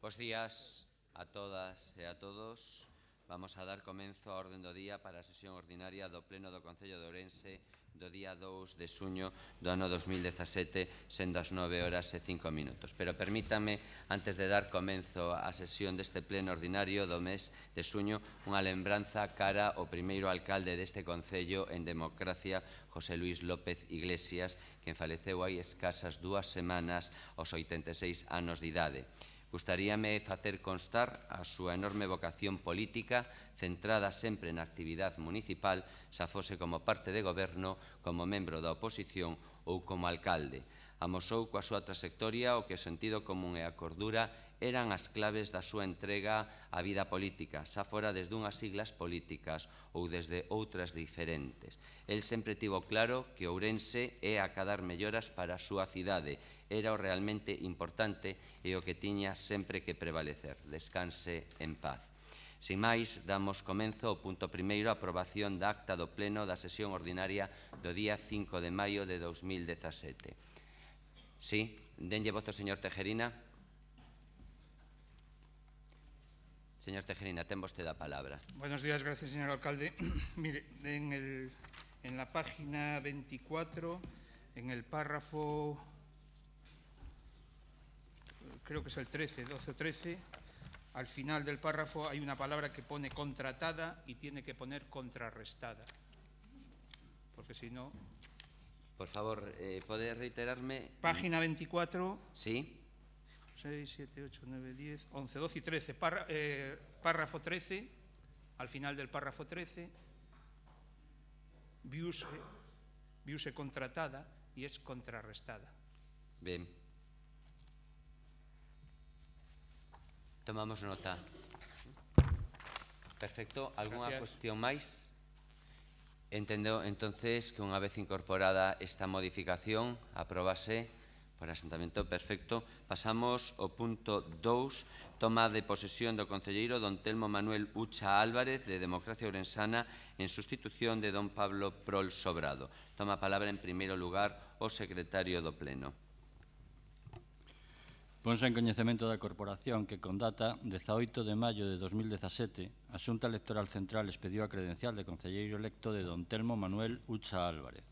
Bos días a todas e a todos. Vamos a dar comenzo á orde do día para a sesión ordinaria do Pleno do Concello de Ourense do día 2 de xuño do ano 2017, sendo as 9h05. Pero permítame, antes de dar comenzo á sesión deste Pleno ordinario do mes de xuño, unha lembranza cara ao primeiro alcalde deste Concello en democracia, José Luis López Iglesias, quen faleceu hai escasas 2 semanas aos 86 anos de idade. Gustaríame facer constar a súa enorme vocación política centrada sempre na actividade municipal, xa fose como parte de goberno, como membro da oposición ou como alcalde. Amosou coa súa trayectoria o que o sentido común e a cordura eran as claves da súa entrega á vida política, xa fora desde unhas siglas políticas ou desde outras diferentes. El sempre tivo claro que Ourense é acadar melloras para a súa cidade, era o realmente importante e o que tiña sempre que prevalecer. Descanse en paz. Sin máis, damos comenzo ao punto primeiro, a aprobación da acta do Pleno da sesión ordinaria do día 5 de maio de 2017. Sí, denlle voz ao señor Tejerina. Señor Tejerina, ten vostede a palabra. Buenos días, gracias, señor alcalde. Mire, en la página 24, en el párrafo, creo que es el 13, 12-13, al final del párrafo hay una palabra que pone contratada y tiene que poner contrarrestada. Porque si no... Por favor, ¿puede reiterarme? Página 24. Sí. 6, 7, 8, 9, 10, 11, 12 y 13. Párrafo 13, al final del párrafo 13, viuse contratada y es contrarrestada. Bien. Tomamos nota. Perfecto. ¿Alguna cuestión máis? Entendo, entonces, que unha vez incorporada esta modificación, apróbase por asentamento. Perfecto. Pasamos ao punto 2, toma de posesión do concelleiro don Telmo Manuel Ucha Álvarez, de Democracia Ourensana, en sustitución de don Pablo Prol Sobrado. Toma a palabra, en primeiro lugar, o secretario do Pleno. Ponse en coñecemento da Corporación que, con data 18 de maio de 2017, a Xunta Electoral Central expediu a credencial de concelleiro electo de don Telmo Manuel Ucha Álvarez,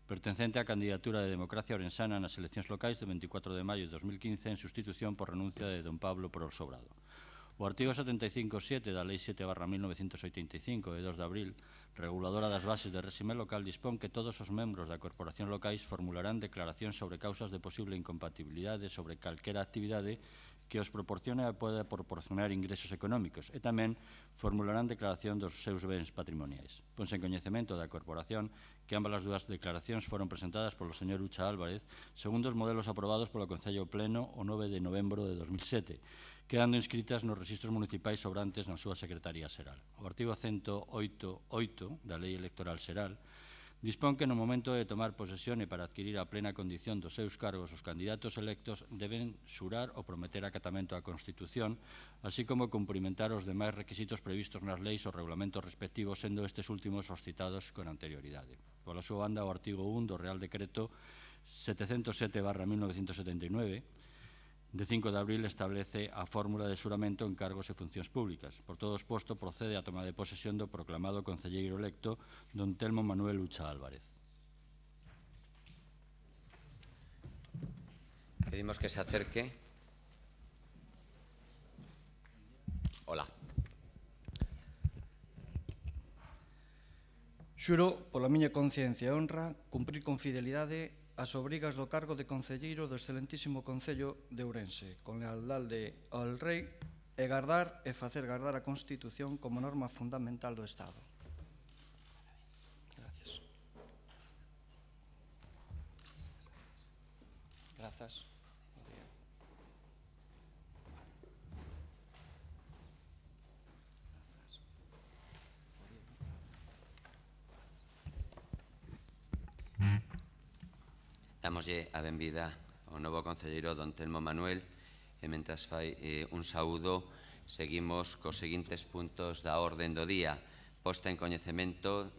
pertencente á candidatura de Democracia Ourensana nas eleccións locais do 24 de maio de 2015 en sustitución por renuncia de don Pablo Prol Sobrado. O artigo 75.7 da Lei 7/1985 de 2 de abril, reguladora das bases de réxime local, dispón que todos os membros da Corporación locais formularán declaracións sobre causas de posible incompatibilidade sobre calquera actividade que os proporcione e poda proporcionar ingresos económicos e tamén formularán declaración dos seus bens patrimoniais. Ponse en coñecemento da Corporación que ambas as dúas declaracións foron presentadas polo señor Ucha Álvarez segundo os modelos aprobados polo Concello Pleno o 9 de novembro de 2007, quedando inscritas nos registros municipais sobrantes na súa Secretaría Xeral. O artigo 108.8 da Lei Electoral Xeral dispón que no momento de tomar posesión e para adquirir a plena condición dos seus cargos os candidatos electos deben xurar ou prometer acatamento á Constitución, así como cumprimentar os demais requisitos previstos nas leis ou regulamentos respectivos, sendo estes últimos os citados con anterioridade. Pola súa banda, o artigo 1 do Real Decreto 707/1979, de 5 de abril, establece a fórmula de xuramento en cargos e funcións públicas. Por todo o exposto, procede a toma de posesión do proclamado concelleiro electo don Telmo Manuel Ucha Álvarez. Pedimos que se acerque. Hola. Xuro, pola miña conciencia e honra, cumprir con fidelidade as obrigas do cargo de concelleiro do excelentísimo Concello de Ourense, con lealdade ao Rei e gardar e facer gardar a Constitución como norma fundamental do Estado. Gracias. Grazas. Damoslle a benvida ao novo concelleiro don Telmo Manuel e mentras fai un saúdo seguimos cos seguintes puntos da orden do día. Posta en coñecemento.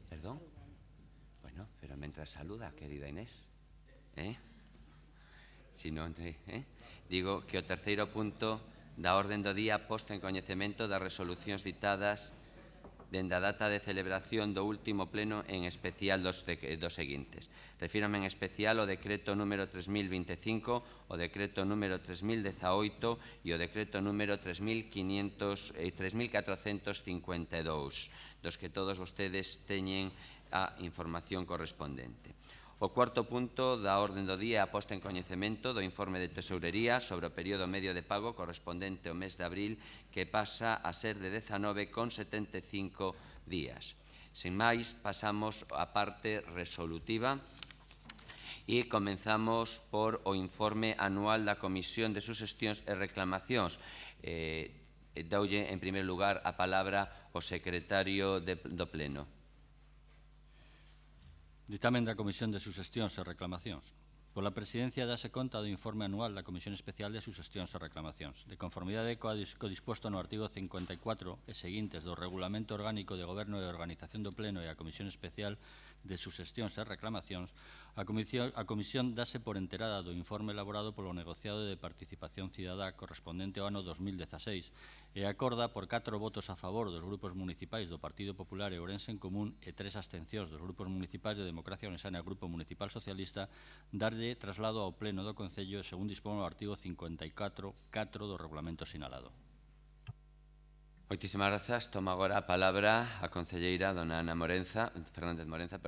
Perdón? Bueno, pero mentras saluda, querida Inés. Si non, digo que o terceiro punto da orde do día posta en coñecemento das resolucións ditadas dende a data de celebración do último pleno, en especial dos seguintes. Refírame en especial o decreto número 3025, o decreto número 3018 e o decreto número 3452, dos que todos vostedes teñen a información correspondente. O cuarto punto da orde do día é a posta en coñecemento do informe de tesourería sobre o período medio de pago correspondente ao mes de abril, que pasa a ser de 19,75 días. Sin máis, pasamos á parte resolutiva e comenzamos por o informe anual da Comisión de Suxestións e Reclamacións. Doulle, en primeiro lugar, a palabra ao secretario do Pleno. Ditamen da Comisión de Suxestións e Reclamacións. Pola Presidencia dase conta do informe anual da Comisión Especial de Suxestións e Reclamacións. De conformidade co disposto no artigo 54 e seguintes do Regulamento Orgánico de Goberno e Organización do Pleno e a Comisión Especial de Suxestións e Reclamacións, a Comisión dase por enterada do informe elaborado polo negociado de participación cidadá correspondente ao ano 2016 e acorda por 4 votos a favor dos grupos municipais do Partido Popular e Ourense en Común e 3 abstencións dos grupos municipais de Democracia Ourensana e Grupo Municipal Socialista darlle traslado ao Pleno do Concello según dispón o artigo 54.4 do regulamento sinalado. Moitísimas grazas. Toma agora a palabra a concelleira dona Ana Fernández Morenza.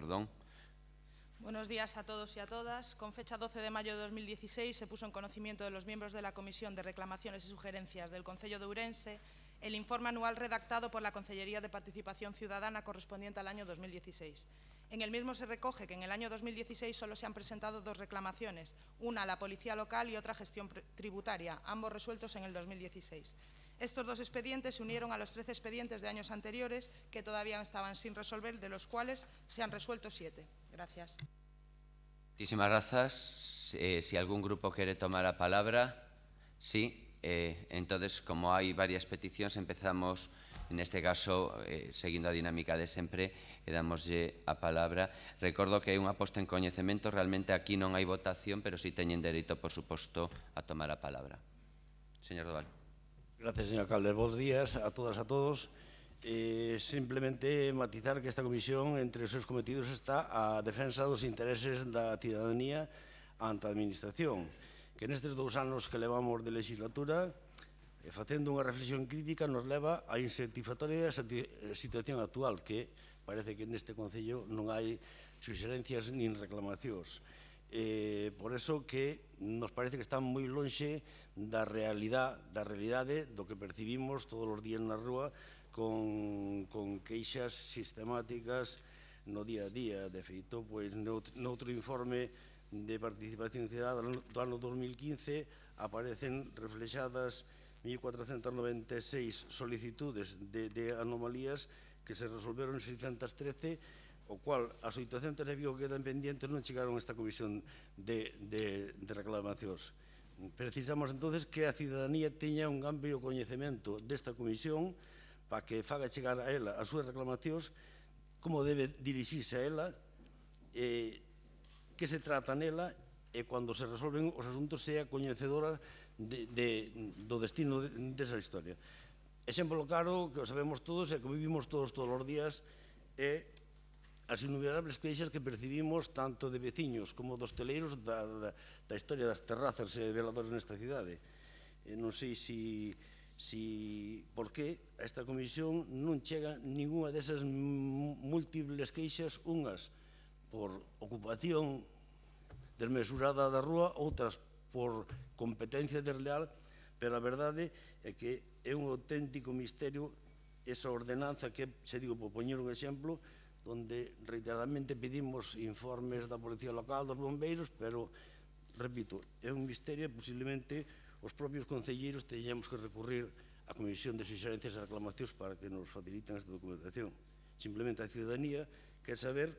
Buenos días a todos y a todas. Con fecha 12 de mayo de 2016 se puso en conocimiento de los miembros de la Comisión de Reclamaciones y Sugerencias del Concello de Ourense el informe anual redactado por la Concellería de Participación Ciudadana correspondiente al año 2016. En el mismo se recoge que en el año 2016 solo se han presentado 2 reclamaciones, una a la Policía Local y otra a Gestión Tributaria, ambos resueltos en el 2016. Estos 2 expedientes se unieron a los 13 expedientes de años anteriores que todavía estaban sin resolver, de los cuales se han resuelto 7. Gracias. Muchísimas gracias. Si algún grupo quiere tomar la palabra, sí. Entonces, como hay varias peticións, empezamos, en este caso, seguindo a dinámica de sempre, e damoslle a palabra. Recordo que é unha posta en coñecemento, realmente aquí non hai votación, pero sí teñen dereito, por suposto, a tomar a palabra. Señor Doval. Gracias, señor alcalde. Bos días a todas e a todos. Simplemente matizar que esta comisión, entre os seus cometidos, está a defensa dos intereses da cidadanía ante a administración, que nestes 2 anos que levamos de legislatura, facendo unha reflexión crítica, nos leva á insatisfactoria situación actual, que parece que neste Concello non hai suxerencias nin reclamacións. Por eso que nos parece que está moi lonxe da realidade do que percibimos todos os días na rúa con queixas sistemáticas no día a día. De feito, noutro informe de participación cidadana do ano 2015 aparecen reflexadas 1.496 solicitudes de anomalías que se resolveron 613, o cual as 800 e pico que quedan pendientes non chegaron a esta comisión de reclamacións. Precisamos entonces que a cidadanía teña un amplio coñecemento desta comisión para que faga chegar a ela as súas reclamacións, como debe dirixirse a ela, que se trata nela, e cando se resolven os asuntos sea coñecedora do destino desa historia. Exemplo claro, que o sabemos todos e que vivimos todos os días, é as innumerables queixas que percibimos tanto de veciños como dos hoteleiros da historia das terrazas e veladores nesta cidade. Non sei por que a esta comisión non chega ninguna desas múltiples queixas, unhas por ocupación desmesurada da rúa, outras por competencia desleal, pero a verdade é que é un auténtico misterio esa ordenanza que, se digo, por poñer un exemplo, onde reiteradamente pedimos informes da Policía Local, dos bombeiros, pero, repito, é un misterio e posiblemente os propios concelleiros teñamos que recurrir á Comisión de Suxerencias e Reclamacións para que nos faciliten esta documentación. Simplemente a ciudadanía quer saber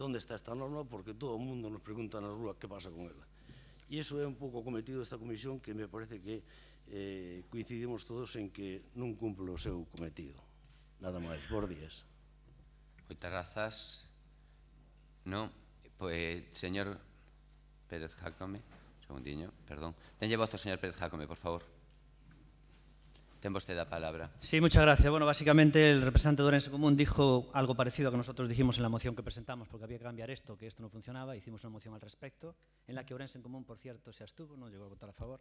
onde está esta norma, porque todo o mundo nos pregunta na rúa que pasa con ela. E iso é un pouco cometido desta comisión, que me parece que coincidimos todos en que non cumple o seu cometido. Nada máis. Bos días. Moitas grazas. Non, pois, señor Pérez Jácome. Un segundiño, perdón. Denlle voz ao señor Pérez Jácome, por favor. Ten vostede a palabra. Sí, muchas gracias. Bueno, básicamente el representante de Ourense Común dijo algo parecido a que nosotros dijimos en la moción que presentamos, porque había que cambiar esto, que esto no funcionaba. Hicimos una moción al respecto, en la que Ourense Común, por cierto, se abstuvo, no llegó a votar a favor.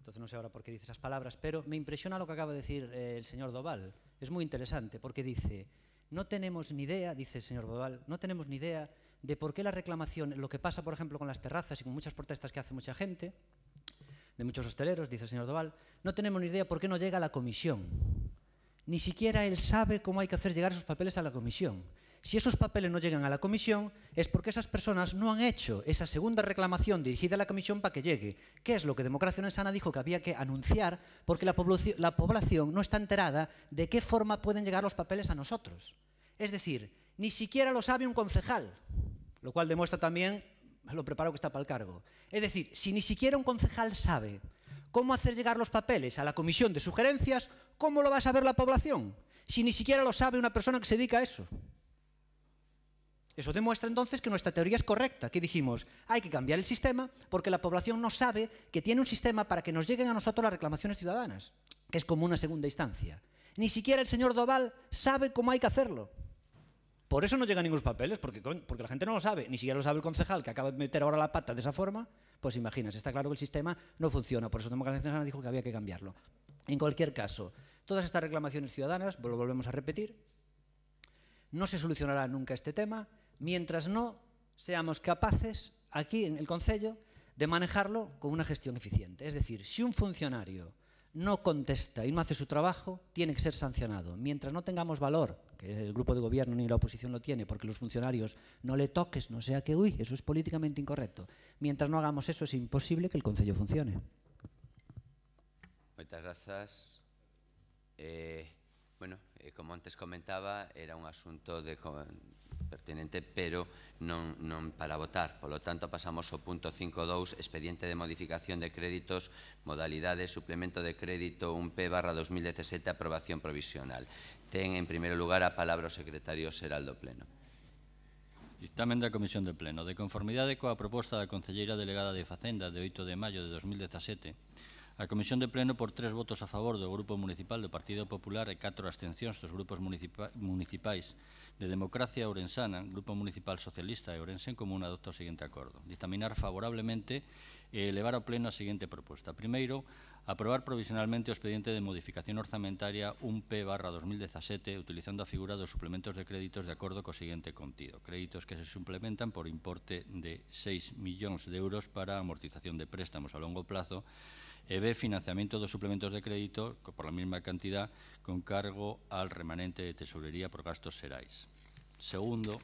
Entonces no sé ahora por qué dice esas palabras, pero me impresiona lo que acaba de decir el señor Doval. Es muy interesante, porque dice, no tenemos ni idea, dice el señor Doval, no tenemos ni idea de por qué la reclamación, lo que pasa, por ejemplo, con las terrazas y con muchas protestas que hace mucha gente, de muchos hosteleros, dice el señor Doval, no tenemos ni idea por qué no llega a la comisión. Ni siquiera él sabe cómo hay que hacer llegar esos papeles a la comisión. Si esos papeles no llegan a la comisión, es porque esas personas no han hecho esa segunda reclamación dirigida a la comisión para que llegue, que es lo que Democracia Ourensana dijo que había que anunciar, porque la población no está enterada de qué forma pueden llegar los papeles a nosotros. Es decir, ni siquiera lo sabe un concejal, lo cual demuestra también lo preparado que está para el cargo. Es decir, si ni siquiera un concejal sabe cómo hacer llegar los papeles a la comisión de sugerencias, ¿cómo lo va a saber la población? Si ni siquiera lo sabe una persona que se dedica a eso. Eso demuestra entonces que nuestra teoría es correcta, que dijimos, hay que cambiar el sistema porque la población no sabe que tiene un sistema para que nos lleguen a nosotros las reclamaciones ciudadanas, que es como una segunda instancia. Ni siquiera el señor Doval sabe cómo hay que hacerlo. Por eso no llegan ningunos papeles, porque la gente no lo sabe, ni siquiera lo sabe el concejal que acaba de meter ahora la pata de esa forma, pues imaginas, está claro que el sistema no funciona, por eso Democracia Ourensana dijo que había que cambiarlo. En cualquier caso, todas estas reclamaciones ciudadanas, lo volvemos a repetir, no se solucionará nunca este tema mientras no seamos capaces, aquí en el Concello, de manejarlo con una gestión eficiente. Es decir, si un funcionario no contesta y no hace su trabajo, tiene que ser sancionado. Mientras no tengamos valor, que el grupo de gobierno ni la oposición lo tiene, porque los funcionarios no le toques, no sea que, uy, eso es políticamente incorrecto. Mientras no hagamos eso, es imposible que el Concello funcione. Moitas grazas. Bueno, como antes comentaba, era un asunto pertinente, pero non para votar. Polo tanto, pasamos ao punto 5.2, expediente de modificación de créditos, modalidade, suplemento de crédito 1P/2017, aprobación provisional. Ten, en primeiro lugar, a palabra o secretario xeral do Pleno. Dictamen da Comisión de Pleno. De conformidade coa proposta da concelleira delegada de Facenda de 8 de maio de 2017, a Comisión de Pleno, por 3 votos a favor do Grupo Municipal do Partido Popular e 4 abstencións dos grupos municipais de Democracia Ourensana, Grupo Municipal Socialista e Ourense en Común, adopta o seguinte acordo. Dictaminar favorablemente e elevar ao Pleno a seguinte proposta. Primeiro, aprobar provisionalmente o expediente de modificación orzamentaria 1P/2017 utilizando a figura dos suplementos de créditos de acordo co seguinte contido. Créditos que se suplementan por importe de 6 millóns de euros para amortización de préstamos a longo plazo e B, financiamiento dos suplementos de crédito por la mesma cantidad con cargo al remanente de tesorería por gastos xerais. Segundo,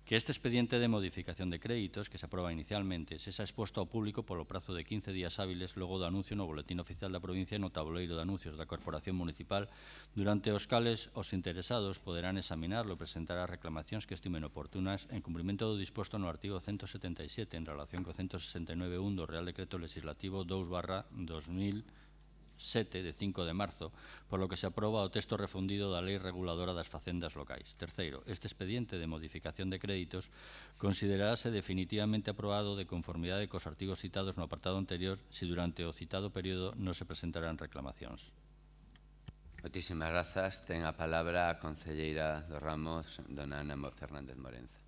que este expediente de modificación de créditos que se aproba inicialmente se xa exposto ao público polo prazo de 15 días hábiles logo do anuncio no Boletín Oficial da Provincia e no tabuleiro de anuncios da Corporación Municipal, durante os cales os interesados poderán examinarlo e presentar as reclamacións que estimen oportunas en cumprimento do disposto no artigo 177 en relación co 169.1 do Real Decreto Legislativo 2/2007 de 5 de marzo, por lo que se aproba o texto refundido da Lei Reguladora das Facendas Locais. Terceiro, este expediente de modificación de créditos considerarase definitivamente aprobado de conformidade cos artigos citados no apartado anterior se durante o citado período non se presentarán reclamacións. Moitísimas grazas. Ten a palabra a concelleira do ramo, dona Ana Fernández Morenza.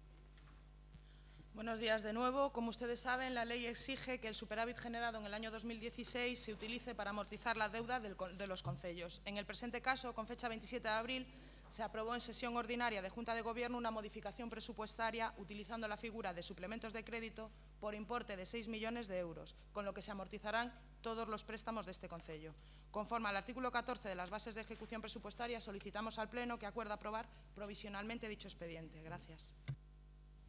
Buenos días de nuevo. Como ustedes saben, la ley exige que el superávit generado en el año 2016 se utilice para amortizar la deuda de los concellos. En el presente caso, con fecha 27 de abril, se aprobó en sesión ordinaria de Junta de Gobierno una modificación presupuestaria utilizando la figura de suplementos de crédito por importe de 6 millones de euros, con lo que se amortizarán todos los préstamos de este concello. Conforme al artículo 14 de las bases de ejecución presupuestaria, solicitamos al Pleno que acuerde aprobar provisionalmente dicho expediente. Gracias.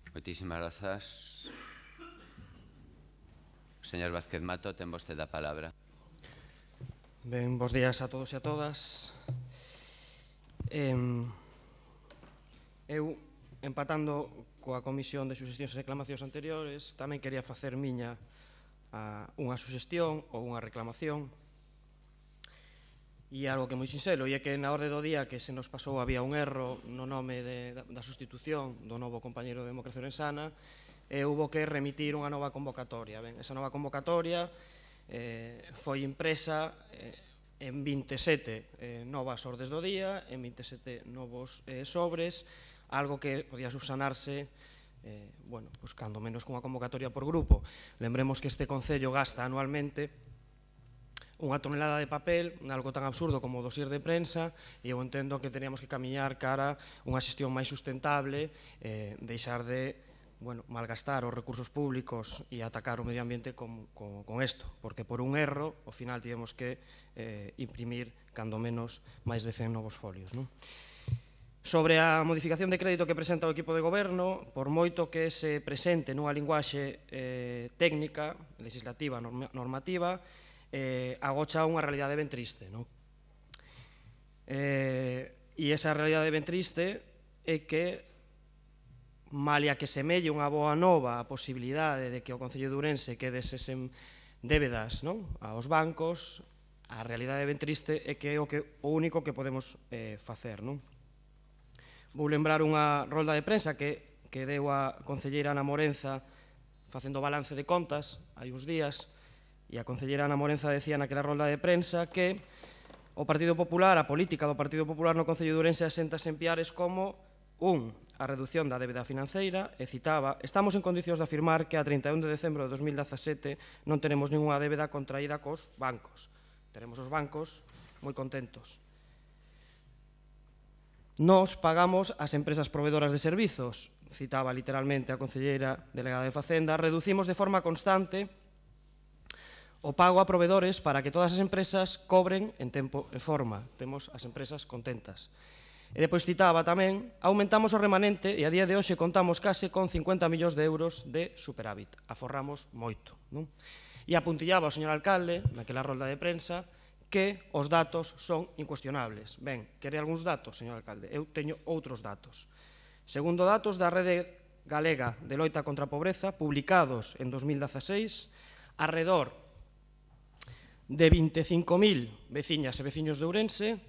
Moitísimas grazas. Señor Vázquez Mato, ten vostede a palabra. Ben, bos días a todos e a todas. Eu, empatando coa Comisión de Suxestións e Reclamacións anteriores, tamén quería facer miña unha suxestión ou unha reclamación. E algo que é moi sinxelo, e é que na orde do día que se nos pasou había un erro no nome da sustitución do novo compañeiro de Democracia Ourensana, e houbo que remitir unha nova convocatoria. Ben, esa nova convocatoria foi impresa en 27 novas ordes do día, en 27 novos sobres, algo que podía subsanarse cando menos cunha convocatoria por grupo. Lembremos que este Concello gasta anualmente unha tonelada de papel, algo tan absurdo como o dosier de prensa, e eu entendo que teníamos que camiñar cara unha xestión máis sustentable, deixar de malgastar os recursos públicos e atacar o medio ambiente con isto, porque por un erro, ao final tivemos que imprimir, cando menos, máis de 100 novos folios. Sobre a modificación de crédito que presenta o equipo de goberno, por moito que se presente nunha linguaxe técnica, legislativa, normativa, agocha unha realidade ben triste. E esa realidade ben triste é que, malia que semelle unha boa nova a posibilidade de que o Concello de Ourense quede sen débedas aos bancos, a realidade ben triste é que é o único que podemos facer. Vou lembrar unha rolda de prensa que deu a concelleira Ana Morenza facendo balance de contas hai uns días, e a concelleira Ana Morenza decía naquela rolda de prensa que o Partido Popular, a política do Partido Popular no Concello de Ourense aséntase en piares como a reducción da débeda financeira, e citaba: estamos en condicións de afirmar que a 31 de decembro de 2017 non tenemos ninguna débeda contraída cos bancos. Teremos os bancos moi contentos. Nos pagamos as empresas provedoras de servizos, citaba literalmente a concelleira delegada de Facenda, reducimos de forma constante o pago a proveedores para que todas as empresas cobren en tempo e forma. Temos as empresas contentas. E depois citaba tamén: aumentamos o remanente e a día de hoxe contamos case con 50 millóns de euros de superávit. Aforramos moito. E apuntillaba o señor alcalde, naquela rolda de prensa, que os datos son incuestionables. Ben, quere algúns datos, señor alcalde? Eu teño outros datos. Segundo datos da Rede Galega de Loita contra a Pobreza, publicados en 2016, arredor de 25.000 veciñas e veciños de Ourense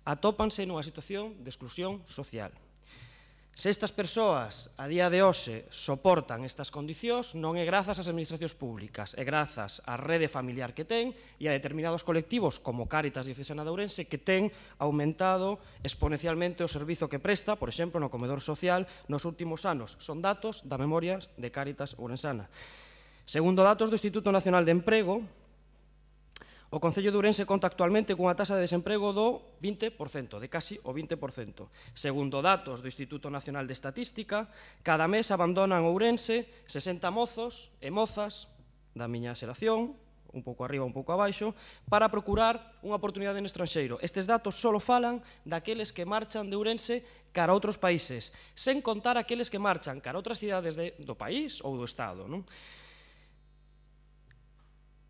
atópanse nunha situación de exclusión social. Se estas persoas a día de hoxe soportan estas condicións, non é grazas ás administracións públicas, é grazas á rede familiar que ten e a determinados colectivos como Cáritas Diocesana de Ourense, que ten aumentado exponencialmente o servizo que presta, por exemplo, no comedor social nos últimos anos. Son datos da memoria de Cáritas Ourensana. Segundo datos do Instituto Nacional de Emprego, o Concello de Ourense conta actualmente cunha taxa de desemprego do 20%, de casi o 20%. Segundo datos do Instituto Nacional de Estatística, cada mes abandonan Ourense 60 mozos e mozas da miña xeración, un pouco arriba, un pouco abaixo, para procurar unha oportunidade no estranxeiro. Estes datos só falan daqueles que marchan de Ourense cara a outros países, sen contar aqueles que marchan cara a outras cidades do país ou do Estado.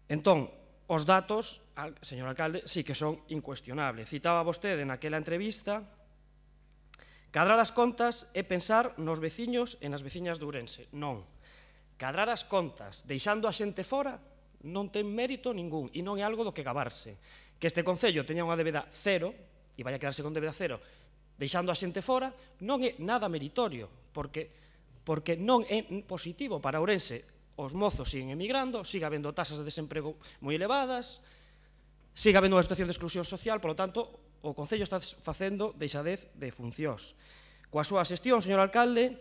Entón, os datos, señor alcalde, sí que son incuestionables. Citaba vostede naquela entrevista: cadrar as contas é pensar nos veciños e nas veciñas de Ourense. Non. Cadrar as contas deixando a xente fora non ten mérito ningún e non é algo do que gabarse. Que este Concello teña unha débeda cero e vai a quedarse con débeda cero deixando a xente fora non é nada meritorio, porque non é positivo para Ourense. Os mozos siguen emigrando, sigue habendo tasas de desemprego moi elevadas, sigue habendo unha situación de exclusión social, polo tanto, o Concello está facendo deixadez de funcións. Coa súa xestión, señor alcalde,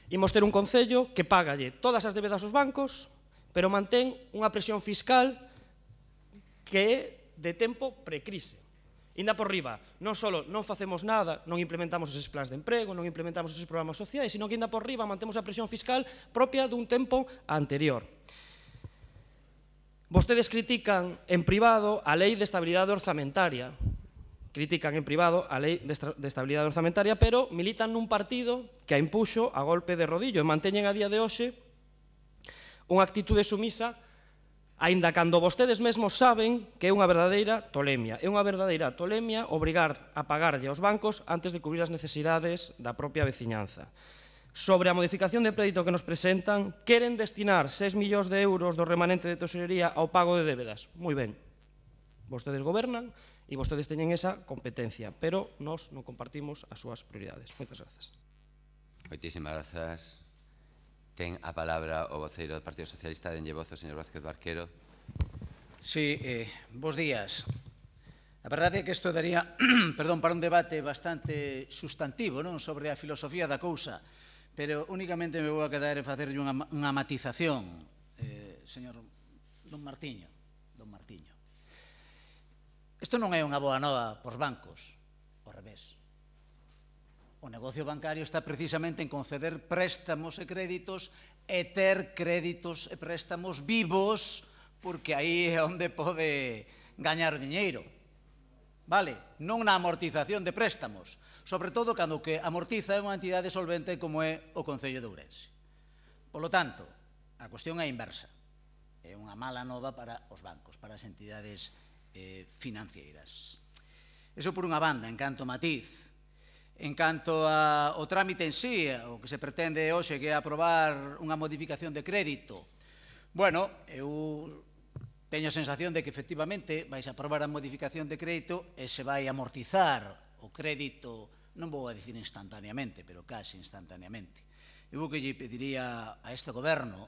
imos ter un Concello que págalle todas as débedas aos bancos, pero mantén unha presión fiscal que é de tempo precrise. Inda por riba, non só non facemos nada, non implementamos eses plans de emprego, non implementamos eses programas sociais, sino que inda por riba mantemos a presión fiscal propia dun tempo anterior. Vostedes critican en privado a Lei de Estabilidade Orzamentaria, pero militan nun partido que a impuxo a golpe de rodillo e manteñen a día de hoxe unha actitude sumisa, aínda cando vostedes mesmos saben que é unha verdadeira tolemia. É unha verdadeira tolemia obrigar a pagarlle aos bancos antes de cubrir as necesidades da propia veciñanza. Sobre a modificación de crédito que nos presentan, queren destinar 6 millóns de euros do remanente de tesorería ao pago de débedas. Moi ben. Vostedes gobernan e vostedes teñen esa competencia, pero nós non compartimos as súas prioridades. Moitas grazas. Moitísimas grazas. Ten a palabra o voceiro do Partido Socialista, denlle voz o señor Vázquez Barquero. Sí, bos días. A verdade é que isto daría perdón, para un debate bastante sustantivo, non, sobre a filosofía da cousa, pero únicamente me vou a quedar en facerlle unha matización, señor Don Martiño. Isto non é unha boa nova pos bancos, ao revés. O negocio bancario está precisamente en conceder préstamos e créditos e ter créditos e préstamos vivos, porque aí é onde pode gañar diñeiro. Vale? Non na amortización de préstamos, sobre todo cando o que amortiza é unha entidade solvente como é o Concello de Ourense. Polo tanto, a cuestión é inversa. É unha mala nova para os bancos, para as entidades financeiras. Eso por unha banda, en canto matiz. En canto ao trámite en sí, o que se pretende hoxe, que é aprobar unha modificación de crédito, bueno, eu teño a sensación de que efectivamente vais a aprobar a modificación de crédito e se vai amortizar o crédito, non vou a dicir instantaneamente, pero casi instantaneamente. Eu o que lle pediría a este goberno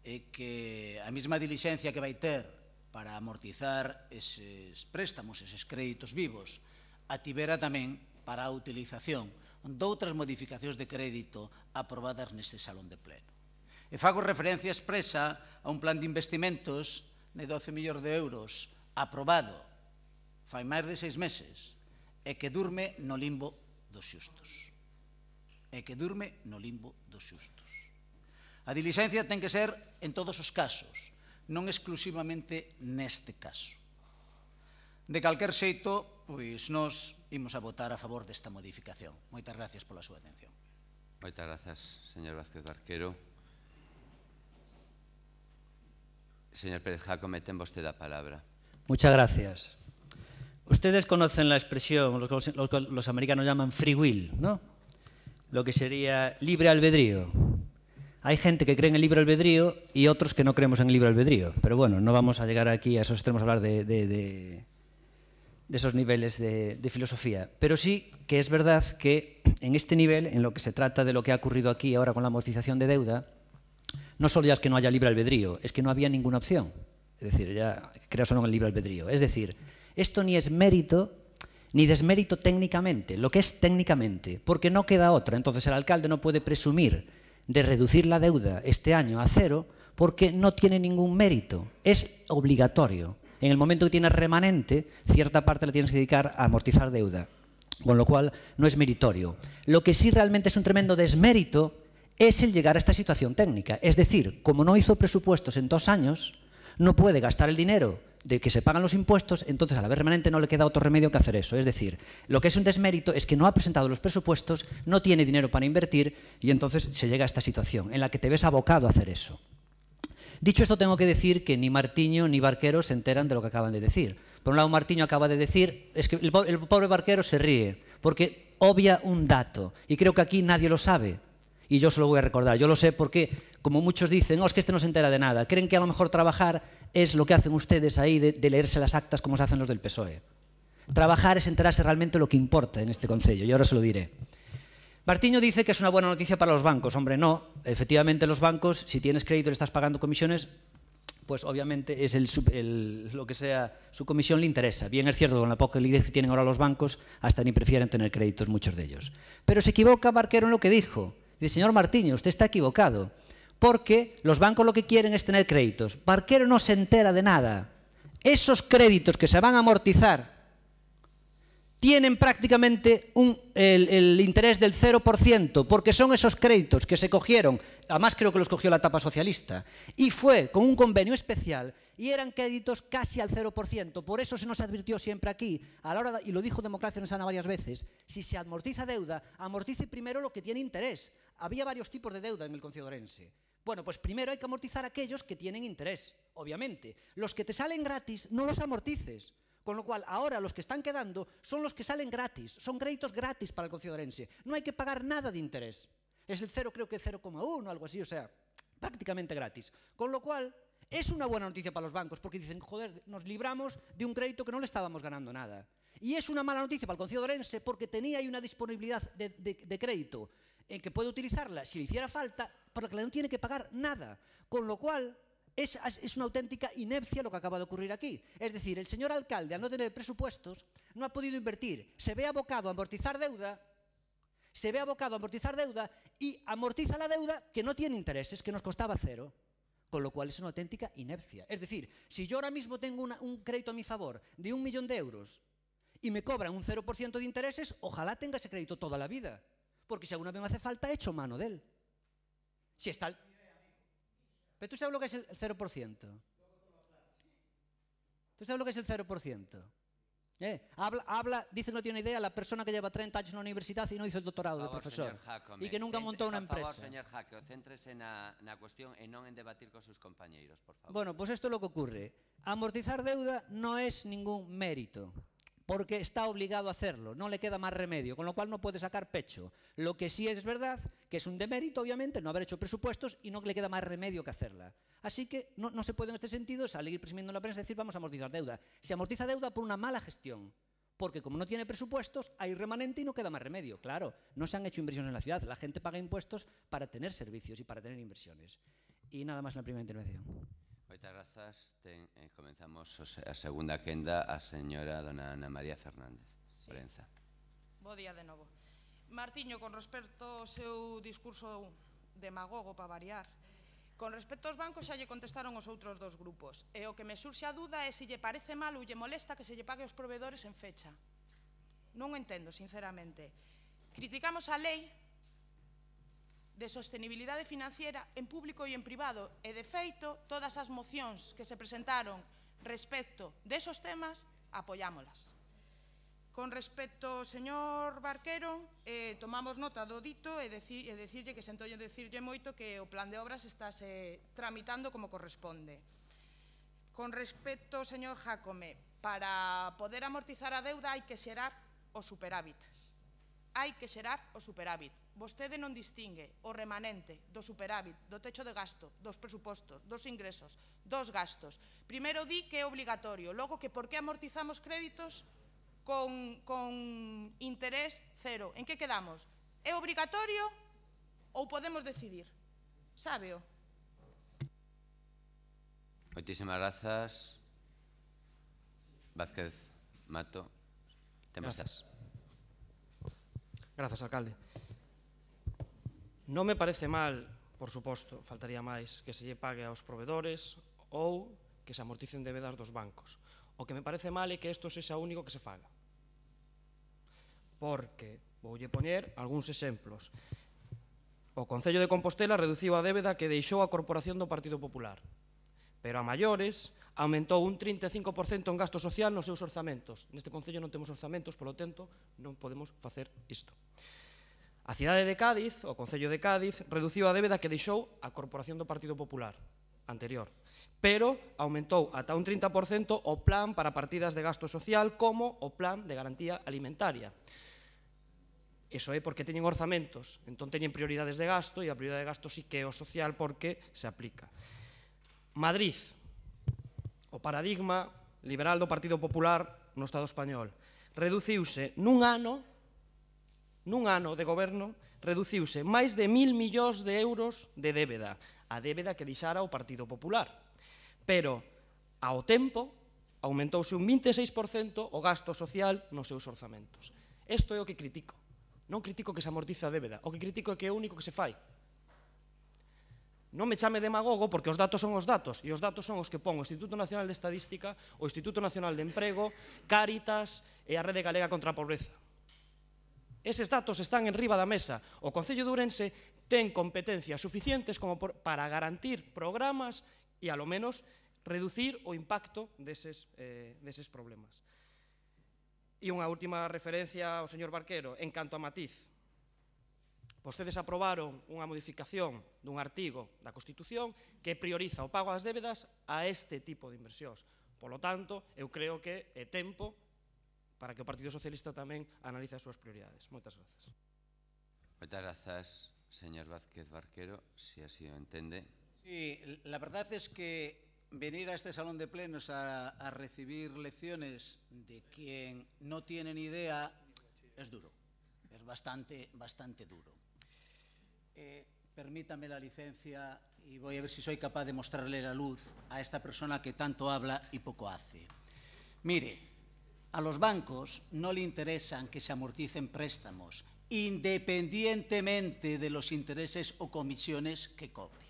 é que a mesma dilixencia que vai ter para amortizar eses préstamos, eses créditos vivos, a tivera tamén para a utilización doutras modificacións de crédito aprobadas neste salón de pleno. E fago referencia expresa a un plan de investimentos de 12 millóns de euros aprobado fai máis de 6 meses e que durme no limbo dos xustos. A dilixencia ten que ser en todos os casos, non exclusivamente neste caso. De calquer xeito, pois nós imos a votar a favor desta modificación. Moitas gracias pola súa atención. Moitas grazas, señor Vázquez Barquero. Señor Pérez Jácome, ten vostede a palabra. Muchas gracias. Ustedes conocen la expresión, los americanos llaman free will, ¿no? Lo que sería libre albedrío. Hay gente que cree en el libre albedrío y otros que no creemos en el libre albedrío. Pero bueno, no vamos a llegar aquí a esos extremos a hablar de esos niveles de filosofía. Pero sí que es verdad que en este nivel, en lo que se trata de lo que ha ocurrido aquí ahora con la amortización de deuda, no solo ya es que no haya libre albedrío, es que no había ninguna opción. Es decir, ya creas o no en el libre albedrío. Es decir, esto ni es mérito ni desmérito técnicamente, lo que es técnicamente, porque no queda otra. Entonces el alcalde no puede presumir de reducir la deuda este año a cero porque no tiene ningún mérito, es obligatorio. En el momento que tienes remanente, cierta parte la tienes que dedicar a amortizar deuda, con lo cual no es meritorio. Lo que sí realmente es un tremendo desmérito es el llegar a esta situación técnica. Es decir, como no hizo presupuestos en 2 años, no puede gastar el dinero de que se pagan los impuestos, entonces a la vez remanente no le queda otro remedio que hacer eso. Es decir, lo que es un desmérito es que no ha presentado los presupuestos, no tiene dinero para invertir y entonces se llega a esta situación en la que te ves abocado a hacer eso. Dicho esto, tengo que decir que ni Martiño ni Barquero se enteran de lo que acaban de decir. Por un lado, Martiño acaba de decir, es que el pobre Barquero se ríe, porque obvia un dato, y creo que aquí nadie lo sabe, y yo se lo voy a recordar. Yo lo sé porque, como muchos dicen, es que este no se entera de nada, creen que a lo mejor trabajar es lo que hacen ustedes ahí de leerse las actas como se hacen los del PSOE. Trabajar es enterarse realmente de lo que importa en este concello, y ahora se lo diré. Martiño dice que es una buena noticia para los bancos. Hombre, no. Efectivamente, los bancos, si tienes crédito y le estás pagando comisiones, pues obviamente es lo que sea su comisión le interesa. Bien es cierto, con la poca liquidez que tienen ahora los bancos, hasta ni prefieren tener créditos muchos de ellos. Pero se equivoca Barquero en lo que dijo. Dice, señor Martiño, usted está equivocado, porque los bancos lo que quieren es tener créditos. Barquero no se entera de nada. Esos créditos que se van a amortizar tienen prácticamente el interés del 0%, porque son esos créditos que se cogieron, además creo que los cogió la etapa socialista, y fue con un convenio especial, y eran créditos casi al 0%. Por eso se nos advirtió siempre aquí, a la hora y lo dijo Democracia Sana varias veces, si se amortiza deuda, amortice primero lo que tiene interés. Había varios tipos de deuda en el Concello de Ourense. Bueno, pues primero hay que amortizar aquellos que tienen interés, obviamente. Los que te salen gratis, no los amortices. Con lo cual, ahora los que están quedando son los que salen gratis, son créditos gratis para el Concello de Ourense. No hay que pagar nada de interés. Es el 0, creo que 0,1, algo así, o sea, prácticamente gratis. Con lo cual, es una buena noticia para los bancos, porque dicen, joder, nos libramos de un crédito que no le estábamos ganando nada. Y es una mala noticia para el Concello de Ourense porque tenía ahí una disponibilidad de crédito en que puede utilizarla si le hiciera falta, porque no tiene que pagar nada. Con lo cual, es una auténtica inepcia lo que acaba de ocurrir aquí. Es decir, el señor alcalde, al no tener presupuestos, no ha podido invertir. Se ve abocado a amortizar deuda, y amortiza la deuda que no tiene intereses, que nos costaba cero. Con lo cual es una auténtica inepcia. Es decir, si yo ahora mismo tengo un crédito a mi favor de 1 millón de euros y me cobran un 0% de intereses, ojalá tenga ese crédito toda la vida. Porque si alguna vez me hace falta, echo mano de él. Si está... Pero tú sabes lo que es el 0%. ¿Tú sabes lo que es el 0%? Dice que no tiene idea la persona que lleva 30 años en la universidad y no hizo el doctorado de profesor. Y que nunca montó una empresa. Por favor, señor Jaco, céntrese na cuestión e non en debatir con sus compañeiros, por favor. Bueno, pues esto es lo que ocurre. Amortizar deuda no es ningún mérito, porque está obligado a hacerlo, no le queda más remedio, con lo cual no puede sacar pecho. Lo que sí es verdad, que es un demérito, obviamente, no haber hecho presupuestos y no le queda más remedio que hacerla. Así que no se puede en este sentido salir presumiendo en la prensa y decir vamos a amortizar deuda. Se amortiza deuda por una mala gestión, porque como no tiene presupuestos, hay remanente y no queda más remedio. Claro, no se han hecho inversiones en la ciudad, la gente paga impuestos para tener servicios y para tener inversiones. Y nada más en la primera intervención. Moitas grazas. Comenzamos a segunda quenda a señora dona Ana María Fernández. Prensa. Bo día de novo. Martiño, con respecto ao seu discurso demagogo para variar, con respecto aos bancos xa lle contestaron os outros dos grupos. E o que me surxe a duda é se lle parece mal ou lle molesta que se lle pague aos proveedores en fecha. Non o entendo, sinceramente. Criticamos a lei de sostenibilidade financiera en público e en privado e, de feito, todas as mocións que se presentaron respecto desos temas, apoyámolas. Con respecto ao señor Barquero, tomamos nota do dito e dicirlle que sentolle dicirlle moito que o plan de obras estáse tramitando como corresponde. Con respecto ao señor Jácome, para poder amortizar a deuda hai que xerar o superávit. Hai que xerar o superávit. Vostede non distingue o remanente do superávit, do techo de gasto, dos presupostos, dos ingresos, dos gastos. Primeiro di que é obligatorio, logo que por que amortizamos créditos con interés cero. En que quedamos? É obrigatorio ou podemos decidir? Sábeo? Moitísimas grazas. Vázquez Mato. Grazas. Grazas, alcalde. Non me parece mal, por suposto, faltaría máis, que se lle pague aos proveedores ou que se amorticen débedas dos bancos. O que me parece mal é que isto sexa único que se faga. Porque, voulle poñer algúns exemplos. O Concello de Compostela reduciu a débeda que deixou a Corporación do Partido Popular, pero a maiores aumentou un 35% en gasto social nos seus orzamentos. Neste Concello non temos orzamentos, polo tanto, non podemos facer isto. A cidade de Cádiz, o Concello de Cádiz, reduciu a débeda que deixou a Corporación do Partido Popular anterior, pero aumentou ata un 30% o plan para partidas de gasto social como o plan de garantía alimentaria. Iso é porque teñen orzamentos, entón teñen prioridades de gasto e a prioridade de gasto sí que é o social porque se aplica. Madrid, o paradigma liberal do Partido Popular no Estado español, reduciuse nun ano de goberno, reduciuse máis de 1.000 millóns de euros de débeda, a débeda que deixara o Partido Popular. Pero, ao tempo, aumentouse un 26% o gasto social nos seus orzamentos. Isto é o que critico. Non critico que se amortiza a débeda, o que critico é que é o único que se fai. Non me chame demagogo porque os datos son os datos, e os datos son os que pon o Instituto Nacional de Estadística, o Instituto Nacional de Emprego, Cáritas e a Rede Galega contra a Pobreza. Eses datos están en riba da mesa. O Concello de Ourense ten competencias suficientes como para garantir programas e, alo menos, reducir o impacto deses problemas. E unha última referencia ao señor Barquero, en canto a matiz. Vostedes aprobaron unha modificación dun artigo da Constitución que prioriza o pago das débedas a este tipo de inversións. Polo tanto, eu creo que é tempo para que o Partido Socialista tamén analice as súas prioridades. Moitas grazas. Moitas grazas, señor Vázquez Barquero, si así o entende. Sí, la verdad es que venir a este salón de plenos a recibir lecciones de quien no tiene ni idea es duro, es bastante duro. Permítame la licencia y voy a ver si soy capaz de mostrarle la luz a esta persona que tanto habla y poco hace. Mire, a los bancos no le interesan que se amorticen préstamos, independientemente de los intereses o comisiones que cobre.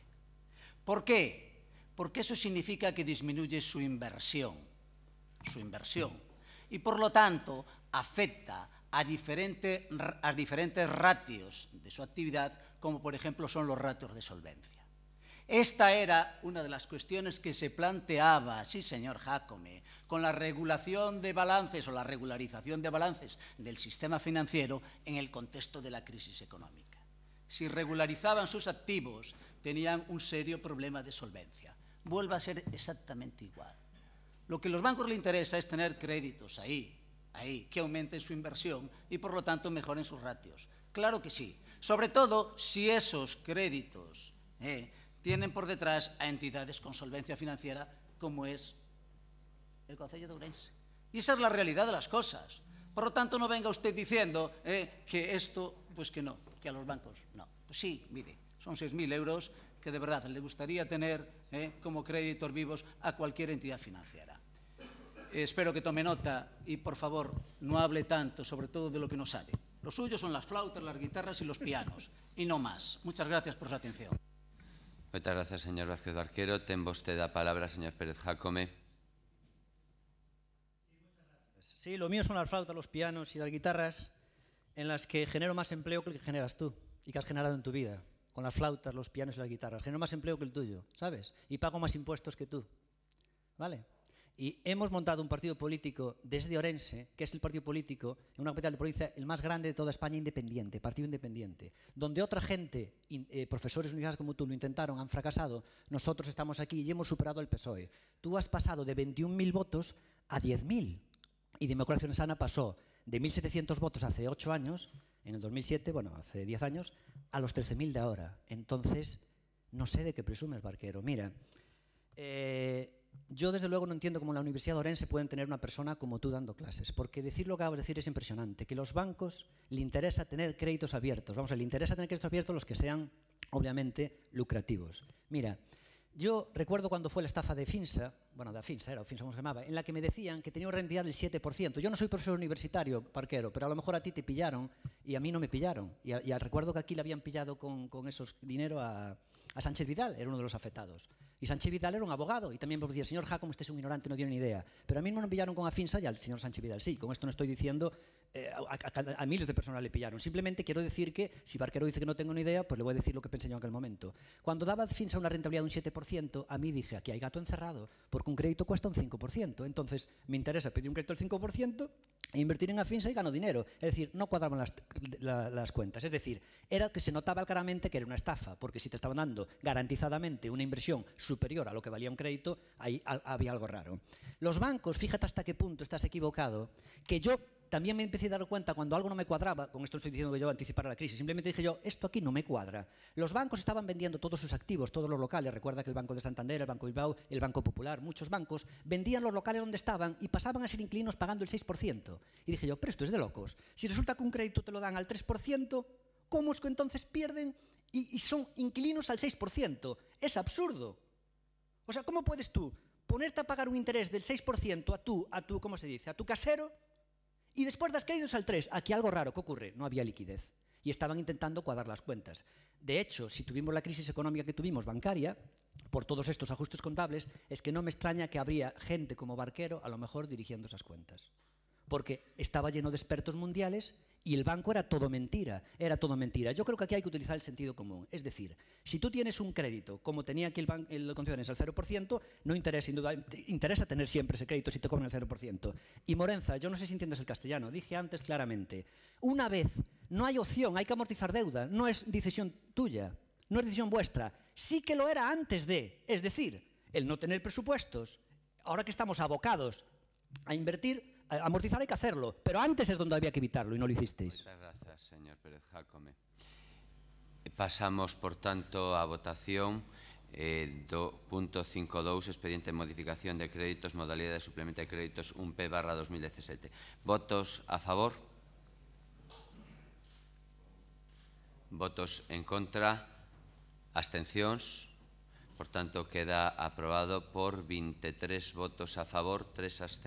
¿Por qué? Porque eso significa que disminuye su inversión, y por lo tanto afecta a diferentes ratios de su actividad, como por ejemplo son los ratios de solvencia. Esta era una de las cuestiones que se planteaba, sí señor Jácome, con la regulación de balances o la regularización de balances del sistema financiero en el contexto de la crisis económica. Si regularizaban sus activos, tenían un serio problema de solvencia. Vuelve a ser exactamente igual. Lo que a los bancos les interesa es tener créditos ahí, que aumenten su inversión y por lo tanto mejoren sus ratios. Claro que sí, sobre todo si esos créditos tienen por detrás a entidades con solvencia financiera como es el Concello de Ourense. Y esa es la realidad de las cosas. Por lo tanto, no venga usted diciendo que esto, pues que no, que a los bancos no. Pues sí, mire, son 6.000 euros que de verdad le gustaría tener como créditos vivos a cualquier entidad financiera. Espero que tome nota y, por favor, no hable tanto, sobre todo de lo que no sabe. Lo suyo son las flautas, las guitarras y los pianos, y no más. Muchas gracias por su atención. Muchas gracias, señor Vázquez Barquero. Ten vostede a palabra, señor Pérez Jácome. Sí, lo mío son las flautas, los pianos y las guitarras en las que genero más empleo que el que generas tú y que has generado en tu vida. Con las flautas, los pianos y las guitarras. Genero más empleo que el tuyo, ¿sabes? Y pago más impuestos que tú, ¿vale? Y hemos montado un partido político desde Ourense, que es el partido político, en una capital de provincia, el más grande de toda España, independiente, partido independiente. Donde otra gente, profesores universitarios como tú, lo intentaron, han fracasado, nosotros estamos aquí y hemos superado el PSOE. Tú has pasado de 21.000 votos a 10.000. Y Democracia Sana pasó de 1.700 votos hace 8 años, en el 2007, bueno, hace 10 años, a los 13.000 de ahora. Entonces, no sé de qué presumes, Barquero. Mira, yo desde luego no entiendo cómo en la Universidad de Ourense pueden tener una persona como tú dando clases, porque decir lo que acabas de decir es impresionante, que a los bancos le interesa tener créditos abiertos. Vamos a ver, le interesa tener créditos abiertos los que sean, obviamente, lucrativos. Mira, yo recuerdo cuando fue la estafa de Finsa, bueno, de Finsa era, o Finsa como se llamaba, en la que me decían que tenía una rentabilidad del 7%. Yo no soy profesor universitario, Barquero, pero a lo mejor a ti te pillaron y a mí no me pillaron. Y recuerdo que aquí le habían pillado con esos dinero a Sánchez Vidal, era uno de los afectados. Y Sánchez Vidal era un abogado y también decía, señor Jácome, usted es un ignorante, no tiene ni idea. Pero a mí no me pillaron con Afinsa y al señor Sánchez Vidal sí. Con esto no estoy diciendo, a miles de personas le pillaron. Simplemente quiero decir que, si Barquero dice que no tengo ni idea, pues le voy a decir lo que pensé yo en aquel momento. Cuando daba Afinsa una rentabilidad de un 7%, a mí dije, aquí hay gato encerrado, porque un crédito cuesta un 5%. Entonces, me interesa pedir un crédito del 5% e invertir en Afinsa y gano dinero. Es decir, no cuadraban las cuentas. Es decir, era que se notaba claramente que era una estafa, porque si te estaban dando garantizadamente una inversión superior a lo que valía un crédito, ahí había algo raro. Los bancos, fíjate hasta qué punto estás equivocado, que yo también me empecé a dar cuenta cuando algo no me cuadraba, con esto estoy diciendo que yo anticipara la crisis, simplemente dije yo, esto aquí no me cuadra. Los bancos estaban vendiendo todos sus activos, todos los locales, recuerda que el Banco de Santander, el Banco Bilbao, el Banco Popular, muchos bancos, vendían los locales donde estaban y pasaban a ser inquilinos pagando el 6%. Y dije yo, pero esto es de locos. Si resulta que un crédito te lo dan al 3%, ¿cómo es que entonces pierden y son inquilinos al 6%? Es absurdo. O sea, ¿cómo puedes tú ponerte a pagar un interés del 6% a tu, ¿cómo se dice?, a tu casero y después das créditos al 3%? Aquí algo raro, ¿qué ocurre? No había liquidez y estaban intentando cuadrar las cuentas. De hecho, si tuvimos la crisis económica que tuvimos bancaria, por todos estos ajustes contables, es que no me extraña que habría gente como Barquero a lo mejor dirigiendo esas cuentas. Porque estaba lleno de expertos mundiales y el banco era todo mentira, Yo creo que aquí hay que utilizar el sentido común. Es decir, si tú tienes un crédito, como tenía aquí el Concesiones al 0%, no interesa, sin duda, interesa tener siempre ese crédito si te cobran el 0%. Y Morenza, yo no sé si entiendes el castellano, dije antes claramente, una vez no hay opción, hay que amortizar deuda, no es decisión tuya, no es decisión vuestra, sí que lo era antes de, es decir, el no tener presupuestos, ahora que estamos abocados a invertir, amortizar hay que hacerlo, pero antes es donde había que evitarlo y no lo hicisteis. Muchas gracias, señor Pérez Jácome. Pasamos, por tanto, a votación. punto 5.2, expediente de modificación de créditos, modalidad de suplemento de créditos 1P/2017. Votos a favor. Votos en contra. Abstencións. Por tanto, queda aprobado por 23 votos a favor, 3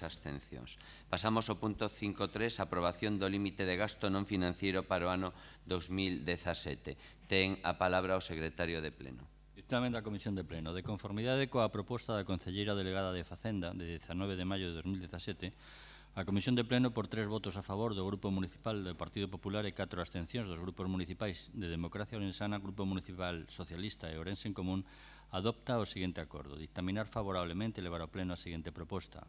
abstencións. Pasamos ao punto 5.3, aprobación do límite de gasto non financiero para o ano 2017. Ten a palabra o secretario de Pleno. Dictamen da Comisión de Pleno. De conformidade coa proposta da concelleira delegada de Facenda de 19 de maio de 2017, a Comisión de Pleno, por 3 votos a favor do Grupo Municipal do Partido Popular e 4 abstencións dos grupos municipais de Democracia Orensana, Grupo Municipal Socialista e Ourense en Común, adopta o seguinte acordo: dictaminar favorablemente e levar ao Pleno a seguinte proposta: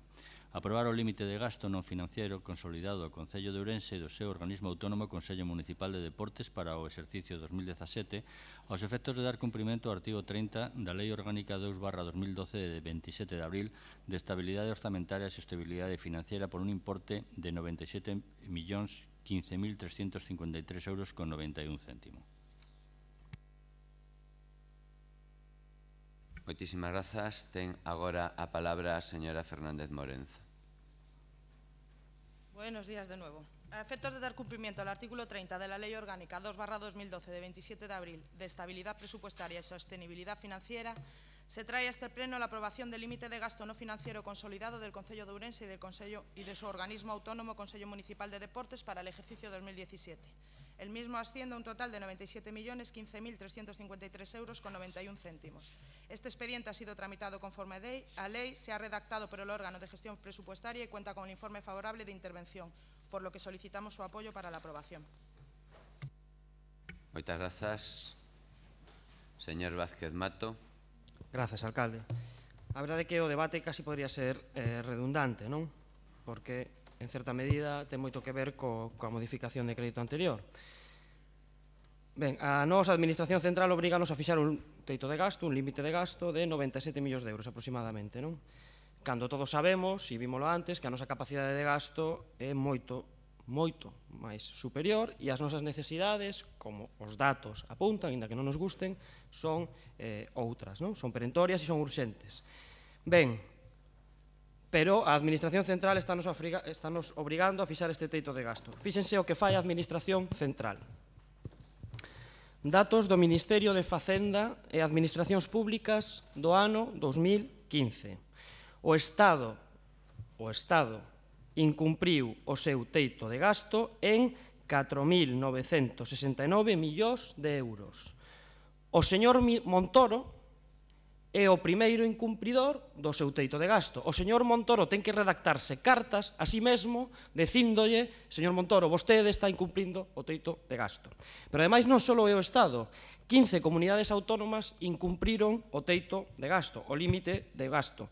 aprobar o límite de gasto non financiero consolidado do Concello de Ourense e do seu organismo autónomo Consello Municipal de Deportes para o exercicio 2017 aos efectos de dar cumprimento ao artigo 30 da Lei Orgánica 2/2012 de 27 de abril de estabilidade orzamentaria e sostenibilidade financiera por un importe de 97.015.353 euros con 91 céntimos. Moitísimas grazas. Ten agora a palabra a señora Fernández Morenza. Buenos días de nuevo. A efectos de dar cumplimiento al artículo 30 de la Ley Orgánica 2/2012 de 27 de abril de estabilidad presupuestaria y sostenibilidad financiera, se trae a este Pleno la aprobación del límite de gasto no financiero consolidado del Concello de Ourense y de su organismo autónomo Consello Municipal de Deportes para el ejercicio 2017. El mismo asciende a un total de 97.015.353 euros con 91 céntimos. Este expediente ha sido tramitado conforme a ley, se ha redactado por el órgano de gestión presupuestaria y cuenta con el informe favorable de intervención, por lo que solicitamos su apoyo para la aprobación. Moitas grazas. Señor Vázquez Mato. Grazas, alcalde. A verdade é que o debate casi podría ser redundante, non? Porque, en certa medida, ten moito que ver coa modificación de crédito anterior. Ben, a nosa Administración Central obríganos a fixar un teito de gasto, un límite de gasto de 97 millóns de euros aproximadamente, non? Cando todos sabemos, e vímolo antes, que a nosa capacidade de gasto é moito máis superior e as nosas necesidades, como os datos apuntan, ainda que non nos gusten, son outras, non? Son perentorias e son urxentes. Ben, pero a Administración Central estános obrigando a fixar este teito de gasto. Fíxense o que fai a Administración Central. Datos do Ministerio de Facenda e Administracións Públicas do ano 2015. O Estado incumpriu o seu teito de gasto en 4.969 millóns de euros. O señor Montoro é o primeiro incumpridor do seu teito de gasto. O señor Montoro ten que redactarse cartas a sí mesmo dicíndolle: señor Montoro, vostede está incumplindo o teito de gasto. Pero ademais non só é o Estado, 15 comunidades autónomas incumpriron o teito de gasto, o límite de gasto.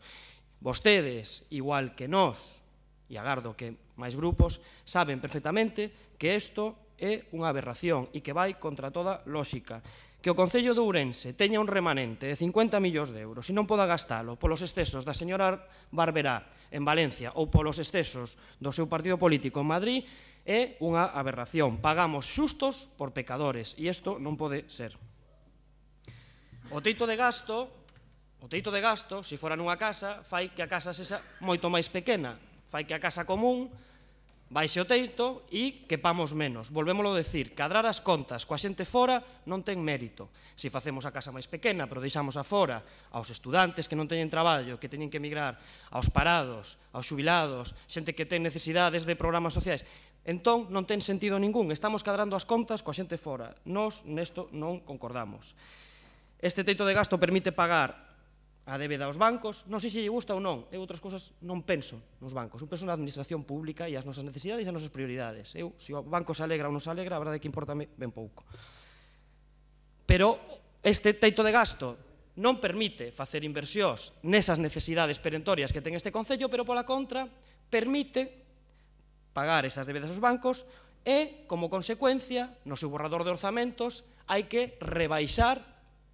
Vostedes, igual que nós, e agardo que máis grupos, saben perfectamente que isto é unha aberración e que vai contra toda lógica. Que o Concello de Ourense teña un remanente de 50 millóns de euros e non poda gastalo polos excesos da señora Barberá en Valencia ou polos excesos do seu partido político en Madrid é unha aberración. Pagamos xustos por pecadores e isto non pode ser. O teito de gasto, se fora nunha casa, fai que a casa sexa moito máis pequena, fai que a casa común baixe o teito e quepamos menos. Volvémolo a decir, cadrar as contas coa xente fora non ten mérito. Se facemos a casa máis pequena, pero deixamos a fora aos estudantes que non teñen traballo, que teñen que emigrar, aos parados, aos xubilados, xente que ten necesidades de programas sociais, entón non ten sentido ningún. Estamos cadrando as contas coa xente fora. Nós nesto non concordamos. Este teito de gasto permite pagar a débeda aos bancos, non sei se lle gusta ou non, eu outras cousas non penso nos bancos, eu penso na administración pública e as nosas necesidades e as nosas prioridades. Eu, se o banco se alegra ou non se alegra, a verdade é que importame ben pouco. Pero este teito de gasto non permite facer inversións nesas necesidades perentorias que ten este Concello, pero pola contra permite pagar esas débedas aos bancos e, como consecuencia, no seu borrador de orzamentos hai que rebaixar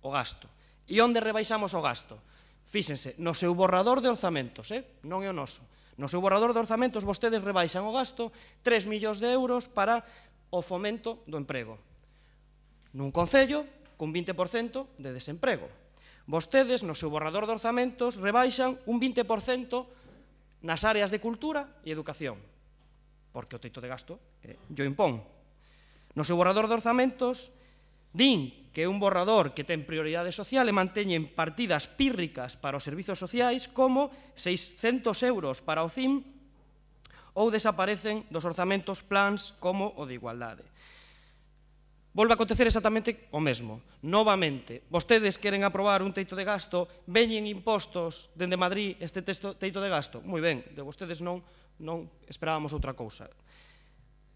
o gasto. E onde rebaixamos o gasto? Fíxense, no seu borrador de orzamentos, non é o noso. No seu borrador de orzamentos vostedes rebaixan o gasto 3 millóns de euros para o fomento do emprego. Nun concello con 20% de desemprego. Vostedes, no seu borrador de orzamentos, rebaixan un 20% nas áreas de cultura e educación, porque o teito de gasto yo impón. No seu borrador de orzamentos, din que é un borrador que ten prioridade social e manteñen partidas pírricas para os servizos sociais como 600 euros para o CIM ou desaparecen dos orzamentos plans como o de igualdade. Volve a acontecer exactamente o mesmo. Novamente, vostedes queren aprobar un teito de gasto, veñen impostos dende Madrid este teito de gasto. Moi ben, de vostedes non esperábamos outra cousa.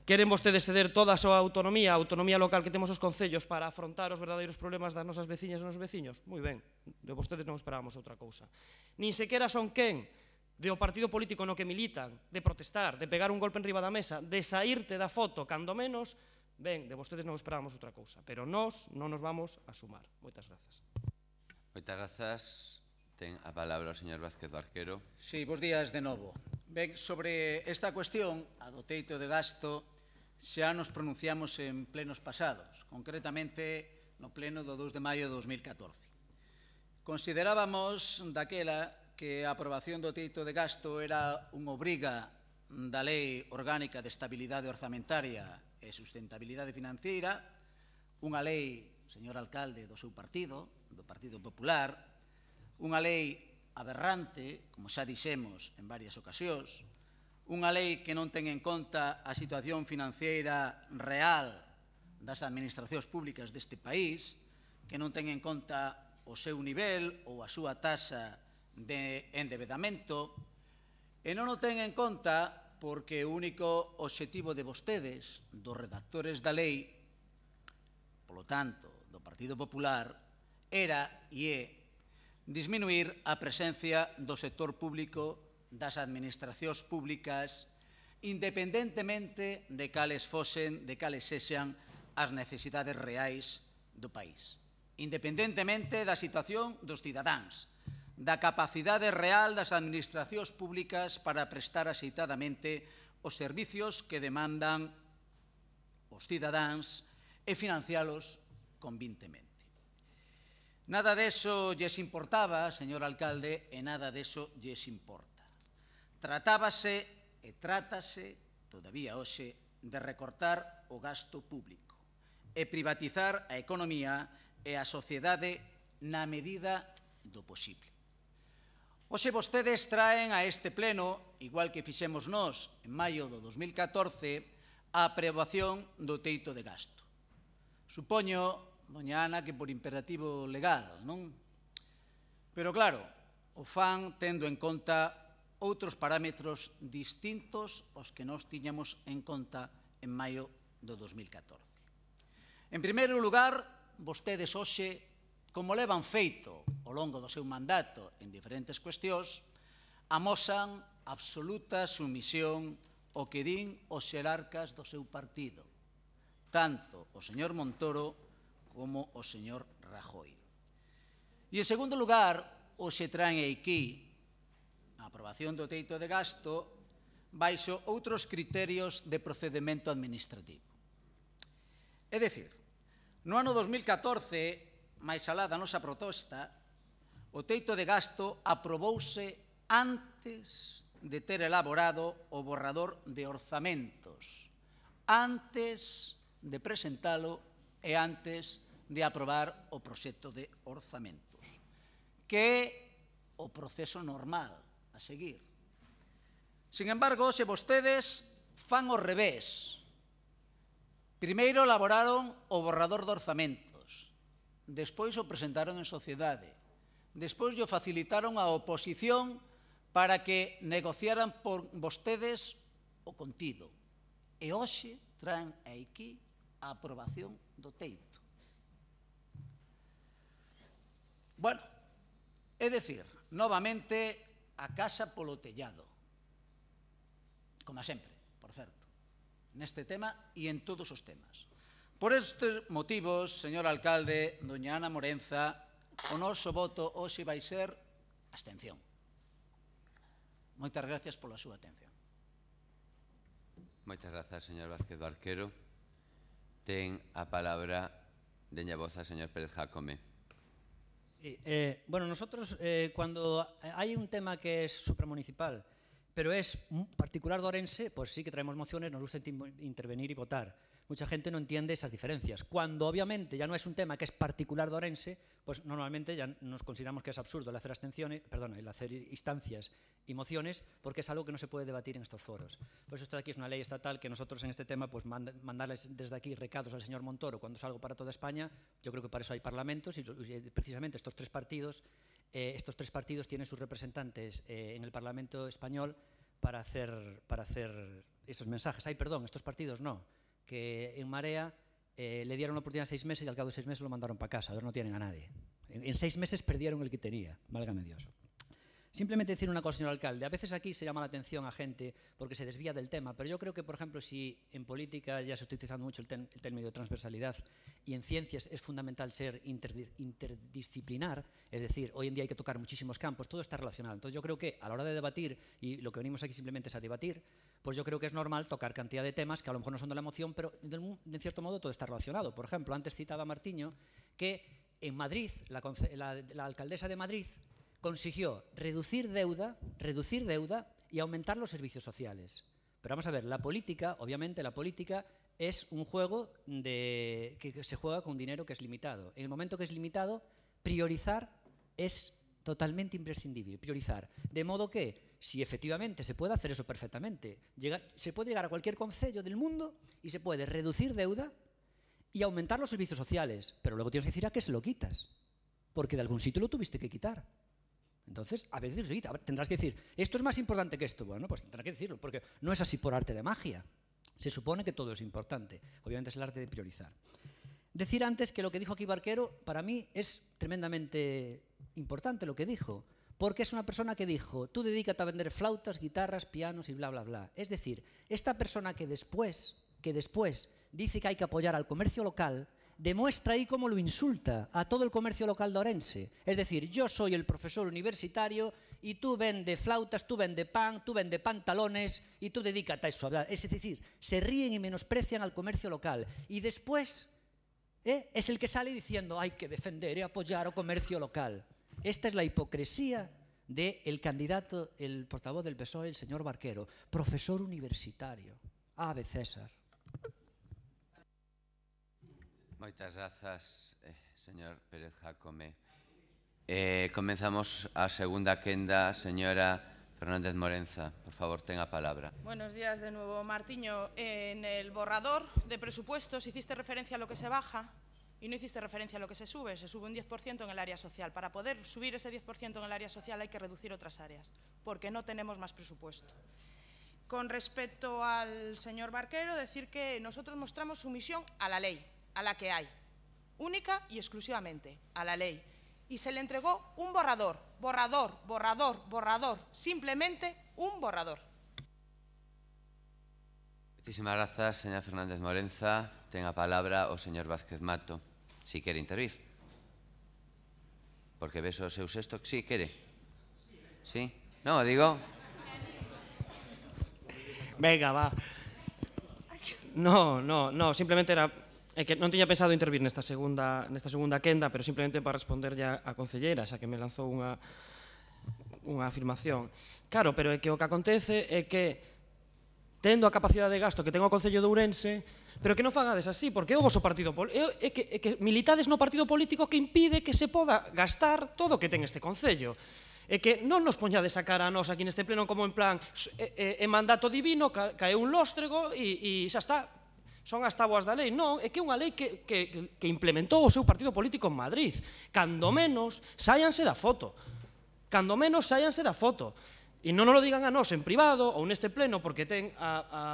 Queren vostedes ceder toda a súa autonomía, a autonomía local que temos os concellos para afrontar os verdadeiros problemas das nosas veciñas e nos veciños? Moi ben, de vostedes non esperábamos outra cousa. Nin sequera son quen de o partido político no que militan, de protestar, de pegar un golpe enriba da mesa, de saírte da foto, cando menos, ben, de vostedes non esperábamos outra cousa, pero nós non nos vamos a sumar. Moitas grazas. Moitas grazas. Ten a palabra o señor Vázquez Barquero. Sí, bos días de novo. Ben, sobre esta cuestión, a do teito de gasto, xa nos pronunciamos en plenos pasados, concretamente no pleno do 2 de maio de 2014. Considerábamos daquela que a aprobación do teito de gasto era unha obriga da Lei Orgánica de Estabilidade Orzamentaria e Sustentabilidade Financeira, unha lei, señor alcalde, do seu partido, do Partido Popular, unha lei aberrante, como xa dixemos en varias ocasións, unha lei que non ten en conta a situación financiera real das administracións públicas deste país, que non ten en conta o seu nivel ou a súa taxa de endebedamento, e non o ten en conta porque o único obxectivo de vostedes, dos redactores da lei, polo tanto, do Partido Popular, era e é disminuir a presencia do sector público das administracións públicas independentemente de cales sexan as necesidades reais do país. Independentemente da situación dos cidadáns, da capacidade real das administracións públicas para prestar axeitadamente os servicios que demandan os cidadáns e financialos convintemente. Nada deso lles importaba, señor alcalde, e nada deso lles importa. Tratábase e trátase, todavía hoxe, de recortar o gasto público e privatizar a economía e a sociedade na medida do posible. Hoxe vostedes traen a este pleno, igual que fixemos nós en maio do 2014, a aprobación do teito de gasto. Supoño, doña Ana, que por imperativo legal, non? Pero claro, o fan tendo en conta outros parámetros distintos aos que nós tiñamos en conta en maio do 2014. En primeiro lugar, vostedes hoxe, como levan feito ao longo do seu mandato en diferentes cuestións, amosan absoluta sumisión ao que din os xerarcas do seu partido, tanto o señor Montoro como o señor Rajoy. E, en segundo lugar, hoxe traen aquí a aprobación do teito de gasto baixo outros criterios de procedimento administrativo. É dicir, no ano 2014, máis alá da nosa proposta, o teito de gasto aprobouse antes de ter elaborado o borrador de orzamentos, antes de presentalo e antes de aprobar o proxecto de orzamentos, que é o proceso normal a seguir. Sin embargo, se vostedes fan ao revés, primeiro elaboraron o borrador de orzamentos, despois o presentaron en sociedade, despois o facilitaron á oposición para que negociaran por vostedes o contido. E hoxe traen aquí a aprobación do teito. Bueno, é dicir, novamente, a casa polo tellado. Como sempre, por certo, neste tema e en todos os temas. Por estes motivos, señor alcalde, doña Ana Morenza, o noso voto hoxe vai ser abstención. Moitas gracias pola súa atención. Moitas grazas, señor Vázquez Barquero. Ten a palabra, deña voz, a señor Pérez Jácome. Bueno, nosotros cuando hay un tema que es supramunicipal, pero es particular de Ourense, pues sí que traemos mociones, nos gusta intervenir y votar. Mucha gente no entiende esas diferencias. Cuando obviamente ya no es un tema que es particular de Ourense, pues normalmente ya nos consideramos que es absurdo el hacer abstenciones, perdón, el hacer instancias y mociones, porque es algo que no se puede debatir en estos foros. Pues esto de aquí es una ley estatal que nosotros en este tema, pues mandarles desde aquí recados al señor Montoro cuando es algo para toda España. Yo creo que para eso hay parlamentos y precisamente estos tres partidos tienen sus representantes en el Parlamento español para hacer esos mensajes. Estos partidos no, que en Marea le dieron la oportunidad 6 meses y al cabo de 6 meses lo mandaron para casa, ahora no tienen a nadie. En 6 meses perdieron el que tenía, válgame Dios. Simplemente decir una cosa, señor alcalde, a veces aquí se llama la atención a gente porque se desvía del tema, pero yo creo que, por ejemplo, si en política ya se está utilizando mucho el término de transversalidad y en ciencias es fundamental ser interdisciplinar, es decir, hoy en día hay que tocar muchísimos campos, todo está relacionado. Entonces yo creo que a la hora de debatir, y lo que venimos aquí simplemente es a debatir, pues yo creo que es normal tocar cantidad de temas que a lo mejor no son de la moción, pero de cierto modo todo está relacionado. Por ejemplo, antes citaba Martiño que en Madrid, la alcaldesa de Madrid consiguió reducir deuda y aumentar los servicios sociales. Pero vamos a ver, la política, obviamente la política es un juego que se juega con dinero que es limitado. En el momento que es limitado, priorizar es totalmente imprescindible, priorizar. De modo que, si efectivamente se puede hacer eso perfectamente, se puede llegar a cualquier concello del mundo y se puede reducir deuda y aumentar los servicios sociales, pero luego tienes que decir a qué se lo quitas, porque de algún sitio lo tuviste que quitar. Entonces, a veces tendrás que decir, esto es más importante que esto. Bueno, pues tendrás que decirlo, porque no es así por arte de magia. Se supone que todo es importante. Obviamente es el arte de priorizar. Decir antes que lo que dijo aquí Barquero, para mí es tremendamente importante lo que dijo, porque es una persona que dijo, tú dedícate a vender flautas, guitarras, pianos y bla, bla, bla. Es decir, esta persona que después dice que hay que apoyar al comercio local, demuestra ahí cómo lo insulta a todo el comercio local de Ourense. Es decir, yo soy el profesor universitario y tú vendes flautas, tú vendes pan, tú vendes pantalones y tú dedícate a eso. Es decir, se ríen y menosprecian al comercio local. Y después es el que sale diciendo hay que defender y apoyar al comercio local. Esta es la hipocresía del candidato, el portavoz del PSOE, el señor Barquero, profesor universitario. Ave César. Moitas grazas, señor Pérez Jacome. Comenzamos a segunda quenda. Señora Fernández Morenza, por favor, tenga palabra. Buenos días de nuevo, Martiño. En el borrador de presupuestos hiciste referencia a lo que se baja y no hiciste referencia a lo que se sube. Se sube un 10% en el área social. Para poder subir ese 10% en el área social hay que reducir otras áreas, porque no tenemos más presupuesto. Con respecto al señor Barquero, decir que nosotros mostramos sumisión a la ley, a la que hay, única y exclusivamente a la ley. Y se le entregó un borrador, simplemente un borrador. Muchísimas grazas, señora Fernández Morenza. Tenga palabra o señor Vázquez Mato, si quere intervir. Porque ves o seu sexto. Sí, quere. Sí? No, digo... Venga, va. No, simplemente era... É que non tiña pensado intervir nesta segunda quenda, pero simplemente para responder ya a concelleira, xa que me lanzou unha afirmación. Claro, pero é que o que acontece é que, tendo a capacidade de gasto que ten o Concello de Ourense, pero que non fagades así, porque é o vosso partido político, é que militades no partido político que impide que se poda gastar todo o que ten este Concello. É que non nos poñades a cara a nós aquí neste pleno como en plan é mandato divino, cae un lóstrego e xa está. Son as táboas da lei. Non, é que é unha lei que implementou o seu partido político en Madrid. Cando menos, sáianse da foto. Cando menos, sáianse da foto. E non nos lo digan a nós en privado ou neste pleno porque ten,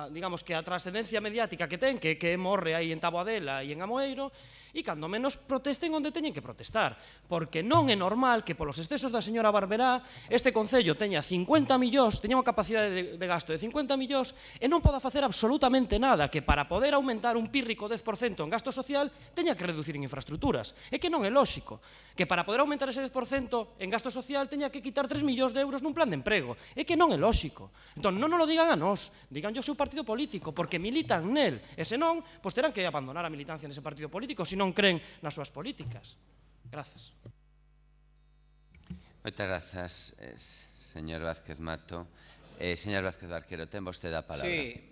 digamos, que a trascendencia mediática que ten, que morre aí en Taboadela e en Amoeiro, e cando menos protesten onde teñen que protestar, porque non é normal que polos excesos da señora Barberá este Concello teña 50 millóns, teña unha capacidade de gasto de 50 millóns e non poda facer absolutamente nada, que para poder aumentar un pírrico 10% en gasto social teña que reducir en infraestructuras. É que non é lóxico que para poder aumentar ese 10% en gasto social teña que quitar 3 millóns de euros nun plan de emprego. É que non é lóxico. Entón, non nos lo digan a nós, digan o seu partido político, porque militan nel, e senón, pois terán que abandonar a militancia nese partido político, se non creen nas súas políticas. Grazas. Moitas grazas, señor Vázquez Mato. Señor Vázquez Barquero, ten vostede a palabra. Sí,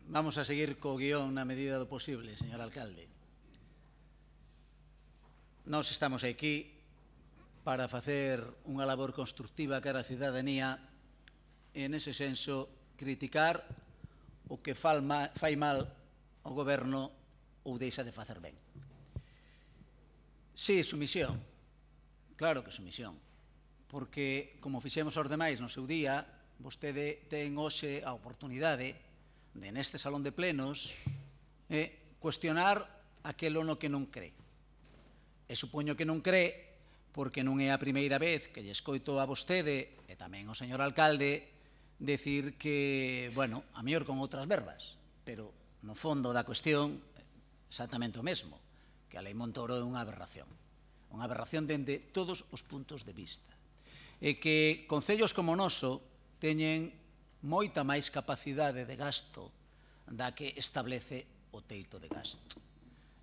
vamos a seguir co guión na medida do posible, señor alcalde. Nós estamos aquí para facer unha labor constructiva cara a cidadanía e, nese senso, criticar o que fai mal o goberno ou deixa de facer ben. Sí, sumisión. Claro que sumisión. Porque, como fixemos os demais no seu día, vostede ten hoxe a oportunidade de, neste salón de plenos, cuestionar aquelo no que non cree. E supoño que non cree porque non é a primeira vez que lle escoito a vostede e tamén ao señor alcalde decir que, bueno, a mellor con outras verbas, pero no fondo da cuestión exactamente o mesmo, que a lei Montoro é unha aberración dende todos os puntos de vista, e que concellos como o noso teñen moita máis capacidade de gasto da que establece o teito de gasto.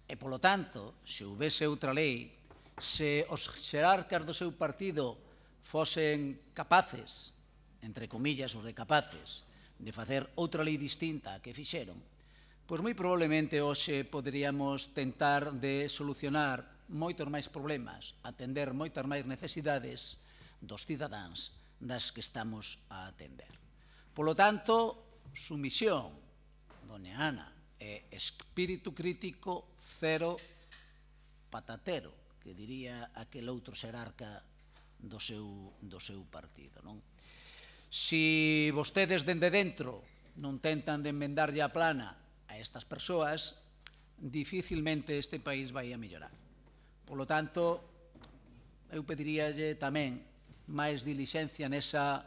E, polo tanto, se houvese outra lei, se os xerarcas do seu partido fosen capaces, entre comillas os de capaces, de facer outra lei distinta a que fixeron, pois moi probablemente hoxe poderíamos tentar de solucionar moitos máis problemas, atender moitas máis necesidades dos cidadáns das que estamos a atender. Polo tanto, sumisión, doña Ana, e espírito crítico cero patatero, que diría aquel outro xerarca do seu partido, non? Si vostedes dende dentro non tentan de enmendarlle a plana a estas persoas, dificilmente este país vai a mellorar. Polo tanto, eu pediríalle tamén máis dilixencia nesa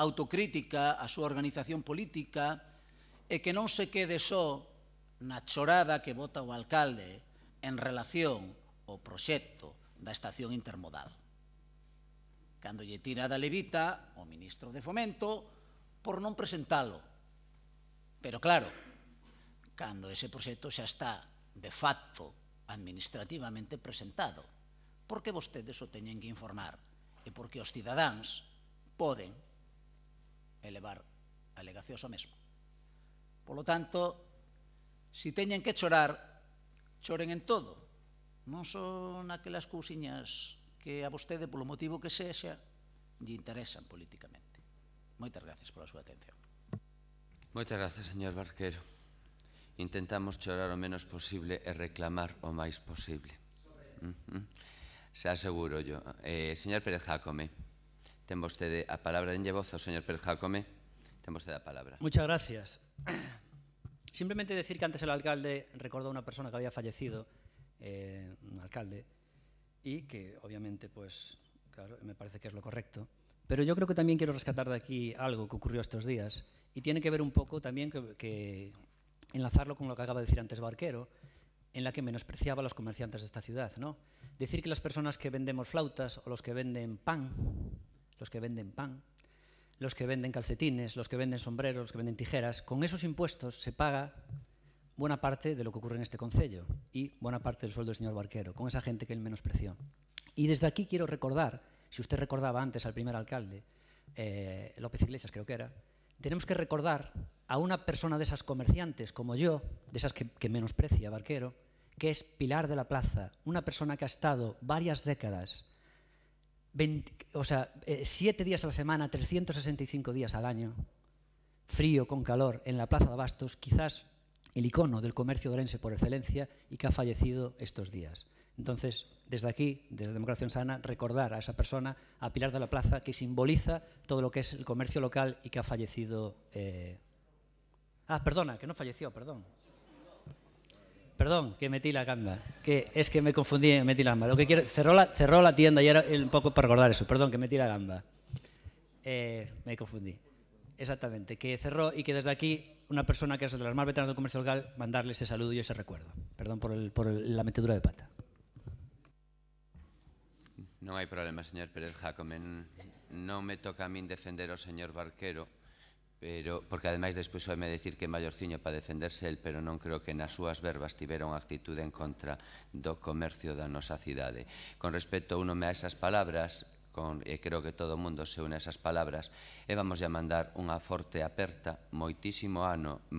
autocrítica a súa organización política e que non se quede só na chorada que vota o alcalde en relación ao proxecto da estación intermodal. Cando lle tira da levita o ministro de Fomento por non presentalo. Pero claro, cando ese proxecto xa está de facto administrativamente presentado, porque vostedes o teñen que informar e porque os cidadáns poden elevar alegacións ao mesmo. Polo tanto, se teñen que chorar, choren en todo, non son aquelas cousiñas que a vostede, polo motivo que sexa, lle interesan políticamente. Moitas gracias pola súa atención. Moitas grazas, señor Barquero. Intentamos chorar o menos posible e reclamar o máis posible. Se aseguro yo. Señor Pérez Jácome, ten vostede a palabra. Denlle voz ao señor Pérez Jácome. Ten vostede a palabra. Muchas gracias. Simplemente decir que antes el alcalde recordó a una persona que había fallecido, un alcalde, y que obviamente, pues, claro, me parece que es lo correcto. Pero yo creo que también quiero rescatar de aquí algo que ocurrió estos días, y tiene que ver un poco también que enlazarlo con lo que acaba de decir antes Barquero, en la que menospreciaba a los comerciantes de esta ciudad, ¿no? Decir que las personas que vendemos flautas o los que venden pan, los que venden calcetines, los que venden sombreros, los que venden tijeras, con esos impuestos se paga buena parte de lo que ocurre en este concello y buena parte del sueldo del señor Barquero, con esa gente que él menospreció. Y desde aquí quiero recordar, si usted recordaba antes al primer alcalde, López Iglesias creo que era, tenemos que recordar a una persona de esas comerciantes como yo, de esas que menosprecia Barquero, que es Pilar de la Plaza, una persona que ha estado varias décadas, 7 días a la semana, 365 días al año, frío, con calor, en la Plaza de Abastos, quizás el icono del comercio de Ourense por excelencia y que ha fallecido estos días. Entonces, desde aquí, desde Democracia Sana, recordar a esa persona, a Pilar de la Plaza, que simboliza todo lo que es el comercio local y que ha fallecido... perdona, que no falleció, perdón. Perdón, que metí la gamba. Es que me confundí, metí la gamba. Lo que quiero, cerró la tienda y era un poco para recordar eso. Perdón, que metí la gamba. Me confundí. Exactamente, que cerró y que desde aquí una persona que es de las más veteranas del comercio local, mandarle ese saludo y ese recuerdo. Perdón por la metedura de pata. Non hai problema, señor Pérez Jácome. Non me toca a min defender ao señor Barquero, porque ademais despois vai me decir que é maiorciño para defenderse el, pero non creo que nas súas verbas tivera unha actitude en contra do comercio da nosa cidade. Con respecto a unome a esas palabras, e creo que todo o mundo se une a esas palabras, e vamos a mandar unha forte aperta, moitísimo ánimo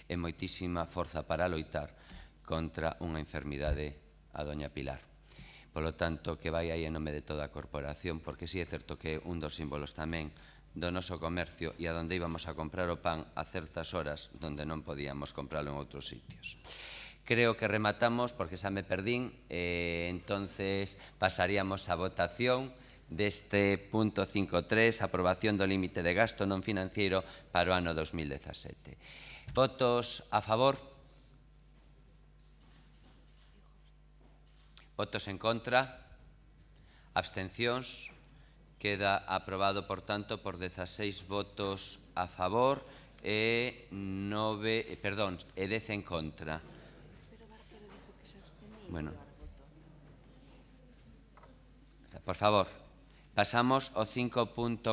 e moitísima forza para loitar contra unha enfermidade, a doña Pilar. Polo tanto, que vai aí en nome de toda a corporación, porque sí é certo que un dos símbolos tamén do noso comercio e a donde íbamos a comprar o pan a certas horas donde non podíamos comprarlo en outros sitios. Creo que rematamos, porque xa me perdín, entonces pasaríamos a votación deste punto 5.3, aprobación do límite de gasto non financiero para o ano 2017. Votos a favor? Votos en contra? Abstencións? Queda aprobado, por tanto, por 16 votos a favor e 10 en contra. Bueno. Por favor, pasamos ao 5.4,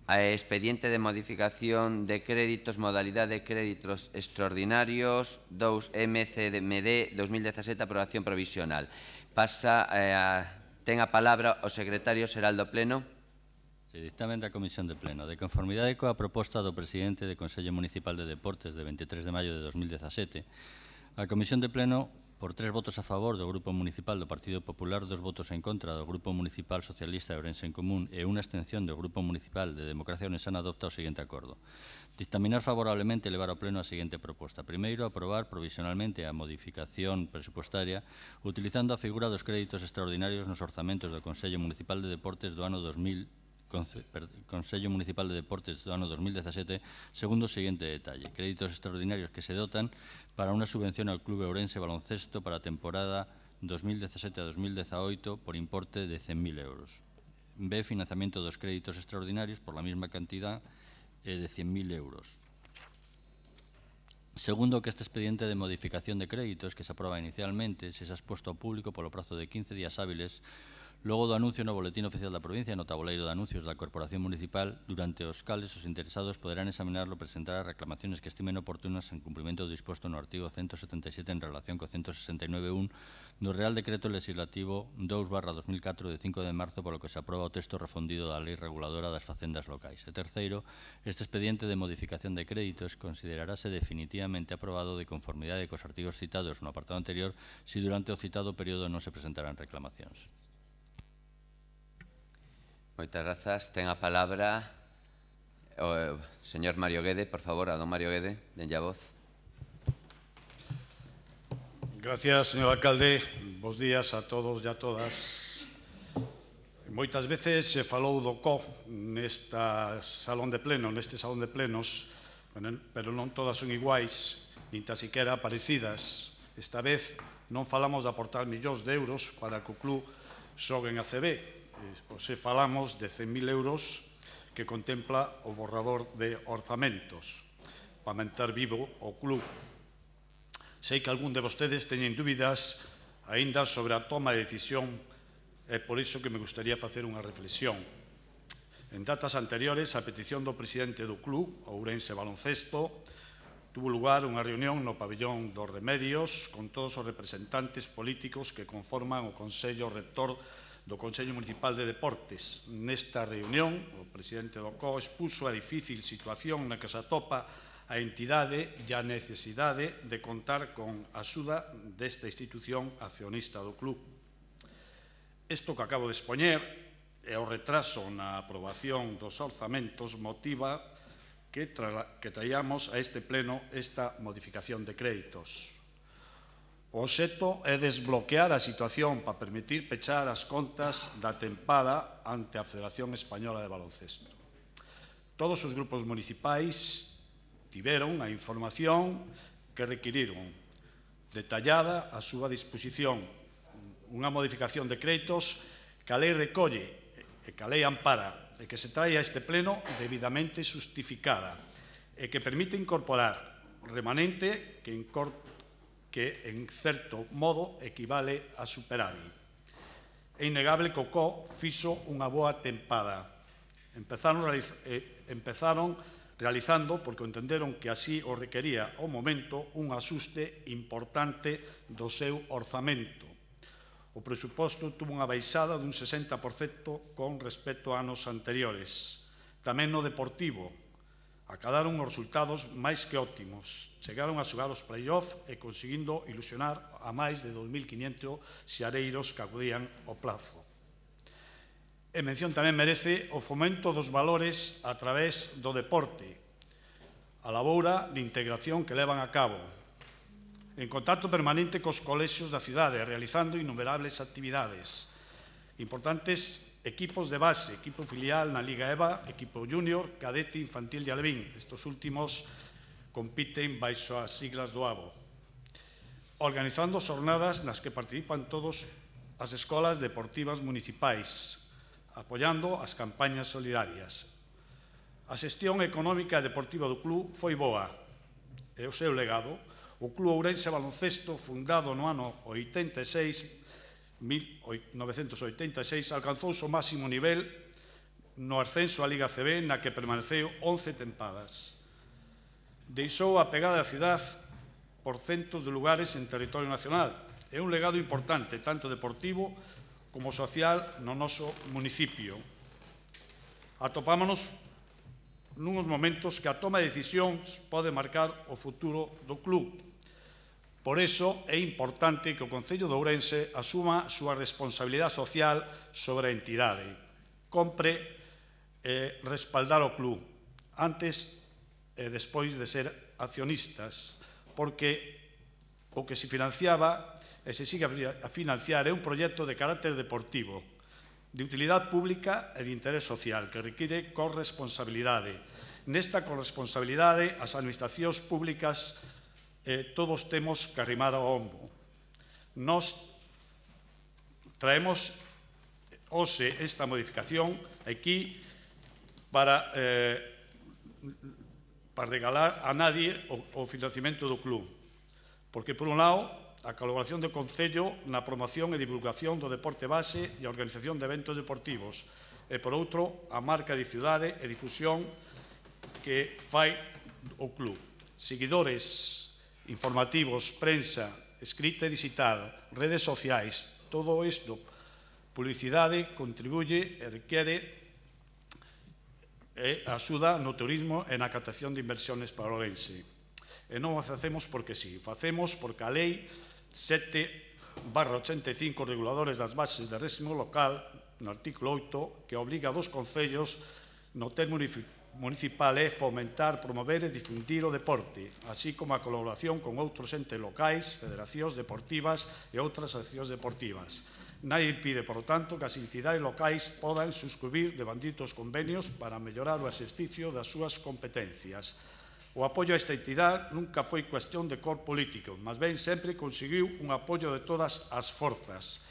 a expediente de modificación de créditos, modalidade de créditos extraordinarios 2-MCMD 2017, aprobación provisional. Ten a palabra o secretario xeral do Pleno. Se dictamen da Comisión de Pleno. De conformidade coa proposta do presidente do Consello Municipal de Deportes de 23 de maio de 2017, a Comisión de Pleno, por 3 votos a favor do Grupo Municipal do Partido Popular, 2 votos en contra do Grupo Municipal Socialista de Ourense en Común e unha abstención do Grupo Municipal de Democracia Ourensana, adopta o seguinte acordo. Dictaminar favorablemente e levar ao Pleno a seguinte proposta. Primeiro, aprobar provisionalmente a modificación presupuestaria utilizando a figura dos créditos extraordinarios nos orzamentos do Consello Municipal de Deportes do ano 2017, segundo o seguinte detalle. Créditos extraordinarios que se dotan para unha subvención ao Club Ourense Baloncesto para a temporada 2017 a 2018 por importe de 100.000 euros. B. Financiamiento dos créditos extraordinarios por la misma cantidad de 100.000 euros. Segundo, que este expediente de modificación de créditos que se aproba inicialmente se xa exposto ao público polo prazo de 15 días hábiles logo do anuncio no Boletín Oficial da Provincia e no tabuleiro de anuncios da Corporación Municipal, durante os cales os interesados poderán examinarlo e presentar as reclamaciones que estimen oportunas en cumprimento do disposto no artigo 177 en relación co 169.1 do Real Decreto Legislativo 2/2004 de 5 de marzo, polo que se aproba o texto refundido da Lei Reguladora das Facendas Locais. E terceiro, este expediente de modificación de créditos considerarase definitivamente aprobado de conformidade cos artigos citados no apartado anterior se durante o citado período non se presentarán reclamacións. Moitas grazas. Ten a palabra o señor Mario Guede, por favor, a don Mario Guede, denlle a voz. Gracias, señor alcalde. Bos días a todos e a todas. Moitas veces se falou do CO neste salón de plenos, pero non todas son iguais, nin tan siquiera parecidas. Esta vez non falamos de aportar millóns de euros para que o club xogue en ACB. Se falamos de 100.000 euros que contempla o borrador de orzamentos para manter vivo o club. Sei que algún de vostedes teñen dúbidas aínda sobre a toma de decisión e por iso que me gustaría facer unha reflexión. En datas anteriores, a petición do presidente do club, Ourense Baloncesto, tuvo lugar unha reunión no pabellón dos Remedios con todos os representantes políticos que conforman o Consello Rector do Consello Municipal de Deportes. Nesta reunión, o presidente do CO expuso a difícil situación na que se atopa a entidade e a necesidade de contar con a axuda desta institución accionista do club. Isto que acabo de expoñer e o retraso na aprobación dos orzamentos motiva que traíamos a este pleno esta modificación de créditos. O obxecto é desbloquear a situación para permitir pechar as contas da tempada ante a Federación Española de Baloncesto. Todos os grupos municipais tiveron a información que requiriron, detallada a súa disposición, unha modificación de créditos que a lei recolle e que a lei ampara e que se trae a este pleno debidamente justificada e que permite incorporar remanente que en certo modo equivale a superávit. É innegable que o CO fixo unha boa tempada. Empezaron realizando, porque entenderon que así o requería o momento, un axuste importante do seu orzamento. O presuposto tuvo unha baixada dun 60% con respecto a anos anteriores. Tamén no deportivo, acadaron os resultados máis que óptimos. Chegaron a xogar os play-off e conseguindo ilusionar a máis de 2.500 xareiros que acudían ao plazo. E mención tamén merece o fomento dos valores a través do deporte, a laboura de integración que levan a cabo, en contacto permanente cos colexios da cidade, realizando innumerables actividades. Importantes equipos de base, equipo filial na Liga EVA, equipo júnior, cadete, infantil e alevín. Estos últimos compiten baixo as siglas do ABO. Organizando xornadas nas que participan todas as escolas deportivas municipais, apoiando as campañas solidarias. A xestión económica e deportiva do club foi boa e o seu legado. O Club Ourense Baloncesto, fundado no ano 1986, alcanzou o máximo nivel no ascenso á Liga CB, na que permaneceu 11 tempadas. Deixou a pegada da cidade por centos de lugares en territorio nacional. É un legado importante, tanto deportivo como social, no noso municipio. Atopámonos nuns momentos que a toma de decisións pode marcar o futuro do club. Por iso é importante que o Concello de Ourense asuma a súa responsabilidade social sobre a entidade. Compre respaldar o club antes e despois de ser accionistas, porque o que se financiaba e se sigue a financiar é un proxecto de carácter deportivo, de utilidade pública e de interés social, que require corresponsabilidade. Nesta corresponsabilidade, as administracións públicas todos temos que arrimar ao ombro. Nos traemos hoxe esta modificación aquí para regalar a nadie o financiamento do club, porque, por un lado, a colaboración do Concello na promoción e divulgación do deporte base e a organización de eventos deportivos, e, por outro, a marca de cidade e difusión que fai o club. Seguidores informativos, prensa, escrita e digital, redes sociais, todo isto, publicidade, contribuye e requiere e axuda no turismo e na captación de inversiones para Ourense. E non o facemos porque sí, facemos porque a lei 7/85 reguladores das bases de réximo local, no artículo 8, que obriga a dos concellos no termo municipal é fomentar, promover e difundir o deporte, así como a colaboración con outros entes locais, federacións deportivas e outras asociacións deportivas. Nadie impide, por lo tanto, que as entidades locais podan suscribir devanditos convenios para mellorar o exercicio das súas competencias. O apoio a esta entidade nunca foi cuestión de cor político, mas ben sempre conseguiu un apoio de todas as forzas.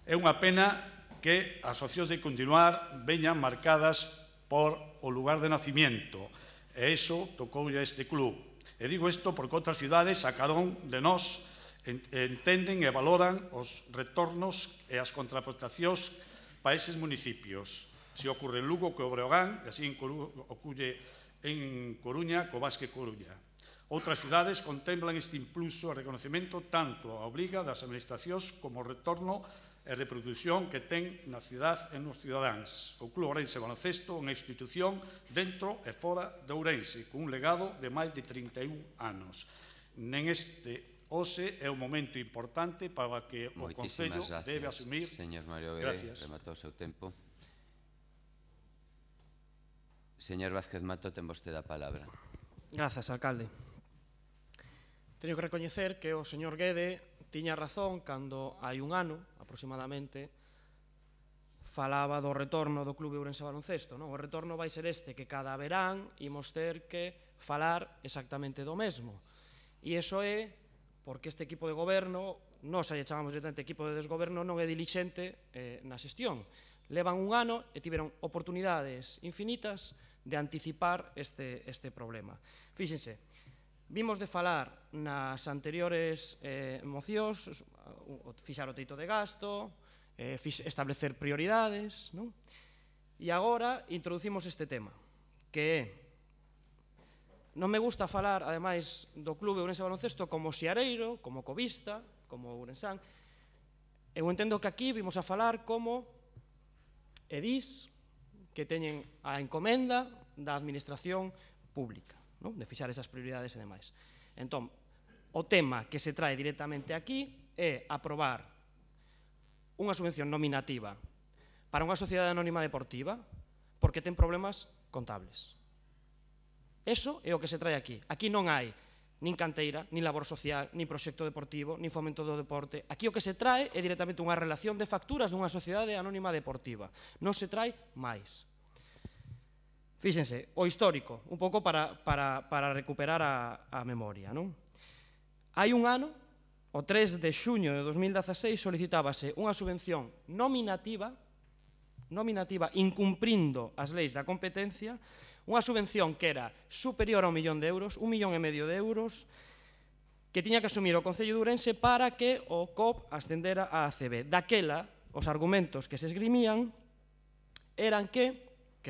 É unha pena que as opcións de continuar veñan marcadas por o lugar de nacimiento, e iso tocoulle a este club. E digo isto porque outras cidades a carón de nós entenden e valoran os retornos e as contraprestacións para eses municipios. Se ocorre en Lugo co Breogán, e así ocorre en Coruña co Basque Coruña. Outras cidades contemplan este impulso e reconocemento tanto a obriga das administracións como o retorno e reproducción que ten na cidade e nos cidadáns. O Club Ourense Baloncesto é unha institución dentro e fora de Ourense, con un legado de máis de 31 anos. Nen este hoxe é un momento importante para que o Concello debe asumir. Señor Mario Guerre, rematou o seu tempo. Señor Vázquez Mato, ten vostede a palabra. Grazas, alcalde. Teño que recoñecer que o señor Guede tiña razón cando hai un ano, aproximadamente, falaba do retorno do Club Ourense Baloncesto. O retorno vai ser este, que cada verán imos ter que falar exactamente do mesmo. E iso é porque este equipo de goberno, nós lle chamamos directamente equipo de desgoberno, non é dilixente na xestión. Levan un ano e tiveron oportunidades infinitas de anticipar este problema. Fíxense, vimos de falar nas anteriores mocións, fixar o teito de gasto, establecer prioridades, non? E agora introducimos este tema, que é, non me gusta falar, ademais, do Club Ourense Baloncesto como xiareiro, como covista, como ourensán, Eu entendo que aquí vimos a falar como edís que teñen a encomenda da administración pública, non? De fixar esas prioridades e demais. Entón, o tema que se trae directamente aquí é aprobar unha subvención nominativa para unha sociedade anónima deportiva porque ten problemas contables. Eso é o que se trae aquí. Aquí non hai nin canteira, nin labor social, nin proxecto deportivo, nin fomento do deporte. Aquí o que se trae é directamente unha relación de facturas dunha sociedade anónima deportiva. Non se trae máis. Fíxense, o histórico, un pouco para recuperar a memoria, non? Hai un ano, o 3 de xuño de 2016, solicitábase unha subvención nominativa, incumprindo as leis da competencia, unha subvención que era superior a 1 millón de euros, 1,5 millón de euros, que tiña que asumir o Concello de Ourense para que o COP ascendera a ACB. Daquela, os argumentos que se esgrimían eran que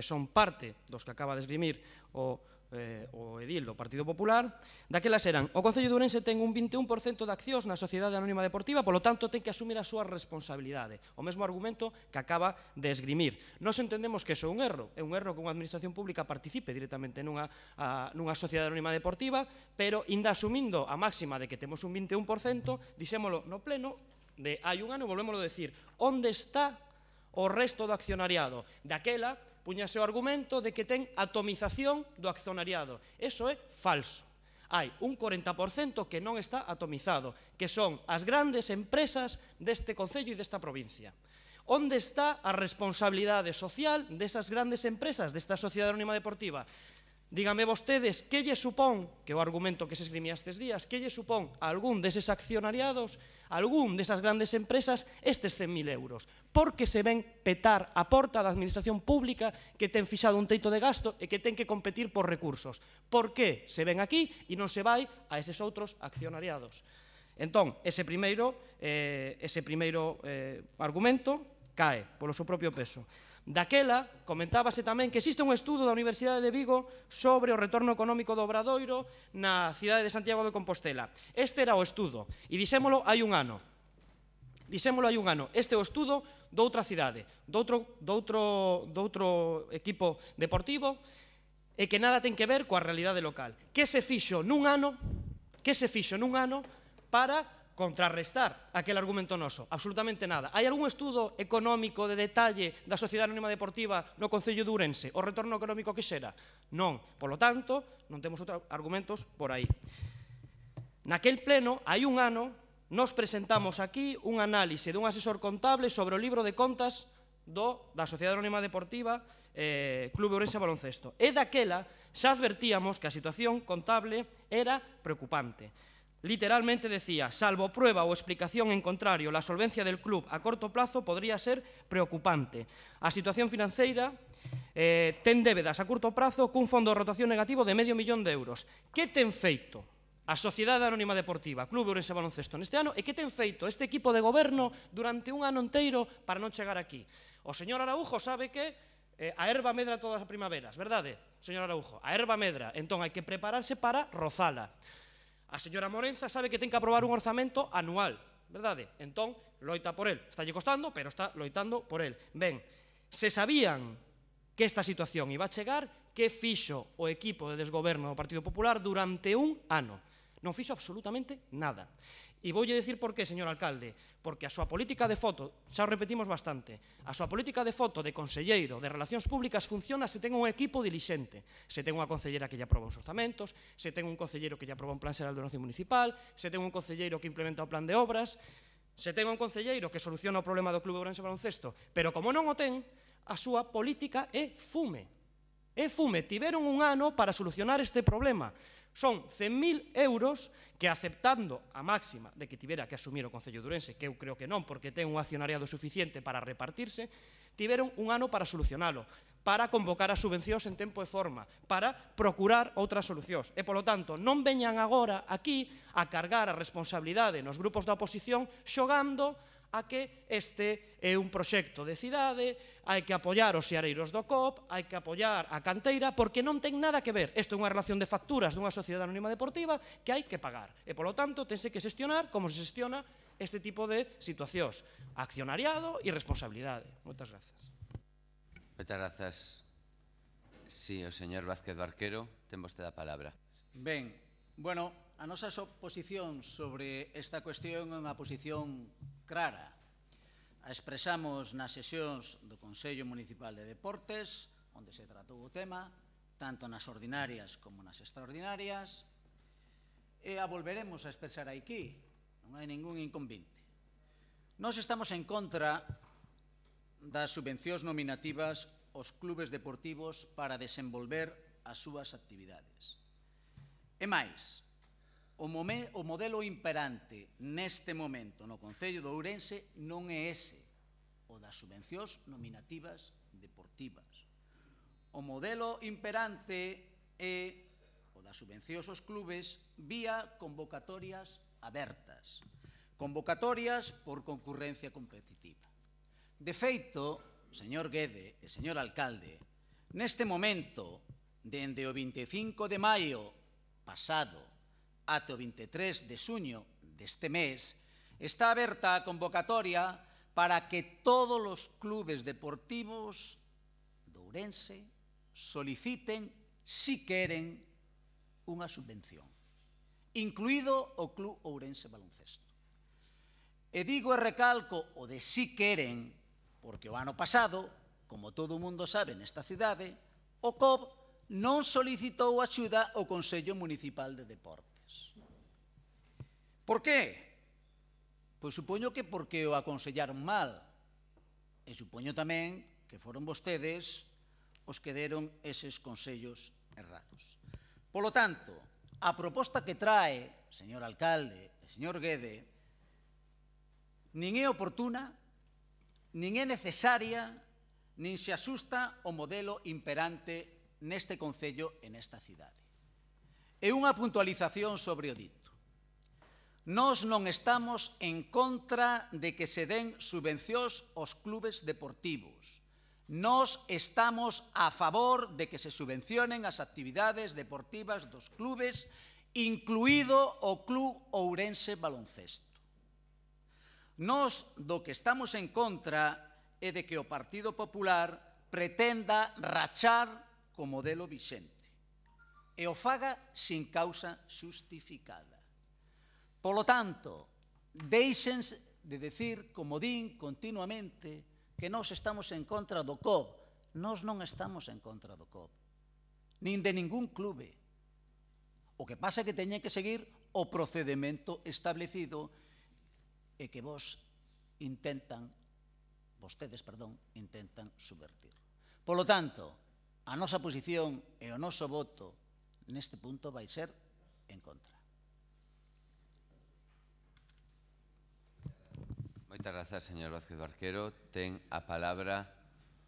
son parte dos que acaba de esgrimir o edil do Partido Popular, daquelas eran: o Concello de Ourense ten un 21% de accións na Sociedade Anónima Deportiva, polo tanto ten que asumir a súa responsabilidade. O mesmo argumento que acaba de esgrimir. Nós entendemos que iso é un erro que unha administración pública participe directamente nunha Sociedade Anónima Deportiva, pero inda asumindo a máxima de que temos un 21%, dixémolo no pleno de hai un ano, volvémoslo a decir, onde está o resto do accionariado? Daquela puñase o argumento de que ten atomización do accionariado. Eso é falso. Hai un 40% que non está atomizado, que son as grandes empresas deste concello e desta provincia. Onde está a responsabilidade social desas grandes empresas, desta sociedade anónima deportiva? Dígame vostedes que lle supón, que é o argumento que se esgrimía estes días, que lle supón a algún deses accionariados, a algún desas grandes empresas, estes 100.000 euros, porque se ven petar a porta da administración pública que ten fixado un teito de gasto e que ten que competir por recursos. Por que se ven aquí e non se vai a eses outros accionariados? Entón, ese primeiro argumento cae polo seu propio peso. Daquela, comentábase tamén que existe un estudo da Universidade de Vigo sobre o retorno económico do Obradoiro na cidade de Santiago de Compostela. Este era o estudo, e dixémolo hai un ano. Este é o estudo doutra cidade, doutro equipo deportivo, e que nada ten que ver coa realidade local. Que se fixo nun ano para contrarrestar aquel argumento noso? Absolutamente nada. Hai algún estudo económico de detalle da Sociedade Anónima Deportiva no Concello de Ourense? O retorno económico que xera? Non. Polo tanto, non temos outros argumentos por aí. Naquel pleno, hai un ano, nos presentamos aquí un análise dun asesor contable sobre o libro de contas da Sociedade Anónima Deportiva Club Ourense Baloncesto. E daquela xa advertíamos que a situación contable era preocupante. Literalmente decía: salvo prueba o explicación en contrario, la solvencia del club a corto plazo podría ser preocupante. A situación financeira ten débedas a curto prazo cun fondo de rotación negativo de €500.000. Que ten feito a Sociedade Anónima Deportiva Club Ourense Baloncesto neste ano e que ten feito este equipo de goberno durante un ano inteiro para non chegar aquí? O señor Araújo sabe que a erva medra todas as primaveras, verdade, señor Araújo? A erva medra, entón hai que prepararse para rozala. A señora Morenza sabe que ten que aprobar un orzamento anual, verdade? Entón, loita por el. Está lle costando, pero está loitando por el. Ben, se sabían que esta situación iba a chegar, que fixo o equipo de desgoberno do Partido Popular durante un ano? Non fixo absolutamente nada. E voulle dicir por qué, señor alcalde, porque a súa política de foto, xa o repetimos bastante, a súa política de foto de conselleiro de Relacións Públicas funciona se ten un equipo dilixente, se ten unha concellera que lle aproba os orzamentos, se ten un concelleiro que lle aproba un plan xeral de ordenación municipal, se ten un concelleiro que implementa o plan de obras, se ten un concelleiro que soluciona o problema do Club Ourense Baloncesto, pero como non o ten, a súa política é fume. É fume. Tiveron un ano para solucionar este problema. Son 100.000 euros que, aceptando a máxima de que tivera que asumir o Concello de Ourense, que eu creo que non, porque ten un accionariado suficiente para repartirse, tiveron un ano para solucionalo, para convocar as subvencións en tempo e forma, para procurar outras solucións. E, polo tanto, non veñan agora aquí a cargar a responsabilidade nos grupos da oposición xogando a que este é un proxecto de cidade, hai que apoiar os seareiros do COP, hai que apoiar a canteira, porque non ten nada que ver. Isto é unha relación de facturas dunha sociedade anónima deportiva que hai que pagar. E, polo tanto, tense que xestionar como se xestiona este tipo de situacións. Accionariado e responsabilidade. Moitas grazas. Moitas grazas. Sí, o señor Vázquez Barquero, ten vostede a palabra. Ben, bueno, a nosa posición sobre esta cuestión é unha posición clara. A expresamos nas sesións do Consello Municipal de Deportes, onde se tratou o tema, tanto nas ordinarias como nas extraordinarias, e a volveremos a expresar aquí, non hai ningún inconvinte. Nós estamos en contra das subvencións nominativas aos clubes deportivos para desenvolver as súas actividades. E máis, o modelo imperante neste momento no Concello de Ourense non é ese, o das subvencións nominativas deportivas. O modelo imperante é o das subvencións aos clubes vía convocatorias abertas, convocatorias por concurrencia competitiva. De feito, señor Guede e señor alcalde, neste momento, dende o 25 de maio pasado ata o 23 de xuño deste mes, está aberta a convocatoria para que todos os clubes deportivos de Ourense soliciten, si queren, unha subvención, incluído o Club Ourense Baloncesto. E digo e recalco o de si queren, porque o ano pasado, como todo o mundo sabe nesta cidade, o COP non solicitou axuda ao Consello Municipal de Deportes. Por qué? Pois supoño que porque o aconsellaron mal, e supoño tamén que foron vostedes os que deron eses consellos errados. Polo tanto, a proposta que trae, señor alcalde e señor Guede, nin é oportuna, nin é necesaria, nin se asusta o modelo imperante neste concello e nesta cidade. E unha puntualización sobre o dito. Nós non estamos en contra de que se den subvencións aos clubes deportivos. Nós estamos a favor de que se subvencionen as actividades deportivas dos clubes, incluído o Club Ourense Baloncesto. Nós do que estamos en contra é de que o Partido Popular pretenda rachar co modelo vixente e o faga sin causa xustificada. Polo tanto, deixen de decir, como din continuamente, que nós estamos en contra do COP. Nós non estamos en contra do COP, nin de ningún clube. O que pasa é que teñen que seguir o procedimento establecido e que vostedes intentan subvertir. Polo tanto, a nosa posición e o noso voto neste punto vai ser en contra. Moitas grazas, señor Vázquez Barquero. Ten a palabra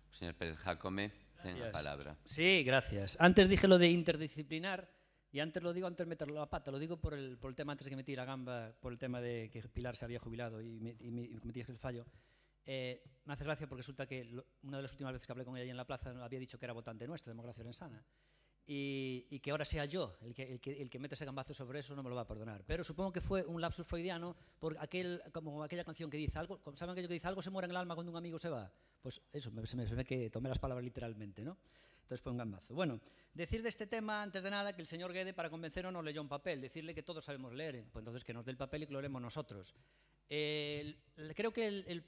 o señor Pérez Jácome. Ten a palabra. Sí, gracias. Antes dije lo de interdisciplinar. Y antes lo digo, antes de meterlo la pata, lo digo por el tema antes que metí la gamba, por el tema de que Pilar se había jubilado y cometí el fallo. Me hace gracia porque resulta que una de las últimas veces que hablé con ella ahí en la plaza había dicho que era votante nuestra, Democracia Orensana. Y que ahora sea yo el que mete ese gambazo sobre eso, no me lo va a perdonar. Pero supongo que fue un lapsus freudiano por como aquella canción que dice algo, ¿saben aquello que dice algo se muere en el alma cuando un amigo se va? Pues eso, se me ve que tomé las palabras literalmente, ¿no? Entonces fue un gambazo. Bueno, decir de este tema, antes de nada, que el señor Guede, para convencernos, nos leyó un papel. Decirle que todos sabemos leer, pues entonces que nos dé el papel y que lo leemos nosotros. Creo que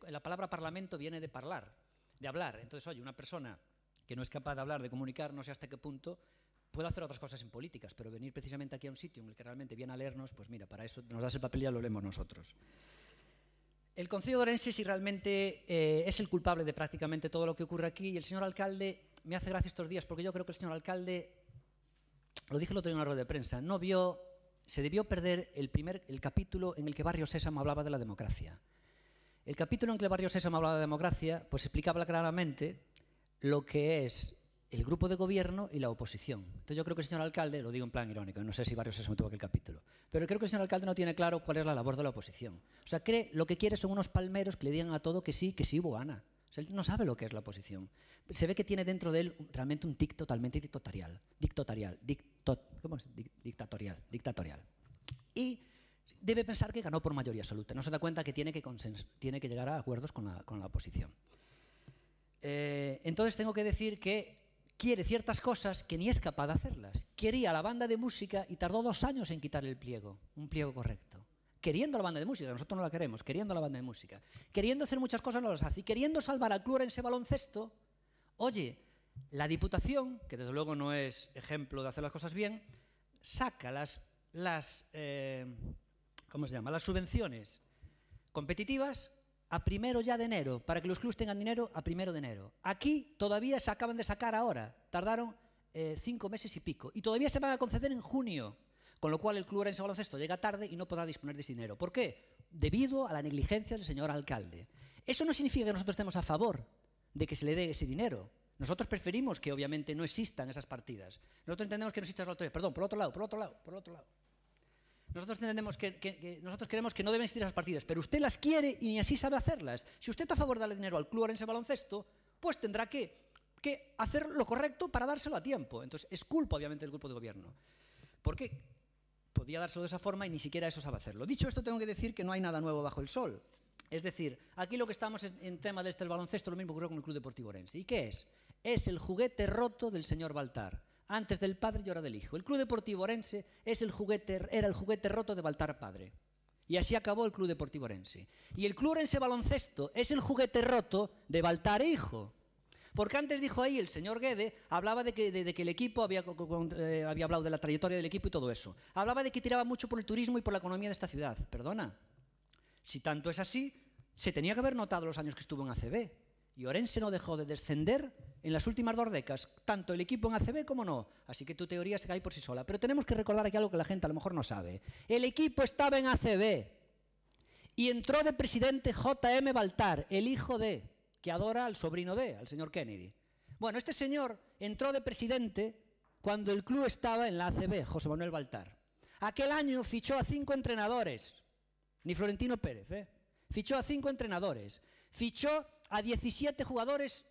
la palabra parlamento viene de hablar. Entonces, oye, una persona que no es capaz de hablar, de comunicar, no sé hasta qué punto, puede hacer otras cosas en políticas, pero venir precisamente aquí a un sitio en el que realmente viene a leernos, pues mira, para eso nos das el papel y ya lo leemos nosotros. El Concello de Ourense si realmente es el culpable de prácticamente todo lo que ocurre aquí, y el señor alcalde me hace gracia estos días porque yo creo que el señor alcalde, lo dije el otro día en una rueda de prensa, se debió perder el capítulo en el que Barrio Sésamo hablaba de la democracia. El capítulo en que Barrio Sésamo hablaba de la democracia pues explicaba claramente lo que es el grupo de gobierno y la oposición. Entonces yo creo que el señor alcalde, lo digo en plan irónico, no sé si Barrios se tuvo aquel capítulo, pero creo que el señor alcalde no tiene claro cuál es la labor de la oposición. O sea, lo que quiere son unos palmeros que le digan a todo que sí, Boana. O sea, él no sabe lo que es la oposición. Se ve que tiene dentro de él realmente un tic totalmente dictatorial. Y debe pensar que ganó por mayoría absoluta. No se da cuenta que tiene que llegar a acuerdos con la oposición. Entonces tengo que decir que quiere ciertas cosas que ni es capaz de hacerlas. Quería la banda de música y tardó 2 años en quitar el pliego, un pliego correcto. Queriendo la banda de música, nosotros no la queremos, queriendo la banda de música. Queriendo hacer muchas cosas no las hace. Y queriendo salvar al club Ourense Baloncesto, oye, la Diputación, que desde luego no es ejemplo de hacer las cosas bien, saca las subvenciones competitivas a 1 ya de enero, para que los clubes tengan dinero a 1 de enero. Aquí todavía se acaban de sacar ahora, tardaron 5 meses y pico, y todavía se van a conceder en junio, con lo cual el Club Ourense Baloncesto llega tarde y no podrá disponer de ese dinero. ¿Por qué? Debido a la negligencia del señor alcalde. Eso no significa que nosotros estemos a favor de que se le dé ese dinero. Nosotros preferimos que obviamente no existan esas partidas. Nosotros entendemos que no existen las partidas. Perdón, por otro lado. Nosotros entendemos nosotros queremos que no deben existir esas partidas, pero usted las quiere y ni así sabe hacerlas. Si usted está a favor de darle dinero al Club Ourense Baloncesto, pues tendrá que hacer lo correcto para dárselo a tiempo. Entonces, es culpa, obviamente, del grupo de gobierno. Porque podía dárselo de esa forma y ni siquiera eso sabe hacerlo. Dicho esto, tengo que decir que no hay nada nuevo bajo el sol. Es decir, aquí lo que estamos en tema de el baloncesto, lo mismo ocurrió con el Club Deportivo Ourense. ¿Y qué es? Es el juguete roto del señor Baltar. Antes del padre y ahora del hijo. El Club Deportivo Ourense era el juguete roto de Baltar padre. Y así acabó el Club Deportivo Ourense. Y el Club Ourense Baloncesto es el juguete roto de Baltar hijo. Porque antes dijo ahí el señor Guede, hablaba de que el equipo, había hablado de la trayectoria del equipo y todo eso. Hablaba de que tiraba mucho por el turismo y por la economía de esta ciudad. Perdona. Si tanto es así, se tenía que haber notado los años que estuvo en ACB. Y Ourense no dejó de descender en las últimas 2 décadas, tanto el equipo en ACB como no. Así que tu teoría se cae por sí sola. Pero tenemos que recordar aquí algo que la gente a lo mejor no sabe. El equipo estaba en ACB y entró de presidente J.M. Baltar, el hijo de, que adora al sobrino de, al señor Kennedy. Bueno, este señor entró de presidente cuando el club estaba en la ACB, José Manuel Baltar. Aquel año fichó a 5 entrenadores, ni Florentino Pérez, fichó a 5 entrenadores, fichó a 17 jugadores,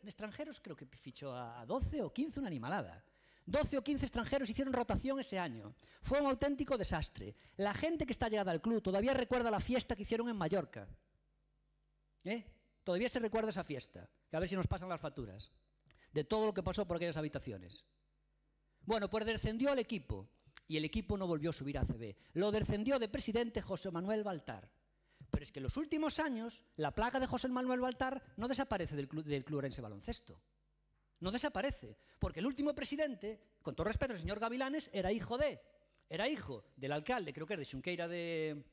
extranjeros, creo que fichó a 12 o 15, una animalada. 12 o 15 extranjeros hicieron rotación ese año. Fue un auténtico desastre. La gente que está llegada al club todavía recuerda la fiesta que hicieron en Mallorca. Todavía se recuerda esa fiesta, que a ver si nos pasan las facturas, de todo lo que pasó por aquellas habitaciones. Bueno, pues descendió el equipo, y el equipo no volvió a subir a ACB. Lo descendió de presidente José Manuel Baltar. Pero es que en los últimos años la plaga de José Manuel Baltar no desaparece del Club Ourense Baloncesto. No desaparece, porque el último presidente, con todo respeto al señor Gavilanes, era hijo del alcalde, creo que es de Xunqueira de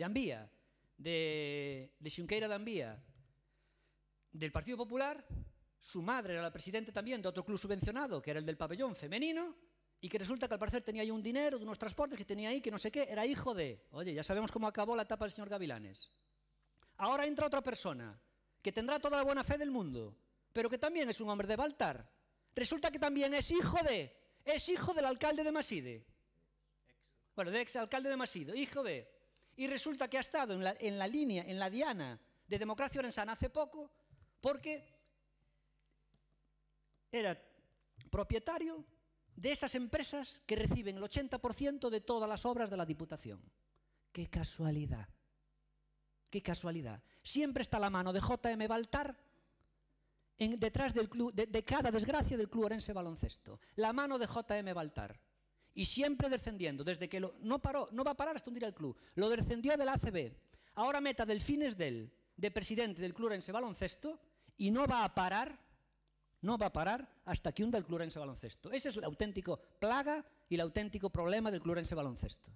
Ambía, de Xunqueira de Ambía, del Partido Popular. Su madre era la presidenta también de otro club subvencionado, que era el del pabellón femenino, y que resulta que al parecer tenía ahí un dinero de unos transportes que tenía ahí, que no sé qué, era hijo de... Oye, ya sabemos cómo acabó la etapa del señor Gavilanes. Ahora entra otra persona, que tendrá toda la buena fe del mundo, pero que también es un hombre de Baltar. Resulta que también es hijo del alcalde de Maside. Bueno, de ex alcalde de Maside, hijo de... Y resulta que ha estado en la línea, en la diana de Democracia Orensana hace poco, porque era propietario de esas empresas que reciben el 80% de todas las obras de la Diputación. ¡Qué casualidad! ¡Qué casualidad! Siempre está la mano de J.M. Baltar detrás del club, de cada desgracia del Club Ourense Baloncesto. La mano de J.M. Baltar. Y siempre descendiendo, desde que no va a parar hasta hundir el club. Lo descendió del ACB. Ahora meta Delfines de presidente del Club Ourense Baloncesto y no va a parar hasta que hunda el Club Ourense Baloncesto. Ese es el auténtico plaga y el auténtico problema del Club Ourense Baloncesto.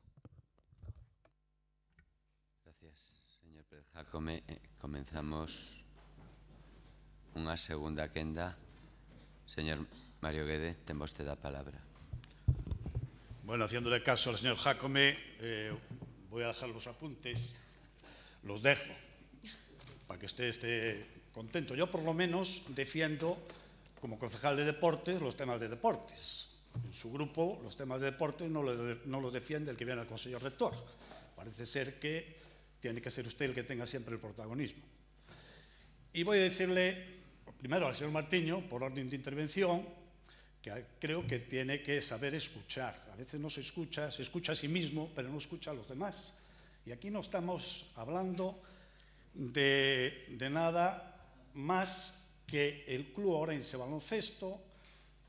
Gracias, señor Pérez Jácome. Comenzamos unha segunda quenda. Señor Mario Guede, ten vostede a palabra. Bueno, haciéndole caso al señor Jácome, voy a dejar los apuntes, los dejo, para que usted esté contento. Yo por lo menos defiendo como concejal de deportes, los temas de deportes. En su grupo, los temas de deportes no los defiende el que viene al Consejo Rector. Parece ser que tiene que ser usted el que tenga siempre el protagonismo. Y voy a decirle, primero al señor Martiño, por orden de intervención, que creo que tiene que saber escuchar. A veces no se escucha a sí mismo, pero no escucha a los demás. Y aquí no estamos hablando de nada más que el Club Ourense Baloncesto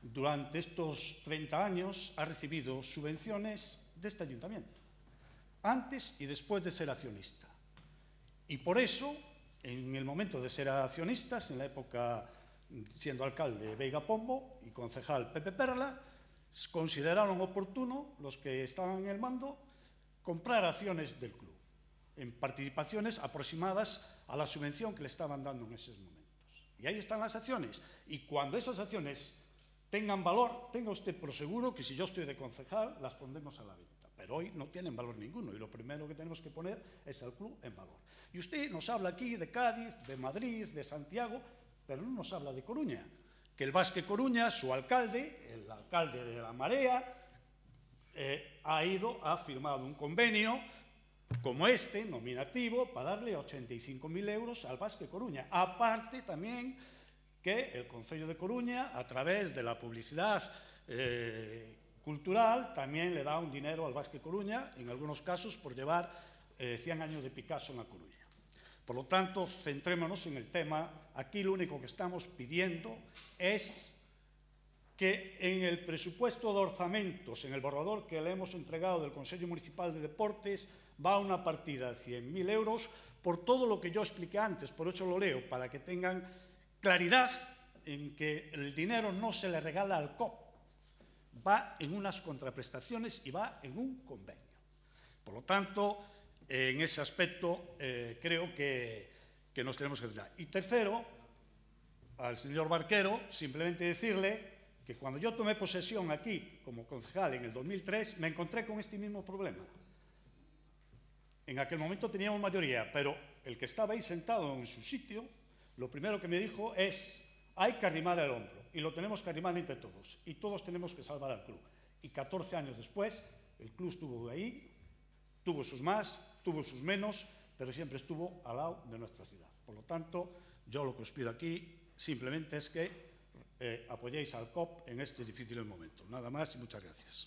durante estos 30 años ha recibido subvenciones de este ayuntamiento, antes y después de ser accionista. Y por eso, en el momento de ser accionistas, en la época siendo alcalde Veiga Pombo y concejal Pepe Perla, consideraron oportuno, los que estaban en el mando, comprar acciones del club, en participaciones aproximadas a la subvención que le estaban dando en esos momentos. Y ahí están las acciones. Y cuando esas acciones tengan valor, tenga usted por seguro que si yo estoy de concejal, las pondremos a la venta. Pero hoy no tienen valor ninguno y lo primero que tenemos que poner es al club en valor. Y usted nos habla aquí de Cádiz, de Madrid, de Santiago, pero no nos habla de Coruña. Que el Basque Coruña, su alcalde, el alcalde de La Marea, ha firmado un convenio como este, nominativo, para darle 85.000 euros al Basque Coruña. Aparte también que el Concello de Coruña, a través de la publicidad cultural, también le da un dinero al Basque Coruña, en algunos casos por llevar 100 años de Picasso en La Coruña. Por lo tanto, centrémonos en el tema. Aquí lo único que estamos pidiendo es que en el presupuesto de orzamentos, en el borrador que le hemos entregado del Consello Municipal de Deportes, va una partida de 100.000 euros por todo lo que yo expliqué antes, por eso lo leo, para que tengan claridad en que el dinero no se le regala al COP, va en unas contraprestaciones y va en un convenio. Por lo tanto, en ese aspecto creo que nos tenemos que centrar. Y tercero, al señor Barquero, simplemente decirle que cuando yo tomé posesión aquí como concejal en el 2003, me encontré con este mismo problema. En aquel momento teníamos mayoría, pero el que estaba ahí sentado en su sitio, lo primero que me dijo es: hay que arrimar el hombro y lo tenemos que arrimar entre todos y todos tenemos que salvar al club. Y 14 años después, el club estuvo ahí, tuvo sus más, tuvo sus menos, pero siempre estuvo al lado de nuestra ciudad. Por lo tanto, yo lo que os pido aquí simplemente es que apoyéis al COP en este difícil momento. Nada más y muchas gracias.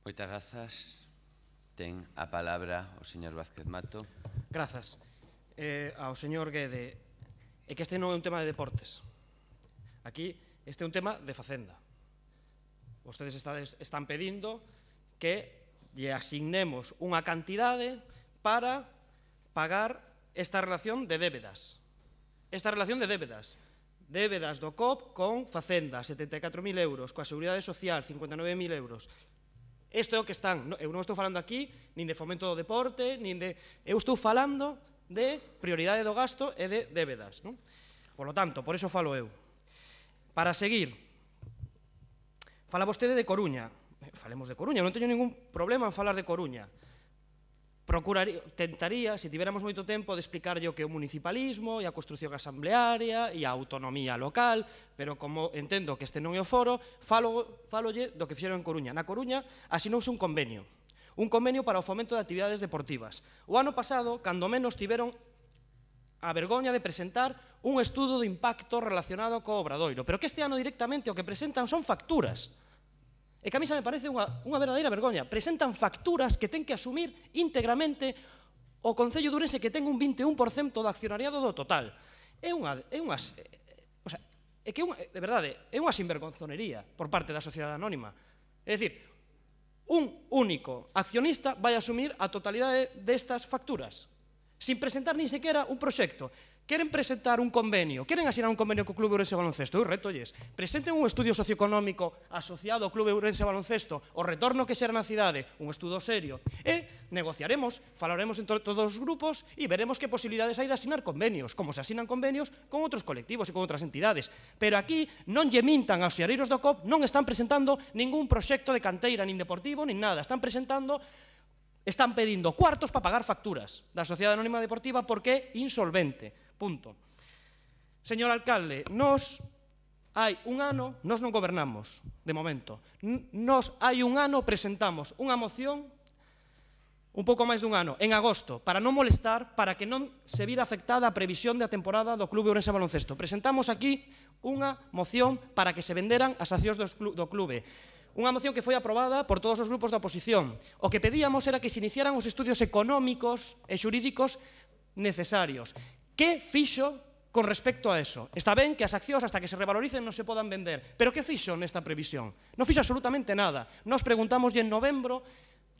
Moitas grazas. Ten a palabra o señor Vázquez Mato. Grazas. Ao señor Guede, é que este non é un tema de deportes. Aquí este é un tema de Facenda. Vostedes están pedindo que lle asignemos unha cantidade para pagar esta relación de débedas. Esta relación de débedas. Débedas do COP con Facenda, 74.000 euros, coa Seguridade Social, 59.000 euros. Isto é o que están. Eu non estou falando aquí nin de fomento do deporte, nin de... Eu estou falando de prioridade do gasto e de débedas. Por lo tanto, por iso falo eu. Para seguir, fala vostede de Coruña. Falemos de Coruña, non teño ningún problema en falar de Coruña. Tentaría, se tiveramos moito tempo, de explicarlle o que é o municipalismo e a construción asamblearia e a autonomía local, pero como entendo que este non é o foro, falolle do que fixeron en Coruña. Na Coruña asinouse un convenio para o fomento de actividades deportivas. O ano pasado, cando menos, tiveron a vergoña de presentar un estudo de impacto relacionado co Obradoiro, pero que este ano directamente o que presentan son facturas. E que a mí xa me parece unha verdadeira vergoña. Presentan facturas que ten que asumir íntegramente o Concello de Ourense, que ten un 21% do accionariado do total. De verdade, é unha sinvergonzonería por parte da sociedade anónima. É dicir, un único accionista vai asumir a totalidade destas facturas, sin presentar nin sequera un proxecto. Queren presentar un convenio, queren asinar un convenio co Club Ourense Baloncesto, eu retolles, presenten un estudio socioeconómico asociado ao Club Ourense Baloncesto, o retorno que xera na cidade, un estudo serio, e negociaremos, falaremos entre todos os grupos e veremos que posibilidades hai de asinar convenios, como se asinan convenios con outros colectivos e con outras entidades. Pero aquí non lle mintan aos xareiros do COP, non están presentando ningún proxecto de canteira, nin deportivo, nin nada, están pedindo cuartos para pagar facturas da Sociedade Anónima Deportiva porque é insolvente. Punto. Señor alcalde, nos hai un ano, nós non gobernamos, de momento. Nós hai un ano presentamos unha moción, un pouco máis dun ano, en agosto, para non molestar, para que non se vira afectada a previsión da temporada do Clube Ourense Baloncesto. Presentamos aquí unha moción para que se venderan as accións do clube. Unha moción que foi aprobada por todos os grupos da oposición. O que pedíamos era que se iniciaran os estudios económicos e xurídicos necesarios. Que fixo con respecto a eso? Está ben que as accións hasta que se revaloricen non se podan vender, pero que fixo nesta previsión? Non fixo absolutamente nada. Nos preguntámoslle en novembro,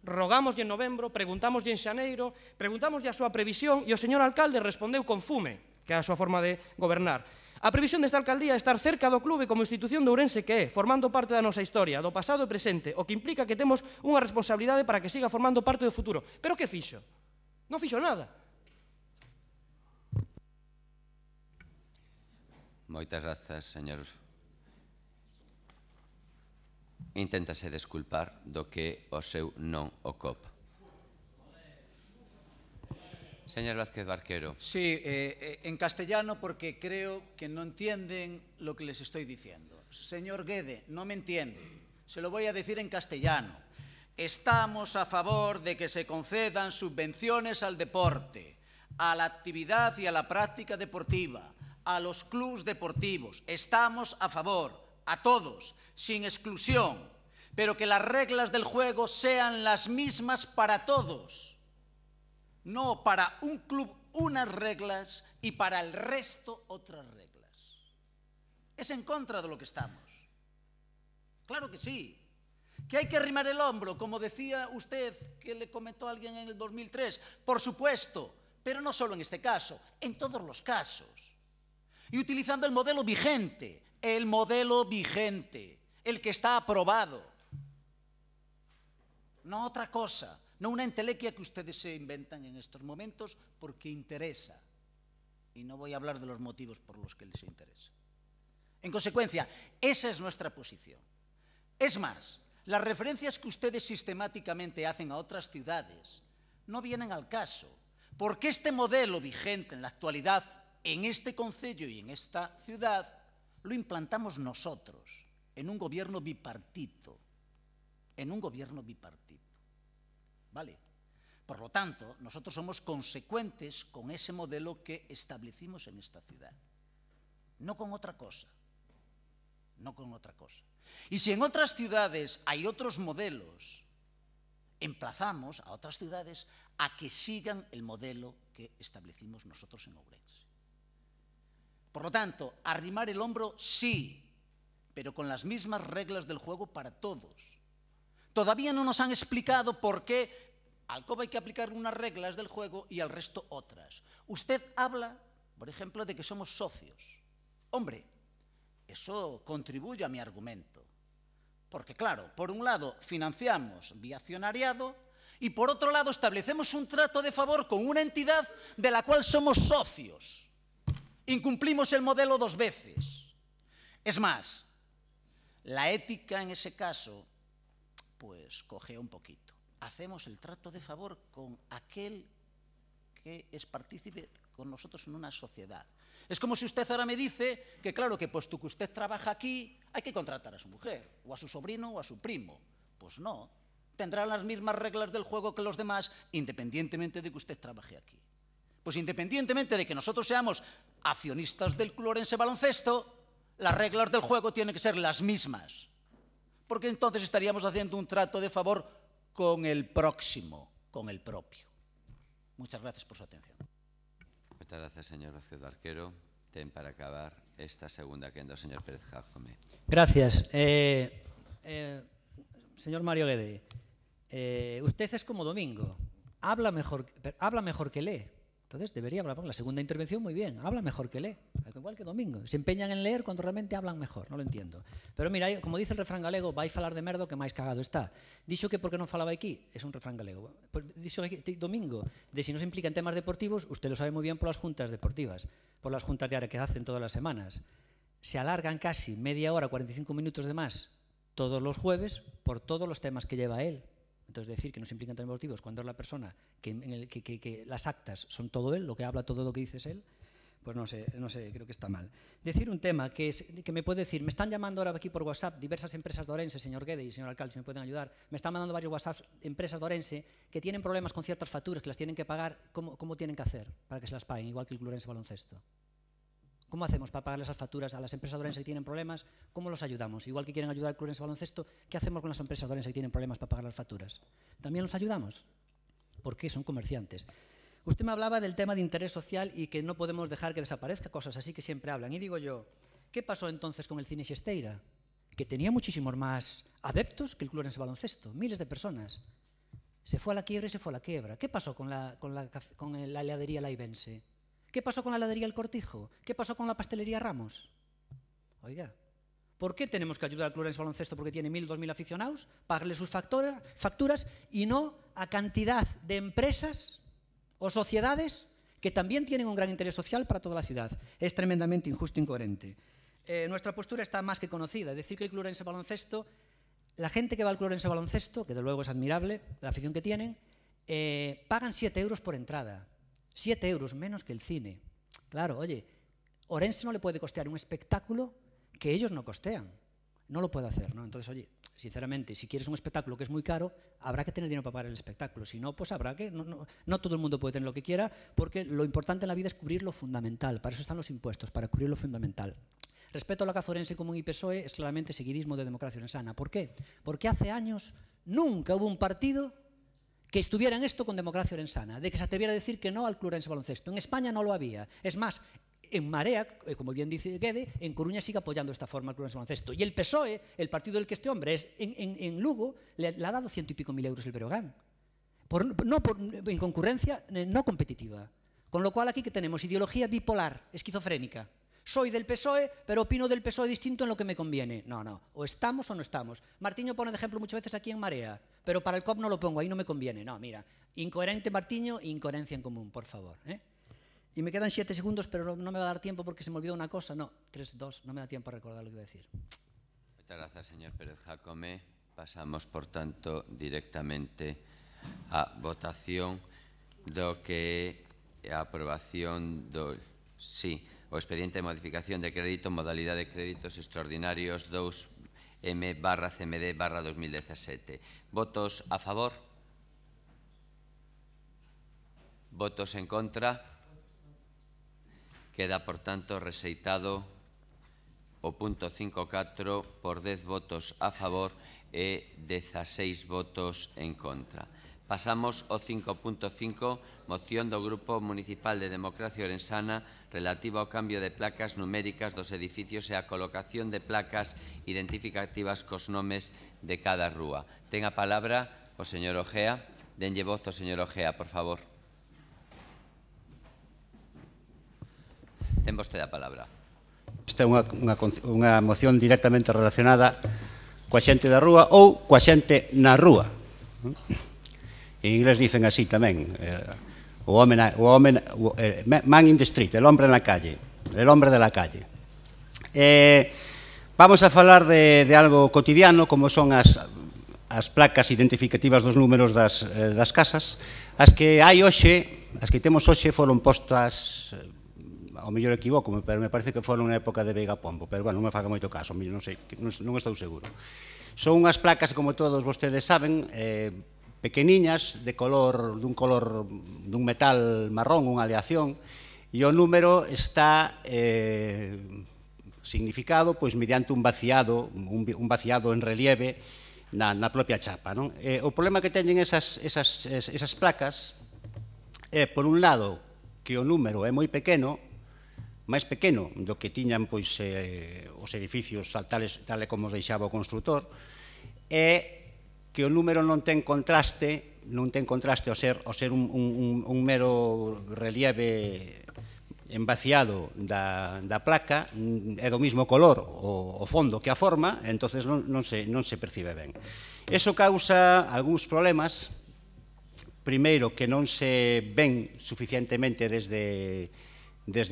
rogámoslle en novembro, preguntámoslle en xaneiro, preguntámoslle a súa previsión e o señor alcalde respondeu con fume, que é a súa forma de gobernar. A previsión desta alcaldía é estar cerca do clube como institución de Ourense que é, formando parte da nosa historia, do pasado e presente, o que implica que temos unha responsabilidade para que siga formando parte do futuro. Pero que fixo? Non fixo nada. Moitas grazas, señor. Inténtase desculpar do que o seu non o COP. Señor Vázquez Barquero. Sí, en castellano porque creo que no entienden lo que les estoy diciendo. Señor Guede, no me entiende. Se lo voy a decir en castellano. Estamos a favor de que se concedan subvenciones al deporte, a la actividad y a la práctica deportiva, a los clubes deportivos. Estamos a favor, a todos, sin exclusión, pero que las reglas del juego sean las mismas para todos. No para un club unas reglas y para el resto otras reglas. Es en contra de lo que estamos. Claro que sí. Que hay que arrimar el hombro, como decía usted, que le comentó a alguien en el 2003. Por supuesto, pero no solo en este caso, en todos los casos. Y utilizando el modelo vigente, el que está aprobado. No otra cosa. No una entelequia que ustedes se inventan en estos momentos porque interesa. Y no voy a hablar de los motivos por los que les interesa. En consecuencia, esa es nuestra posición. Es más, las referencias que ustedes sistemáticamente hacen a otras ciudades no vienen al caso, porque este modelo vigente en la actualidad, en este concello y en esta ciudad, lo implantamos nosotros, en un gobierno bipartito. ¿Vale? Por lo tanto, nosotros somos consecuentes con ese modelo que establecimos en esta ciudad. No con otra cosa. Y si en otras ciudades hay otros modelos, emplazamos a otras ciudades a que sigan el modelo que establecimos nosotros en Ourense. Por lo tanto, arrimar el hombro sí, pero con las mismas reglas del juego para todos. Todavía no nos han explicado por qué al COP hay que aplicar unas reglas del juego y al resto otras. Usted habla, por ejemplo, de que somos socios. Hombre, eso contribuye a mi argumento. Porque, claro, por un lado financiamos vía accionariado y por otro lado establecemos un trato de favor con una entidad de la cual somos socios. Incumplimos el modelo 2 veces. Es más, la ética en ese caso pues cojea un poquito. Hacemos el trato de favor con aquel que es partícipe con nosotros en una sociedad. Es como si usted ahora me dice que, claro, que puesto que usted trabaja aquí, hay que contratar a su mujer, o a su sobrino, o a su primo. Pues no, tendrán las mismas reglas del juego que los demás, independientemente de que usted trabaje aquí. Pues independientemente de que nosotros seamos accionistas del Club Ourense Baloncesto, las reglas del juego tienen que ser las mismas. Porque entonces estaríamos haciendo un trato de favor con el próximo, con el propio. Muchas gracias por su atención. Muchas gracias, señor Vázquez Barquero. Ten para acabar esta segunda quenda o señor Pérez Jaume. Gracias. Señor Mario Guede, usted es como Domingo. Habla mejor que lee. Entonces debería hablar, la segunda intervención muy bien, habla mejor que lee, igual que Domingo. Se empeñan en leer cuando realmente hablan mejor, no lo entiendo. Pero mira, como dice el refrán galego, vai falar de merda que máis cagado está. Dixo que porque non falaba aquí, es un refrán galego. Dixo Domingo, de si no se implica en temas deportivos, usted lo sabe muy bien por las juntas deportivas, por las juntas diarias que hacen todas las semanas. Se alargan casi media hora, 45 minutos de más, todos los jueves, por todos los temas que lleva él. Entonces, decir que no se implican temas deportivos cuando es la persona que las actas son todo él, lo que habla, todo lo que dice es él, Pues no sé, creo que está mal. Decir un tema que me puede decir, me están llamando ahora aquí por WhatsApp diversas empresas de Orense, señor Guede y señor alcalde, si me pueden ayudar, me están mandando varios WhatsApps empresas de Orense que tienen problemas con ciertas facturas que las tienen que pagar, ¿cómo tienen que hacer para que se las paguen, igual que el Club Orense Baloncesto? ¿Cómo hacemos para pagarle esas facturas a las empresas de Orense que tienen problemas? ¿Cómo los ayudamos? Igual que quieren ayudar al Club Orense Baloncesto, ¿qué hacemos con las empresas de Orense que tienen problemas para pagar las facturas? ¿También los ayudamos? ¿Por qué? Son comerciantes. Usted me hablaba del tema de interés social y que no podemos dejar que desaparezca, cosas así que siempre hablan. Y digo yo, ¿qué pasó entonces con el Cine Xesteira? Que tenía muchísimos más adeptos que el Club Orense Baloncesto, miles de personas. Se fue a la quiebra y se fue a la quiebra. ¿Qué pasó con la heladería Laibense? ¿Qué pasó con la heladería El Cortijo? ¿Qué pasó con la pastelería Ramos? Oiga, ¿por qué tenemos que ayudar al Club Orense Baloncesto porque tiene 1.000, 2.000 aficionados, pagarle sus facturas y no a cantidad de empresas o sociedades que también tienen un gran interés social para toda la ciudad? Es tremendamente injusto e incoherente. Nuestra postura está más que conocida. Decir que el Club Orense Baloncesto, la gente que va al Club Orense Baloncesto, que de luego es admirable, la afición que tienen, pagan 7 euros por entrada. 7 euros menos que el cine. Claro, oye, Orense no le puede costear un espectáculo que ellos no costean. No lo puede hacer, ¿no? Entonces, oye, sinceramente, si quieres un espectáculo que es muy caro, habrá que tener dinero para pagar el espectáculo. Si no, pues habrá que... No todo el mundo puede tener lo que quiera, porque lo importante en la vida es cubrir lo fundamental. Para eso están los impuestos, para cubrir lo fundamental. Respecto a lo que hace Orense Común y PSOE, es claramente seguidismo de democracia orensana. ¿Por qué? Porque hace años nunca hubo un partido que estuviera en esto con democracia orensana, de que se atreviera a decir que no al Club Orense Baloncesto. En España no lo había. Es más, en Marea, como bien dice Guede, en Coruña sigue apoyando esta forma al Club Orense Baloncesto. Y el PSOE, el partido del que este hombre es, en Lugo, le ha dado 100 y pico mil euros el Breogán. En concurrencia no competitiva. Con lo cual aquí que tenemos ideología bipolar, esquizofrénica. Soy del PSOE, pero opino del PSOE distinto en lo que me conviene. No, o estamos o no estamos. Martiño pone de ejemplo muchas veces aquí en Marea, pero para el COP no lo pongo, ahí no me conviene. No, mira, incoherente Martiño, incoherencia en común, por favor. Y me quedan 7 segundos, pero no me va a dar tiempo porque se me olvidó una cosa. No, 3, 2, no me da tiempo a recordar lo que iba a decir. Muchas gracias, señor Pérez Jacome. Pasamos, por tanto, directamente a votación do que a aprobación do... Sí, o expediente de modificación de crédito, modalidade de créditos extraordinarios 2M/CMD/2017. Votos a favor? Votos en contra? Queda, por tanto, rexeitado o punto 5.4 por 10 votos a favor e 16 votos en contra. Pasamos ao 5.5, moción do Grupo Municipal de Democracia Orensana relativa ao cambio de placas numéricas dos edificios e a colocación de placas identificativas cos nomes de cada rúa. Ten a palabra o señor Ojea. Denlle voz ao señor Ojea, por favor. Ten vostede a palabra. Esta é unha moción directamente relacionada coa xente da rúa ou coa xente na rúa. En inglés dicen así tamén, man in the street, el hombre en la calle, el hombre de la calle. Vamos a falar de algo cotidiano, como son as placas identificativas dos números das casas. As que hai hoxe, as que temos hoxe foron postas, ao mellor equivoco, pero me parece que foron na época de Veiga Pombo, pero bueno, non me faga moito caso, non sei, non estou seguro. Son unhas placas, como todos vostedes saben, pequeniñas, dun metal marrón, unha aleación, e o número está significado mediante un vaciado en relieve na propia chapa. O problema que teñen esas placas é, por un lado, que o número é moi pequeno, máis pequeno do que tiñan os edificios tal como os deixaba o constructor, e que o número non ten contraste ao ser un mero relieve envaciado da placa, é do mismo color o fondo que a forma, entonces non se percibe ben. Iso causa algúns problemas. Primeiro, que non se ven suficientemente desde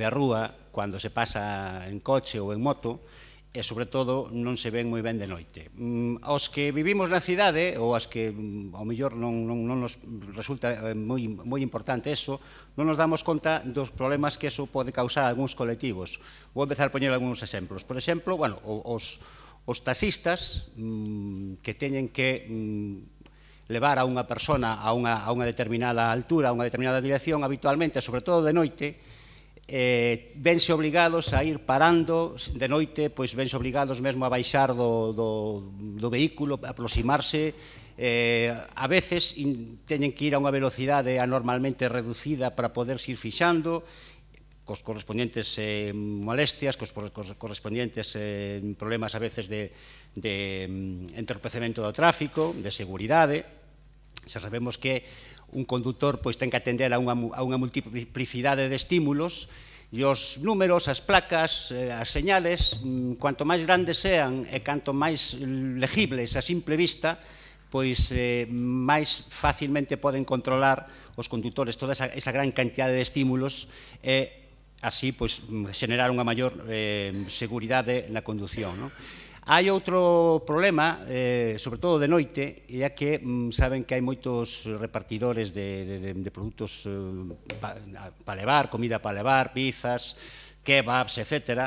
a rúa cando se pasa en coche ou en moto, e, sobre todo, non se ven moi ben de noite. Aos que vivimos na cidade, ou aos que, ao mellor, non nos resulta moi importante eso, non nos damos conta dos problemas que eso pode causar a algúns colectivos. Vou empezar a poñer algúns exemplos. Por exemplo, os taxistas que teñen que levar a unha persona a unha determinada altura, a unha determinada dirección, habitualmente, sobre todo de noite, vense obligados a ir parando de noite, pois vense obligados mesmo a baixar do vehículo, a aproximarse, a veces teñen que ir a unha velocidade anormalmente reducida para poderse ir fixando, cos correspondientes molestias, cos correspondientes problemas a veces de entorpecemento do tráfico, de seguridade. Se sabemos que un conductor ten que atender a unha multiplicidade de estímulos e os números, as placas, as señales, cuanto máis grandes sean e canto máis legibles a simple vista, pois máis facilmente poden controlar os conductores toda esa gran cantidad de estímulos e así xenerar unha maior seguridade na condución. Hai outro problema, sobre todo de noite, e é que saben que hai moitos repartidores de produtos para levar, comida para levar, pizzas, kebabs, etc.,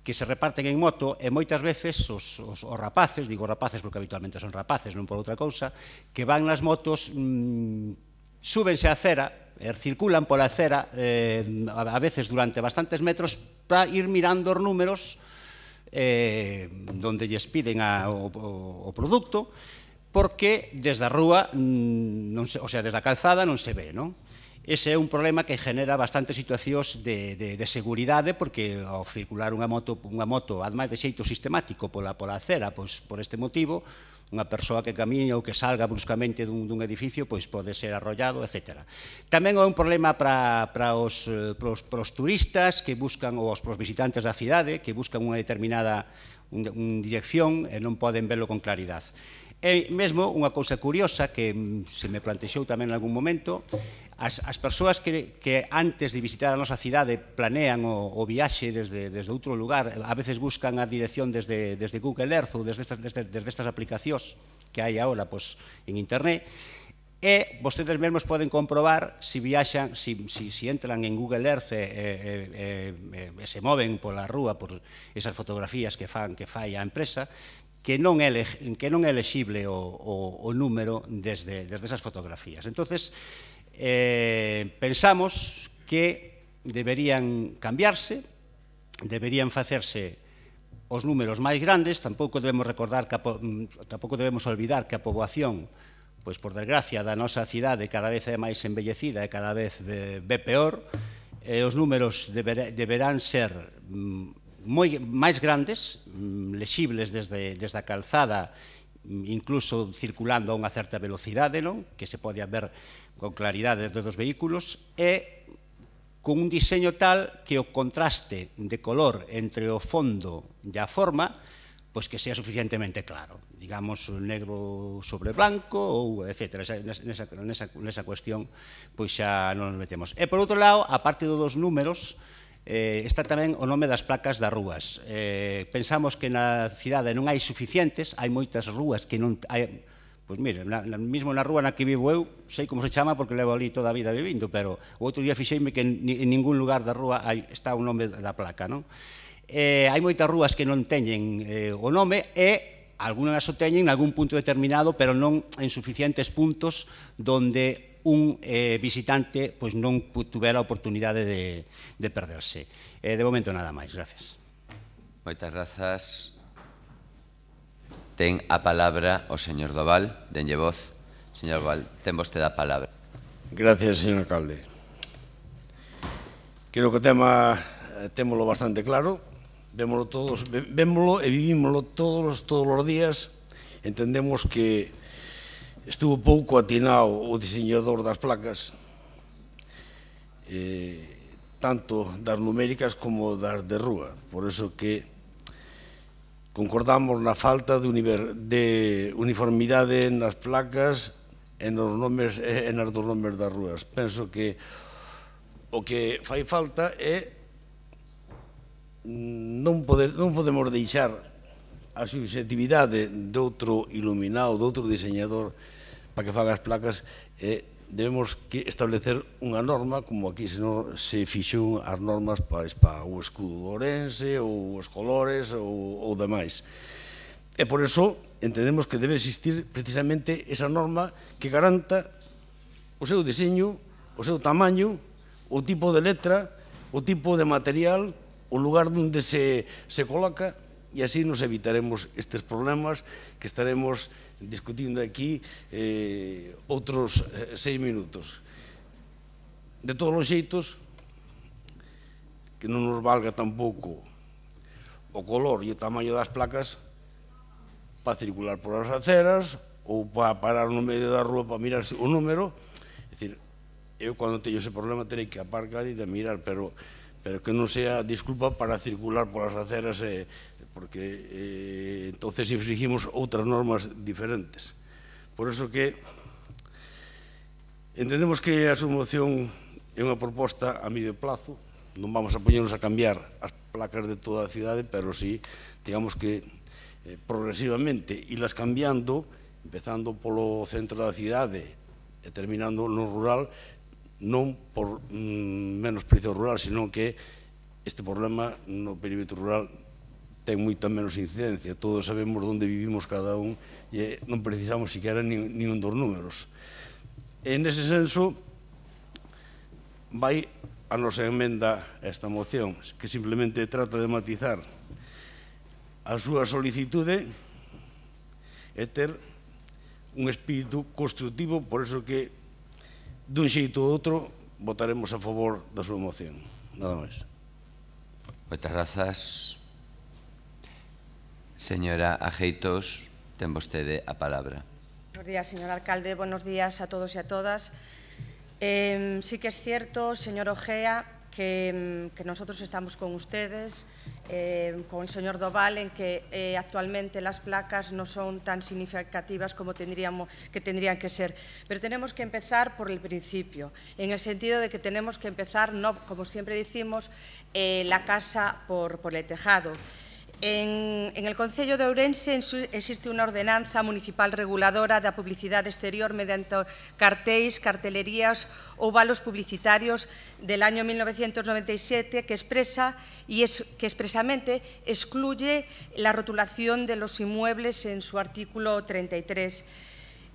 que se reparten en moto e moitas veces os rapaces, digo rapaces porque habitualmente son rapaces, non por outra cousa, que van nas motos, súbense á acera, circulan pola acera, a veces durante bastantes metros, para ir mirando os números donde lles piden o produto, porque desde a rúa, o sea, desde a calzada non se ve, non? Ese é un problema que genera bastantes situacións de seguridade, porque ao circular unha moto, ademais de xeito sistemático pola acera, pois por este motivo, unha persoa que camiña ou que salga bruscamente dun edificio pode ser arrollado, etc. Tamén é un problema para os turistas que buscan, ou os visitantes da cidade, que buscan unha determinada dirección e non poden velo con claridade. E mesmo unha cousa curiosa que se me plantexou tamén en algún momento, as persoas que antes de visitar a nosa cidade planean o viaxe desde outro lugar, a veces buscan a dirección desde Google Earth ou desde estas aplicacións que hai agora en internet, e vostedes mesmos poden comprobar se viaxan, se entran en Google Earth e se moven pola rúa por esas fotografías que fai a empresa, que non é elexible o número desde esas fotografías. Entonces, pensamos que deberían cambiarse, deberían facerse os números máis grandes, tampouco debemos olvidar que a poboación, pois por desgracia da nosa cidade cada vez é máis envellecida e cada vez ve peor, os números deberán ser máis grandes, lexibles desde a calzada, incluso circulando a unha certa velocidade, que se pode ver con claridade desde os vehículos, e con un diseño tal que o contraste de color entre o fondo e a forma que sea suficientemente claro, digamos negro sobre blanco, ou etc. Nesa cuestión xa non nos metemos. E por outro lado, a parte dos números, está tamén o nome das placas das rúas. Pensamos que na cidade non hai suficientes, hai moitas rúas que non hai. Pois mire, mesmo na rúa na que vivo eu, sei como se chama porque levo ali toda a vida vivindo, pero o outro día fixeime que en ningún lugar da rúa está o nome da placa, non? Hai moitas rúas que non teñen o nome e algunhas o teñen en algún punto determinado, pero non en suficientes puntos donde un visitante non tuvera a oportunidade de perderse. De momento nada máis, gracias. Moitas grazas. Ten a palabra o señor Doval, denlle voz. Señor Doval, ten vostede a palabra. Gracias, señor alcalde. Creo que o tema témolo bastante claro, vémolo e vivímolo todos os días. Entendemos que estuvo pouco atinado o diseñador das placas, tanto das numéricas como das de rúa. Por iso que concordamos na falta de uniformidade nas placas e nas dos nomes das rúas. Penso que o que fai falta é non podemos deixar a subjetividade de outro iluminado, de outro diseñador para que faga as placas, debemos que establecer unha norma, como aquí se fixou as normas para o escudo do Ourense, ou os colores, ou demais. E por eso entendemos que debe existir precisamente esa norma que garanta o seu diseño, o seu tamaño, o tipo de letra, o tipo de material, o lugar onde se coloca, e así nos evitaremos estes problemas que estaremos discutindo aquí outros 6 minutos. De todos os xeitos, que non nos valga tampouco o color e o tamaño das placas para circular por as aceras ou para parar no medio da rúa para mirar o número. É dicir, eu cando teño ese problema terei que aparcar e ir a mirar, pero que non sea disculpa para circular polas aceras, porque entonces infringimos outras normas diferentes. Por eso que entendemos que a súa moción é unha proposta a medio plazo, non vamos a poñernos a cambiar as placas de toda a cidade, pero sí, digamos que progresivamente ilas cambiando, empezando polo centro da cidade e terminando no rural, non por menosprecio rural, senón que este problema no perímetro rural ten moita menos incidencia. Todos sabemos onde vivimos cada un e non precisamos siquiera nin un dos números. En ese senso, vai a nosa emenda a esta moción, que simplemente trata de matizar a súa solicitude e ter un espírito constructivo, por eso que dun xeito ou outro votaremos a favor da súa moción. Nada máis. Moitas grazas. Señora Ageitos, ten vostede a palabra. Buenos días, señor alcalde. Buenos días a todos y a todas. Sí que es cierto, señor Ojea, que nosotros estamos con ustedes, con el señor Doval, en que actualmente las placas no son tan significativas como tendrían que ser. Pero tenemos que empezar por el principio, en el sentido de que tenemos que empezar, no, como siempre decimos, la casa por el tejado. En el Concello de Ourense existe unha ordenanza municipal reguladora da publicidade exterior mediante cartéis, cartelerías ou valos publicitarios del año 1997 que expresa y que expresamente excluye la rotulación de los inmuebles en su artículo 33.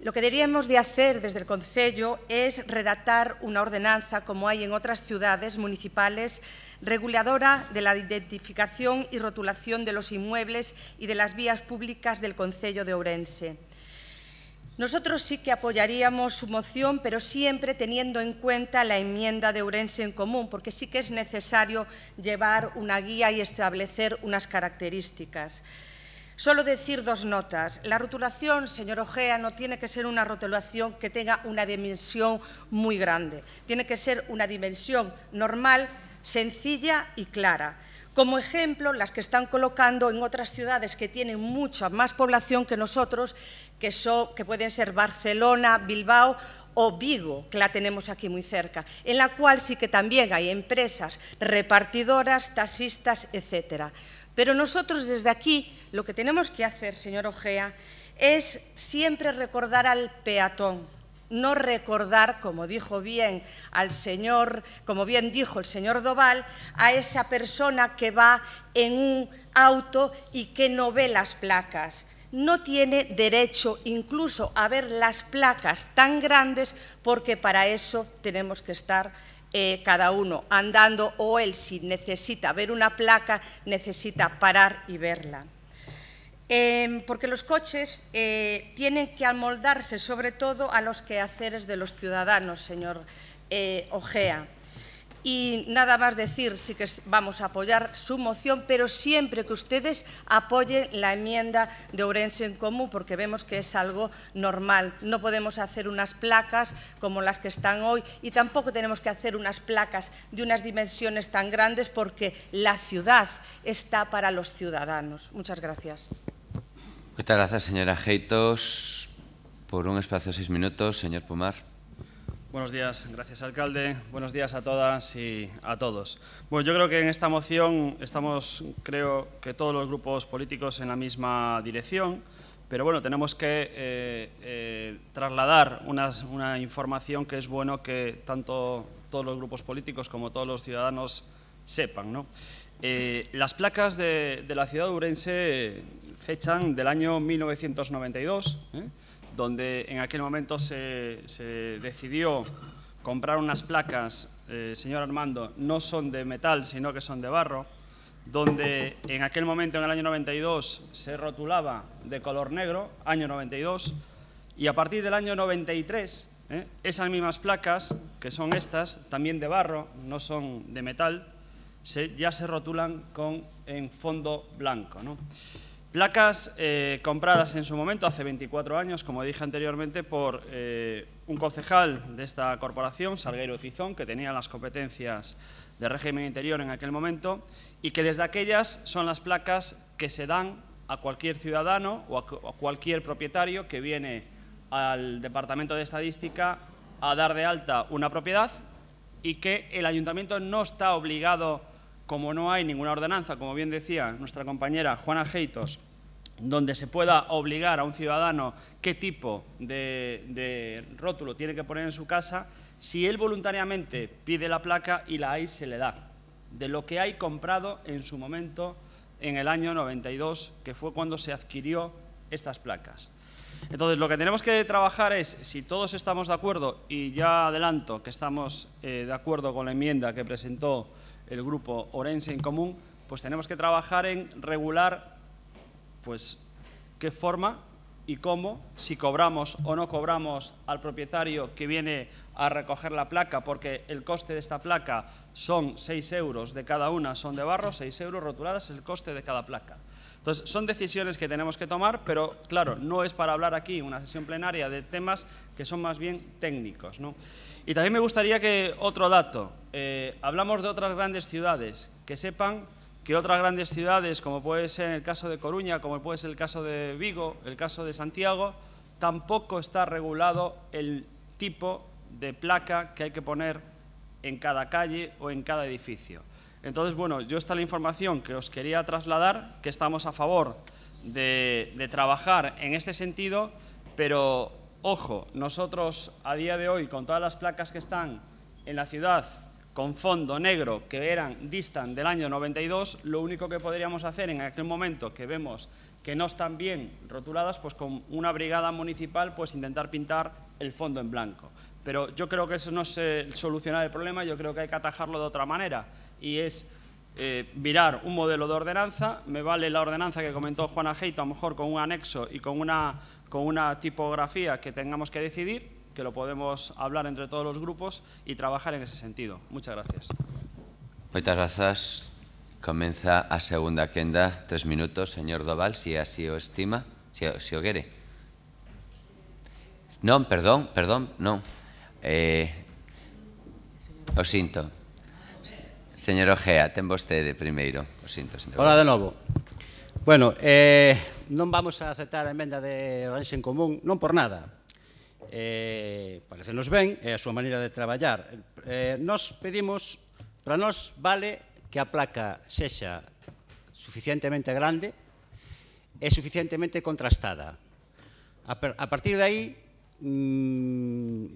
Lo que deberíamos de hacer desde el Concello es redactar una ordenanza, como hay en otras ciudades municipales, reguladora de la identificación y rotulación de los inmuebles y de las vías públicas del Concello de Ourense. Nosotros sí que apoyaríamos su moción, pero siempre teniendo en cuenta la enmienda de Ourense en Común, porque sí que es necesario llevar una guía y establecer unas características. Solo decir dos notas. La rotulación, señor Ojea, no tiene que ser una rotulación que tenga una dimensión muy grande. Tiene que ser una dimensión normal, sencilla y clara. Como ejemplo, las que están colocando en otras ciudades que tienen mucha más población que nosotros, que pueden ser Barcelona, Bilbao o Vigo, que la tenemos aquí muy cerca, en la cual sí que también hay empresas repartidoras, taxistas, etcétera. Pero nosotros desde aquí lo que tenemos que hacer, señor Ojea, es siempre recordar al peatón, no recordar, como dijo bien como bien dijo el señor Doval, a esa persona que va en un auto y que no ve las placas. No tiene derecho incluso a ver las placas tan grandes, porque para eso tenemos que estar cada uno andando, o él, si necesita ver una placa, necesita parar y verla. Porque los coches tienen que amoldarse sobre todo a los quehaceres de los ciudadanos, señor Ojea. Y nada más decir, sí que vamos a apoyar su moción, pero siempre que ustedes apoyen la enmienda de Ourense en Común, porque vemos que es algo normal. No podemos hacer unas placas como las que están hoy y tampoco tenemos que hacer unas placas de unas dimensiones tan grandes, porque la ciudad está para los ciudadanos. Muchas gracias. Muchas gracias, señora Ageitos. Por un espacio de 6 minutos, señor Pomar. Buenos días, gracias alcalde. Buenos días a todas y a todos. Bueno, yo creo que en esta moción estamos, creo que todos los grupos políticos en la misma dirección, pero bueno, tenemos que trasladar una información que es bueno que tanto todos los grupos políticos como todos los ciudadanos sepan, ¿no? Las placas de la ciudad de Ourense fechan del año 1992, donde en aquel momento se decidió comprar unas placas, señor Armando, no son de metal, sino que son de barro, donde en aquel momento, en el año 92, se rotulaba de color negro, año 92, y a partir del año 93, esas mismas placas, que son estas, también de barro, no son de metal, ya se rotulan en fondo blanco, ¿no? Placas compradas en su momento, hace 24 años, como dije anteriormente, por un concejal de esta corporación, Salgueiro Tizón, que tenía las competencias de régimen interior en aquel momento, y que desde aquellas son las placas que se dan a cualquier ciudadano o a cualquier propietario que viene al Departamento de Estadística a dar de alta una propiedad y que el ayuntamiento no está obligado, como no hay ninguna ordenanza, como bien decía nuestra compañera Juana Geitos, donde se pueda obligar a un ciudadano qué tipo de rótulo tiene que poner en su casa, si él voluntariamente pide la placa y la hay, se le da, de lo que hay comprado en su momento en el año 92, que fue cuando se adquirió estas placas. Entonces, lo que tenemos que trabajar es, si todos estamos de acuerdo, y ya adelanto que estamos de acuerdo con la enmienda que presentó el grupo Ourense en Común, pues tenemos que trabajar en regular pues qué forma y cómo, si cobramos o no cobramos al propietario que viene a recoger la placa, porque el coste de esta placa son 6 euros de cada una, son de barro, 6 euros rotuladas, es el coste de cada placa. Entonces, son decisiones que tenemos que tomar, pero claro, no es para hablar aquí en una sesión plenaria de temas que son más bien técnicos, ¿no? Y también me gustaría que, otro dato, hablamos de otras grandes ciudades, que sepan que otras grandes ciudades, como puede ser el caso de Coruña, como puede ser el caso de Vigo, el caso de Santiago, tampoco está regulado el tipo de placa que hay que poner en cada calle o en cada edificio. Entonces, bueno, yo esta es la información que os quería trasladar, que estamos a favor de trabajar en este sentido, pero, ojo, nosotros a día de hoy, con todas las placas que están en la ciudad con fondo negro que distan del año 92, lo único que podríamos hacer en aquel momento que vemos que no están bien rotuladas, pues con una brigada municipal, pues intentar pintar el fondo en blanco. Pero yo creo que eso no es solucionar el problema, yo creo que hay que atajarlo de otra manera, y es mirar un modelo de ordenanza. Me vale la ordenanza que comentó Juana Geito, a lo mejor con un anexo y con una tipografía que tengamos que decidir, que lo podemos hablar entre todos los grupos y trabajar en ese sentido. Muchas gracias. Moitas grazas. Comeza a segunda quenda, 3 minutos, señor Doval, si así o estima, si o quere. Non, perdón, non. O sinto. Señor Ojea, ten vostede primeiro. O sinto, señor. Hola de novo. Bueno, non vamos a aceptar a emenda de Ourense en Común, non por nada. Parecenos ben, é a súa maneira de traballar. Nos pedimos, para nós vale que a placa sexa suficientemente grande e suficientemente contrastada. A partir de aí,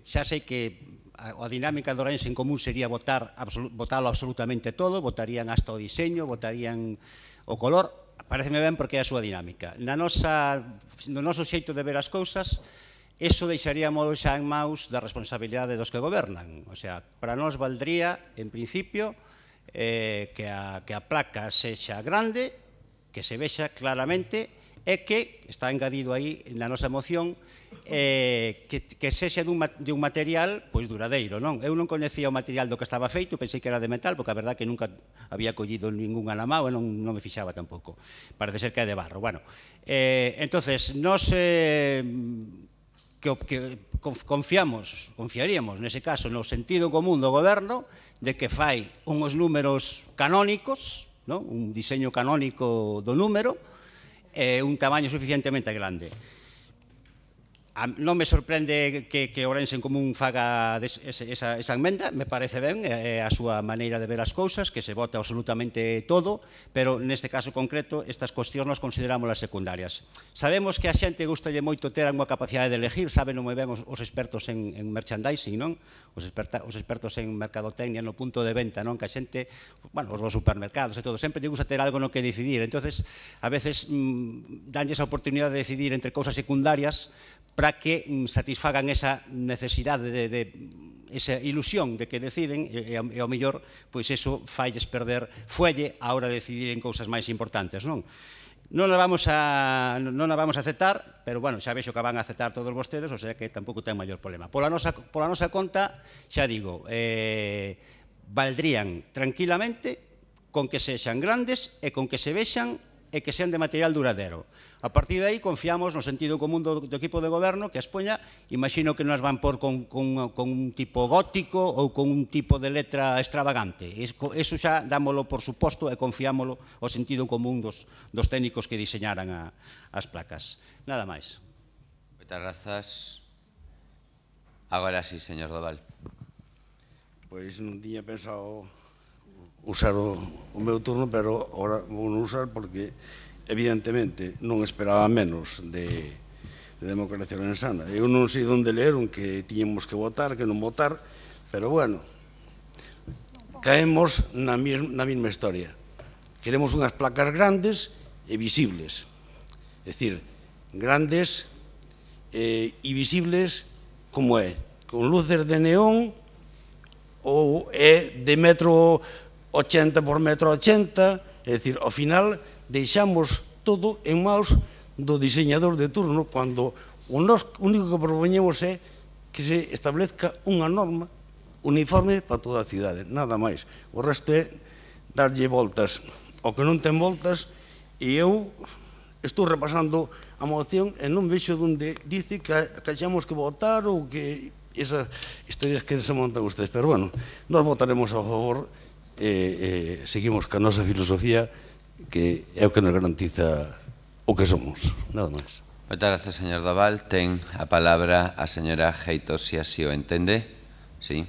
xa sei que a dinámica de Ourense en Común sería votalo absolutamente todo, votarían hasta o diseño, votarían o color. Pareceme ben porque é a súa dinámica. No noso xeito de ver as cousas, eso deixaríamos xa en maus da responsabilidade dos que gobernan. O sea, para nós valdría, en principio, que a placa sexa grande, que se vexa claramente, e que, está engadido aí na nosa moción, que sexa dun material pois duradeiro, non? Eu non coñecía o material do que estaba feito, pensei que era de metal, porque a verdad que nunca había collido ningún alamao e non me fixaba tampouco. Parece ser que é de barro. Bueno, entonces, nos confiaríamos, nese caso, no sentido común do goberno, de que fai uns números canónicos, un diseño canónico do número, un tamaño suficientemente grande. Non me sorprende que Ourense en Común faga esa emenda, me parece ben, é a súa maneira de ver as cousas, que se vota absolutamente todo, pero neste caso concreto estas cuestións nos consideramos as secundarias. Sabemos que a xente gustalle moito ter unha capacidade de elegir, saben moi ben os expertos en merchandising, non? Os expertos en mercadotecnia no punto de venta, non? Que a xente, bueno, os supermercados e todo, sempre lle gusta ter algo no que decidir, entonces a veces danlle esa oportunidade de decidir entre cousas secundarias para que satisfagan esa necesidade, esa ilusión de que deciden, e ao mellor, pois eso failles perder fuelle a hora de decidir en cousas máis importantes, non? Non a vamos a aceptar, pero, bueno, xa vexo que van a aceptar todos vostedes, o sea que tampouco ten maior problema. Pola nosa conta, xa digo, valdrían tranquilamente con que sexan grandes e con que se vexan e que sean de material duradero. A partir de aí confiamos no sentido común do equipo de goberno que as poña, imagino que nos van por con un tipo gótico ou con un tipo de letra extravagante. Eso xa dámolo por suposto e confiámolo ao sentido común dos técnicos que diseñaran as placas. Nada máis. Moitas grazas. Agora sí, señor Doval. Pois non tiña pensado usar o meu turno, pero agora vou non usar porque evidentemente non esperaba menos de Democracia Ourensana. Eu non sei onde leeron que tiñemos que votar, que non votar, pero bueno, caemos na mesma historia. Queremos unhas placas grandes e visibles. É dicir, grandes e visibles como é, con luces de neón ou é de metro 80 por metro 80, é dicir, ao final deixamos todo en maus do diseñador de turno cando o único que propoñemos é que se establezca unha norma uniforme para toda a cidade, nada máis. O resto é darlle voltas ao que non ten voltas, e eu estou repasando a moción e non vexo onde dice que achamos que votar ou que esas historias que se montan ustedes, pero bueno, nós votaremos a favor e seguimos ca nosa filosofía, que é o que nos garantiza o que somos, nada máis. Moitas grazas, señor Doval. Ten a palabra a señora Geitos, se así o entende. Sí.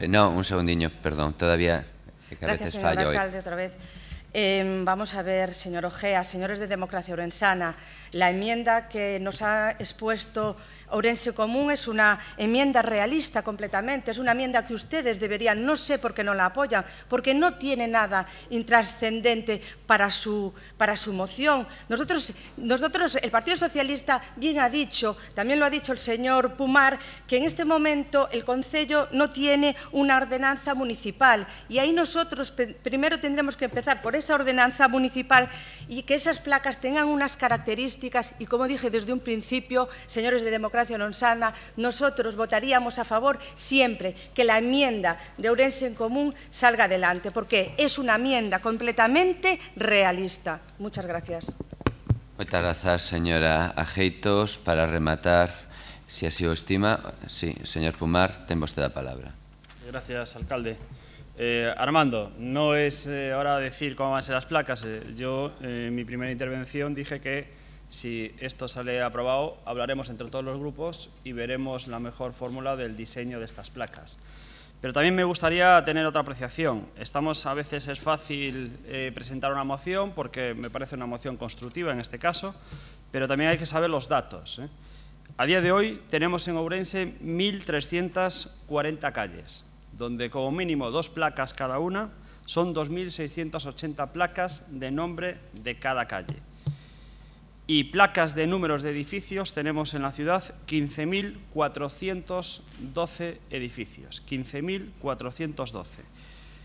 Non, un segundiño, perdón, todavía que a veces fallo hoy. Gracias, señor alcalde, outra vez. Vamos a ver, señor Ojea, señores de Democracia Ourensana, la enmienda que nos ha expuesto Ourense Común es una enmienda realista completamente, es una enmienda que ustedes deberían, no sé por qué no la apoyan, porque no tiene nada intrascendente para su moción. Nosotros, el Partido Socialista, bien ha dicho, también lo ha dicho el señor Pumar, que en este momento el concello no tiene una ordenanza municipal, y ahí nosotros primero tendremos que empezar por esa ordenanza municipal y que esas placas tengan unas características, y como dije desde un principio, señores de Democracia Ourensana, nosotros votaríamos a favor siempre que la enmienda de Ourense en Común salga adelante, porque es una enmienda completamente realista. Muchas gracias. Moitas grazas, señora Ageitos. Para rematar, si así o estima, sí, señor Pumar, ten vostede a palabra. Gracias, alcalde. Armando, no es hora de decir cómo van a ser las placas. Yo en mi primera intervención dije que si esto sale aprobado, hablaremos entre todos los grupos y veremos la mejor fórmula del diseño de estas placas. Pero también me gustaría tener otra apreciación. A veces es fácil presentar una moción porque me parece una moción constructiva en este caso, pero también hay que saber los datos. A día de hoy tenemos en Ourense 1.340 calles, donde como mínimo 2 placas cada una son 2.680 placas de nombre de cada calle. Y placas de números de edificios tenemos en la ciudad 15.412 edificios. 15.412.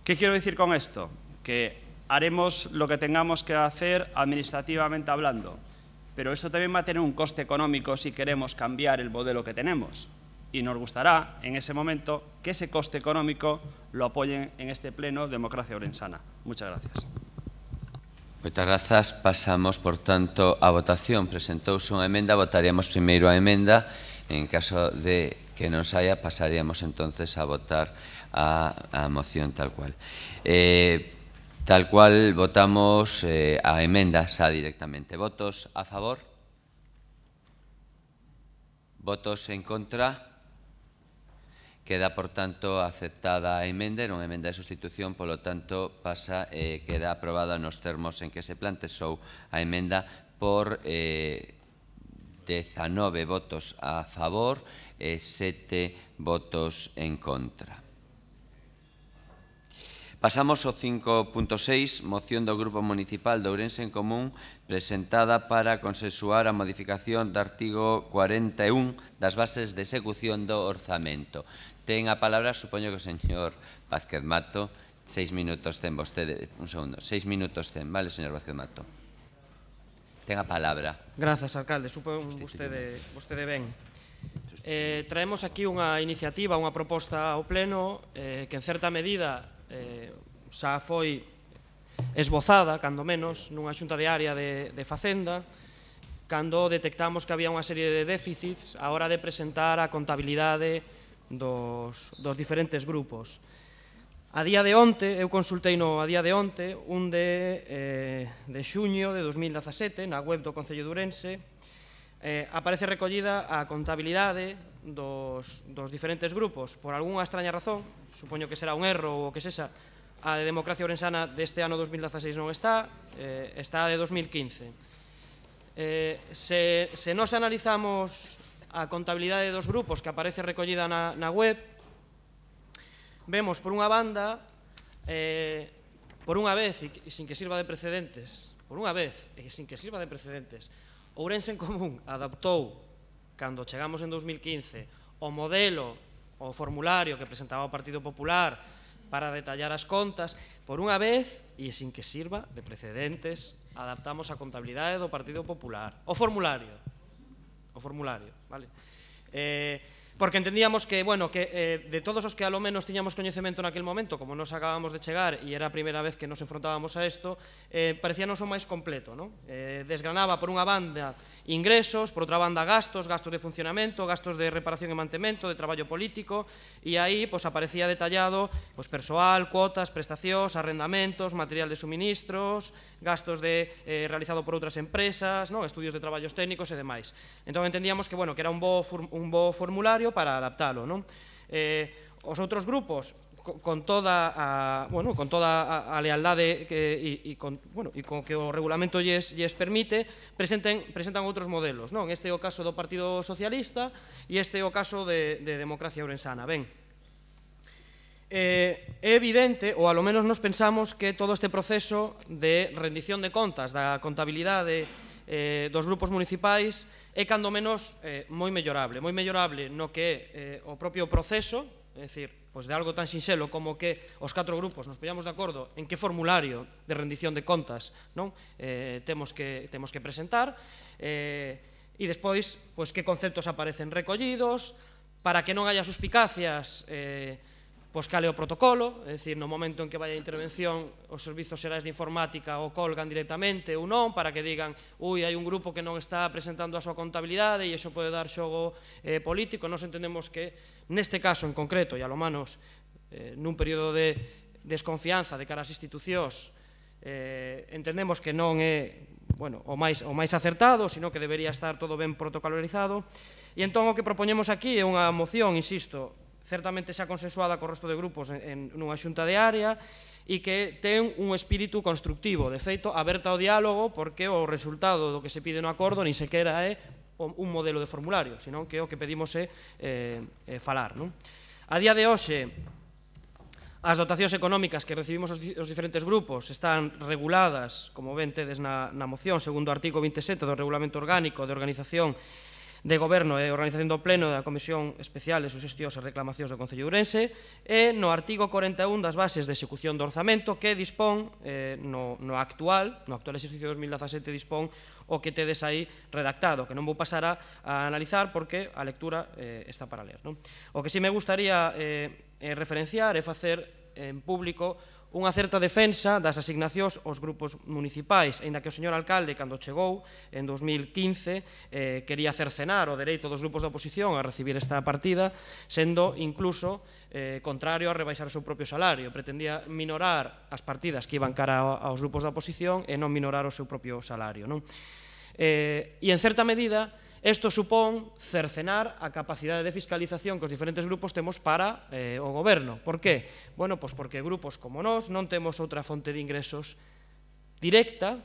¿Qué quiero decir con esto? Que haremos lo que tengamos que hacer administrativamente hablando, pero esto también va a tener un coste económico si queremos cambiar el modelo que tenemos. Y nos gustará en ese momento que ese coste económico lo apoyen en este pleno Democracia Ourensana. Muchas gracias. Moitas grazas. Pasamos, por tanto, a votación. Presentouse unha emenda, votaríamos primeiro a emenda. En caso de que non saia, pasaríamos entonces a votar a moción tal cual. Tal cual votamos a emenda xa directamente. Votos a favor? Votos en contra? Queda, por tanto, aceptada a emenda, era unha emenda de sustitución, polo tanto, pasa e queda aprobada nos termos en que se plantexou a emenda por 19 votos a favor e 7 votos en contra. Pasamos ao 5.6, moción do Grupo Municipal de Ourense en Común, presentada para consensuar a modificación do artigo 41 das bases de execución do orzamento. Ten a palabra, supoño que o señor Vázquez Mato. 6 minutos ten vostede. Un segundo. 6 minutos ten, vale, señor Vázquez Mato? Ten a palabra. Grazas, alcalde. Supoño vostede ben. Traemos aquí unha iniciativa, unha proposta ao pleno que en certa medida xa foi esbozada, cando menos, nunha xunta de área de Facenda, cando detectamos que había unha serie de déficits a hora de presentar a contabilidade dos diferentes grupos. A día de onte, eu consultei a día de onte, un de xuño de 2017, na web do Concello de Ourense, aparece recollida a contabilidade dos diferentes grupos. Por algunha extraña razón, supoño que será un erro ou que sexa, a de Democracia Ourensana deste ano 2016 non está, está a de 2015. Se nos analizamos a contabilidade dos grupos que aparece recollida na web, vemos, por unha banda, por unha vez, e sin que sirva de precedentes, Ourense en Común adaptou, cando chegamos en 2015, o modelo, o formulario que presentaba o Partido Popular para detallar as contas, por unha vez, e sin que sirva de precedentes, adaptamos a contabilidade do Partido Popular. O formulario, vale? Porque entendíamos que, bueno, que de todos os que a lo menos tiñamos coñecemento naquel momento, como nos acabamos de chegar e era a primeira vez que nos enfrontábamos a isto, parecíanos o máis completo, non? Desgranaba por unha banda ingresos, por outra banda gastos de funcionamento, gastos de reparación e mantemento, de traballo político, e aí aparecía detallado persoal, cuotas, prestacións, arrendamentos, material de suministros, gastos realizado por outras empresas, estudios de traballos técnicos e demais. Entón entendíamos que era un bo formulario para adaptalo. Os outros grupos, con toda a lealdade e con que o regulamento lles permite, presentan outros modelos. Este é o caso do Partido Socialista e este é o caso de Democracia Ourensana. Ben, é evidente, ou alo menos nos pensamos, que todo este proceso de rendición de contas da contabilidade dos grupos municipais é cando menos moi mellorable no que é o propio proceso, é dicir, de algo tan sinxelo como que os 4 grupos nos poñamos de acordo en que formulario de rendición de contas temos que presentar, e despois que conceptos aparecen recollidos, para que non haya suspicacias, cal é o protocolo, é dicir, no momento en que vai a intervención os servizos xerais de informática o colgan directamente ou non, para que digan, hai un grupo que non está presentando a súa contabilidade e iso pode dar xogo político. Nos entendemos que neste caso en concreto, e alo menos nun período de desconfianza de cara ás institucións, entendemos que non é o máis acertado, sino que debería estar todo ben protocolarizado, e entón o que propoñemos aquí é unha moción, insisto, certamente xa consensuada co resto de grupos nunha xunta de área e que ten un espírito constructivo, de feito, aberta ao diálogo, porque o resultado do que se pide no acordo nin sequera é un modelo de formulario, senón que o que pedimos é falar. A día de hoxe, as dotacións económicas que recibimos os diferentes grupos están reguladas, como ben tedes na moción, segundo o artigo 27 do Regulamento Orgánico de Organización de Goberno e Organización do Pleno da Comisión Especial de Suxestións e Reclamacións do Concello de Ourense, e no artigo 41 das bases de execución do orzamento, que dispón, no actual exercicio 2017, dispón o que tedes aí redactado, que non vou pasar a analizar porque a lectura está para ler. O que si me gustaría referenciar é facer en público unha certa defensa das asignacións aos grupos municipais, aínda que o señor alcalde, cando chegou en 2015, quería cercenar o dereito dos grupos da oposición a recibir esta partida, sendo incluso contrario a rebaixar o seu propio salario. Pretendía minorar as partidas que iban cara aos grupos da oposición e non minorar o seu propio salario. E, en certa medida, Isto supón cercenar a capacidade de fiscalización que os diferentes grupos temos para o goberno. Por que? Bueno, pois porque grupos como nós non temos outra fonte de ingresos directa.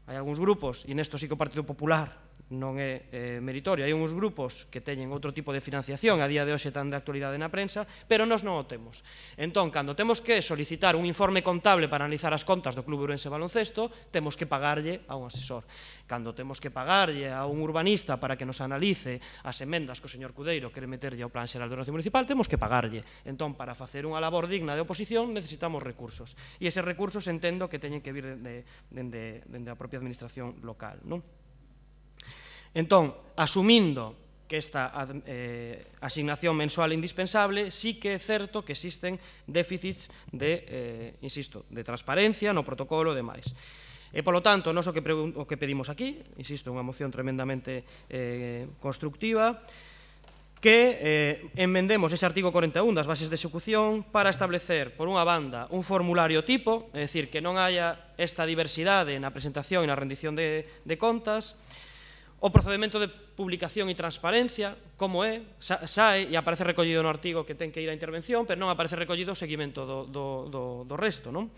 Hai algúns grupos, e nesto sí que o Partido Popular non é meritorio, hai uns grupos que teñen outro tipo de financiación, a día de hoxe tan de actualidade na prensa, pero nós non o temos. Entón, cando temos que solicitar un informe contable para analizar as contas do Club Ourense Baloncesto, temos que pagarlle a un asesor. Cando temos que pagarlle a un urbanista para que nos analice as emendas que o señor Cudeiro quere meterlle ao Plan Xeral de Ordenación Municipal, temos que pagarlle. Entón, para facer unha labor digna de oposición, necesitamos recursos. E eses recursos entendo que teñen que vir dende a propia administración local, non? Entón, asumindo que esta asignación mensual é indispensable, sí que é certo que existen déficits de, insisto, de transparencia no protocolo e demais. E, polo tanto, nós o que pedimos aquí, insisto, unha moción tremendamente constructiva, que enmendemos ese artigo 41 das bases de execución para establecer, por unha banda, un formulario tipo, é dicir, que non haya esta diversidade na presentación e na rendición de contas, o procedimento de publicación e transparencia, como é, sae e aparece recollido no artigo que ten que ir a intervención, pero non aparece recollido o seguimento do resto, non?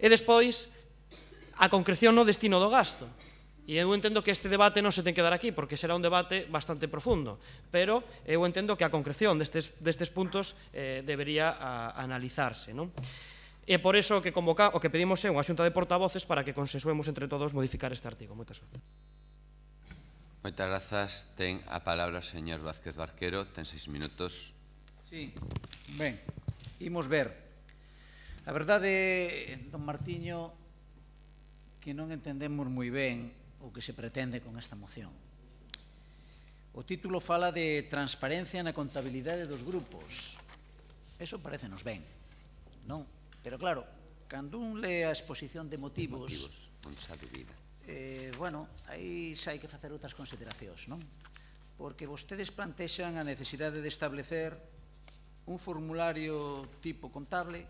E despois, a concreción no destino do gasto. E eu entendo que este debate non se ten que dar aquí, porque será un debate bastante profundo, pero eu entendo que a concreción destes puntos debería analizarse, non? E por iso o que pedimos é unha xunta de portavoces para que consensuemos entre todos modificar este artigo. Moitas gracias. Moitas grazas. Ten a palabra o señor Vázquez Barquero. Ten 6 minutos. Sí, ben, imos ver. A verdade, don Martiño, que non entendemos moi ben o que se pretende con esta moción. O título fala de transparencia na contabilidade dos grupos. Eso parécenos ben, non? Pero claro, cando un lee a exposición de motivos, bueno, aí xa hai que facer outras consideracións, non? Porque vostedes plantexan a necesidade de establecer un formulario tipo contable,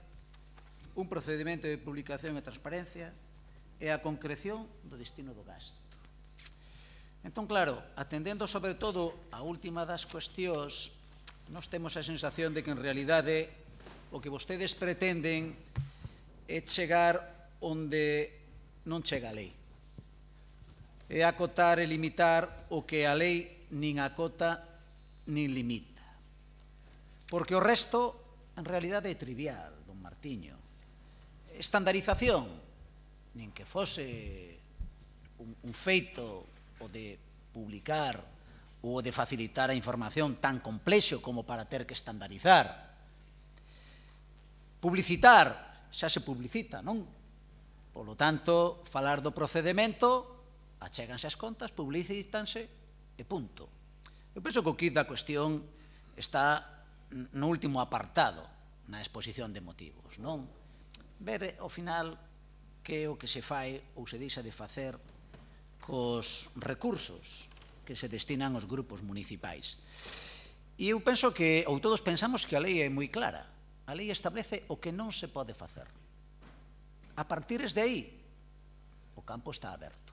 un procedimento de publicación e transparencia e a concreción do destino do gasto. Entón, claro, atendendo sobre todo a última das cuestións, nós temos a sensación de que en realidade o que vostedes pretenden é chegar onde non chega a lei. É acotar e limitar o que a lei nin acota nin limita. Porque o resto, en realidade, é trivial, don Martiño. Estandarización, nin que fose un feito o de publicar ou de facilitar a información tan complexo como para ter que estandarizar. Publicitar, xa se publicita, non? Polo tanto, falar do procedimento, achéganse as contas, publicítanse e punto. Eu penso que o quid da cuestión está no último apartado, na exposición de motivos, non? Ver, ao final, que é o que se fai ou se deixa de facer cos recursos que se destinan aos grupos municipais. E eu penso que, ou todos pensamos que a lei é moi clara. A lei establece o que non se pode facer. A partir de aí, o campo está aberto.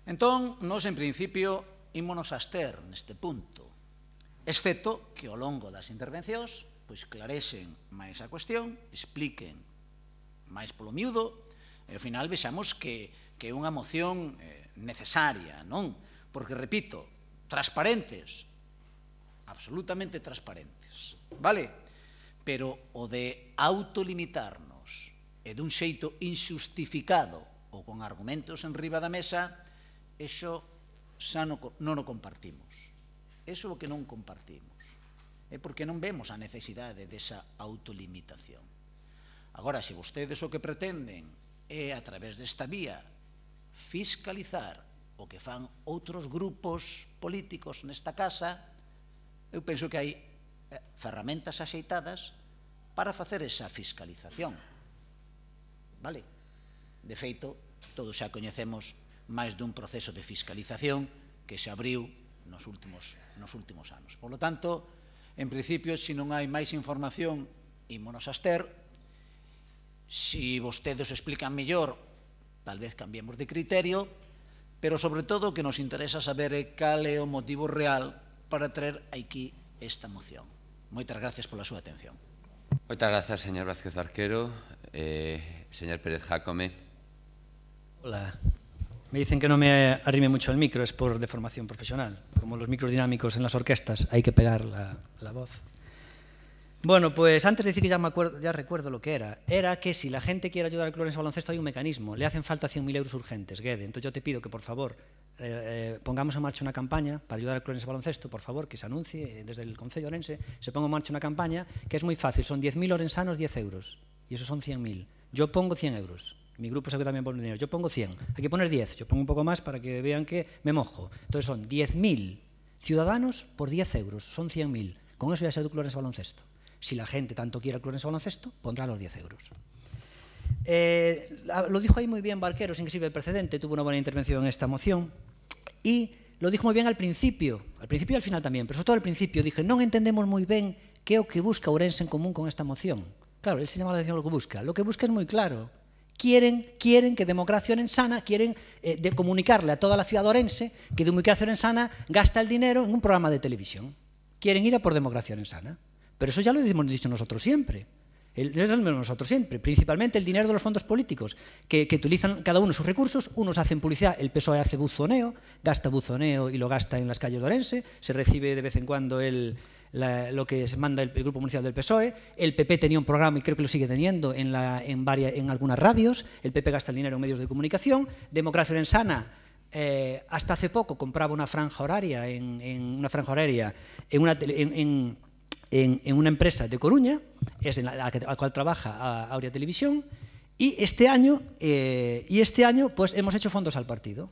Entón, nós, en principio, ímonos abster neste punto, excepto que ao longo das intervencións pois clarexen máis a cuestión, expliquen máis polo miúdo, e ao final vexamos que é unha moción necesaria, non? Porque, repito, transparentes, absolutamente transparentes, vale? Pero o de autolimitarnos e dun xeito injustificado ou con argumentos en riba da mesa, eso xa non o compartimos. Eso é o que non compartimos. É porque non vemos a necesidade desa autolimitación. Agora, se vostedes o que pretenden é, a través desta vía, fiscalizar o que fan outros grupos políticos nesta casa, eu penso que hai ferramentas axeitadas para facer esa fiscalización. Vale? De feito, todos xa coñecemos máis dun proceso de fiscalización que se abriu nos últimos anos. Por lo tanto, en principio, se non hai máis información, ímonos abster. Se vostedes o explican mellor, tal vez cambiemos de criterio, pero sobre todo o que nos interesa saber é cal é o motivo real para traer aquí esta moción. Moitas gracias pola súa atención. Moitas grazas, señor Vázquez Barquero. Señor Pérez Jácome. Hola. Me dicen que no me arrime mucho el micro, es por deformación profesional. Como los micros dinámicos en las orquestas, hay que pegar la voz. Bueno, pues antes de decir que ya recuerdo lo que era. Era que si la gente quiere ayudar al Club Ourense Baloncesto hay un mecanismo. Le hacen falta 100.000 euros urgentes, Guede. Entonces yo te pido que, por favor, pongamos en marcha una campaña para ayudar al Club Ourense Baloncesto, por favor, que se anuncie desde el Concello Ourense, se ponga en marcha una campaña que es muy fácil. Son 10.000 orensanos, 10 euros. Y esos son 100.000. Yo pongo 100 euros. Mi grupo sabe que también pone dinero. Yo pongo 100. Hay que poner 10. Yo pongo un poco más para que vean que me mojo. Entonces son 10.000 ciudadanos por 10 euros. Son 100.000. Con eso ya se educa el Ourense Baloncesto. Si la gente tanto quiere el Club Ourense Baloncesto, pondrá los 10 euros. Lo dijo ahí muy bien Barquero, sin que sirva de precedente. Tuvo una buena intervención en esta moción. Y lo dijo muy bien al principio y al final también. Pero sobre todo al principio dije, non entendemos moi ben que é o que busca Ourense en Común con esta moción. Claro, él se llama la atención lo que busca. Lo que busca es muy claro. Quieren que Democracia Orensana, quieren comunicarle a toda la ciudad orense que Democracia Orensana gasta el dinero en un programa de televisión. Quieren ir a por Democracia Orensana. Pero eso ya lo hemos dicho nosotros siempre. Principalmente el dinero de los fondos políticos, que utilizan cada uno sus recursos. Unos hacen publicidad, el PSOE hace buzoneo, gasta buzoneo y lo gasta en las calles de Orense, se recibe de vez en cuando lo que se manda el grupo municipal del PSOE. El PP tenía un programa y creo que lo sigue teniendo en algunas radios. El PP gasta el dinero en medios de comunicación. Democracia Orensana hasta hace poco compraba una franja horaria en una empresa de Coruña, es en la cual trabaja Aurea Televisión, y este año pues hemos hecho fondos al partido.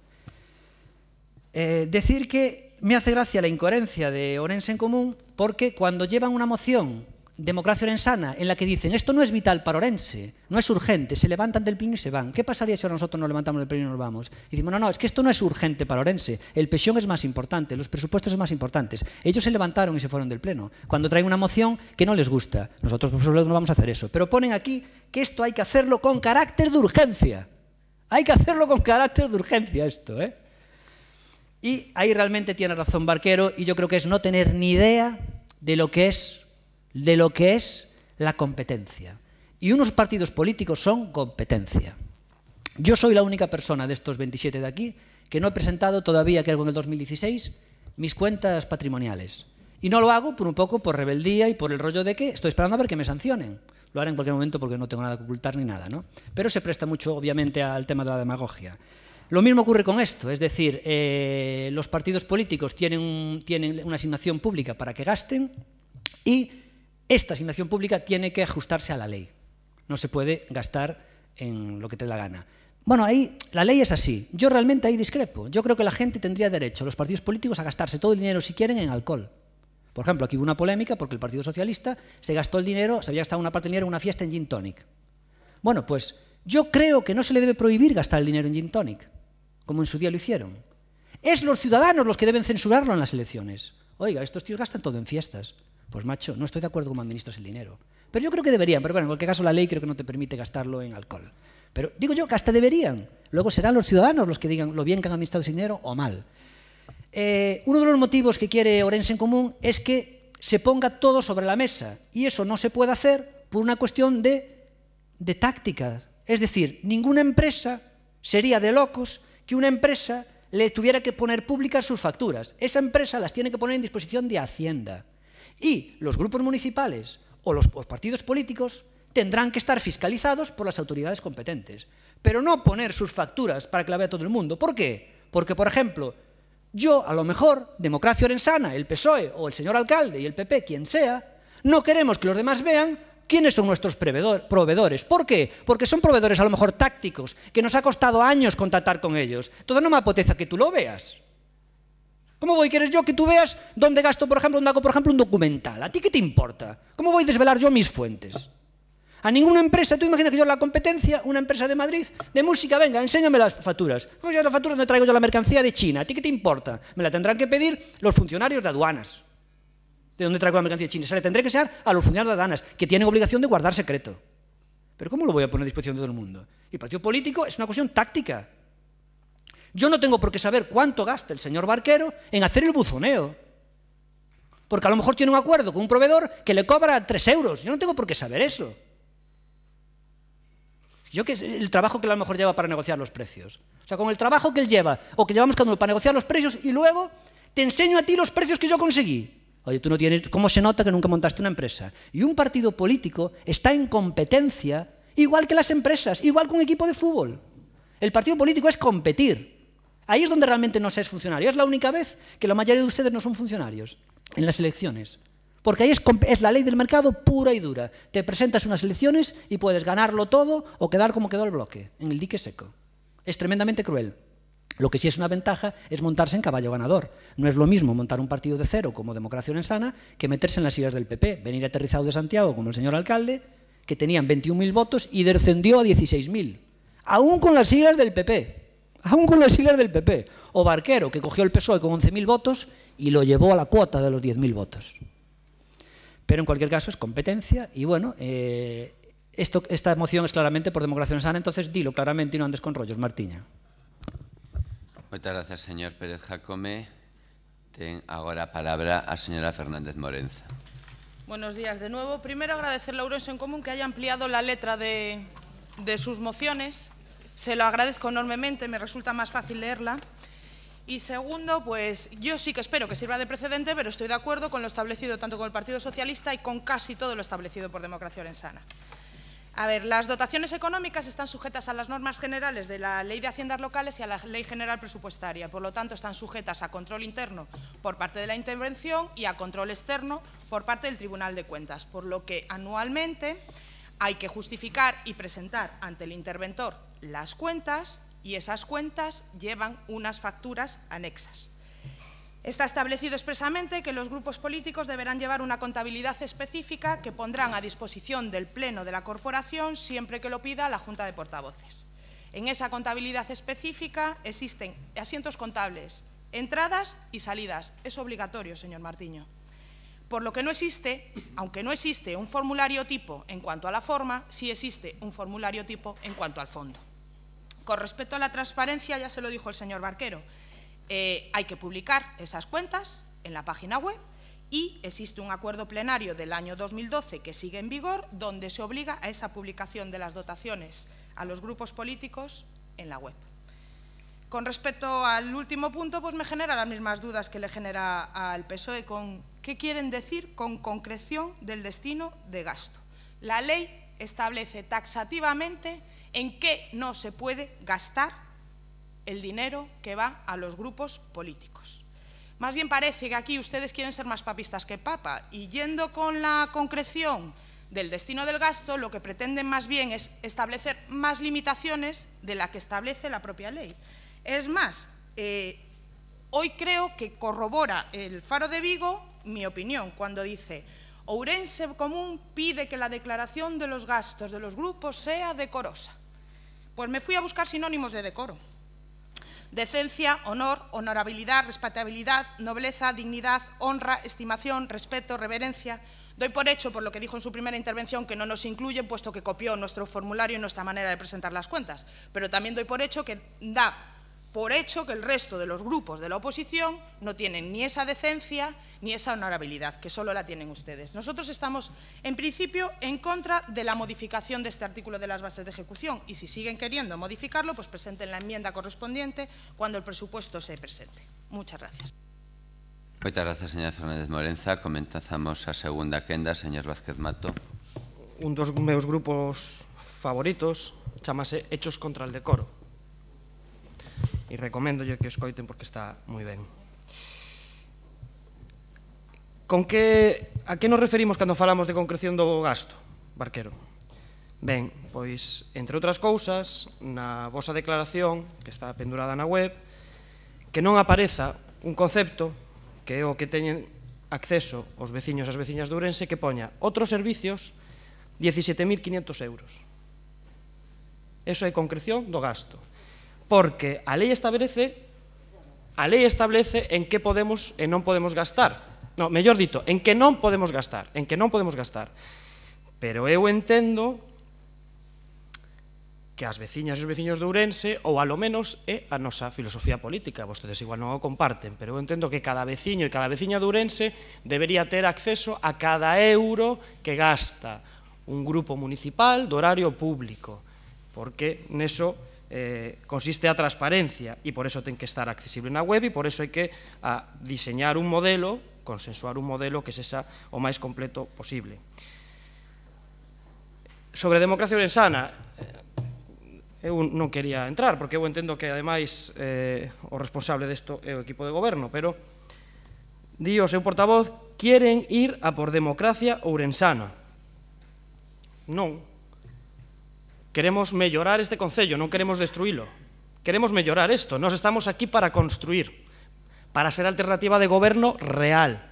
Decir que me hace gracia la incoherencia de Ourense en Común, porque cuando llevan una moción Democracia Orensana en la que dicen esto no es vital para Ourense, no es urgente, se levantan del pleno y se van. ¿Qué pasaría si ahora nosotros nos levantamos del pleno y nos vamos? Y decimos, no, es que esto no es urgente para Ourense, el pensión es más importante, los presupuestos son más importantes. Ellos se levantaron y se fueron del pleno. Cuando traen una moción que no les gusta, nosotros por supuesto no vamos a hacer eso. Pero ponen aquí que esto hay que hacerlo con carácter de urgencia. Hay que hacerlo con carácter de urgencia esto, ¿eh? Y ahí realmente tiene razón Barquero, y yo creo que es no tener ni idea de lo que es la competencia. Y unos partidos políticos son competencia. Yo soy la única persona de estos 27 de aquí que no he presentado todavía, creo que en el 2016, mis cuentas patrimoniales. Y no lo hago por un poco por rebeldía y por el rollo de que estoy esperando a ver que me sancionen. Lo haré en cualquier momento porque no tengo nada que ocultar ni nada, ¿no? Pero se presta mucho, obviamente, al tema de la demagogia. Lo mismo ocurre con esto, es decir, los partidos políticos tienen una asignación pública para que gasten y esta asignación pública tiene que ajustarse a la ley. No se puede gastar en lo que te dé la gana. Bueno, ahí la ley es así. Yo realmente ahí discrepo. Yo creo que la gente tendría derecho, los partidos políticos, a gastarse todo el dinero, si quieren, en alcohol. Por ejemplo, aquí hubo una polémica porque el Partido Socialista se gastó el dinero, se había gastado una parte del dinero en una fiesta en gin tonic. Bueno, pues yo creo que no se le debe prohibir gastar el dinero en gin tonic, como en su día lo hicieron. Es los ciudadanos los que deben censurarlo en las elecciones. Oiga, estos tíos gastan todo en fiestas. Pues macho, no estoy de acuerdo con cómo administras el dinero. Pero yo creo que deberían, pero bueno, en cualquier caso la ley creo que no te permite gastarlo en alcohol. Pero digo yo que hasta deberían. Luego serán los ciudadanos los que digan lo bien que han administrado ese dinero o mal. Uno de los motivos que quiere Ourense en Común es que se ponga todo sobre la mesa. Y eso no se puede hacer por una cuestión de tácticas. Es decir, ninguna empresa sería de locos que una empresa le tuviera que poner públicas sus facturas. Esa empresa las tiene que poner en disposición de Hacienda. Y los grupos municipales o los partidos políticos tendrán que estar fiscalizados por las autoridades competentes. Pero no poner sus facturas para que la vea todo el mundo. ¿Por qué? Porque, por ejemplo, yo, a lo mejor, Democracia Orensana, el PSOE o el señor alcalde y el PP, quien sea, no queremos que los demás vean quiénes son nuestros proveedores. ¿Por qué? Porque son proveedores a lo mejor tácticos, que nos ha costado años contactar con ellos. Entonces no me apetece que tú lo veas. ¿Cómo quieres yo que tú veas dónde gasto, por ejemplo, un documental? ¿A ti qué te importa? ¿Cómo voy a desvelar yo mis fuentes? A ninguna empresa, tú imaginas que yo la competencia, una empresa de Madrid, de música, venga, enséñame las facturas. ¿Cómo yo las facturas no traigo yo la mercancía de China? ¿A ti qué te importa? Me la tendrán que pedir los funcionarios de aduanas. ¿De dónde traigo la mercancía de China? Se la tendré que enseñar a los funcionarios de aduanas, que tienen obligación de guardar secreto. Pero ¿cómo lo voy a poner a disposición de todo el mundo? Y el partido político es una cuestión táctica. Yo no tengo por qué saber cuánto gasta el señor Barquero en hacer el buzoneo. Porque a lo mejor tiene un acuerdo con un proveedor que le cobra 3 euros. Yo no tengo por qué saber eso. Yo que el trabajo que él a lo mejor lleva para negociar los precios. O sea, con el trabajo que él lleva, o que llevamos cada uno para negociar los precios, y luego te enseño a ti los precios que yo conseguí. Oye, tú no tienes... ¿Cómo se nota que nunca montaste una empresa? Y un partido político está en competencia, igual que las empresas, igual que un equipo de fútbol. El partido político es competir. Ahí es donde realmente no se es funcionario. Es la única vez que la mayoría de ustedes no son funcionarios, en las elecciones. Porque ahí es la ley del mercado pura y dura. Te presentas unas elecciones y puedes ganarlo todo o quedar como quedó el bloque, en el dique seco. Es tremendamente cruel. Lo que sí es una ventaja es montarse en caballo ganador. No es lo mismo montar un partido de cero como Democracia Orensana que meterse en las sillas del PP, venir aterrizado de Santiago como el señor alcalde, que tenían 21.000 votos y descendió a 16.000. Aún con las siglas del PP. Aún con las siglas del PP. O Barquero, que cogió el PSOE con 11.000 votos y lo llevó a la cuota de los 10.000 votos. Pero en cualquier caso es competencia y bueno, esta moción es claramente por Democracia Orensana, entonces dilo claramente y no andes con rollos, Martiña. Muchas gracias, señor Pérez Jacome. Ten agora a palabra a señora Fernández Morenza. Buenos días de nuevo. Primero agradecerle a Ourense en Común que haya ampliado la letra de sus mociones. Se lo agradezco enormemente, me resulta más fácil leerla. Y segundo, pues yo sí que espero que sirva de precedente, pero estoy de acuerdo con lo establecido tanto con el Partido Socialista y con casi todo lo establecido por Democracia Orensana. A ver, las dotaciones económicas están sujetas a las normas generales de la Ley de Haciendas Locales y a la Ley General Presupuestaria. Por lo tanto, están sujetas a control interno por parte de la intervención y a control externo por parte del Tribunal de Cuentas. Por lo que anualmente hay que justificar y presentar ante el interventor las cuentas y esas cuentas llevan unas facturas anexas. Está establecido expresamente que los grupos políticos deberán llevar una contabilidad específica que pondrán a disposición del Pleno de la Corporación siempre que lo pida la Junta de Portavoces. En esa contabilidad específica existen asientos contables, entradas y salidas. Es obligatorio, señor Martiño. Por lo que no existe, aunque no existe un formulario tipo en cuanto a la forma, sí existe un formulario tipo en cuanto al fondo. Con respecto a la transparencia, ya se lo dijo el señor Barquero, hay que publicar esas cuentas en la página web y existe un acuerdo plenario del año 2012 que sigue en vigor donde se obliga a esa publicación de las dotaciones a los grupos políticos en la web. Con respecto al último punto, pues me genera las mismas dudas que le genera al PSOE con qué quieren decir con concreción del destino de gasto. La ley establece taxativamente en qué no se puede gastar el dinero que va a los grupos políticos. Más bien parece que aquí ustedes quieren ser más papistas que papa y yendo con la concreción del destino del gasto, lo que pretenden más bien es establecer más limitaciones de la que establece la propia ley. Es más, hoy creo que corrobora el Faro de Vigo mi opinión cuando dice Ourense Común pide que la declaración de los gastos de los grupos sea decorosa. Pues me fui a buscar sinónimos de decoro. Decencia, honor, honorabilidad, respetabilidad, nobleza, dignidad, honra, estimación, respeto, reverencia. Doy por hecho, por lo que dijo en su primera intervención, que no nos incluye, puesto que copió nuestro formulario y nuestra manera de presentar las cuentas. Pero también doy por hecho que da por hecho que el resto de los grupos de la oposición no tienen ni esa decencia ni esa honorabilidad, que solo la tienen ustedes. Nosotros estamos, en principio, en contra de la modificación de este artículo de las bases de ejecución y si siguen queriendo modificarlo, pues presenten la enmienda correspondiente cuando el presupuesto se presente. Muchas gracias. Moitas gracias, señora Fernández Morenza. Comenzamos a segunda quenda, señor Vázquez Mato. Un dos meus grupos favoritos chamase Hechos contra el Decoro. E recoméndolle que escoiten porque está moi ben. A que nos referimos cando falamos de concreción do gasto, Barquero? Ben, pois, entre outras cousas, na vosa declaración, que está pendurada na web, que non apareza un concepto que é o que teñen acceso os veciños e as veciñas de Ourense que poña outros servicios 17.500 euros. Eso é concreción do gasto. Porque a lei establece en que podemos e non podemos gastar. No, mellor dito, en que non podemos gastar, Pero eu entendo que as veciñas e os veciños de Ourense, ou alo menos é a nosa filosofía política, vostedes igual non o comparten, pero eu entendo que cada veciño e cada veciña de Ourense debería ter acceso a cada euro que gasta un grupo municipal do horario público, porque neso consiste a transparencia e por eso ten que estar accesible na web e por eso hai que diseñar un modelo, consensuar un modelo que sexa o máis completo posible. Sobre democracia ourensana, eu non quería entrar, porque eu entendo que, ademais, o responsable desto é o equipo de goberno, pero di o seu portavoz, queren ir a por democracia ourensana. Non. Queremos mellorar este concello, non queremos destruílo. Queremos mellorar isto. Nós estamos aquí para construir, para ser alternativa de goberno real,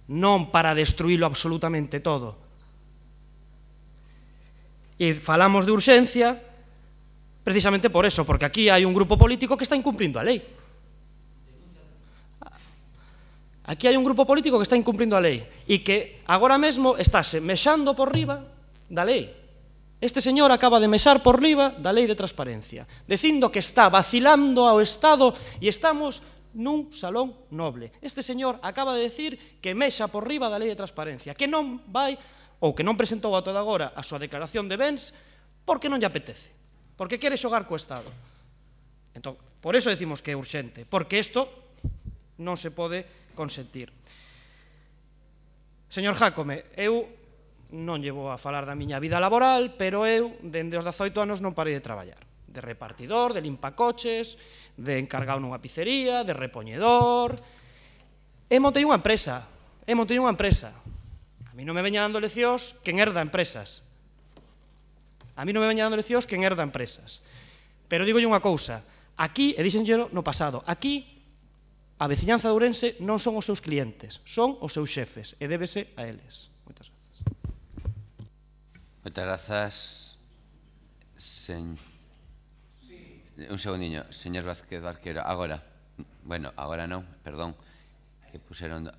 non para destruílo absolutamente todo. E falamos de urxencia precisamente por eso, porque aquí hai un grupo político que está incumplindo a lei. Aquí hai un grupo político que está incumplindo a lei e que agora mesmo estáse mexando por riba da lei. Este señor acaba de mexar por riba da lei de transparencia, dicindo que está vacilando ao Estado e estamos nun salón noble. Este señor acaba de decir que mexa por riba da lei de transparencia, que non vai ou que non presentou a toda agora a súa declaración de bens porque non lle apetece, porque quere xogar co Estado. Entón, por eso decimos que é urxente, porque isto non se pode consentir. Señor Jácome, eu non llevo a falar da miña vida laboral, pero eu, dende os 18 anos, non parei de traballar. De repartidor, de limpacoches, de encargado nunha pizzería, de repoñedor. E montei unha empresa. A mí non me veña dando leccións quen herda empresas. Pero dígolle unha cousa, aquí, e díxenllelo no pasado, aquí a veciñanza de Ourense non son os seus clientes, son os seus xefes, e débese a eles. Moitas grazas. Moitas grazas. Un segundiño, señor Vázquez Barquero, agora. Bueno, agora non, perdón, que puseron...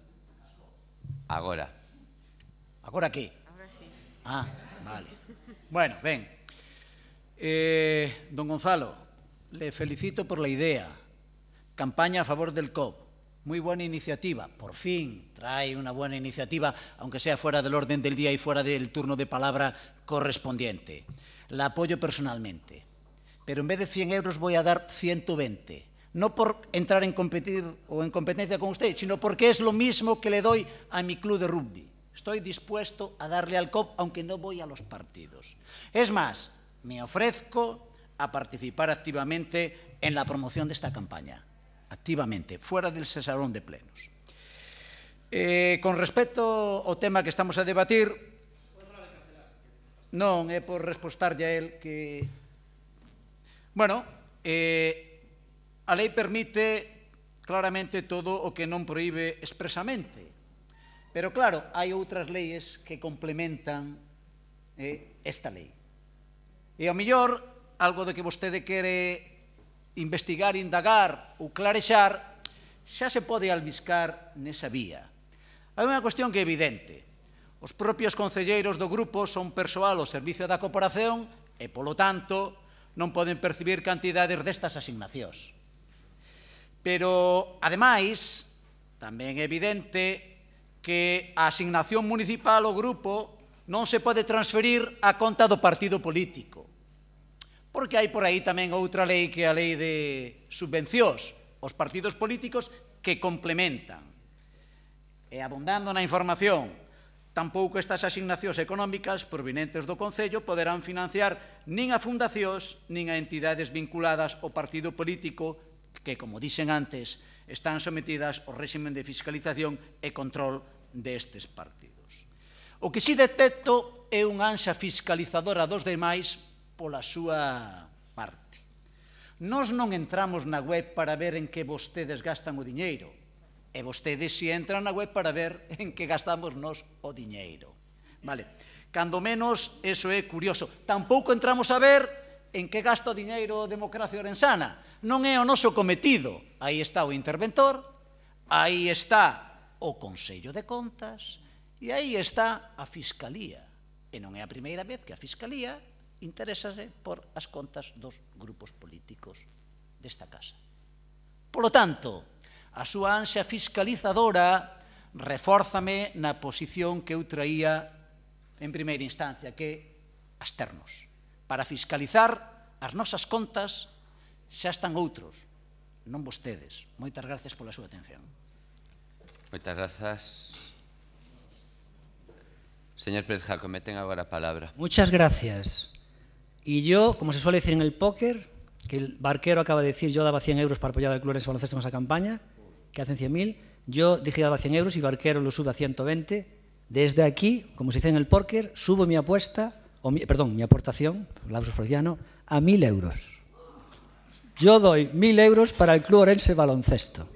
Agora. Agora que? Agora sí. Ah, vale. Bueno, ben. Don Gonzalo, le felicito por la idea. Campaña a favor del COP. Muy buena iniciativa. Por fin trae una buena iniciativa, aunque sea fuera del orden del día y fuera del turno de palabra correspondiente. La apoyo personalmente. Pero en vez de 100 euros voy a dar 120. No por entrar en competir o en competencia con usted, sino porque es lo mismo que le doy a mi club de rugby. Estoy dispuesto a darle al COP, aunque no voy a los partidos. Es más, me ofrezco a participar activamente en la promoción de esta campaña. Activamente, fuera del salón de plenos. Con respecto ao tema que estamos a debatir, non é por respostarlle a él que... Bueno, a lei permite claramente todo o que non proíbe expresamente. Pero claro, hai outras leis que complementan esta lei. E ao mellor, algo de que vostede quere investigar, indagar ou clarexar, xa se pode albiscar nesa vía. Hai unha cuestión que é evidente. Os propios concelleiros do grupo son persoal ao servicio da corporación e, polo tanto, non poden percibir cantidades destas asignacións. Pero, ademais, tamén é evidente que a asignación municipal ao grupo non se pode transferir á conta do partido político. Porque hai por aí tamén outra lei que é a lei de subvencións aos partidos políticos que complementan. E abundando na información, tampouco estas asignacións económicas provenientes do Concello poderán financiar nin a fundacións nin a entidades vinculadas ao partido político que, como dixen antes, están sometidas ao réximen de fiscalización e control destes partidos. O que si detecto é unha ansia fiscalizadora dos demais pola súa parte. Nós non entramos na web para ver en que vostedes gastan o diñeiro, e vostedes si entran na web para ver en que gastamos nós o diñeiro. Vale. Cando menos, eso é curioso. Tampouco entramos a ver en que gasta o diñeiro a democracia ourensana. Non é o noso cometido. Aí está o interventor, aí está o Consello de Contas e aí está a Fiscalía. E non é a primeira vez que a Fiscalía interésase por as contas dos grupos políticos desta casa. Polo tanto, a súa ansia fiscalizadora refórzame na posición que eu traía en primeira instancia, que as ternos. Para fiscalizar as nosas contas xa están outros, non vostedes. Moitas gracias pola súa atención. Moitas grazas. Señor Pérez Jacome, ten agora a palabra. Muchas gracias. Y yo, como se suele decir en el póker, que el barquero acaba de decir, yo daba 100 euros para apoyar al Club Orense Baloncesto en esa campaña, que hacen 100.000, yo dije que daba 100 euros y barquero lo sube a 120. Desde aquí, como se dice en el póker, subo mi apuesta, mi aportación, lapsus freudiano, a 1.000 euros. Yo doy 1.000 euros para el Club Orense Baloncesto.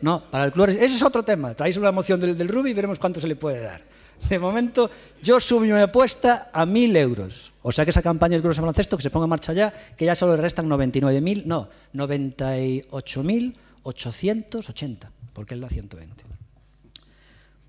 No, para el Club Orense. Ese es otro tema. Traéis una moción del Rubi y veremos cuánto se le puede dar. De momento, yo subo mi apuesta a 1.000 euros. O sea que esa campaña del Club Orense Baloncesto, que se ponga en marcha ya, que ya solo le restan 98.880, porque él da 120.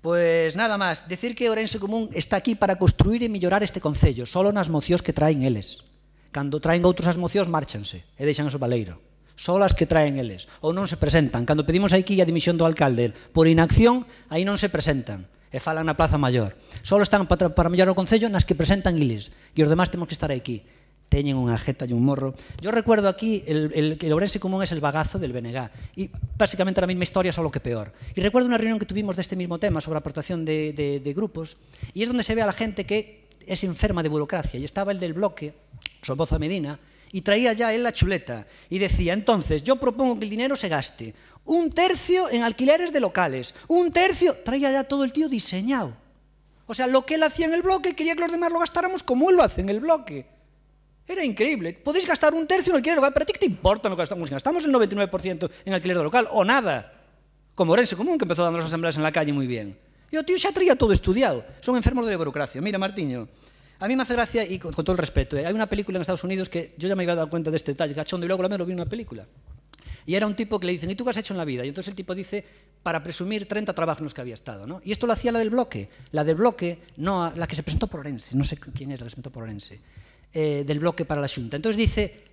Pues nada máis, decir que Ourense Común está aquí para construir e mellorar este concello, solo nas mocións que traen eles. Cando traen outros as mocións, márchanse e deixan o baleiro. Só as que traen eles, ou non se presentan. Cando pedimos aquí a dimisión do alcalde por inacción, aí non se presentan e falan na Plaza Maior. Só están para mellorar o concello nas que presentan eles, e os demás temos que estar aquí. Teñen unha jeta e un morro. Yo recuerdo aquí que el Ourense Común es el bagazo del BNG y básicamente la misma historia, solo que peor. Y recuerdo una reunión que tuvimos de este mismo tema sobre aportación de grupos y es donde se ve a la gente que es enferma de burocracia y estaba el del bloque, Soboza Medina, y traía ya él la chuleta y decía, entonces, yo propongo que el dinero se gaste 1/3 en alquileres de locales, 1/3, traía ya todo el tío diseñado. O sea, lo que él hacía en el bloque quería que los demás lo gastáramos como él lo hace en el bloque. Era increíble. Podéis gastar 1/3 en alquiler local, pero ¿a ti qué te importa lo que gastamos? Gastamos el 99% en alquiler local, o nada. Como Ourense Común, que empezó dando las asambleas en la calle muy bien. Y el tío ya traía todo estudiado. Son enfermos de la burocracia. Mira, Martiño, a mí me hace gracia, y con todo el respeto, hay una película en Estados Unidos que yo ya me había dado cuenta de este detalle, cachondo, y luego lo vi en una película. Y era un tipo que le dicen, ¿y tú qué has hecho en la vida? Y entonces el tipo dice, para presumir 30 trabajos en los que había estado, ¿no? Y esto lo hacía la del bloque. La del bloque, no, la que se presentó por Ourense, no sé quién es la que se presentó por Ourense. Del bloque para la Xunta. Entonces dice,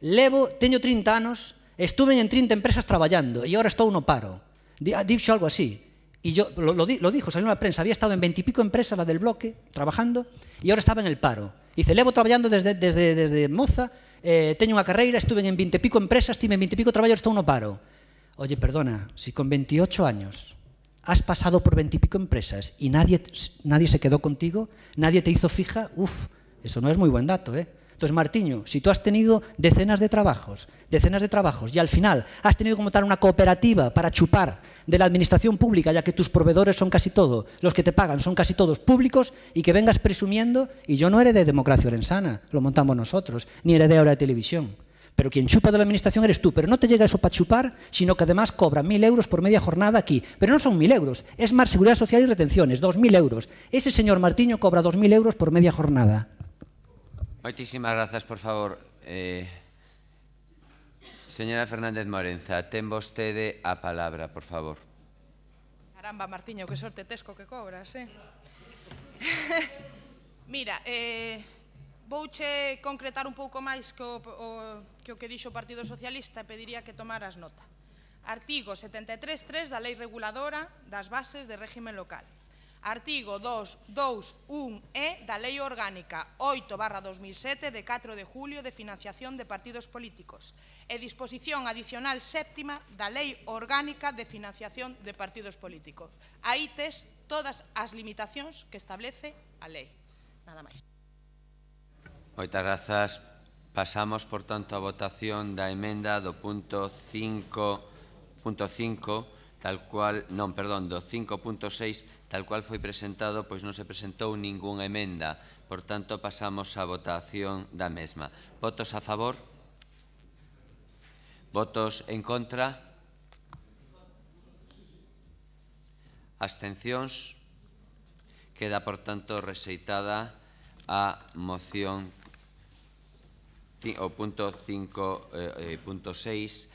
teño 30 anos, estuve en 30 empresas traballando e agora estou no paro. Dixo algo así. E yo, lo dijo, salió en la prensa, había estado en 20 y pico empresas, la del bloque, trabajando, e agora estaba en el paro. Dice, levo traballando desde moza, teño unha carreira, estuve en 20 y pico empresas, tive en 20 y pico traballos, estou no paro. Oye, perdona, si con 28 años has pasado por 20 y pico empresas y nadie se quedó contigo, nadie te hizo fija, eso no es muy buen dato, Entonces, Martiño, si tú has tenido decenas de trabajos y al final has tenido que montar una cooperativa para chupar de la administración pública, ya que tus proveedores son casi todos, los que te pagan son casi todos públicos, y que vengas presumiendo, y yo no heredé Democracia Orensana, lo montamos nosotros, ni heredé ahora de televisión. Pero quien chupa de la administración eres tú, pero no te llega eso para chupar, sino que además cobra 1.000 euros por media jornada aquí. Pero no son 1.000 euros, es más Seguridad Social y Retenciones, 2.000 euros. Ese señor Martiño cobra 2.000 euros por media jornada. Moitísimas grazas, por favor. Señora Fernández Morenza, ten vostede a palabra, por favor. Caramba, Martiño, que sorte tesco que cobras, Mira, vouche concretar un pouco máis que o que dixo o Partido Socialista e pediría que tomaras nota. Artigo 73.3 da Lei Reguladora das Bases de Régimen Local. Artigo 2.1e da Lei Orgánica 8/2007 de 4 de julio de financiación de partidos políticos e disposición adicional séptima da Lei Orgánica de financiación de partidos políticos. Aí tes todas as limitacións que establece a lei. Nada máis. Moitas grazas. Pasamos, por tanto, a votación da emenda do punto 5.5, tal cual, non, perdón, do 5.6, tal cual foi presentado, pois non se presentou ningunha emenda. Por tanto, pasamos á votación da mesma. Votos a favor? Votos en contra? Abstencións? Queda, por tanto, rexeitada a moción o punto 5.6.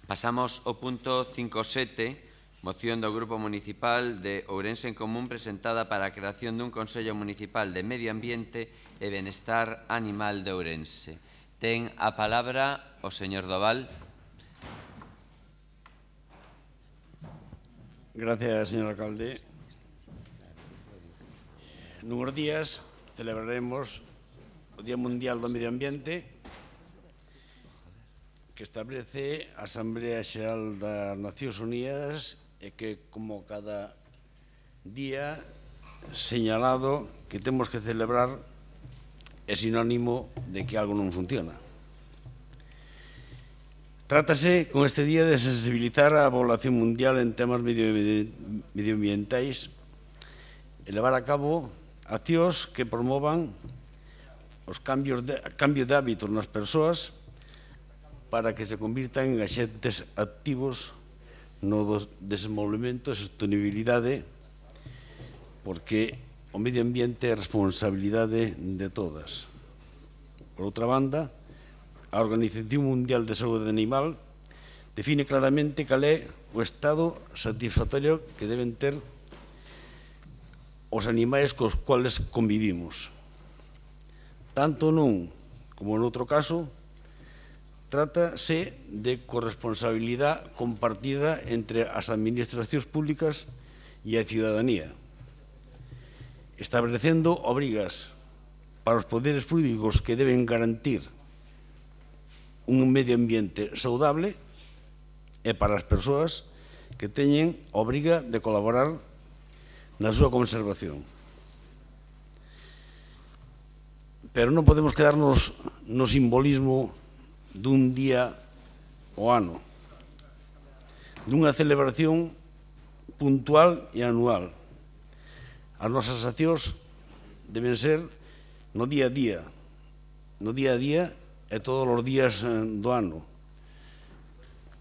Pasamos ao punto 5.7, Moción do Grupo Municipal de Ourense en Común presentada para a creación dun Consello Municipal de Medio Ambiente e Benestar Animal de Ourense. Ten a palabra o señor Doval. Gracias, señor alcalde. Nuns días celebraremos o Día Mundial do Medio Ambiente, que establece a Asamblea Xeral das Nacións Unidas e que, como cada día señalado que temos que celebrar, é sinónimo de que algo non funciona. Trátase con este día de sensibilizar a población mundial en temas medioambientais e levar a cabo accións que promovan os cambio de hábitos nas persoas para que se convirtan en axentes activos no desenvolvemento e sostenibilidade, porque o medio ambiente é responsabilidade de todas. Por outra banda, a Organización Mundial de Saúde Animal define claramente cal é o estado satisfactorio que deben ter os animais cos cuales convivimos. Tanto nun como noutro caso, trátase de corresponsabilidade compartida entre as administracións públicas e a ciudadanía, establecendo obrigas para os poderes públicos que deben garantir un medio ambiente saudable e para as persoas que teñen obriga de colaborar na súa conservación. Pero non podemos quedarnos no simbolismo dun día ao ano, dunha celebración puntual e anual. As nosas accións deben ser no día a día e todos os días do ano,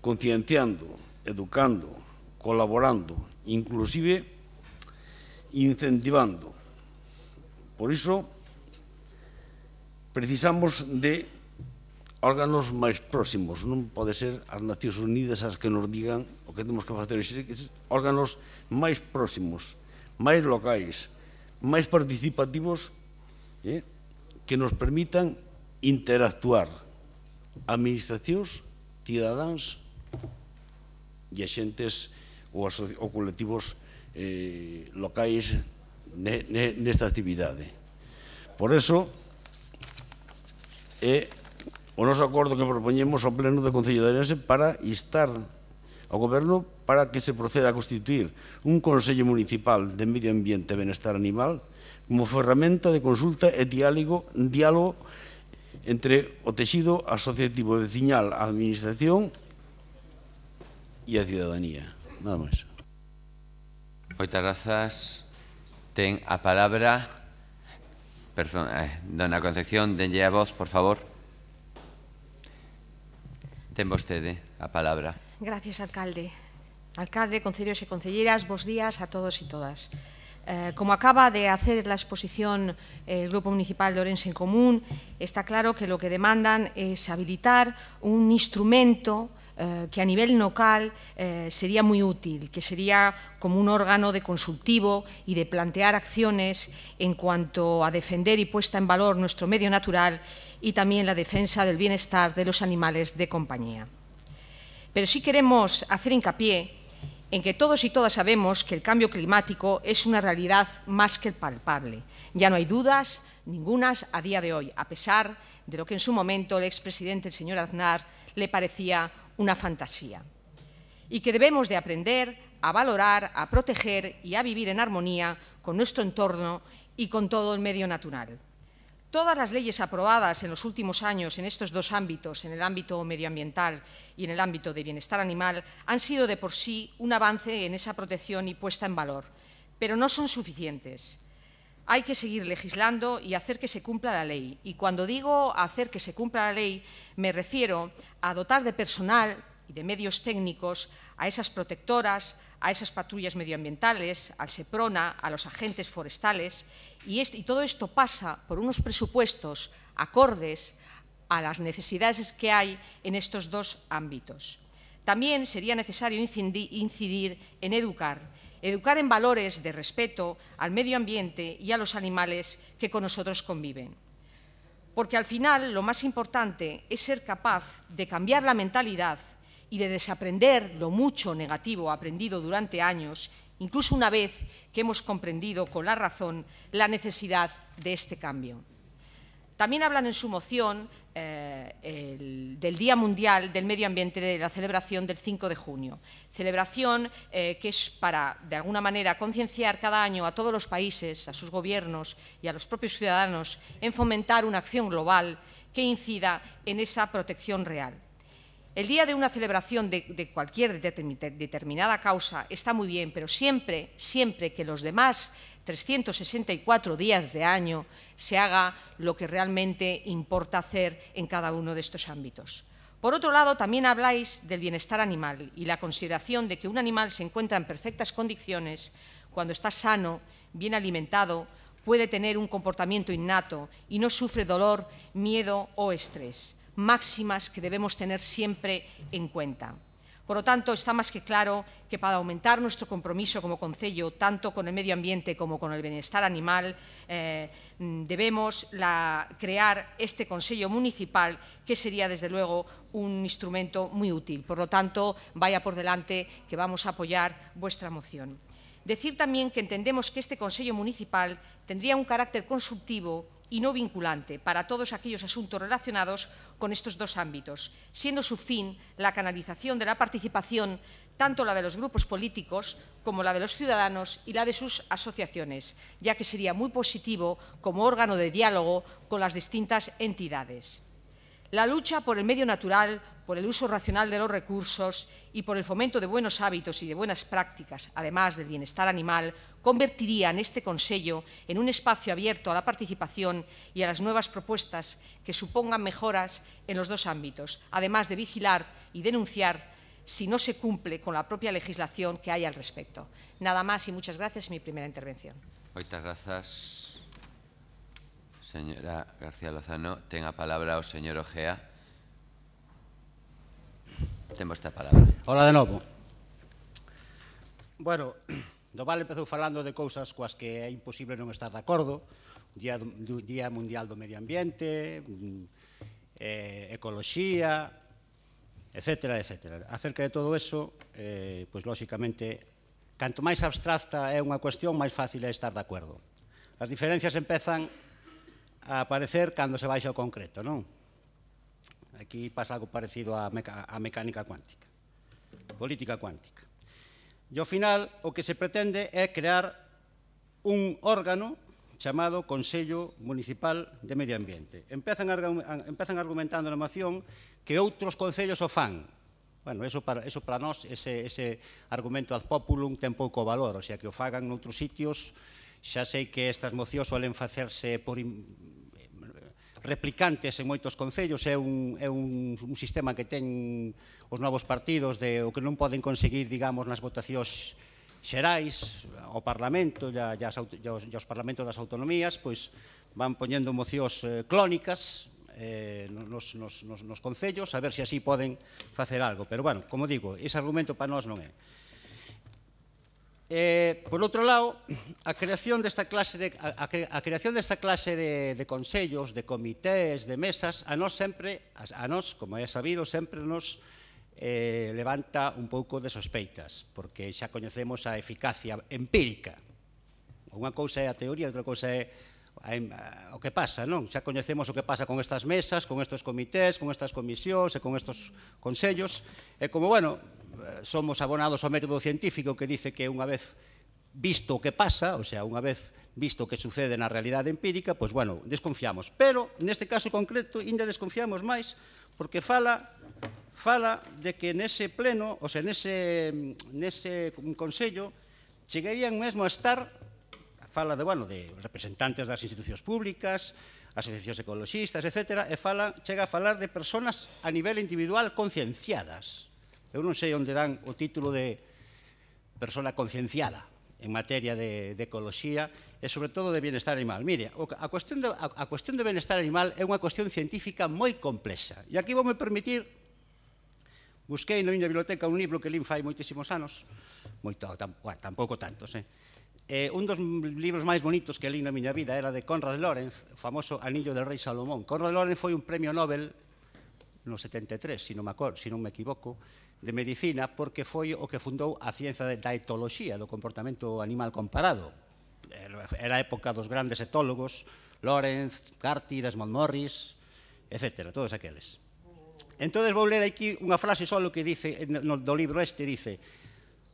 concienciando, educando, colaborando, inclusive incentivando. Por iso, precisamos de órganos máis próximos. Non pode ser as Nacións Unidas as que nos digan o que temos que facer. Órganos máis próximos, máis locais, máis participativos, que nos permitan interactuar administracións, cidadáns e axentes ou colectivos locais nesta actividade. Por eso, é o noso acordo que propoñemos ao Pleno do Concello de Ourense para instar ao Goberno para que se proceda a constituir un Consello Municipal de Medio Ambiente e Benestar Animal como ferramenta de consulta e diálogo entre o texido asociativo e veciñal, a administración e a ciudadanía. Nada máis. Moitas grazas. Ten a palabra dona Concepción, denlle a voz, por favor. Ten vostede a palabra. Gracias, alcalde. Alcalde, concelleiros e concelleiras, bos días a todos e todas. Como acaba de hacer la exposición el Grupo Municipal de Ourense en Común, está claro que lo que demandan es habilitar un instrumento que a nivel local sería muy útil, que sería como un órgano de consultivo y de plantear acciones en cuanto a defender y puesta en valor nuestro medio natural y también la defensa del bienestar de los animales de compañía. Pero sí queremos hacer hincapié en que todos y todas sabemos que el cambio climático es una realidad más que palpable. Ya no hay dudas ningunas a día de hoy, a pesar de lo que en su momento el expresidente, el señor Aznar, le parecía una fantasía. Y que debemos de aprender a valorar, a proteger y a vivir en armonía con nuestro entorno y con todo el medio natural. Todas las leyes aprobadas en los últimos años en estos dos ámbitos, en el ámbito medioambiental y en el ámbito de bienestar animal, han sido de por sí un avance en esa protección y puesta en valor, pero no son suficientes. Hay que seguir legislando y hacer que se cumpla la ley. Y cuando digo hacer que se cumpla la ley, me refiero a dotar de personal y de medios técnicos a esas protectoras, a esas patrullas medioambientales, al SEPRONA, a los agentes forestales, y todo esto pasa por unos presupuestos acordes a las necesidades que hay en estos dos ámbitos. También sería necesario incidir en educar en valores de respeto al medio ambiente y a los animales que con nosotros conviven. Porque al final lo más importante es ser capaz de cambiar la mentalidad y de desaprender lo mucho negativo aprendido durante años, incluso una vez que hemos comprendido con la razón la necesidad de este cambio. También hablan en su moción del Día Mundial del Medio Ambiente, de la celebración del 5 de junio. Celebración que es para, de alguna manera, concienciar cada año a todos los países, a sus gobiernos y a los propios ciudadanos en fomentar una acción global que incida en esa protección real. El día de una celebración de cualquier determinada causa está muy bien, pero siempre que los demás 364 días de año se haga lo que realmente importa hacer en cada uno de estos ámbitos. Por otro lado, también habláis del bienestar animal y la consideración de que un animal se encuentra en perfectas condiciones cuando está sano, bien alimentado, puede tener un comportamiento innato y no sufre dolor, miedo o estrés. Máximas que debemos tener siempre en cuenta. Por lo tanto, está más que claro que para aumentar nuestro compromiso como concello, tanto con el medio ambiente como con el bienestar animal, debemos crear este Consello Municipal, que sería, desde luego, un instrumento muy útil. Por lo tanto, vaya por delante que vamos a apoyar vuestra moción. Decir también que entendemos que este Consello Municipal tendría un carácter consultivo y no vinculante para todos aquellos asuntos relacionados con estos dos ámbitos, siendo su fin la canalización de la participación, tanto la de los grupos políticos como la de los ciudadanos y la de sus asociaciones, ya que sería muy positivo como órgano de diálogo con las distintas entidades. La lucha por el medio natural, por el uso racional de los recursos y por el fomento de buenos hábitos y de buenas prácticas, además del bienestar animal, convertirían este Consello en un espacio abierto a la participación y a las nuevas propuestas que supongan mejoras en los dos ámbitos, además de vigilar y denunciar si no se cumple con la propia legislación que hay al respecto. Nada más y muchas gracias en mi primera intervención. Moitas grazas, señora García Lozano. Ten a palabra o señor Ojea. Temos esta palabra. Hola de novo. Bueno, Doval empezou falando de cousas coas que é imposible non estar de acordo, Día Mundial do Medio Ambiente, ecoloxía, etcétera, etcétera. Acerca de todo eso, pois, lóxicamente, canto máis abstracta é unha cuestión, máis fácil é estar de acordo. As diferencias empezan a aparecer cando se baixa ao concreto, non? Aquí pasa algo parecido á mecánica cuántica, política cuántica. E ao final o que se pretende é crear un órgano chamado Consello Municipal de Medio Ambiente. Empezan argumentando na moción que outros concellos o fan. Bueno, eso para nós, ese argumento ad populum ten pouco valor, o sea, que o fagan noutros sitios. Xa sei que estas mocións suelen facerse por replicantes en moitos concellos, é un sistema que ten os novos partidos de o que non poden conseguir, digamos, nas votacións xerais, ao Parlamento e aos Parlamentos das autonomías, pois van poñendo mocións clónicas nos concellos, a ver se así poden facer algo. Pero, bueno, como digo, ese argumento para nós non é. Por outro lado, a creación desta clase de consellos, de comités, de mesas, a nós, como é sabido, sempre nos levanta un pouco de sospeitas, porque xa coñecemos a eficacia empírica. Unha cousa é a teoría, outra cousa é o que pasa, non? Xa coñecemos o que pasa con estas mesas, con estes comités, con estas comisións e con estes consellos, e como, bueno, somos abonados ao método científico que dice que unha vez visto o que pasa, o sea, unha vez visto o que sucede na realidade empírica, pois, bueno, desconfiamos. Pero, neste caso concreto, ainda desconfiamos máis, porque fala de que nese pleno, o sea, nese consello, chegarían mesmo a estar, fala de, bueno, de representantes das institucións públicas, asociacións ecoloxistas, etc., e chega a falar de persoas a nivel individual concienciadas. Eu non sei onde dan o título de persona concienciada en materia de ecoloxía e, sobre todo, de bienestar animal. Mire, a cuestión de bienestar animal é unha cuestión científica moi complexa. E aquí voume permitir Busquei na miña biblioteca un libro que lín fai moitísimos anos, tampouco tantos, un dos libros máis bonitos que lín na miña vida era de Konrad Lorenz, o famoso Anillo del Rei Salomón. Konrad Lorenz foi un premio Nobel no 73, se non me equivoco, de medicina, porque foi o que fundou a ciencia da etoloxía, do comportamento animal comparado. Era a época dos grandes etólogos, Lorenz, Carty, Desmond Morris, etc., todos aqueles. Entón, vou ler aquí unha frase solo que dice, do libro dice: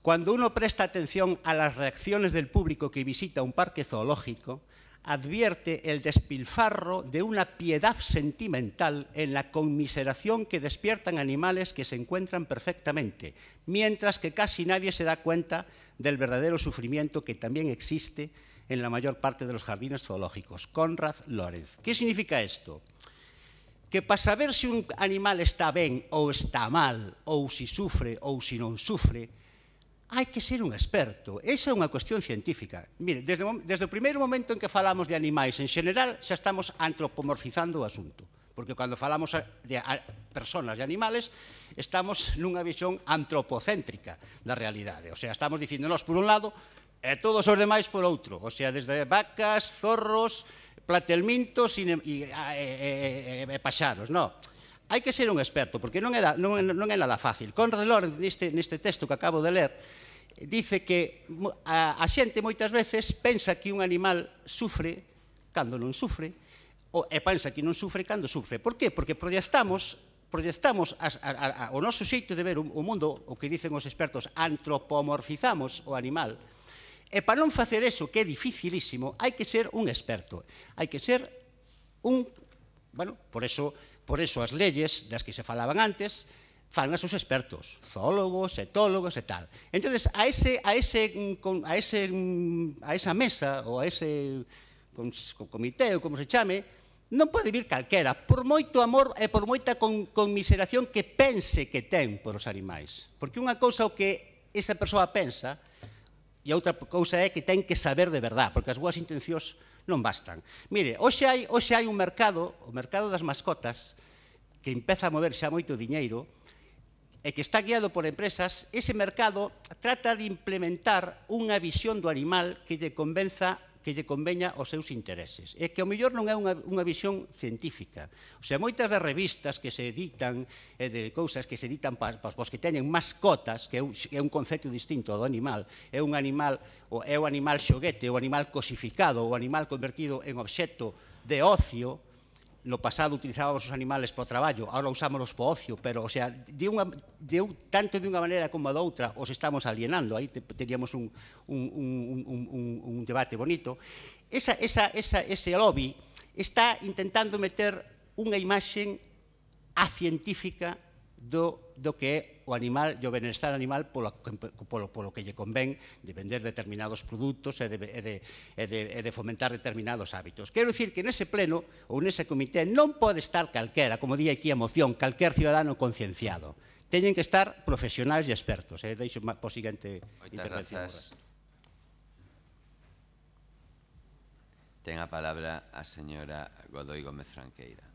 cuando uno presta atención a las reacciones del público que visita un parque zoológico, advierte el despilfarro de una piedad sentimental en la conmiseración que despiertan animales que se encuentran perfectamente, mientras que casi nadie se da cuenta del verdadero sufrimiento que también existe en la mayor parte de los jardines zoológicos. Konrad Lorenz. ¿Qué significa esto? Que para saber se un animal está ben ou está mal, ou se sufre ou se non sufre, hai que ser un experto. Esa é unha cuestión científica. Mire, desde o primeiro momento en que falamos de animais en xeral, xa estamos antropomorfizando o asunto. Porque cando falamos de personas e animales, estamos nunha visión antropocéntrica da realidade. O sea, estamos dicíndonos por un lado e todos os demais por outro. O sea, desde vacas, zorros, platelmintos e paxaros, non. Hai que ser un experto, porque non é nada fácil. Konrad Lorenz, neste texto que acabo de ler, dice que a xente moitas veces pensa que un animal sufre cando non sufre, e pensa que non sufre cando sufre. Por qué? Porque proyectamos o noso xeito de ver o mundo, o que dicen os expertos, antropomorfizamos o animal. E para non facer eso, que é dificilísimo, hai que ser un experto. Hai que ser un... Bueno, por eso as leyes das que se falaban antes fan os expertos, zoólogos, etólogos e tal. Entón, a esa mesa ou a ese comité ou como se chame, non pode vir calquera, por moito amor e por moita conmiseración que pense que ten por os animais. Porque unha cousa o que esa persoa pensa e outra cousa é que ten que saber de verdad, porque as boas intencións non bastan. Mire, hoxe hai un mercado, o mercado das mascotas, que empeza a mover xa moito diñeiro, e que está guiado por empresas. Ese mercado trata de implementar unha visión do animal que lle conveña aos seus intereses. E que ao mellor non é unha visión científica. O sea, moitas das revistas que se editan, de cousas que se editan para os que teñen mascotas, que é un concepto distinto do animal, é o animal xoguete, o animal cosificado, o animal convertido en obxecto de ocio. No pasado utilizábamos os animales para o traballo, agora usámonos para o ocio, pero, o sea, tanto de unha maneira como de outra os estamos alienando. Aí teríamos un debate bonito. Ese lobby está intentando meter unha imaxe acientífica do que é o animal, o benestar animal polo que lle convén de vender determinados produtos e de fomentar determinados hábitos. Quero dicir que nese pleno ou nese comité non pode estar calquera, como di aquí a moción, calquer ciudadano concienciado. Teñen que estar profesionais e expertos. Deixo por seguinte intervención. Ten a palabra a señora Godoy Gómez Franqueira.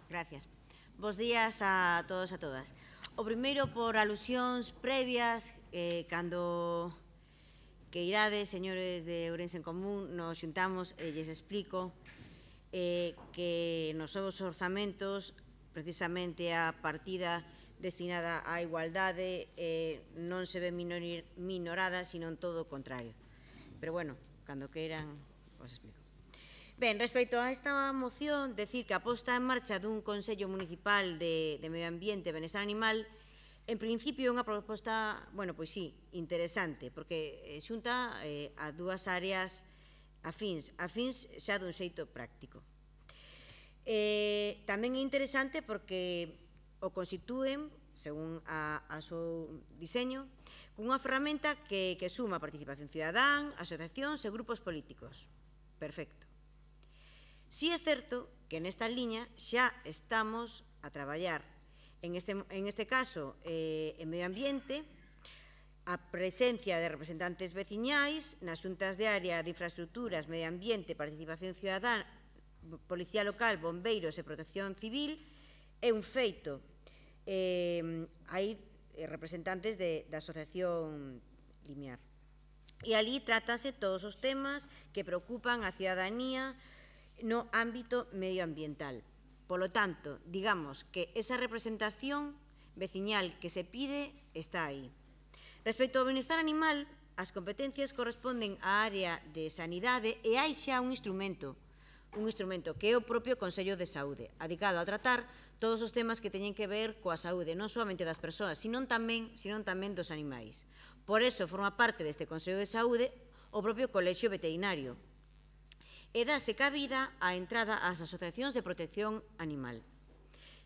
Gracias. Bos días a todos e a todas. O primeiro por alusións previas, cando que irades, señores de Ourense en Común, nos xuntamos e lles explico que nos novos orzamentos, precisamente a partida destinada á igualdade non se ve minorada, sino en todo o contrario. Pero, bueno, cando queiran, os explico. Ben, respecto a esta moción, decir que a posta en marcha dun Consello Municipal de Medio Ambiente e Benestar Animal, en principio é unha proposta, bueno, pois sí, interesante, porque xunta a dúas áreas afíns xa dun xeito práctico. Tamén é interesante porque o constitúen, según a seu diseño, cunha ferramenta que suma participación cidadán, asociacións e grupos políticos. Perfecto. Si é certo que nesta liña xa estamos a traballar, en este caso, en medio ambiente, a presencia de representantes veciñais nas xuntas de área de infraestructuras, medio ambiente, participación cidadana, policía local, bombeiros e protección civil, é un feito hai representantes da Asociación Limiar. E ali trátase todos os temas que preocupan a cidadanía no ámbito medioambiental. Polo tanto, digamos que esa representación veciñal que se pide está aí. Respecto ao benestar animal, as competencias corresponden á área de sanidade e hai xa un instrumento que é o propio Consello de Saúde, dedicado a tratar todos os temas que teñen que ver coa saúde, non solamente das persoas, sino tamén dos animais. Por eso forma parte deste Consello de Saúde o propio Colexio Veterinario e dáse cabida á entrada ás asociacións de protección animal.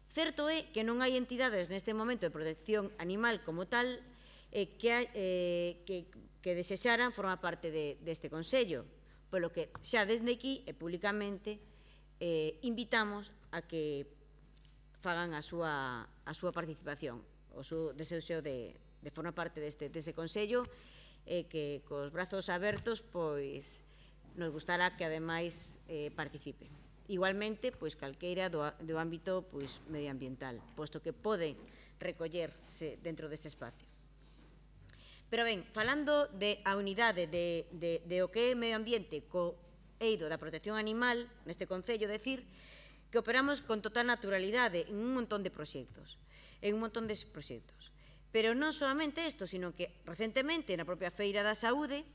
Certo é que non hai entidades neste momento de protección animal como tal que desexaran formar parte deste Consello, polo que xa desde aquí e públicamente invitamos a que fagan a súa participación, o seu desexo de formar parte deste Consello e que cos brazos abertos pois nos gustará que ademais participe. Igualmente, pois calqueira do ámbito medioambiental, posto que pode recollerse dentro deste espacio. Pero ben, falando a unidade de o que é medio ambiente co eido da protección animal, neste Concello, decir que operamos con total naturalidade en un montón de proxectos. Pero non solamente isto, sino que recentemente na propia Feira da Saúde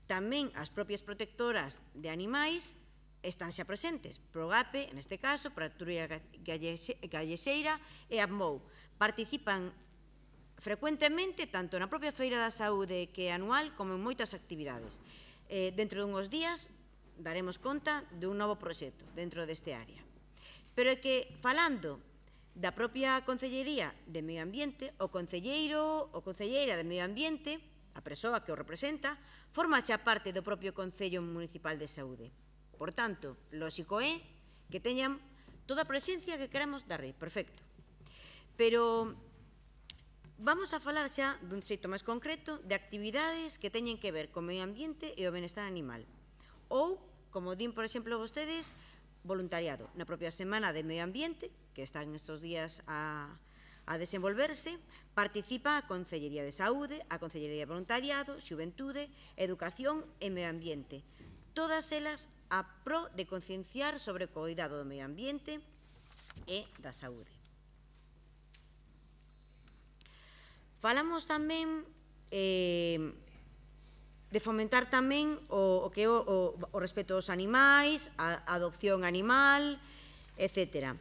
tamén as propias protectoras de animais están xa presentes. Progape, neste caso, Patrulla Gallexeira e ABMOU. Participan frecuentemente tanto na propia Feira da Saúde que é anual como en moitas actividades. Dentro dunhos días daremos conta dun novo proxecto dentro deste área. Pero é que, falando da propia Concellería de Medio Ambiente, o concelleiro ou concelleira de Medio Ambiente, a persoa que o representa, forma xa parte do propio Concello Municipal de Saúde. Por tanto, lóxico é que teñan toda a presencia que queremos darlle. Perfecto. Pero vamos a falar xa dun xeito máis concreto de actividades que teñen que ver co medio ambiente e o benestar animal. Ou, como din, por exemplo, vostedes, voluntariado. Na propia Semana de Medio Ambiente, que están estes días a desenvolverse, participa a Concellería de Saúde, a Concellería de Voluntariado, Xuventude, Educación e Medio Ambiente. Todas elas a pro de concienciar sobre o cuidado do medio ambiente e da saúde. Falamos tamén de fomentar tamén o que é o respeto aos animais, a adopción animal, etc.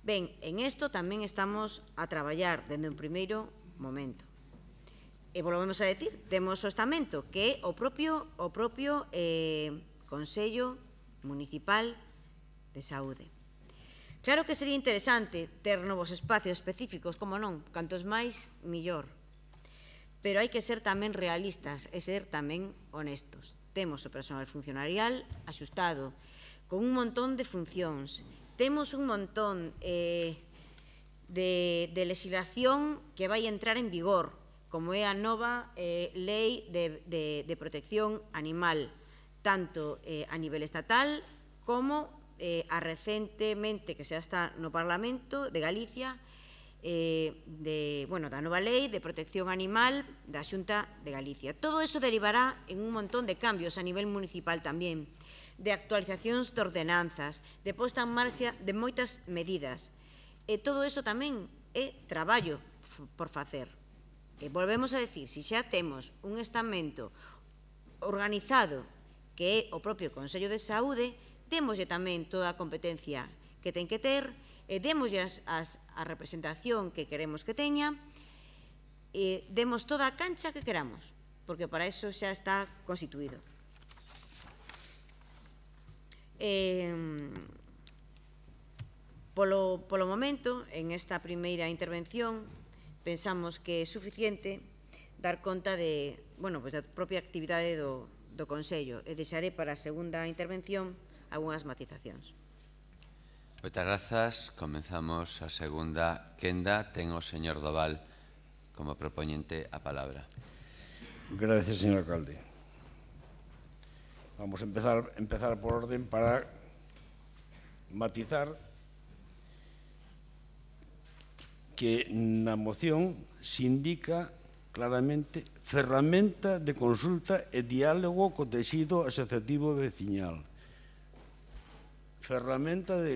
Ben, en isto tamén estamos a traballar dende un primeiro momento. E volvemos a decir, temos o estamento que é o propio Consello Municipal de Saúde. Claro que sería interesante ter novos espacios específicos, como non, cantos máis, millor. Pero hai que ser tamén realistas e ser tamén honestos. Temos o personal funcionarial axustado, con un montón de funcións. Temos un montón de legislación que vai entrar en vigor, como é a nova lei de protección animal, tanto a nivel estatal como a recentemente, que xa está no Parlamento de Galicia, da nova lei de protección animal da Xunta de Galicia. Todo eso derivará en un montón de cambios a nivel municipal tamén, de actualizacións de ordenanzas, de posta en marcha de moitas medidas. E todo eso tamén é traballo por facer. E volvemos a decir, se xa temos un estamento organizado que é o propio Consello de Saúde, démoslle tamén toda a competencia que ten que ter, e démoslle a representación que queremos que teña, e demos toda a cancha que queramos, porque para iso xa está constituído. Polo momento, en esta primeira intervención, pensamos que é suficiente dar conta da propia actividade do Consello, e deixaré para a segunda intervención algunhas matizacións. Moitas grazas. Comenzamos a segunda quenda. Ten o señor Doval como propoñente a palabra. Gracias, señor alcalde. Vamos a empezar por orden para matizar que na moción se indica claramente ferramenta de consulta e diálogo co tecido asociativo veciñal. Ferramenta de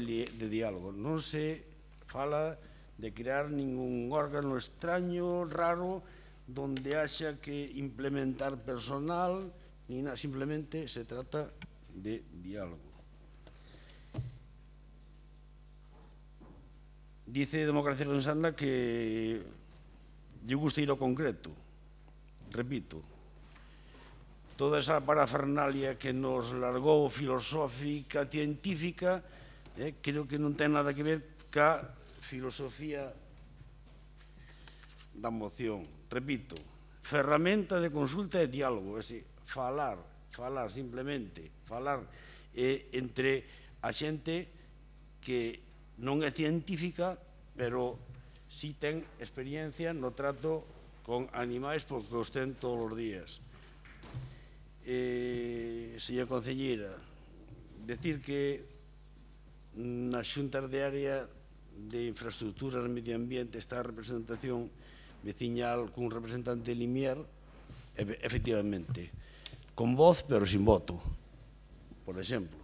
diálogo. Non se fala de crear ningún órgano extraño, raro, donde haya que implementar personal, ni nada, simplemente se trata de diálogo. Dice Democracia Rensana que lle gusta ir ao concreto. Repito, toda esa parafernalia que nos largou filosófica, científica, creo que non ten nada que ver ca filosofía da moción. Repito, ferramenta de consulta e diálogo, é dicir, falar simplemente, falar entre a xente que non é científica, pero si ten experiencia no trato con animais porque os ten todos os días. Señora concelleira, decir que nas xuntas de área de infraestructuras e medio ambiente está a representación veciñal cun representante de Limier, efectivamente, con voz pero sin voto, por exemplo,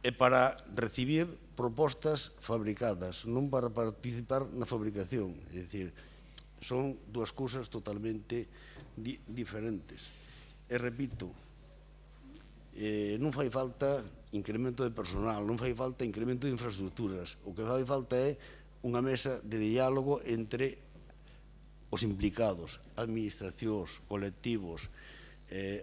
e para recibir propostas fabricadas, non para participar na fabricación, é dicir, son dúas cousas totalmente diferentes. E repito, non fai falta incremento de personal, non fai falta incremento de infraestructuras, o que fai falta é unha mesa de diálogo entre os implicados, administracións, colectivos,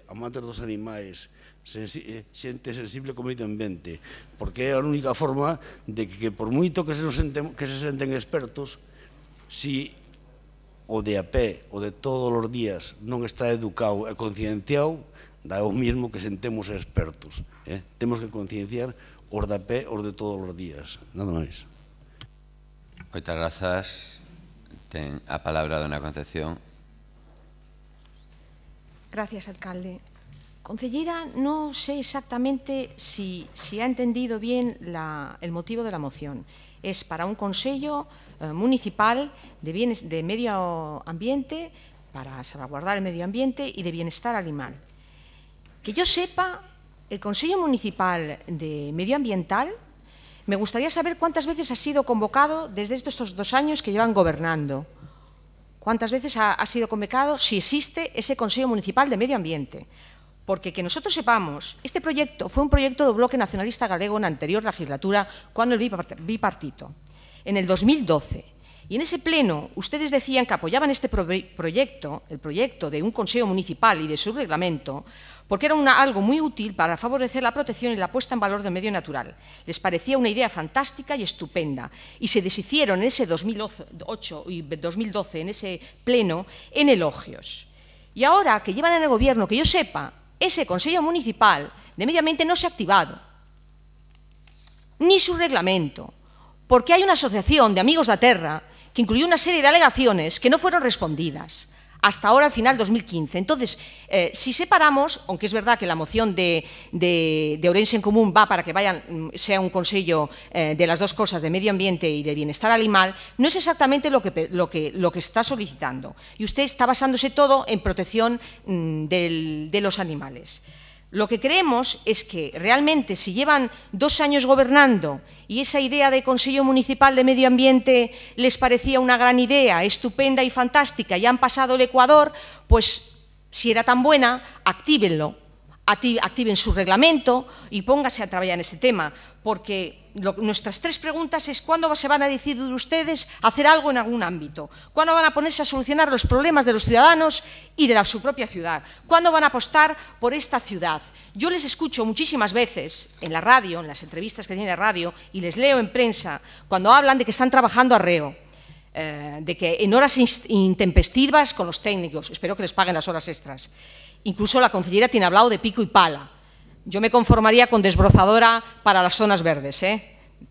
amantes dos animais, xente sensible co medio ambiente, porque é a única forma de que por moito que se senten expertos, si o de a pé, o de todos os días, non está educado e concienciado, dá o mismo que sentemos expertos. Temos que concienciar os de a pé, os de todos os días. Nada máis. Moitas grazas. Ten a palabra dona Concepción. Gracias, alcalde. Concelleira, no sé exactamente si ha entendido bien el motivo de la moción. Es para un Consello municipal de medio ambiente, para salvaguardar el medio ambiente y de bienestar animal. Que yo sepa, el Consello Municipal de Medioambiental, me gustaría saber cuántas veces ha sido convocado desde estos 2 años que llevan gobernando. ¿Cuántas veces ha sido convocado si existe ese Consello Municipal de Medio Ambiente? Porque que nosotros sepamos, este proyecto fue un proyecto do Bloque Nacionalista Galego na anterior legislatura, cuando el bipartito, en el 2012. Y en ese pleno, ustedes decían que apoyaban este proyecto, el proyecto de un Consello Municipal y de su reglamento, porque era algo muy útil para favorecer la protección y la puesta en valor del medio natural. Les parecía una idea fantástica y estupenda, y se deshicieron en ese 2008 y 2012, en ese pleno, en elogios. Y ahora que llevan en el gobierno, que yo sepa, ese Consello Municipal de Medio Ambiente no se ha activado, ni su reglamento, porque hay una asociación de Amigos da Terra que incluyó una serie de alegaciones que no fueron respondidas hasta ahora, al final 2015. Entonces, si separamos, aunque es verdad que la moción de Ourense en Común va para que sea un consello de las dos cosas, de medio ambiente y de bienestar animal, no es exactamente lo que está solicitando. Y usted está basándose todo en protección de los animales. Lo que creemos es que realmente si llevan 2 años gobernando y esa idea de Consello Municipal de Medio Ambiente les parecía una gran idea, estupenda y fantástica, y han pasado el Ecuador, pues si era tan buena, actívenlo, activen su reglamento y póngase a trabajar en este tema, porque nuestras 3 preguntas es ¿cuándo se van a decidir ustedes hacer algo en algún ámbito? ¿Cuándo van a ponerse a solucionar los problemas de los ciudadanos y de su propia ciudad? ¿Cuándo van a apostar por esta ciudad? Yo les escucho muchísimas veces en la radio, en las entrevistas que tiene la radio, y les leo en prensa, cuando hablan de que están trabajando arreo, de que en horas intempestivas con los técnicos, espero que les paguen las horas extras. Incluso la concejera tiene hablado de pico y pala. Yo me conformaría con desbrozadora para las zonas verdes,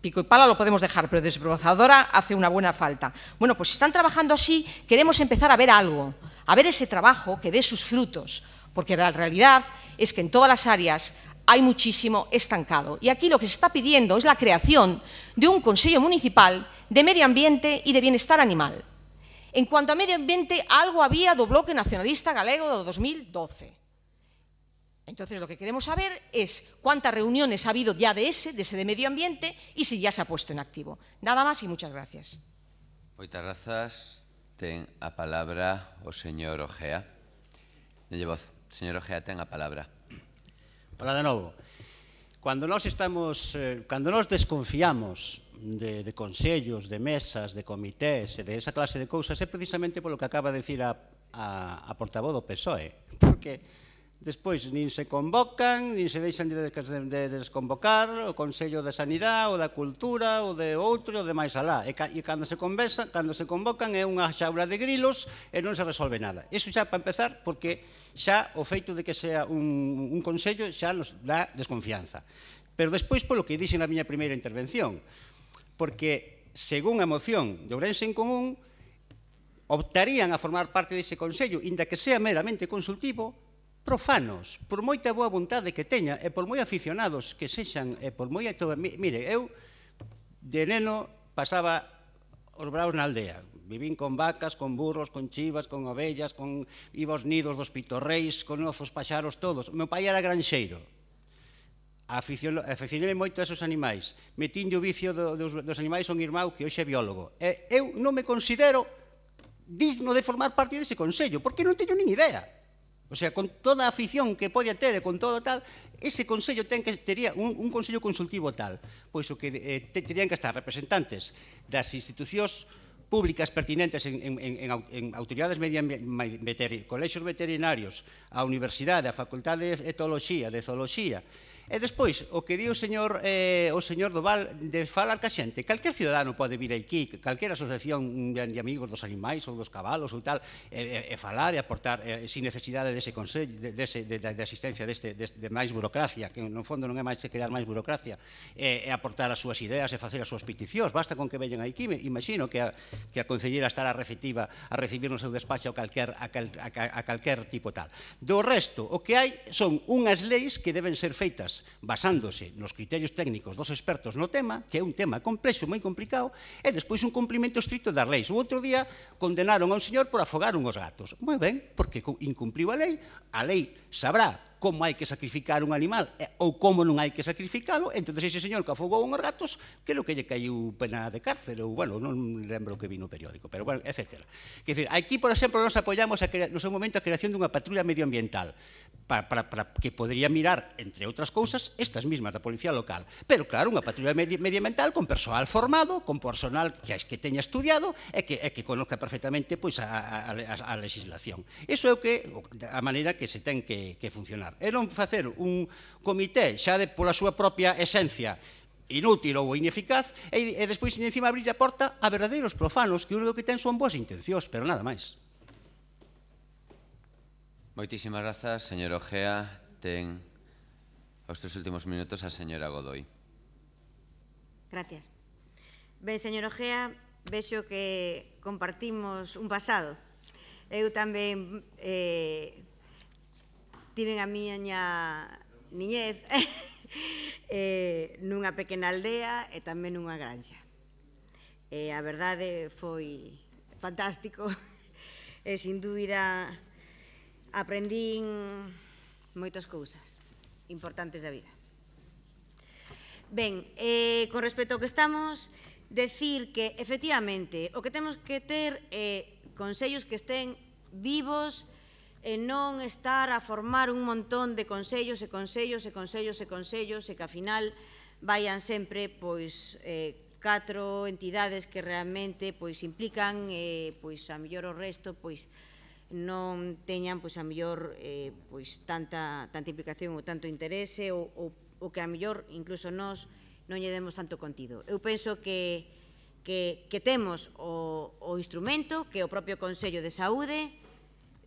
Pico y pala lo podemos dejar, pero desbrozadora hace una buena falta. Bueno, pues si están trabajando así, queremos empezar a ver algo, a ver ese trabajo que dé sus frutos, porque la realidad es que en todas las áreas hay muchísimo estancado. Y aquí lo que se está pidiendo es la creación de un Consello Municipal de medio ambiente e de bienestar animal. En cuanto a medio ambiente, algo había do Bloque Nacionalista Galego do 2012. Entonces, lo que queremos saber es cuántas reuniones ha habido ya de ese de medio ambiente y si ya se ha puesto en activo. Nada más y muchas gracias. Moitas grazas. Ten a palabra o señor Ojea. Delle voz. Señor Ojea, ten a palabra. Hola de novo. Cando nos desconfiamos de consellos, de mesas, de comités e de esa clase de cousas é precisamente polo que acaba de dicir a portavoz do PSOE, porque despois nin se convocan, nin se deixan de desconvocar o Consello de Sanidade, o da Cultura, o de outro, o de máis alá. E cando se convocan é unha xaula de grilos e non se resolve nada. Iso xa para empezar, porque xa o feito de que sea un consello xa nos dá desconfianza. Pero despois polo que dixen na miña primeira intervención, porque según a moción de Ourense en Común optarían a formar parte dese consello, inda que sea meramente consultivo, profanos, por moita boa vontade que teña e por moi aficionados que sexan, e por moi... Mire, eu de neno pasaba os braos na aldea. Vivín con vacas, con burros, con chivas, con ovellas, iba aos nidos dos pitorreis, con ozos paxaros todos. Meu pai era granxeiro. Aficionei moito a esos animais. Metinlle o vicio dos animais a un irmão que hoxe é biólogo. E eu non me considero digno de formar parte dese consello, porque non teño nin idea. O sea, con toda a afición que pode ter e con todo tal, ese consello tería un consello consultivo tal. Pois o que terían que estar representantes das institucións públicas pertinentes en autoridades colexios veterinarios, a universidade, a facultade de etoloxía, de zooloxía. E despois, o que di o señor Doval de falar ca xente, calquer ciudadano pode vir aquí, calquera asociación de amigos dos animais ou dos cabalos ou tal, e falar e aportar sin necesidade dese consello, de asistencia de máis burocracia, que no fondo non é máis que crear máis burocracia, e aportar as súas ideas e facer as súas peticións. Basta con que veñan aquí, imagino que a concelleira estará receptiva a recibir no seu despacho a calquer tipo tal. Do resto, o que hai son unhas leis que deben ser feitas basándose nos criterios técnicos dos expertos no tema, que é un tema complexo, moi complicado, e despois un cumprimento estricto das leis. O outro día condenaron a un señor por afogar unhos gatos. Moi ben, porque incumpliu a lei sabrá como hai que sacrificar un animal ou como non hai que sacrificalo, entón ese señor que afogou unhos gatos, creo que lle caiu pena de cárcel, ou, bueno, non lembro o que vi no periódico, pero, bueno, etc. Quer dizer, aquí, por exemplo, nos apoiamos no seu momento a creación dunha patrulla medioambiental, que podría mirar, entre outras cousas, estas mismas da Policía Local. Pero, claro, unha patrulla medioambiental con persoal formado, con personal que teña estudiado e que conozca perfectamente a legislación. Iso é a maneira que se ten que funcionar. E non facer un comité xa pola súa propia esencia inútil ou ineficaz e despois encima abrir a porta a verdadeiros profanos que o único que ten son boas intencións, pero nada máis. Moitísimas grazas, señor Ojea. Ten os 3 últimos minutos a señora Godoy. Gracias. Ben, señor Ojea, vexo que compartimos un pasado. Eu tamén tiven a miña niñez nunha pequena aldea e tamén nunha granxa. A verdade foi fantástico e, sin dúbida, aprendín moitas cousas importantes da vida. Ben, con respecto ao que estamos, decir que, efectivamente, o que temos que ter é consellos que estén vivos e non estar a formar un montón de consellos e consellos e consellos e consellos e que, ao final, vayan sempre, pois, 4 entidades que realmente, pois, implican, pois, a mellor o resto, pois, non teñan, pois, a mellor, pois, tanta implicación ou tanto interese ou que a mellor incluso nós non lle demos tanto contido. Eu penso que temos o instrumento, que é o propio Consello de Saúde,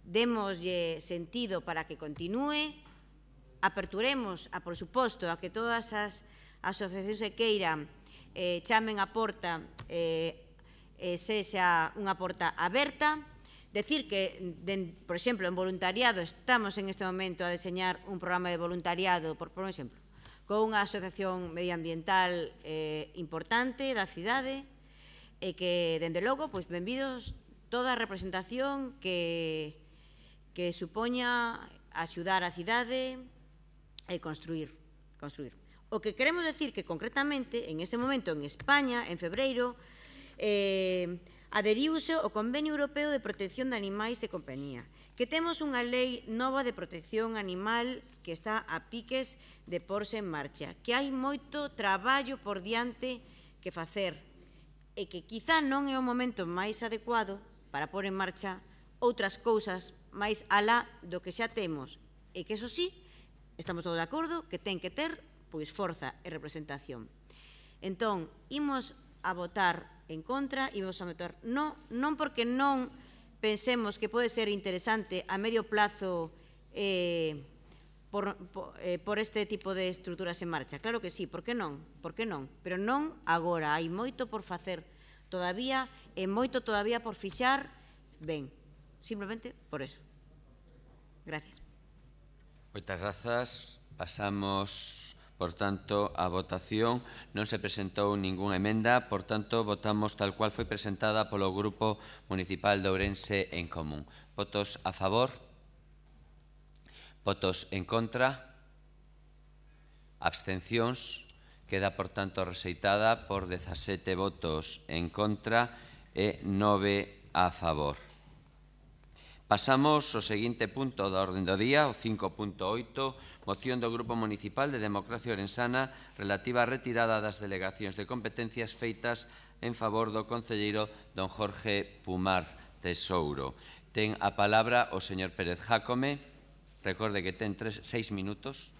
démoslle sentido para que continúe, aperturemos, por suposto, a que todas as asociacións que queiran chamen a porta sexa unha porta aberta. Decir que, por exemplo, en voluntariado, estamos en este momento a deseñar un programa de voluntariado, por exemplo, con unha asociación medioambiental importante da cidade, e que, dende logo, pois, benvidos toda a representación que supoña axudar a cidade e construir. O que queremos decir que, concretamente, en este momento, en España, en febreiro, aderiuse o Convenio Europeo de Protección de Animais e Compañía, que temos unha lei nova de protección animal que está a piques de porse en marcha, que hai moito traballo por diante que facer e que quizá non é o momento máis adecuado para pôr en marcha outras cousas máis alá do que xa temos e que, eso sí, estamos todos de acordo que ten que ter pois forza e representación. Entón, imos a votar en contra, imos a votar non porque non pensemos que pode ser interesante a medio plazo por este tipo de estruturas en marcha. Claro que sí, por que non? Pero non agora, hai moito por facer todavía e moito todavía por fixar ben, simplemente por eso. Gracias. Moitas grazas. Pasamos, por tanto, a votación. Non se presentou ningunha emenda, por tanto, votamos tal cual foi presentada polo Grupo Municipal de Ourense en Común. Votos a favor? Votos en contra? Abstencións? Queda, por tanto, rexeitada por 17 votos en contra e 9 a favor. Pasamos ao seguinte punto da orde do día, o 5.8, moción do Grupo Municipal de Democracia Orensana relativa á retirada das delegacións de competencias feitas en favor do concelleiro don Jorge Pumar Tesouro. Ten a palabra o señor Pérez Jácome. Recorde que ten 6 minutos.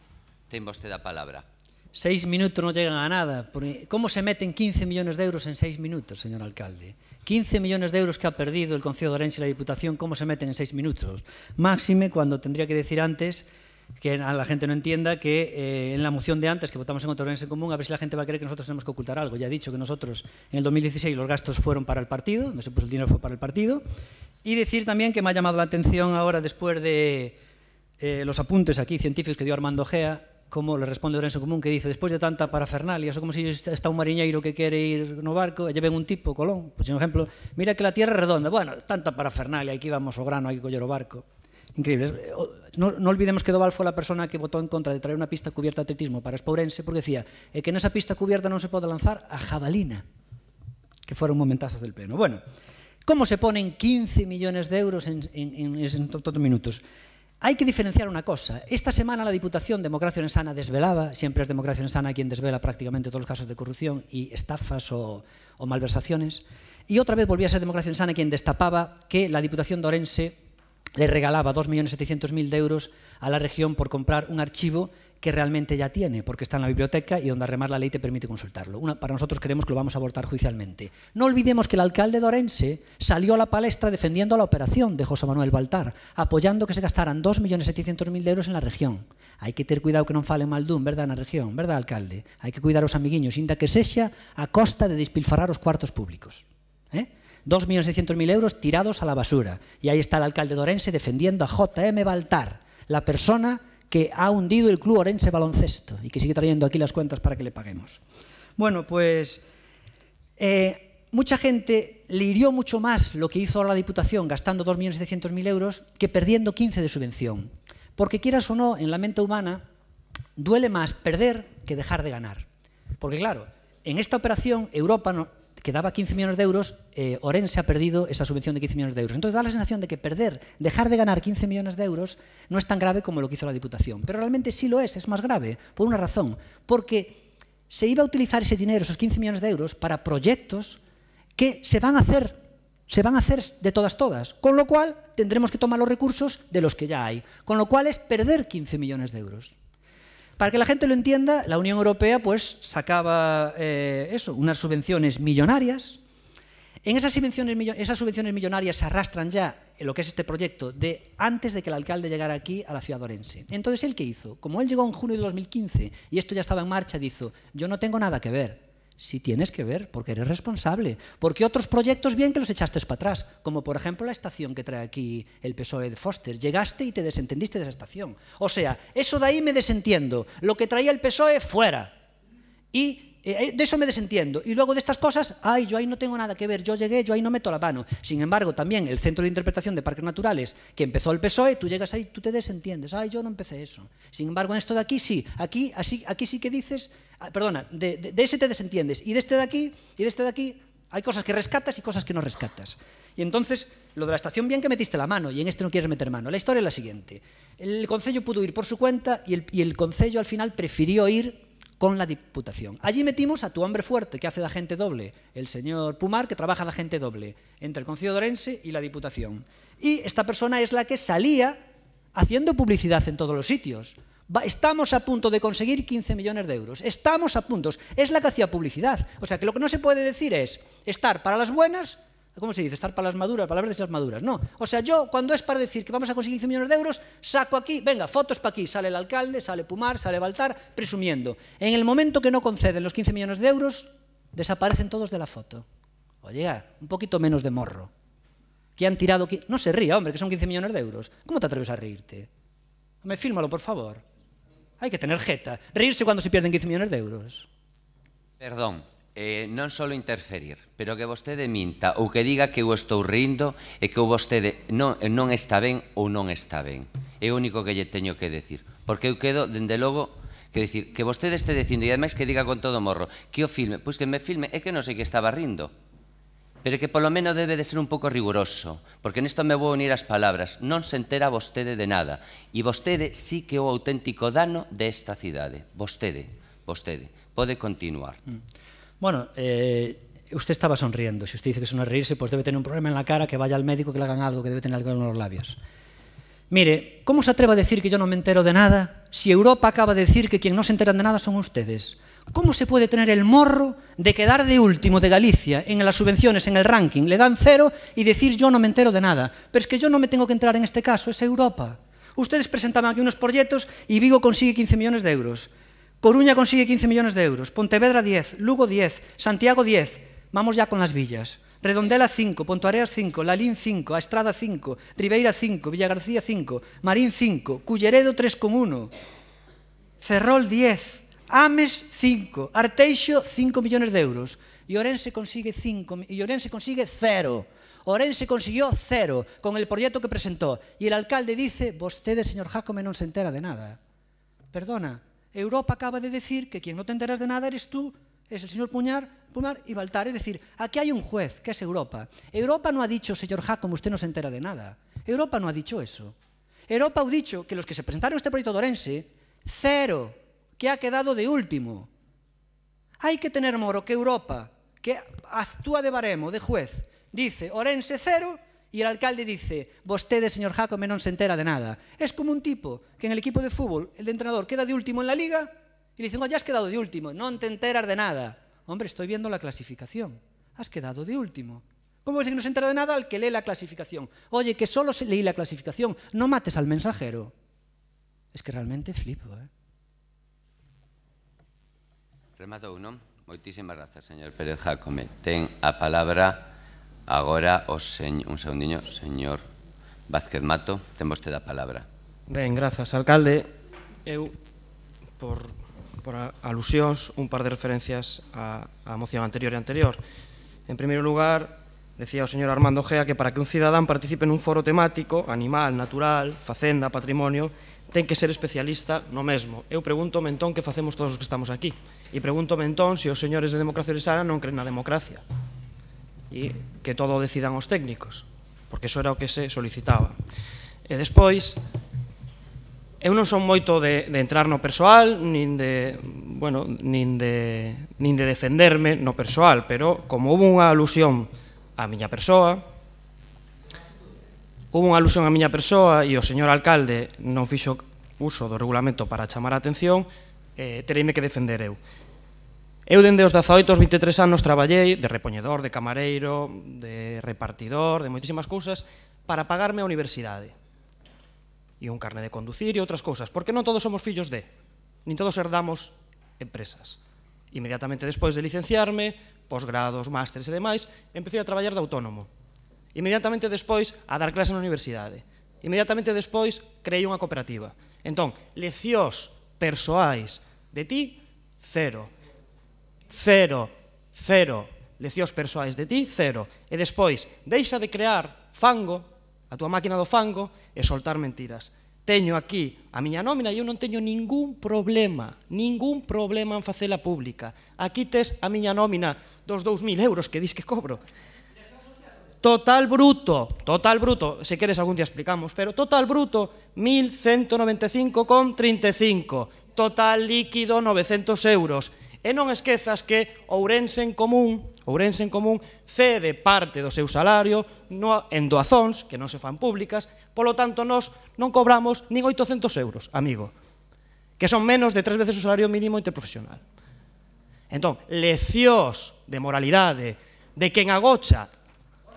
Ten vostede a palabra. 6 minutos non llegan a nada. Como se meten 15 millóns de euros en 6 minutos, señor alcalde? 15 millóns de euros que ha perdido el Concello de Ourense e la Diputación, ¿cómo se meten en 6 minutos? Máxime cuando tendría que decir antes, que a la gente no entienda, que en la moción de antes que votamos en contra de Ourense en Común, a ver si la gente va a creer que nosotros tenemos que ocultar algo. Ya he dicho que nosotros en el 2016 los gastos fueron para el partido, no sé, pues el dinero fue para el partido. Y decir también que me ha llamado la atención ahora, después de los apuntes aquí científicos que dio Armando Gea, como le responde Ourense en Común, que dice, despois de tanta parafernalia, eso como si está un mariñeiro que quere ir no barco, e lle ven un tipo, Colón, pois, por exemplo, mira que la tierra é redonda, bueno, tanta parafernalia, aquí vamos o grano, hai que coller o barco. Increíble. No olvidemos que Doval foi a persona que votou en contra de traer unha pista cubierta de atletismo para Expo Ourense, porque decía, que nesa pista cubierta non se pode lanzar a jabalina, que fora un momentazo del pleno. Bueno, como se ponen 15 millones de euros en todos minutos? Hay que diferenciar una cosa. Esta semana la Diputación Democracia Orensana desvelaba, siempre es Democracia Orensana quien desvela prácticamente todos los casos de corrupción y estafas o malversaciones, y otra vez volvía a ser Democracia Orensana quien destapaba que la Diputación de Ourense le regalaba 2.700.000 de euros a la región por comprar un archivo que realmente ya tiene, porque está en la biblioteca y donde además la ley te permite consultarlo. Para nosotros creemos que lo vamos a abortar judicialmente. No olvidemos que el alcalde de Ourense salió a la palestra defendiendo la operación de José Manuel Baltar, apoyando que se gastaran 2.700.000 de euros en la región. Hai que ter cuidado que non falen mal dun, verdad, na región, verdad, alcalde? Hai que cuidar os amiguiños, inda que sexa a costa de despilfarrar os cuartos públicos. 2.700.000 euros tirados a la basura. Y ahí está el alcalde de Ourense defendiendo a J.M. Baltar, la persona que ha hundido el Club Ourense Baloncesto y que sigue trayendo aquí las cuentas para que le paguemos. Bueno, pues mucha gente le hirió mucho más lo que hizo la Diputación gastando 2.700.000 euros que perdiendo 15 de subvención. Porque quieras o no, en la mente humana duele más perder que dejar de ganar. Porque claro, en esta operación Europa que daba 15 millones de euros, Ourense ha perdido esa subvención de 15 millones de euros. Entonces da la sensación de que dejar de ganar 15 millones de euros no es tan grave como lo que hizo la Diputación. Pero realmente sí lo es más grave, por una razón. Porque se iba a utilizar ese dinero, esos 15 millones de euros, para proyectos que se van a hacer de todas. Con lo cual tendremos que tomar los recursos de los que ya hay. Con lo cual es perder 15 millones de euros. Para que la gente lo entienda, la Unión Europea pues sacaba unas subvenciones millonarias. En esas subvenciones millonarias se arrastran ya en lo que es este proyecto de antes de que el alcalde llegara aquí a la ciudad de Ourense. Entonces, ¿él qué hizo? Como él llegó en junio de 2015 y esto ya estaba en marcha, dijo, yo no tengo nada que ver. Sí tienes que ver, porque eres responsable. Porque otros proyectos bien que los echaste para atrás, como por ejemplo la estación que trae aquí el PSOE de Foster. Llegaste y te desentendiste de esa estación. O sea, eso de ahí me desentiendo. Lo que traía el PSOE, fuera. Y De eso me desentiendo. Y luego de estas cosas, ay, yo ahí no tengo nada que ver, yo llegué, yo ahí no meto la mano. Sin embargo, también el Centro de Interpretación de Parques Naturales, que empezó el PSOE, tú llegas ahí, tú te desentiendes. Ay, yo no empecé eso. Sin embargo, en esto de aquí sí. Aquí sí que dices, perdona, de ese te desentiendes. Y de este de aquí, hay cosas que rescatas y cosas que no rescatas. Y entonces, lo de la estación bien que metiste la mano, y en este no quieres meter mano. La historia es la siguiente. El Concello pudo ir por su cuenta y el Concello al final prefirió ir con la Diputación. Allí metimos a tu hombre fuerte, que hace de agente doble, el señor Pumar, que trabaja de agente doble entre el Concello de Ourense y la Diputación. Y esta persona es la que salía haciendo publicidad en todos los sitios. Estamos a punto de conseguir 15 millones de euros. Estamos a punto. Es la que hacía publicidad. O sea, que lo que no se puede decir es estar para las buenas. ¿Cómo se dice? Estar para las maduras, para las verdes y las maduras. No. O sea, yo, cuando es para decir que vamos a conseguir 15 millones de euros, saco aquí, venga, fotos para aquí. Sale el alcalde, sale Pumar, sale Baltar, presumiendo. En el momento que no conceden los 15 millones de euros, desaparecen todos de la foto. Oye, un poquito menos de morro. Que han tirado... No se ría, hombre, que son 15 millones de euros. ¿Cómo te atreves a reírte? Me fílmalo, por favor. Hai que tener jeta. Reírse cando se pierden 15 millones de euros. Perdón, non só interferir, pero que vostede minta ou que diga que eu estou rindo e que vostede non está ben ou non está ben. É o único que lle teño que decir. Porque eu quedo, dende logo, que decir, que vostede este dicindo, e ademais que diga con todo morro, que o filme, pois que me filme, é que non sei que estaba rindo. Pero que polo menos debe de ser un pouco riguroso, porque nesto me vou unir as palabras, non se entera vostede de nada, e vostede sí que é o auténtico dano desta cidade. Vostede, pode continuar. Bueno, usted estaba sonriendo, si usted dice que es una reírse, pues debe tener un problema en la cara, que vaya al médico, que le hagan algo, que debe tener algo en los labios. Mire, ¿cómo se atreve a decir que yo no me entero de nada si Europa acaba de decir que quien no se enteran de nada son ustedes? ¿Cómo se puede tener el morro de quedar de último de Galicia en las subvenciones, en el ranking? Le dan 0 y decir yo no me entero de nada. Pero es que yo no me tengo que enterar en este caso, es Europa. Ustedes presentaban aquí unos proyectos y Vigo consigue 15 millones de euros. Coruña consigue 15 millones de euros. Pontevedra 10, Lugo 10, Santiago 10. Vamos ya con las villas. Redondela 5, Pontoareas 5, Lalín 5, A Estrada 5, Ribeira 5, Villagarcía 5, Marín 5, Culleredo 3,1, Ferrol 10, Ames 5, Arteixo 5 millones de euros y Ourense consigue 0. Ourense consiguió 0 con el proyecto que presentó y el alcalde dice, vostede, señor Jácome, non se entera de nada. Perdona, Europa acaba de decir que quien no te enteras de nada eres tú, es el señor Pumar y Baltar. Es decir, aquí hay un juez, que es Europa. Europa no ha dicho, señor Jácome, usted no se entera de nada. Europa no ha dicho eso. Europa ha dicho que los que se presentaron este proyecto de Ourense, 0, que ha quedado de último. Hay que tener moro que Europa, que actúa de baremo, de juez, dice Ourense 0 y el alcalde dice vostede, señor Jácome, non se entera de nada. Es como un tipo que en el equipo de fútbol, el de entrenador, queda de último en la liga y le dicen, ya has quedado de último, non te enteras de nada. Hombre, estoy viendo la clasificación. Has quedado de último. ¿Cómo decir que no se entera de nada al que lee la clasificación? Oye, que solo leí la clasificación, no mates al mensajero. Es que realmente flipo, Rematou, non? Moitísimas grazas, señor Pérez Jácome. Ten a palabra agora un segundiño, señor Vázquez Mato. Ten vostede a palabra. Ben, grazas, alcalde. Eu, por alusións, un par de referencias á moción anterior e anterior. En primeiro lugar, decía o señor Armando Gea que para que un cidadán participe nun foro temático, animal, natural, facenda, patrimonio, ten que ser especialista no mesmo. Eu pregúntome entón que facemos todos os que estamos aquí. E pregúntome entón se os señores de Democracia Ourensana non creen na democracia e que todo decidan os técnicos, porque eso era o que se solicitaba. E despois, eu non son moito de entrar no persoal, nin de defenderme no persoal, pero como houve unha alusión á miña persoa, e o señor alcalde non fixo uso do regulamento para chamar a atención, tereime que defender eu. Eu, dende os 18 aos 23 anos, traballei de repoñedor, de camareiro, de repartidor, de moitísimas cousas, para pagarme a universidade. E un carné de conducir e outras cousas, porque non todos somos fillos de, nin todos herdamos empresas. Inmediatamente despois de licenciarme, posgrados, másteres e demais, empecé a traballar de autónomo. Inmediatamente despois a dar clase na universidade. Inmediatamente despois creei unha cooperativa. Entón, leccións persoais de ti, 0. cero, leccións persoais de ti, cero. E despois, deixa de crear fango, a túa máquina do fango, e soltar mentiras. Teño aquí a miña nómina e eu non teño ningún problema en facela pública. Aquí tes a miña nómina dos 2.000 euros que dis que cobro. Total bruto, se queres algún día explicamos, pero total bruto 1.195,35, total líquido 900 euros. E non esquezas que Ourense en Común cede parte do seu salario en doazóns, que non se fan públicas, polo tanto, nós non cobramos nin 800 euros, amigo, que son menos de 3 veces o salario mínimo interprofesional. Entón, leccións de moralidade de quen agocha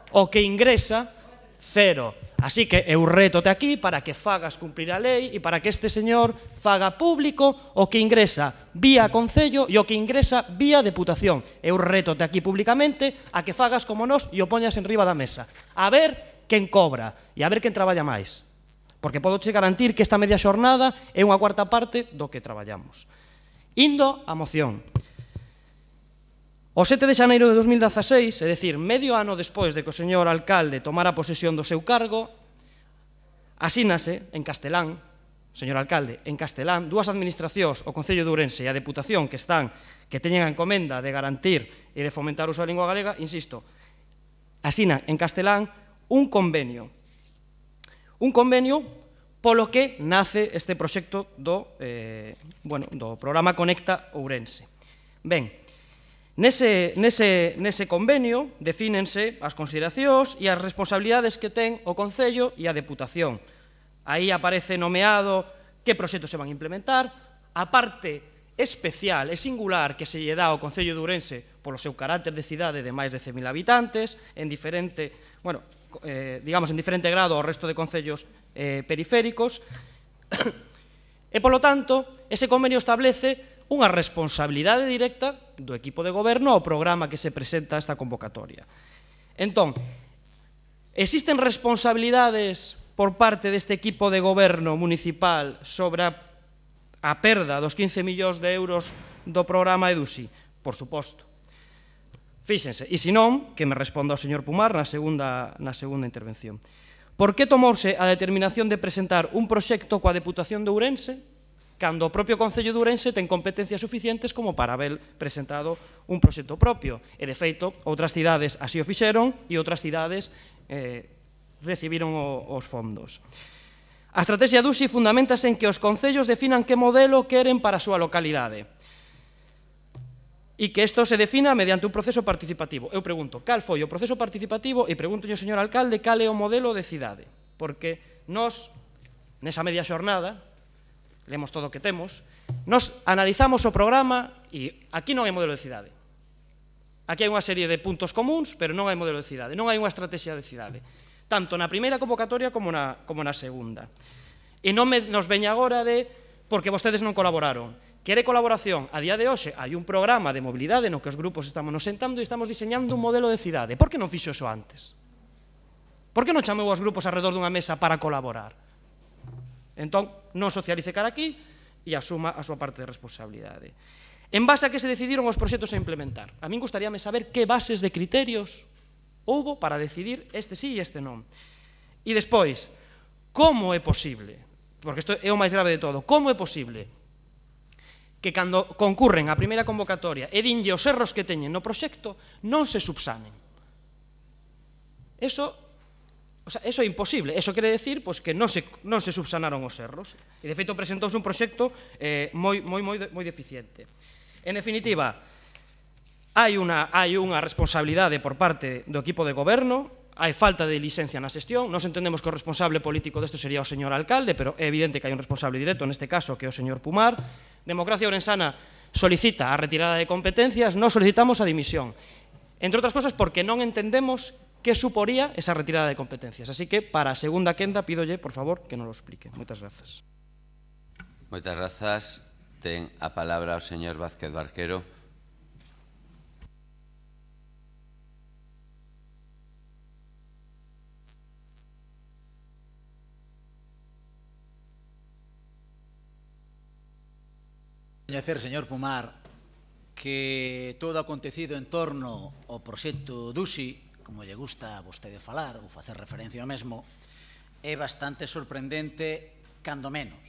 o que ingresa, cero. Así que eu rétote aquí para que fagas cumprir a lei e para que este señor faga público o que ingresa vía Concello e o que ingresa vía Deputación. Eu rétote aquí públicamente a que fagas como nós e o poñas en riba da mesa. A ver quen cobra e a ver quen traballa máis. Porque podo che garantir que esta media xornada é unha cuarta parte do que traballamos. Indo á moción. O 7 de xaneiro de 2016, é dicir, medio ano despois de que o señor alcalde tomara posesión do seu cargo, asínase en castelán, señor alcalde, en castelán, dúas administracións, o Concello de Ourense e a Deputación, que teñen a encomenda de garantir e de fomentar o uso da lingua galega, insisto, asinan en castelán un convenio polo que nace este proxecto do programa Conecta Ourense. Ben, nese convenio defínense as consideracións e as responsabilidades que ten o Concello e a Deputación. Aí aparece nomeado que proxectos se van a implementar, a parte especial e singular que se lle dá ao Concello de Ourense polo seu carácter de cidade de máis de 100.000 habitantes, en diferente grado ao resto de concellos periféricos, e, polo tanto, ese convenio establece unha responsabilidade directa do equipo de goberno ao programa que se presenta a esta convocatoria. Entón, existen responsabilidades por parte deste equipo de goberno municipal sobre a perda dos 15 millóns de euros do programa EDUSI? Por suposto. Fíxense, e se non, que me responda o señor Pumar na segunda intervención. Por que tomouse a determinación de presentar un proxecto coa Deputación de Ourense cando o propio Concello de Ourense ten competencias suficientes como para haber presentado un proxecto propio? E, de feito, outras cidades así o fixeron e outras cidades recibiron os fondos. A estrategia DUSI fundamentase en que os concellos definan que modelo queren para a súa localidade e que isto se defina mediante un proceso participativo. Eu pregunto, cal foi o proceso participativo? E pregunto ao señor alcalde cal é o modelo de cidade. Porque nós, nesa media xornada, lemos todo o que temos, nos analizamos o programa e aquí non hai modelo de cidade. Aquí hai unha serie de puntos comuns, pero non hai modelo de cidade, non hai unha estrategia de cidade, tanto na primeira convocatoria como na segunda. E non nos veña agora de porque vostedes non colaboraron. Quere colaboración? A día de hoxe hai un programa de mobilidade no que os grupos estamos nos sentando e estamos diseñando un modelo de cidade. Por que non fixo eso antes? Por que non chamou aos grupos alrededor dunha mesa para colaborar? Entón, non socialice cara aquí e asuma a súa parte de responsabilidade. En base a que se decidiron os proxectos a implementar? A min gustaríame saber que bases de criterios houbo para decidir este sí e este non. E despois, como é posible, porque isto é o máis grave de todo, como é posible que cando concurren a primeira convocatoria e dinlle os erros que teñen no proxecto non se subsanen? Eso é imposible. Eso quere decir que non se subsanaron os erros. E, de feito, presentouse un proxecto moi deficiente. En definitiva, hai unha responsabilidade por parte do equipo de goberno, hai falta de licencia na xestión, nos entendemos que o responsable político desto sería o señor alcalde, pero é evidente que hai un responsable directo, neste caso, que é o señor Pumar. Democracia Ourensana solicita a retirada de competencias, nós solicitamos a dimisión. Entre outras cosas, porque non entendemos que suporía esa retirada de competencias. Así que, para a segunda quenda, pídolle, por favor, que nos lo explique. Moitas grazas. Moitas grazas. Ten a palabra o señor Vázquez Barquero. Coñecer, señor Pumar, que todo acontecido en torno ao proxecto DUSI, como lle gusta a vostede falar ou facer referencia ao mesmo, é bastante sorprendente, cando menos,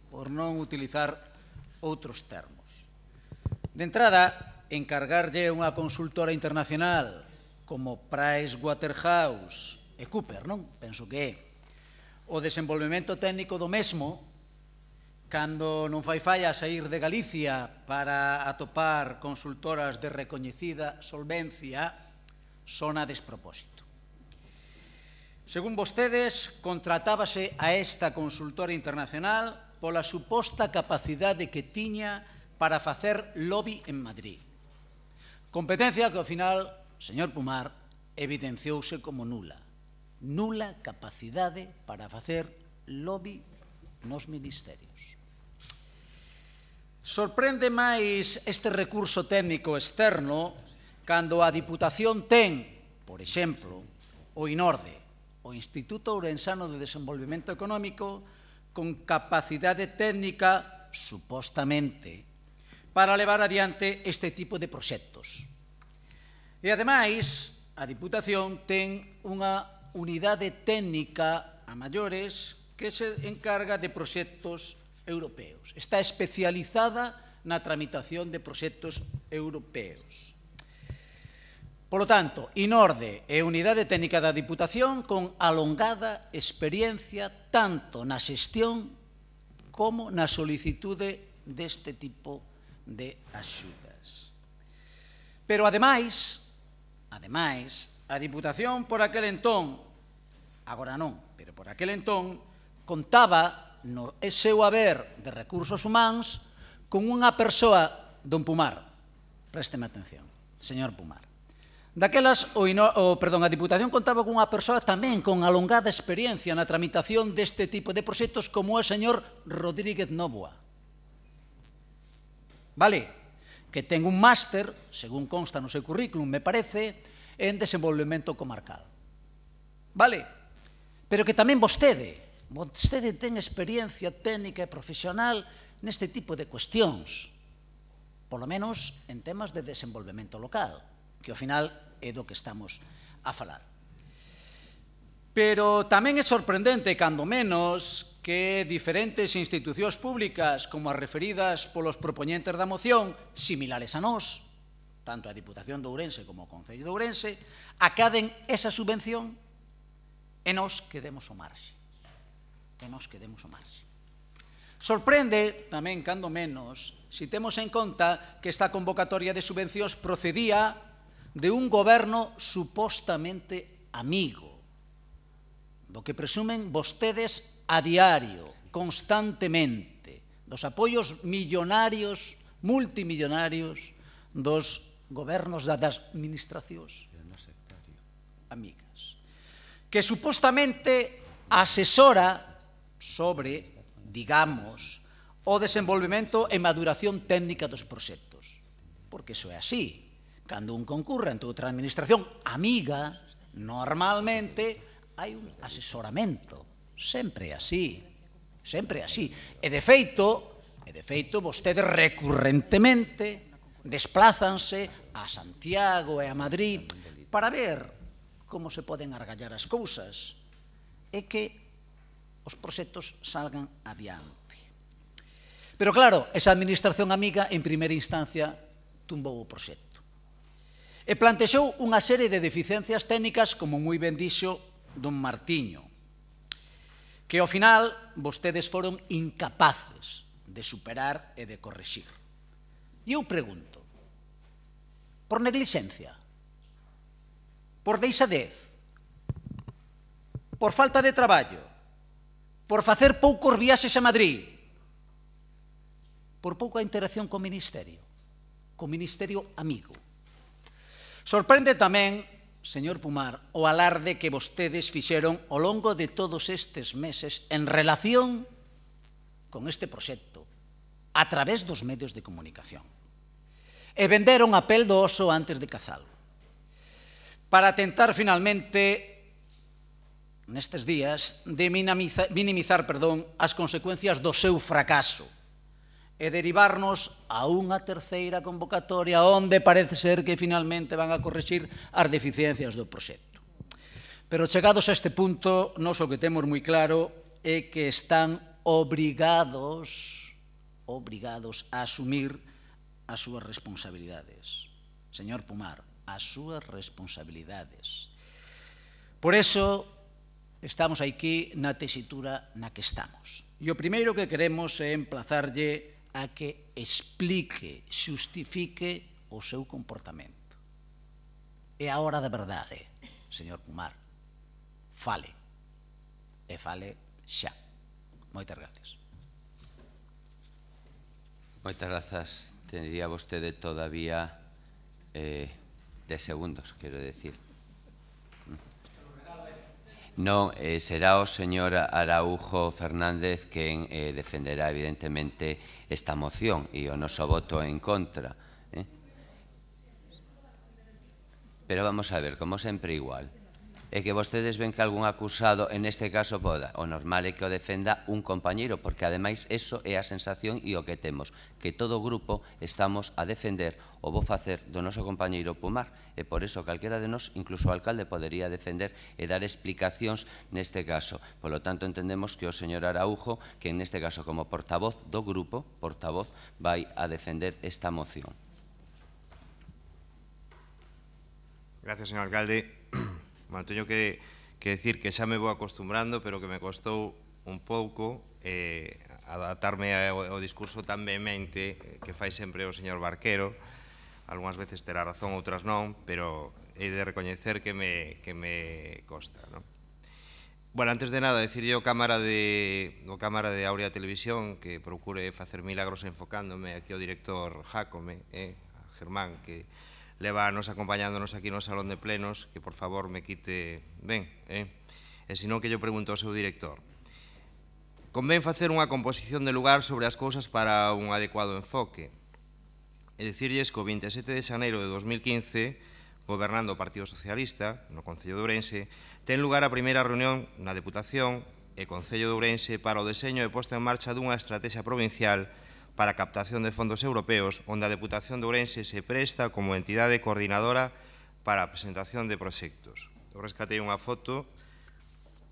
por non utilizar outros termos. De entrada, encargarlle unha consultora internacional como Pricewaterhouse e Cooper, non? Penso que é o desenvolvemento técnico do mesmo, cando non fai falla saír de Galicia para atopar consultoras de recoñecida solvencia, sona despropósito. Según vostedes, contratábase a esta consultora internacional pola suposta capacidade que tiña para facer lobby en Madrid. Competencia que, ao final, señor Pumar, evidenciouse como nula. Nula capacidade para facer lobby nos ministerios. Sorprende máis este recurso técnico externo cando a Diputación ten, por exemplo, o INORDE, o Instituto Ourensano de Desenvolvemento Económico, con capacidade técnica, supostamente, para levar adiante este tipo de proxectos. E, ademais, a Diputación ten unha unidade técnica a maiores que se encarga de proxectos europeos. Está especializada na tramitación de proxectos europeos. Polo tanto, INORDE é unidade técnica da Diputación con alongada experiencia tanto na xestión como na solicitude deste tipo de axudas. Pero, ademais, a Diputación por aquel entón, agora non, pero por aquel entón, contaba no seu haber de recursos humanos con unha persoa, don Pumar, présteme atención, señor Pumar. Daquelas, a Diputación contaba con unha persoa tamén con alongada experiencia na tramitación deste tipo de proxectos como o señor Rodríguez Novoa. Vale? Que ten un máster, según consta no seu currículum, me parece, en desenvolvemento comarcal. Vale? Pero que tamén vostede ten experiencia técnica e profesional neste tipo de cuestións, polo menos en temas de desenvolvemento local, que ao final é do que estamos a falar. Pero tamén é sorprendente, cando menos, que diferentes institucións públicas, como as referidas polos propoñentes da moción, similares a nós, tanto a Diputación de Ourense como o Concello de Ourense, acaden esa subvención e nós quedemos ao marxe. Sorprende tamén, cando menos, se temos en conta que esta convocatoria de subvencións procedía de un goberno supostamente amigo, do que presumen vostedes a diario, constantemente, dos apoios millonarios, multimillonarios dos gobernos das administracións amigas, que supostamente asesora sobre, digamos, o desenvolvemento e maduración técnica dos proxectos. Porque iso é así. Cando un concurre ante outra administración amiga, normalmente hai un asesoramento. Sempre é así. E de feito, vostedes recurrentemente desplázanse a Santiago e a Madrid para ver como se poden argallar as cousas e que os proxectos salgan adiante. Pero claro, esa administración amiga en primeira instancia tumbou o proxecto. E plantexou unha serie de deficiencias técnicas, como moi ben dixo don Martiño, que ao final vostedes foron incapaces de superar e de corrixir. E eu pregunto, por neglixencia, por deixadez, por falta de traballo, por facer poucos viaxes a Madrid, por pouca interacción co Ministerio amigo. Sorprende tamén, señor Pumar, o alarde que vostedes fixeron ao longo de todos estes meses en relación con este proxecto a través dos medios de comunicación. E venderon a pel do oso antes de cazalo, para tentar finalmente, nestes días, de minimizar as consecuencias do seu fracaso e derivarnos a unha terceira convocatoria onde parece ser que finalmente van a corrixir as deficiencias do proxecto. Pero chegados a este punto, nós o que temos moi claro é que están obrigados a asumir as súas responsabilidades. Señor Pomar, as súas responsabilidades. Por eso estamos aquí na tesitura na que estamos. E o primeiro que queremos é emplazarlle a que explique, xustifique o seu comportamento. É a hora da verdade, señor Pomar. Fale. E fale xa. Moitas gracias. Moitas grazas. Tendría vostede todavía 10 segundos, quero decir. Non, será o señor Araújo Fernández quen defenderá evidentemente esta moción e o noso voto en contra. Pero vamos a ver, como sempre igual. É que vostedes ven que algún acusado, en este caso, o normal é que o defenda un compañeiro, porque ademais eso é a sensación e o que temos, que todo o grupo estamos a defender o vou facer do noso compañeiro Pomar, e por iso calquera de nós, incluso o alcalde, podería defender e dar explicacións neste caso. Por lo tanto, entendemos que o señor Araújo, que en este caso como portavoz do grupo, vai a defender esta moción. Gracias, señor alcalde. Bueno, teño que decir que xa me vou acostumbrando, pero que me costou un pouco adaptarme ao discurso tan vehemente que fai sempre o señor Barquero. Algúnas veces terá razón, outras non, pero he de recoñecer que me costa, non? Bueno, antes de nada, decirlle ao cámara de Aurea Televisión que procure facer milagros enfocándome aquí ao director Jácome, a Germán, que levanos acompañándonos aquí no salón de plenos, que por favor me quite ben, e senón que yo pregunto ao seu director. Convén facer unha composición de lugar sobre as cousas para un adecuado enfoque. E dicirlles que o 27 de xaneiro de 2015, gobernando o Partido Socialista, no Concello de Ourense, ten lugar a primeira reunión na Deputación e Concello de Ourense para o deseño e posta en marcha dunha estrategia provincial para a captación de fondos europeos, onde a Deputación de Ourense se presta como entidade coordinadora para a presentación de proxectos. Eu rescatei unha foto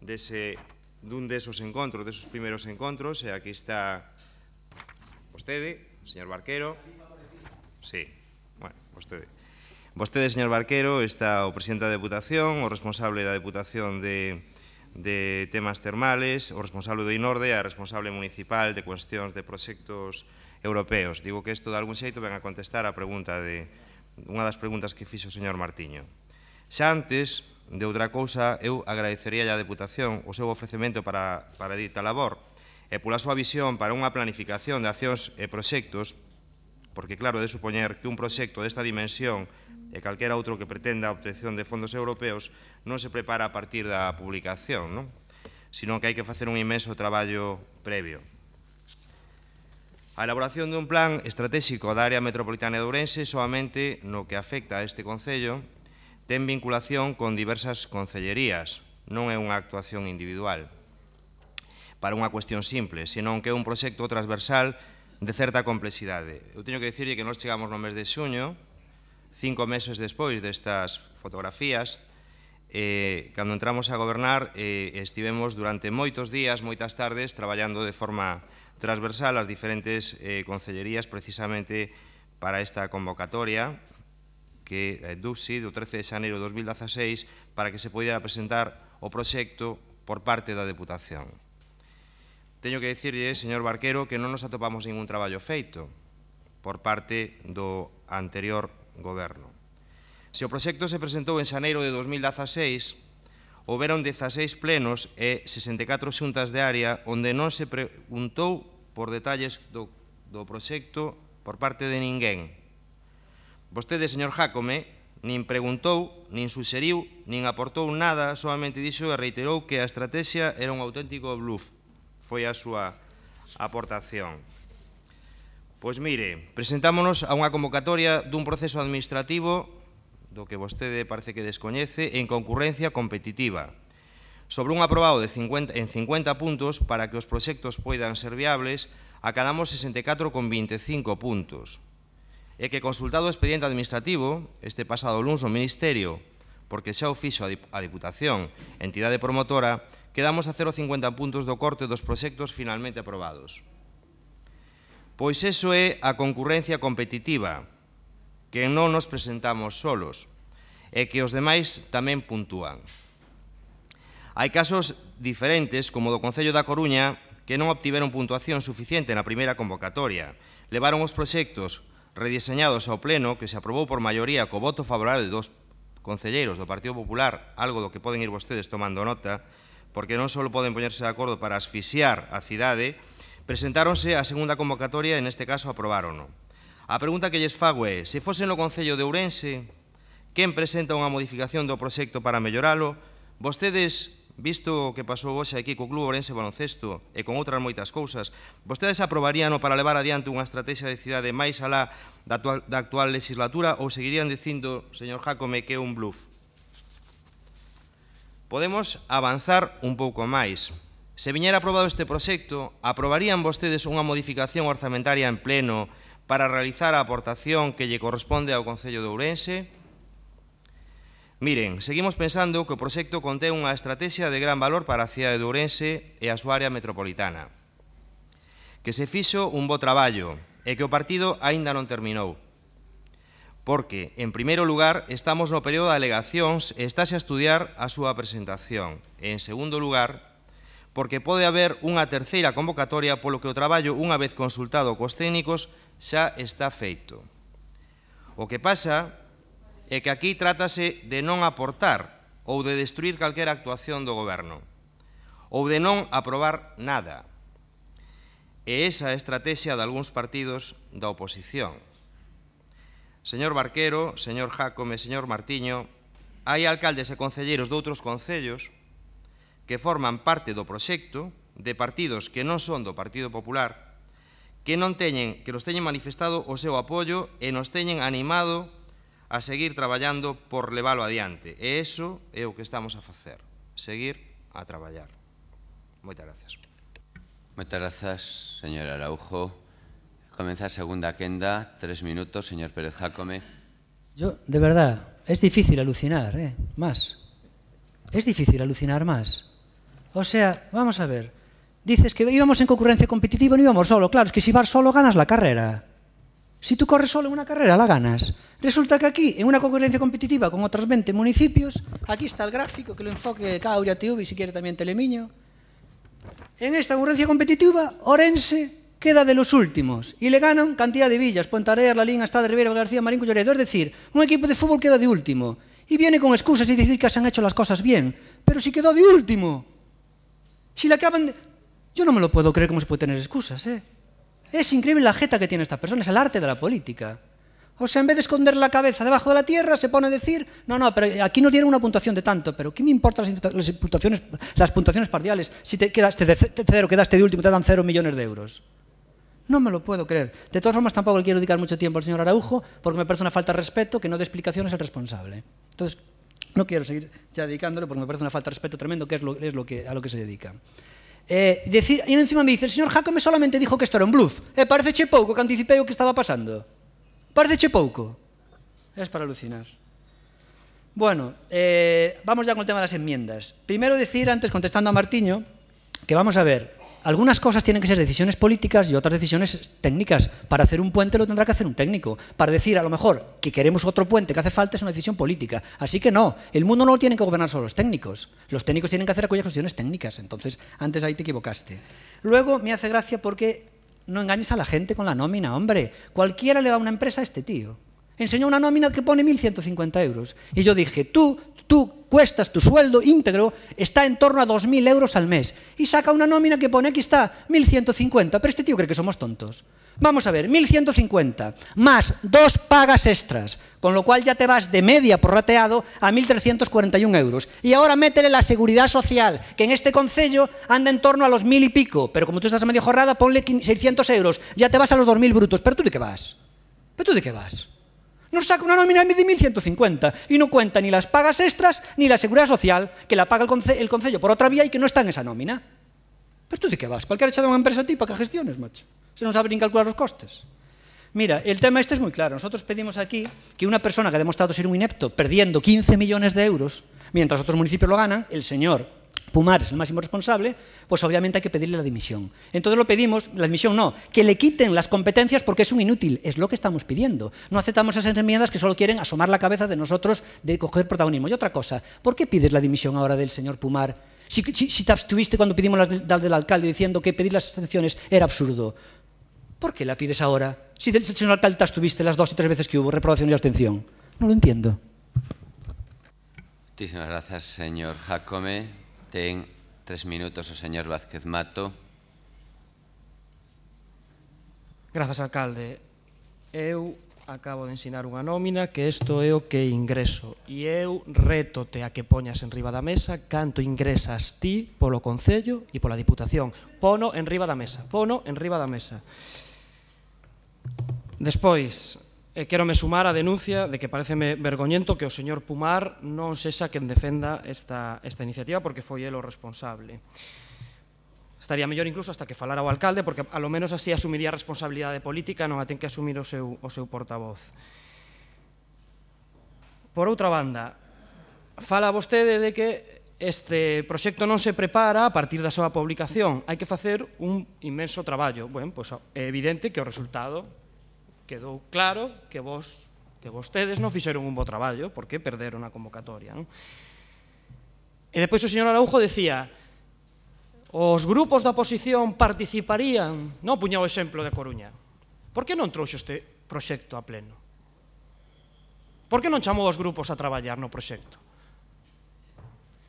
dun desos encontros, desos primeiros encontros, e aquí está vostede, señor Barquero. Sí, bueno, vostede. Vostede, señor Barquero, está o presidente da Deputación, o responsable da Deputación de temas termales, o responsable do INORDE e a responsable municipal de cuestións de proxectos europeos. Digo que isto de algún xeito ven a contestar a pregunta unha das preguntas que fixo o señor Martiño. Xa antes de outra cousa, eu agradecería á Deputación o seu ofrecemento para dita labor e pola súa visión para unha planificación de accións e proxectos, porque claro, de supoñer que un proxecto desta dimensión e calquera outro que pretenda a obtención de fondos europeos non se prepara a partir da publicación, non? Sino que hai que facer un inmenso traballo previo. A elaboración dun plan estratégico da área metropolitana de Ourense solamente no que afecta a este concello ten vinculación con diversas concellerías, non é unha actuación individual para unha cuestión simple, senón que é un proxecto transversal de certa complexidade. Eu teño que dicirlle que nós chegamos no mes de xuño, 5 meses despois destas fotografías, cando entramos a gobernar estivemos durante moitos días, moitas tardes, traballando de forma transversal as diferentes concellerías precisamente para esta convocatoria que duxe do 13 de xaneiro de 2016 para que se poidera presentar o proxecto por parte da Deputación. Teño que dicirlle, señor Barquero, que non nos atopamos ningún traballo feito por parte do anterior goberno. Se o proxecto se presentou en xaneiro de 2016, houberon 16 plenos e 64 xuntas de área onde non se preguntou por detalles do proxecto por parte de ninguén. Vostede, señor Jácome, nin preguntou, nin suxeriu, nin aportou nada, solamente dixo e reiterou que a estrategia era un auténtico bluff. Foi a súa aportación. Pois mire, presentámonos a unha convocatoria dun proceso administrativo do que vostede parece que descoñece en concurrencia competitiva, sobre un aprobado en 50 puntos para que os proxectos poidan ser viables acadamos 64,25 puntos. E que consultado o expediente administrativo, este pasado luns no Ministerio, porque xa o fixo a Diputación, entidade promotora, quedamos a 0,50 puntos do corte dos proxectos finalmente aprobados. Pois eso é a concurrencia competitiva, que non nos presentamos solos, e que os demais tamén puntúan. Hai casos diferentes, como do Concello da Coruña, que non obtiveron puntuación suficiente na primeira convocatoria. Levaron os proxectos rediseñados ao Pleno, que se aprobou por maioría co voto favorable de dos concelleiros do Partido Popular, algo do que poden ir vostedes tomando nota, porque non só poden poñerse de acordo para asfixiar a cidade, presentáronse a segunda convocatoria e neste caso aprobarono. A pregunta que lles fago é, se fose no Concello de Ourense, quen presenta unha modificación do proxecto para melloralo? Vostedes, visto o que pasou hoxe aquí co Club Ourense Baloncesto e con outras moitas cousas, vostedes aprobaríano para levar adiante unha estrategia de cidade máis alá da actual legislatura ou seguirían dicindo, señor Jácome, que é un bluff? Podemos avanzar un pouco máis. Se viñera aprobado este proxecto, aprobarían vostedes unha modificación orzamentaria en pleno para realizar a aportación que lle corresponde ao Concello de Ourense? Miren, seguimos pensando que o proxecto contén unha estrategia de gran valor para a cidade de Ourense e a súa área metropolitana. Que se fixo un bo traballo e que o partido aínda non terminou. Porque, en primeiro lugar, estamos no período de alegacións e estáse a estudiar a súa presentación. E, en segundo lugar, porque pode haber unha terceira convocatoria polo que o traballo, unha vez consultado cos técnicos, xa está feito. O que pasa é que aquí trátase de non aportar ou de destruir calquera actuación do Goberno, ou de non aprobar nada. E esa é a estrategia de algúns partidos da oposición. Señor Barquero, señor Jácome, señor Martiño, hai alcaldes e concelleiros de outros concellos que forman parte do proxecto de partidos que non son do Partido Popular, que nos teñen manifestado o seu apoio e nos teñen animado a seguir traballando por leválo adiante. E iso é o que estamos a facer, seguir a traballar. Moitas gracias. Moitas grazas, señor Araujo. Comeza a segunda quenda, 3 minutos, señor Pérez Jácome. Yo, de verdad, es difícil alucinar, más. Es difícil alucinar más. O sea, vamos a ver, dices que íbamos en concurrencia competitiva, no íbamos solo. Claro, es que si vas solo ganas la carrera. Si tú corres solo en una carrera, la ganas. Resulta que aquí, en una concurrencia competitiva con otros 20 municipios, aquí está el gráfico, que lo enfoque Cauria TV y si quiere también Telemiño. En esta concurrencia competitiva, Ourense queda de los últimos y le ganan cantidad de villas, Pontareas, La Línea, Estade, Ribeira, García, Marín, Culleredo. Es decir, un equipo de fútbol queda de último y viene con excusas y decir que se han hecho las cosas bien. Pero si quedó de último, si le acaban de... Yo no me lo puedo creer cómo se puede tener excusas, Es increíble la jeta que tiene esta persona, es el arte de la política. O sea, en vez de esconder la cabeza debajo de la tierra, se pone a decir, no, pero aquí nos dieron una puntuación de tanto, pero ¿qué me importan las puntuaciones parciales? Si te quedaste de cero, quedaste de último, te dan 0 millones de euros. No me lo puedo creer. De todas formas, tampoco le quiero dedicar mucho tiempo al señor Araujo, porque me parece una falta de respeto que no dé explicaciones al responsable. Entonces, no quiero seguir ya dedicándole, porque me parece una falta de respeto tremendo, que es a lo que se dedica. Y encima me dice, el señor Jácome solamente dijo que esto era un bluff. Parece che pouco que anticipei o que estaba pasando. Parece che pouco. Es para alucinar. Bueno, vamos ya con el tema de las enmiendas. Primero decir, antes contestando a Martiño, que vamos a ver, algunas cosas tienen que ser decisiones políticas y otras decisiones técnicas. Para hacer un puente lo tendrá que hacer un técnico. Para decir, a lo mejor, que queremos otro puente que hace falta es una decisión política. Así que no, el mundo no lo tienen que gobernar solo los técnicos. Los técnicos tienen que hacer aquellas cuestiones técnicas. Entonces, antes ahí te equivocaste. Luego, me hace gracia porque no engañes a la gente con la nómina, hombre. Cualquiera le da una empresa a este tío. Enseñó una nómina que pone 1.150 euros. Y yo dije, tú cuestas, tu sueldo íntegro está en torno a 2.000 euros al mes. Y saca una nómina que pone, aquí está, 1.150. Pero este tío cree que somos tontos. Vamos a ver, 1.150 más 2 pagas extras, con lo cual ya te vas de media prorrateado a 1.341 euros. Y ahora métele la seguridad social, que en este concello anda en torno a los 1.000 y pico, pero como tú estás a medio jornada, ponle 600 euros, ya te vas a los 2.000 brutos. ¿Pero tú de qué vas? Nos saca una nómina de 1.150 y no cuenta ni las pagas extras ni la seguridad social, que la paga el concello por otra vía y que no está en esa nómina. ¿Pero tú de qué vas? Cualquiera echa de una empresa a ti para que gestiones, macho. Se non sabe nin calcular os costes. Mira, el tema este es muy claro. Nosotros pedimos aquí que una persona que ha demostrado ser un inepto perdiendo 15 millones de euros, mientras otros municipios lo ganan, el señor Pumar es el máximo responsable, pues obviamente hay que pedirle la dimisión. Entonces lo pedimos, la dimisión no, que le quiten las competencias porque es un inútil, es lo que estamos pidiendo. No aceptamos esas enmiendas que solo quieren asomar la cabeza de nosotros de coger protagonismo. Y otra cosa, ¿por qué pides la dimisión ahora del señor Pumar? Si te abstuviste cuando pedimos la del alcalde diciendo que pedir las excepciones era absurdo, ¿por qué la pides ahora? Si del señor alcalde te abstuviste las 2 y 3 veces que hubo reprobación y abstención. No lo entiendo. Muchísimas gracias, señor Jácome. Ten 3 minutos o señor Vázquez Mato. Grazas, alcalde. Eu acabo de ensinar unha nómina que isto é o que ingreso e eu rétote a que poñas en riba da mesa canto ingresas ti polo Concello e pola Diputación. Pono en riba da mesa, pono en riba da mesa. Despois, quérome sumar a denuncia de que pareceme vergoñento que o señor Pumar non sexa quen defenda esta iniciativa porque foi el o responsable. Estaría mellor incluso hasta que falara o alcalde porque a lo menos así asumiría a responsabilidade política, non a ten que asumir o seu portavoz. Por outra banda, fala vostede de que este proxecto non se prepara a partir da súa publicación. Hai que facer un inmenso traballo. Bueno, pois é evidente que o resultado quedou claro que vostedes non fixeron un bo traballo porque perderon a convocatoria. E depois o señor Araujo decía os grupos da oposición participarían, non puña o exemplo de Coruña. Por que non trouxo este proxecto a pleno? Por que non chamou os grupos a traballar no proxecto?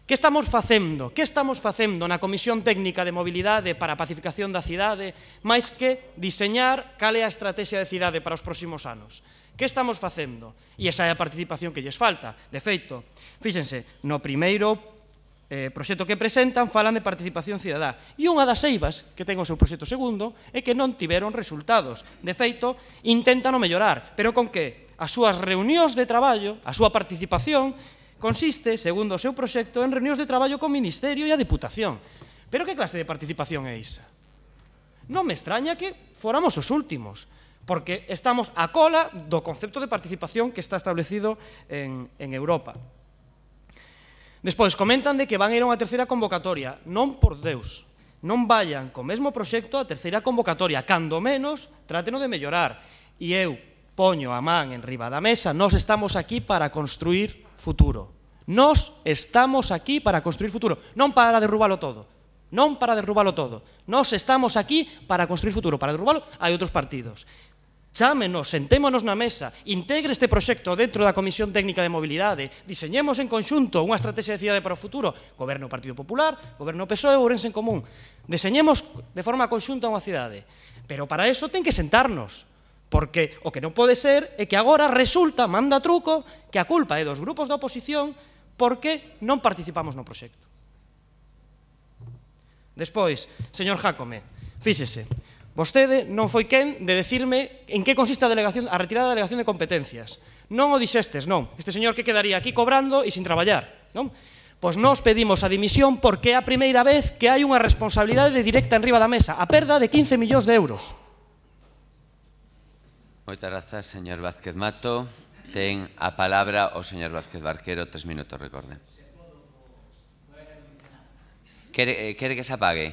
Que estamos facendo? Que estamos facendo na Comisión Técnica de Mobilidade para a Pacificación da Cidade máis que diseñar cal é a estrategia de cidade para os próximos anos? Que estamos facendo? E esa é a participación que lles falta. De feito, fíxense, no primeiro proxecto que presentan falan de participación cidadá. E unha das eivas que ten o seu proxecto segundo é que non tiveron resultados. De feito, intentan o mellorar. Pero con que? As súas reunións de traballo, a súa participación consiste, segundo o seu proxecto, en reunións de traballo co Ministerio e a Diputación. Pero que clase de participación é esa? Non me extraña que fóramos os últimos, porque estamos a cola do concepto de participación que está establecido en Europa. Despois, comentan de que van a ir a unha terceira convocatoria. Non, por Deus, non vayan co mesmo proxecto a terceira convocatoria. Cando menos, trateno de mellorar. E eu poño a man en riba da mesa, nós estamos aquí para construir futuro. Nós estamos aquí para construir futuro, non para derrubalo todo. Non para derrubalo todo. Nós estamos aquí para construir futuro. Para derrubalo hai outros partidos. Chámenos, sentémonos na mesa, integre este proxecto dentro da Comisión Técnica de Mobilidade, diseñemos en conxunto unha estrategia de cidade para o futuro, goberno Partido Popular, goberno PSOE, Ourense en Común. Diseñemos de forma conxunta unha cidade. Pero para eso ten que sentarnos. Porque o que non pode ser é que agora resulta, manda truco, que a culpa é dos grupos da oposición porque non participamos no proxecto. Despois, señor Jácome, fíxese, vostede non foi quen de decirme en que consiste a retirada da delegación de competencias. Non o dixestes, non. Este señor que quedaría aquí cobrando e sin traballar, non? Pois nós pedimos a dimisión porque é a primeira vez que hai unha responsabilidade directa en riba da mesa, a perda de 15 millóns de euros. Moitas grazas, señor Vázquez Mato. Ten a palabra o señor Vázquez Barquero, 3 minutos, recorde. Quere que se apague?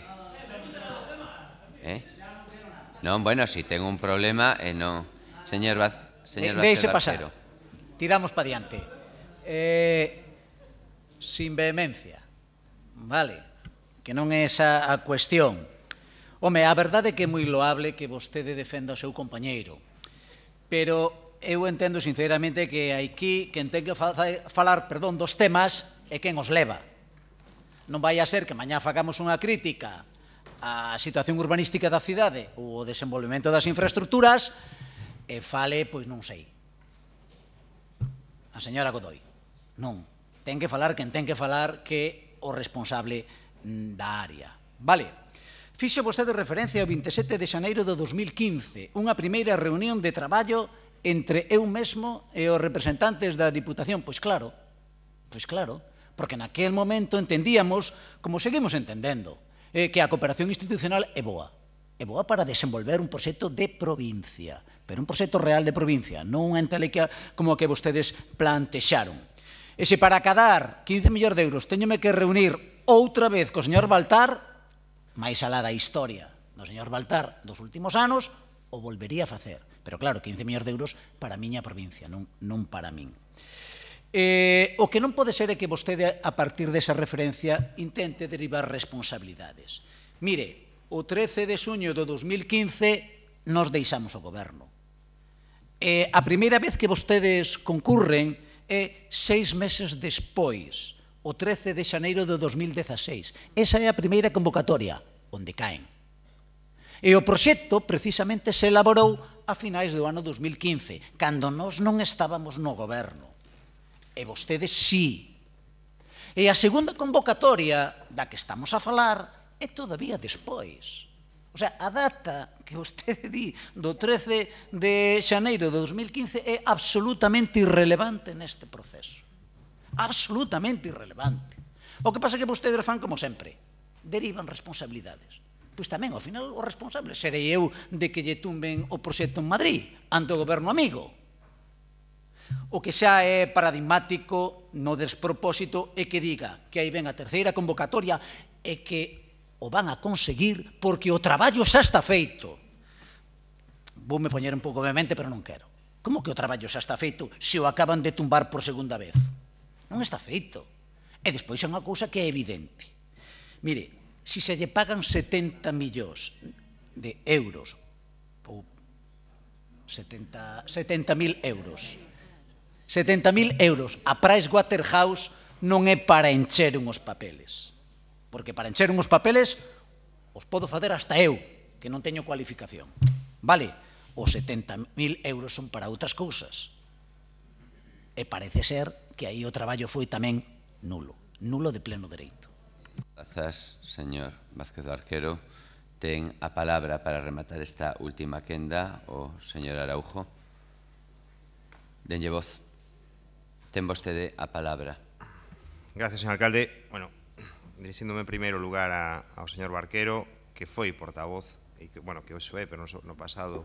Non, bueno, si ten un problema, non. Señor Vázquez Barquero. Tiramos pa diante. Sin vehemencia. Vale, que non é esa a cuestión. Home, a verdade é que é moi loable que vostede defenda o seu compañeiro. Pero eu entendo sinceramente que aquí quen ten que falar dos temas é quen os leva. Non vai a ser que mañá facamos unha crítica á situación urbanística da cidade ou o desenvolvemento das infraestructuras e fale, pois non sei, a señora Godoy. Non, ten que falar quen ten que falar que o responsable da área. Vale. Fixo vostede referencia ao 27 de xaneiro de 2015, unha primeira reunión de traballo entre eu mesmo e os representantes da Diputación. Pois claro, porque naquel momento entendíamos, como seguimos entendendo, que a cooperación institucional é boa. é boa para desenvolver un proxecto de provincia, pero un proxecto real de provincia, non unha entelequia como a que vostedes plantexaron. E se para cadar 15 millóns de euros teñome que reunir outra vez co señor Baltar, máis alá da historia do señor Baltar dos últimos anos, o volvería a facer. Pero claro, 15 millóns de euros para a miña provincia, non para min. O que non pode ser é que vostede, a partir desa referencia, intente derivar responsabilidades. Mire, o 13 de xuño do 2015 nos deixamos o goberno. A primeira vez que vostedes concurren é 6 meses despois, o 13 de xaneiro de 2016. Esa é a primeira convocatoria, onde caen. E o proxecto precisamente se elaborou a finais do ano 2015, cando nós non estábamos no goberno. E vostedes sí. E a segunda convocatoria da que estamos a falar é todavía despois. O sea, a data que vostede di do 13 de xaneiro de 2015 é absolutamente irrelevante neste proceso. Absolutamente irrelevante. O que pasa é que vostedes fan como sempre. Derivan responsabilidades. Pois tamén, ao final, o responsable serei eu de que lle tumben o proxecto en Madrid ante o goberno amigo. O que xa é paradigmático no despropósito é que diga que aí ven a terceira convocatoria e que o van a conseguir porque o traballo xa está feito. Voume poñer un pouco vehemente, pero non quero. Como que o traballo xa está feito se o acaban de tumbar por segunda vez? Non está feito. E despois é unha cousa que é evidente. Mire, se se lle pagan 70 millóns de euros, ou 70.000 euros, 70.000 euros a Pricewaterhouse non é para encher unhos papeles. Porque para encher unhos papeles os podo facer hasta eu, que non teño cualificación. Vale, os 70.000 euros son para outras cousas. E parece ser que aí o traballo foi tamén nulo, nulo de pleno dereito. Grazas, señor Vázquez do Arquero. Ten a palabra para rematar esta última quenda o señor Araujo. Denlle voz. Ten vostede a palabra. Gracias, señor alcalde. Bueno, dirixíndome en primeiro lugar ao señor Barquero, que foi portavoz, e que, bueno, que hoxe é, pero no pasado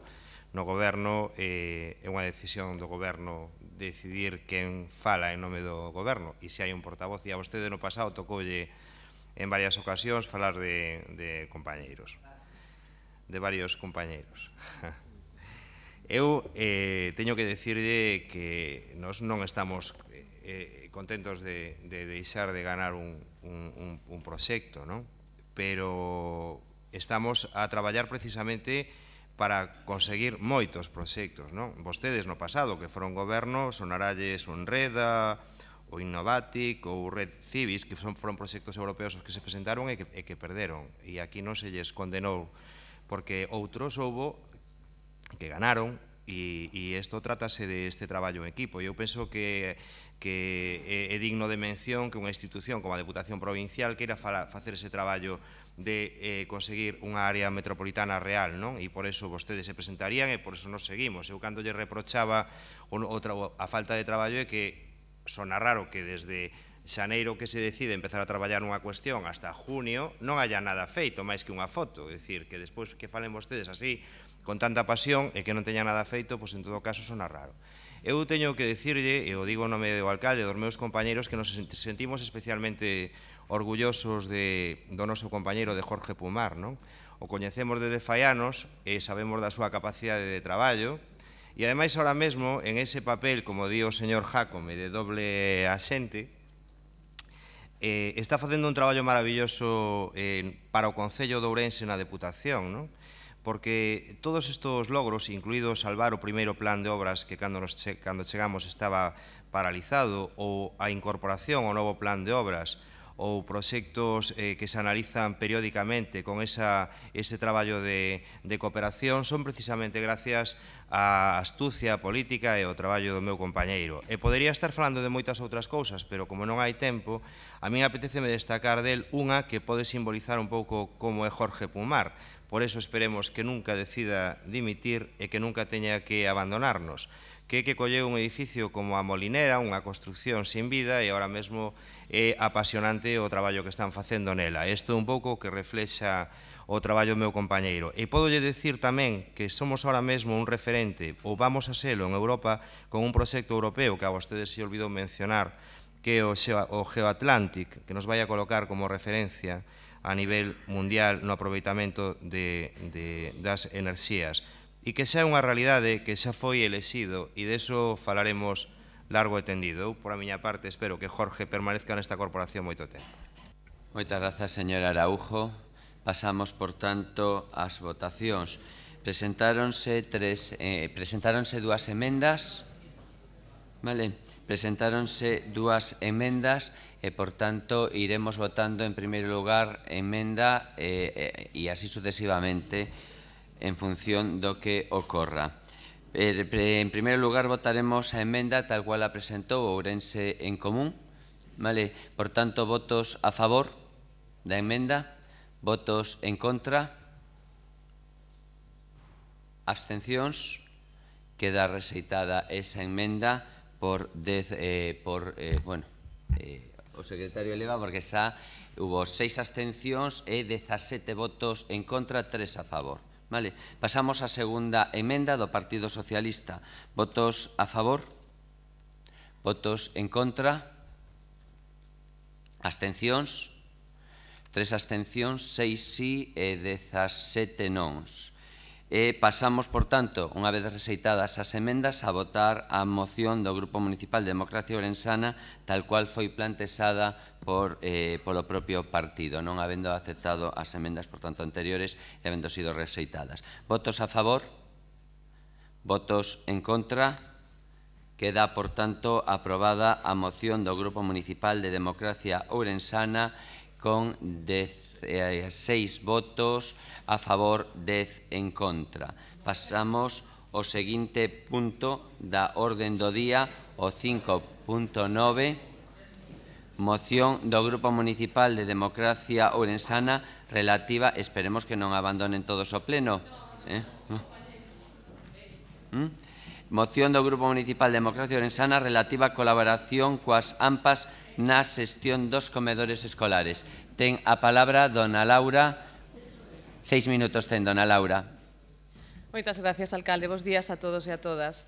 no goberno, é unha decisión do goberno decidir quen fala en nome do goberno, e se hai un portavoz, e a vostede no pasado tocoulle en varias ocasións falar de compañeiros, de varios compañeiros. Eu teño que dicirlle que nós non estamos contentos de deixar de ganar un proxecto, non? Pero estamos a traballar precisamente para conseguir moitos proxectos, non? Vostedes no pasado, que foron goberno, sonaralles o Enreda, o Innovatic ou Red Civis, que foron proxectos europeos os que se presentaron e que perderon. E aquí non se lles condenou, porque outros houbo que ganaron, e isto trátase deste traballo en equipo. E eu penso que é digno de mención que unha institución como a Deputación Provincial queira facer ese traballo de conseguir unha área metropolitana real, non? E por eso vostedes se presentarían e por eso nos seguimos. Eu cando lle reprochaba a falta de traballo é que sona raro que desde xaneiro que se decide empezar a traballar nunha cuestión hasta junio non haya nada feito, máis que unha foto. É dicir, que despois que falen vostedes así, con tanta pasión, e que non teña nada feito, pois en todo caso sona raro. Eu teño que dicirlle, e o digo no nome do alcalde e dos meus compañeros, que nos sentimos especialmente orgullosos do noso compañeiro de Jorge Pumar, non? O coñecemos desde fai anos e sabemos da súa capacidade de traballo, e ademais ahora mesmo en ese papel, como di o señor Jácome, de doble axente, está facendo un traballo maravilloso para o Concello de Ourense na Deputación, non? Porque todos estes logros, incluído salvar o primeiro plan de obras que cando chegamos estaba paralizado, ou a incorporación ao novo plan de obras, ou proxectos que se analizan periódicamente con ese traballo de cooperación, son precisamente gracias á astucia política e ao traballo do meu compañeiro. E podería estar falando de moitas outras cousas, pero como non hai tempo, a min apetéceme destacar del unha que pode simbolizar un pouco como é Jorge Pumar. Por eso esperemos que nunca decida dimitir e que nunca teña que abandonarnos, que colleu un edificio como a Molinera, unha construcción sin vida, e ahora mesmo é apasionante o traballo que están facendo nela. Isto é un pouco que reflexa o traballo do meu compañeiro. E podolle decir tamén que somos ahora mesmo un referente, ou vamos a selo en Europa, con un proxecto europeo que a vostedes se olvidou mencionar, que é o GeoAtlantic, que nos vai a colocar como referencia a nivel mundial no aproveitamento das enerxías. E que xa é unha realidade que xa foi elexido, e deso falaremos largo e tendido. Eu, por a miña parte, espero que Jorge permanezca nesta corporación moito tempo. Moitas grazas, señor Araujo. Pasamos, por tanto, ás votacións. Presentáronse dúas emendas. Presentáronse dúas emendas e, por tanto, iremos votando en primeiro lugar emenda e así sucesivamente en función do que ocorra. En primeiro lugar, votaremos a emenda tal cual a presentou Ourense en Común. Por tanto, votos a favor da emenda, votos en contra, abstencións. Queda rexeitada esa emenda por o secretario eleva porque xa hubo 6 abstencións e 17 votos en contra, 3 a favor. Pasamos á segunda emenda do Partido Socialista. Votos a favor, votos en contra, abstencións, 3 abstencións, 6 sí e 17 nons. Pasamos, por tanto, unha vez rexeitadas as emendas, a votar a moción do Grupo Municipal de Democracia Ourensana tal cual foi plantexada polo propio partido, non habendo aceptado as emendas, por tanto, anteriores e habendo sido rexeitadas. Votos a favor, votos en contra. Queda, por tanto, aprobada a moción do Grupo Municipal de Democracia Ourensana con 16 votos a favor, 10 en contra. Pasamos ao seguinte punto da orden do día, o 5.9, moción do Grupo Municipal de Democracia Ourensana relativa, esperemos que non abandonen todos o pleno, moción do Grupo Municipal de Democracia Ourensana relativa á colaboración coas AMPAs na xestión dos comedores escolares. Ten a palabra dona Laura. 6 minutos ten, dona Laura. Moitas gracias, alcalde. Bos días a todos e a todas.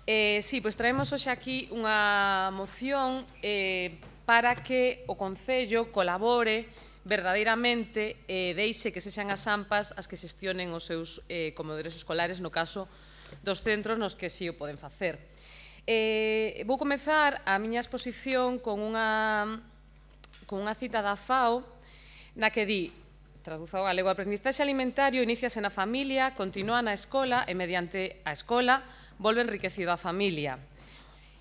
Pois traemos hoxe aquí unha moción para que o Concello colabore verdadeiramente e deixe que sexan as AMPAs as que xestionen os seus comedores escolares no caso dos centros nos que si o poden facer. Vou comezar a miña exposición con unha cita da FAO na que di, traduzo ao galego, o aprendizaxe alimentario iníciase na familia, continúa na escola e mediante a escola volve enriquecido a familia.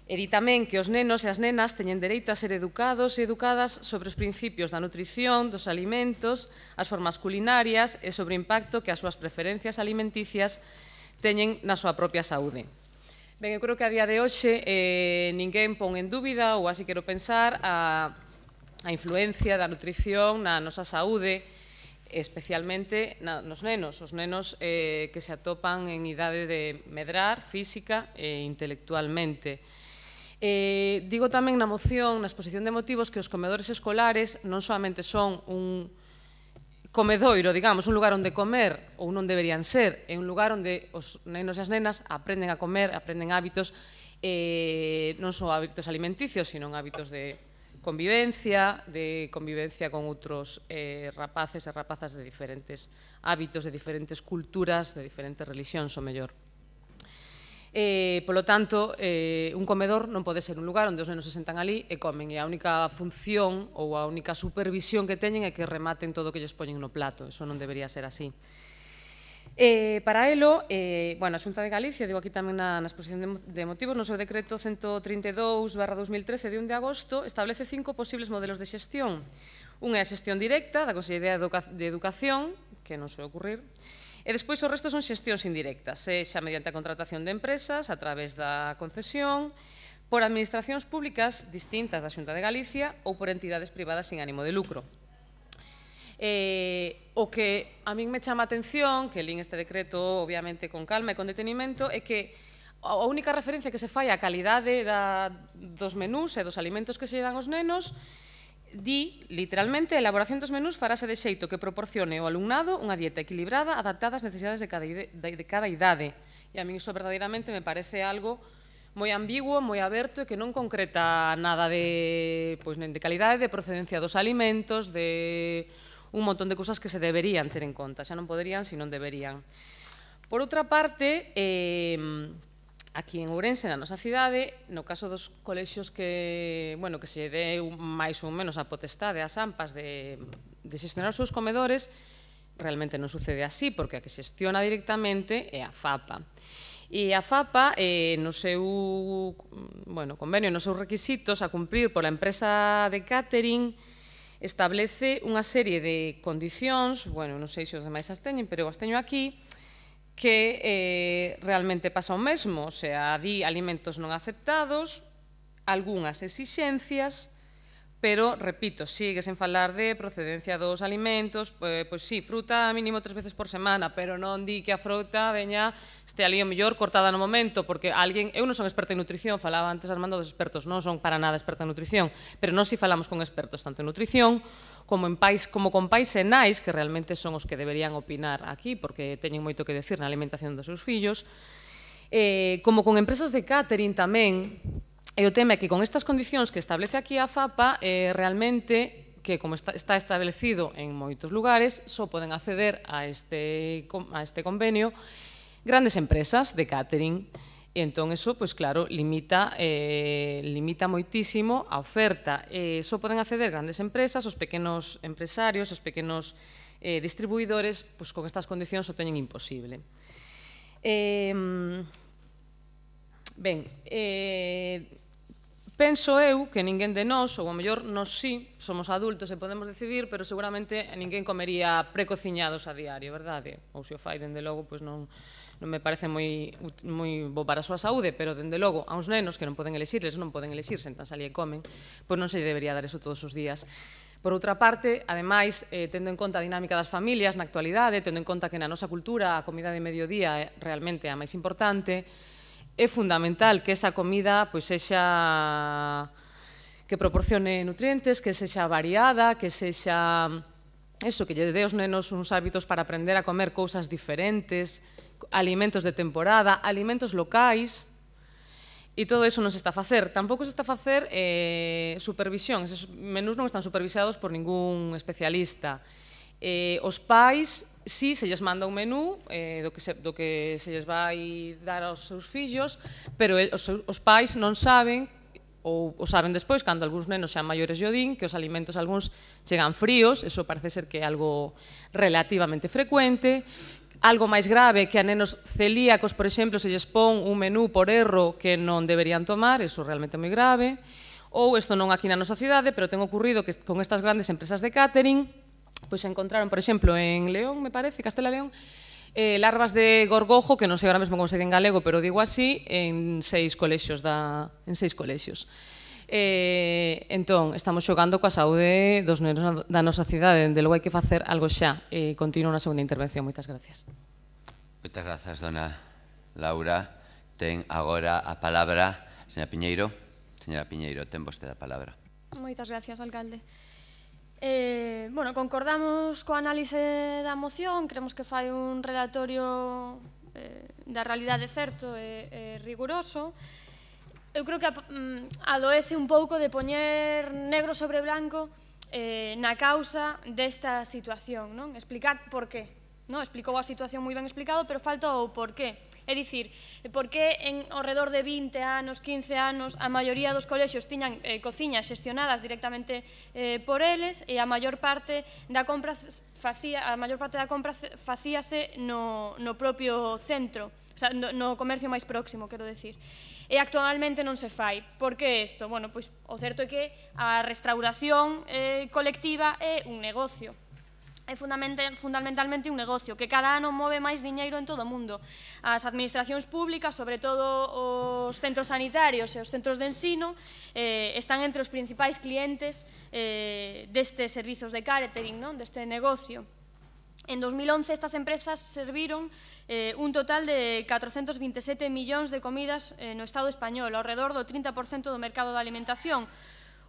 E di tamén que os nenos e as nenas teñen dereito a ser educados e educadas sobre os principios da nutrición, dos alimentos, as formas culinarias e sobre o impacto que as súas preferencias alimenticias teñen na súa propia saúde. Ben, eu creo que a día de hoxe ninguén pon en dúbida, ou así quero pensar, a influencia da nutrición na nosa saúde, especialmente nos nenos, os nenos que se atopan en idade de medrar física e intelectualmente. Digo tamén na moción, na exposición de motivos, que os comedores escolares non solamente son un comedoiro, digamos, un lugar onde comer, ou non deberían ser, é un lugar onde os nenos e as nenas aprenden a comer, aprenden hábitos, non só hábitos alimenticios, sino hábitos de convivencia con outros rapaces e rapazas de diferentes hábitos, de diferentes culturas, de diferentes religións, o mellor. Polo tanto, un comedor non pode ser un lugar onde os nenos se sentan ali e comen, e a única función ou a única supervisión que teñen é que rematen todo o que lles poñen no plato. Eso non debería ser así. Para elo, a Xunta de Galicia, digo aquí tamén na exposición de motivos, no seu decreto 132/2013 de 1 de agosto, establece 5 posibles modelos de xestión. Unha é a xestión directa da Consellería de Educación, que non suele ocurrir, e despois o resto son xestións indirectas, sexa mediante a contratación de empresas, a través da concesión, por administracións públicas distintas da Xunta de Galicia ou por entidades privadas sin ánimo de lucro. O que a min me chama a atención, que lín este decreto obviamente con calma e con detenimento, é que a única referencia que se fai á calidade dos menús e dos alimentos que se dan aos nenos di, literalmente, a elaboración dos menús farase de xeito que proporcione ao alumnado unha dieta equilibrada adaptada ás necesidades de cada idade. E a min iso verdadeiramente me parece algo moi ambiguo, moi aberto e que non concreta nada de calidade, de procedencia dos alimentos, de un montón de cousas que se deberían ter en conta. Xa non poderían, se non deberían. Por outra parte, aquí en Ourense, na nosa cidade, no caso dos colexios que se deu máis ou menos a potestade ás AMPAs de xestionar os seus comedores, realmente non sucede así, porque a que xestiona directamente é a FAPA. E a FAPA, no seu convenio, nos seus requisitos a cumprir pola empresa de catering, establece unha serie de condicións, non sei se os demais as teñen, pero as teño aquí, que realmente pasa o mesmo, o sea, di alimentos non aceptados, algunhas exixencias, pero, repito, sigue sen falar de procedencia dos alimentos, pois sí, fruta mínimo 3 veces por semana, pero non di que a fruta veña, este ali o mellor cortada no momento, porque alguén, eu non son experta en nutrición, falaba antes Armando dos expertos, non son para nada experta en nutrición, pero non si falamos con expertos tanto en nutrición, como con pais e nais, que realmente son os que deberían opinar aquí, porque teñen moito que decir na alimentación dos seus fillos, como con empresas de catering tamén. E o tema é que con estas condicións que establece aquí a FAPA, realmente, que como está establecido en moitos lugares, só poden acceder a este convenio grandes empresas de catering. E entón, eso, pois claro, limita moitísimo a oferta. Só poden acceder grandes empresas, os pequenos empresarios, os pequenos distribuidores, pois con estas condicións o teñen imposible. Ben, penso eu que ninguén de nós, ou ao mellor nós sí, somos adultos e podemos decidir, pero seguramente ninguén comería precociñados a diario, verdade? Ou se o fai, dende logo, pois non me parece moi bo para a súa saúde, pero dende logo a uns nenos que non poden elixir, sentanse ali e comen, pois non se debería dar eso todos os días. Por outra parte, ademais, tendo en conta a dinámica das familias na actualidade, tendo en conta que na nosa cultura a comida de mediodía é realmente a máis importante, é fundamental que esa comida sexa, que proporcione nutrientes, que sexa variada, que sexa eso, que lle dé aos nenos uns hábitos para aprender a comer cousas diferentes, alimentos de temporada, alimentos locais, e todo eso non se está a facer. Tampouco se está a facer supervisión, esos menús non están supervisados por ningún especialista. Os pais, si se lles manda un menú do que se lles vai dar aos seus fillos, pero os pais non saben, ou o saben despois, cando algúns nenos xan maiores e o din, que os alimentos algúns chegan fríos, eso parece ser que é algo relativamente frecuente. Algo máis grave, que a nenos celíacos, por exemplo, se lles pon un menú por erro que non deberían tomar, eso realmente é moi grave. Ou, isto non aquí na nosa cidade, pero ten ocurrido que con estas grandes empresas de catering, pois encontraron, por exemplo, en León, me parece, Castela León, larvas de gorgojo, que non sei ahora mesmo como se di en galego, pero digo así, en 6 colexios. Entón, estamos xogando coa saúde dos nenos da nosa cidade, dende logo hai que facer algo xa. Continuo na segunda intervención, moitas gracias. Moitas grazas, dona Laura. Ten agora a palabra señora Piñeiro. Señora Piñeiro, ten vostede a palabra. Moitas gracias, alcalde. Concordamos coa análise da moción, creemos que fai un relatorio da realidade certo e riguroso. Eu creo que adoece un pouco de poñer negro sobre blanco na causa desta situación, non? Explicar por qué. Explicou a situación moi ben explicado, pero falta o por qué. É dicir, por que ao redor de 20 anos, 15 anos, a maioría dos colexios tiñan cociñas xestionadas directamente por eles e a maior parte da compra facíase no propio centro, no comercio máis próximo, quero decir. E actualmente non se fai. Por que isto? Bueno, pois o certo é que a restauración colectiva é un negocio. É fundamentalmente un negocio que cada ano move máis diñeiro en todo o mundo. As administracións públicas, sobre todo os centros sanitarios e os centros de ensino, están entre os principais clientes destes servizos de catering, deste negocio. En 2011 estas empresas serviron un total de 427 millóns de comidas no Estado español, ao redor do 30% do mercado da alimentación,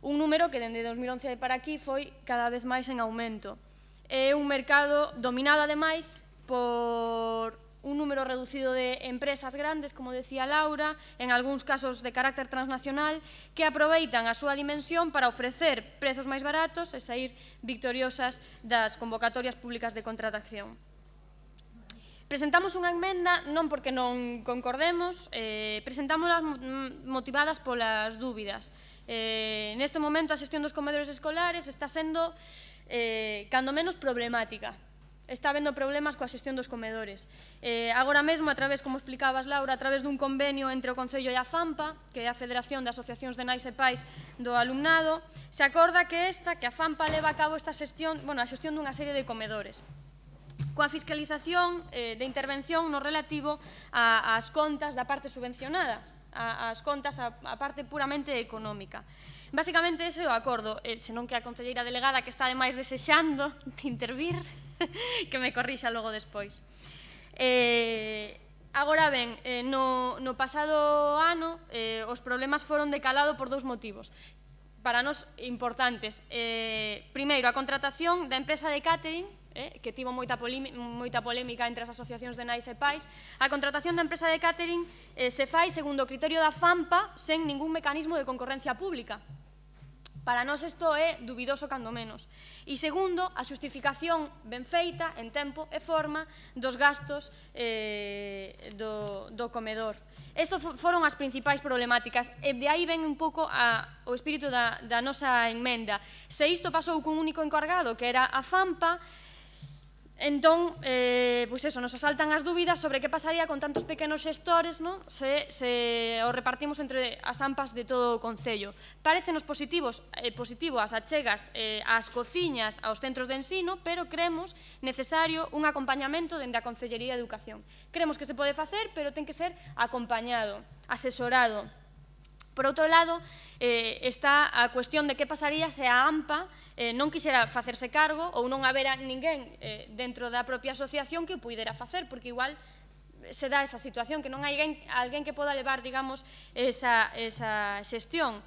Un número que dende 2011 para aquí foi cada vez máis en aumento. É un mercado dominado, ademais, por un número reducido de empresas grandes, como decía Laura, en algúns casos de carácter transnacional, que aproveitan a súa dimensión para ofrecer prezos máis baratos e sair victoriosas das convocatorias públicas de contratación. Presentamos unha emenda non porque non concordemos, presentámolas motivadas polas dúbidas. Neste momento a xestión dos comedores escolares está sendo, cando menos, problemática. Está habendo problemas coa xestión dos comedores. Agora mesmo, a través, como explicabas, Laura, a través dun convenio entre o Concello e a FAMPA, que é a Federación de Asociacións de Nais e Pais do Alumnado, se acorda que a FAMPA leva a cabo esta xestión, a xestión dunha serie de comedores, coa fiscalización de intervención no relativo ás contas da parte subvencionada, ás contas, a parte puramente económica. Basicamente, ese é o acordo, senón que a concelleira delegada, que está ademais desexando de intervir, que me corrixa logo despois. Agora ben, no pasado ano os problemas foron de calado por dous motivos para nós importantes. Primeiro, a contratación da empresa de catering, que tivo moita polémica entre as asociacións de nais e pais. A contratación da empresa de catering se fai segundo o criterio da FAMPA sen ningún mecanismo de concorrencia pública. Para nós isto é dubidoso cando menos. E segundo, a xustificación ben feita, en tempo e forma, dos gastos do comedor. Estas foron as principais problemáticas e de aí ven un pouco o espírito da nosa enmenda. Se isto pasou cun único encargado, que era a FAMPA, entón, nos asaltan as dúbidas sobre que pasaría con tantos pequenos xestores se o repartimos entre as AMPAs de todo o Concello. Parécenos positivo as achegas ás cociñas, aos centros de ensino, pero creemos necesario un acompañamento dende a Concellería de Educación. Creemos que se pode facer, pero ten que ser acompañado, asesorado. Por outro lado, está a cuestión de que pasaría se a AMPA non quixera facerse cargo ou non habera ninguén dentro da propia asociación que o puidera facer, porque igual se dá esa situación, que non hai alguén que poda levar, digamos, esa xestión.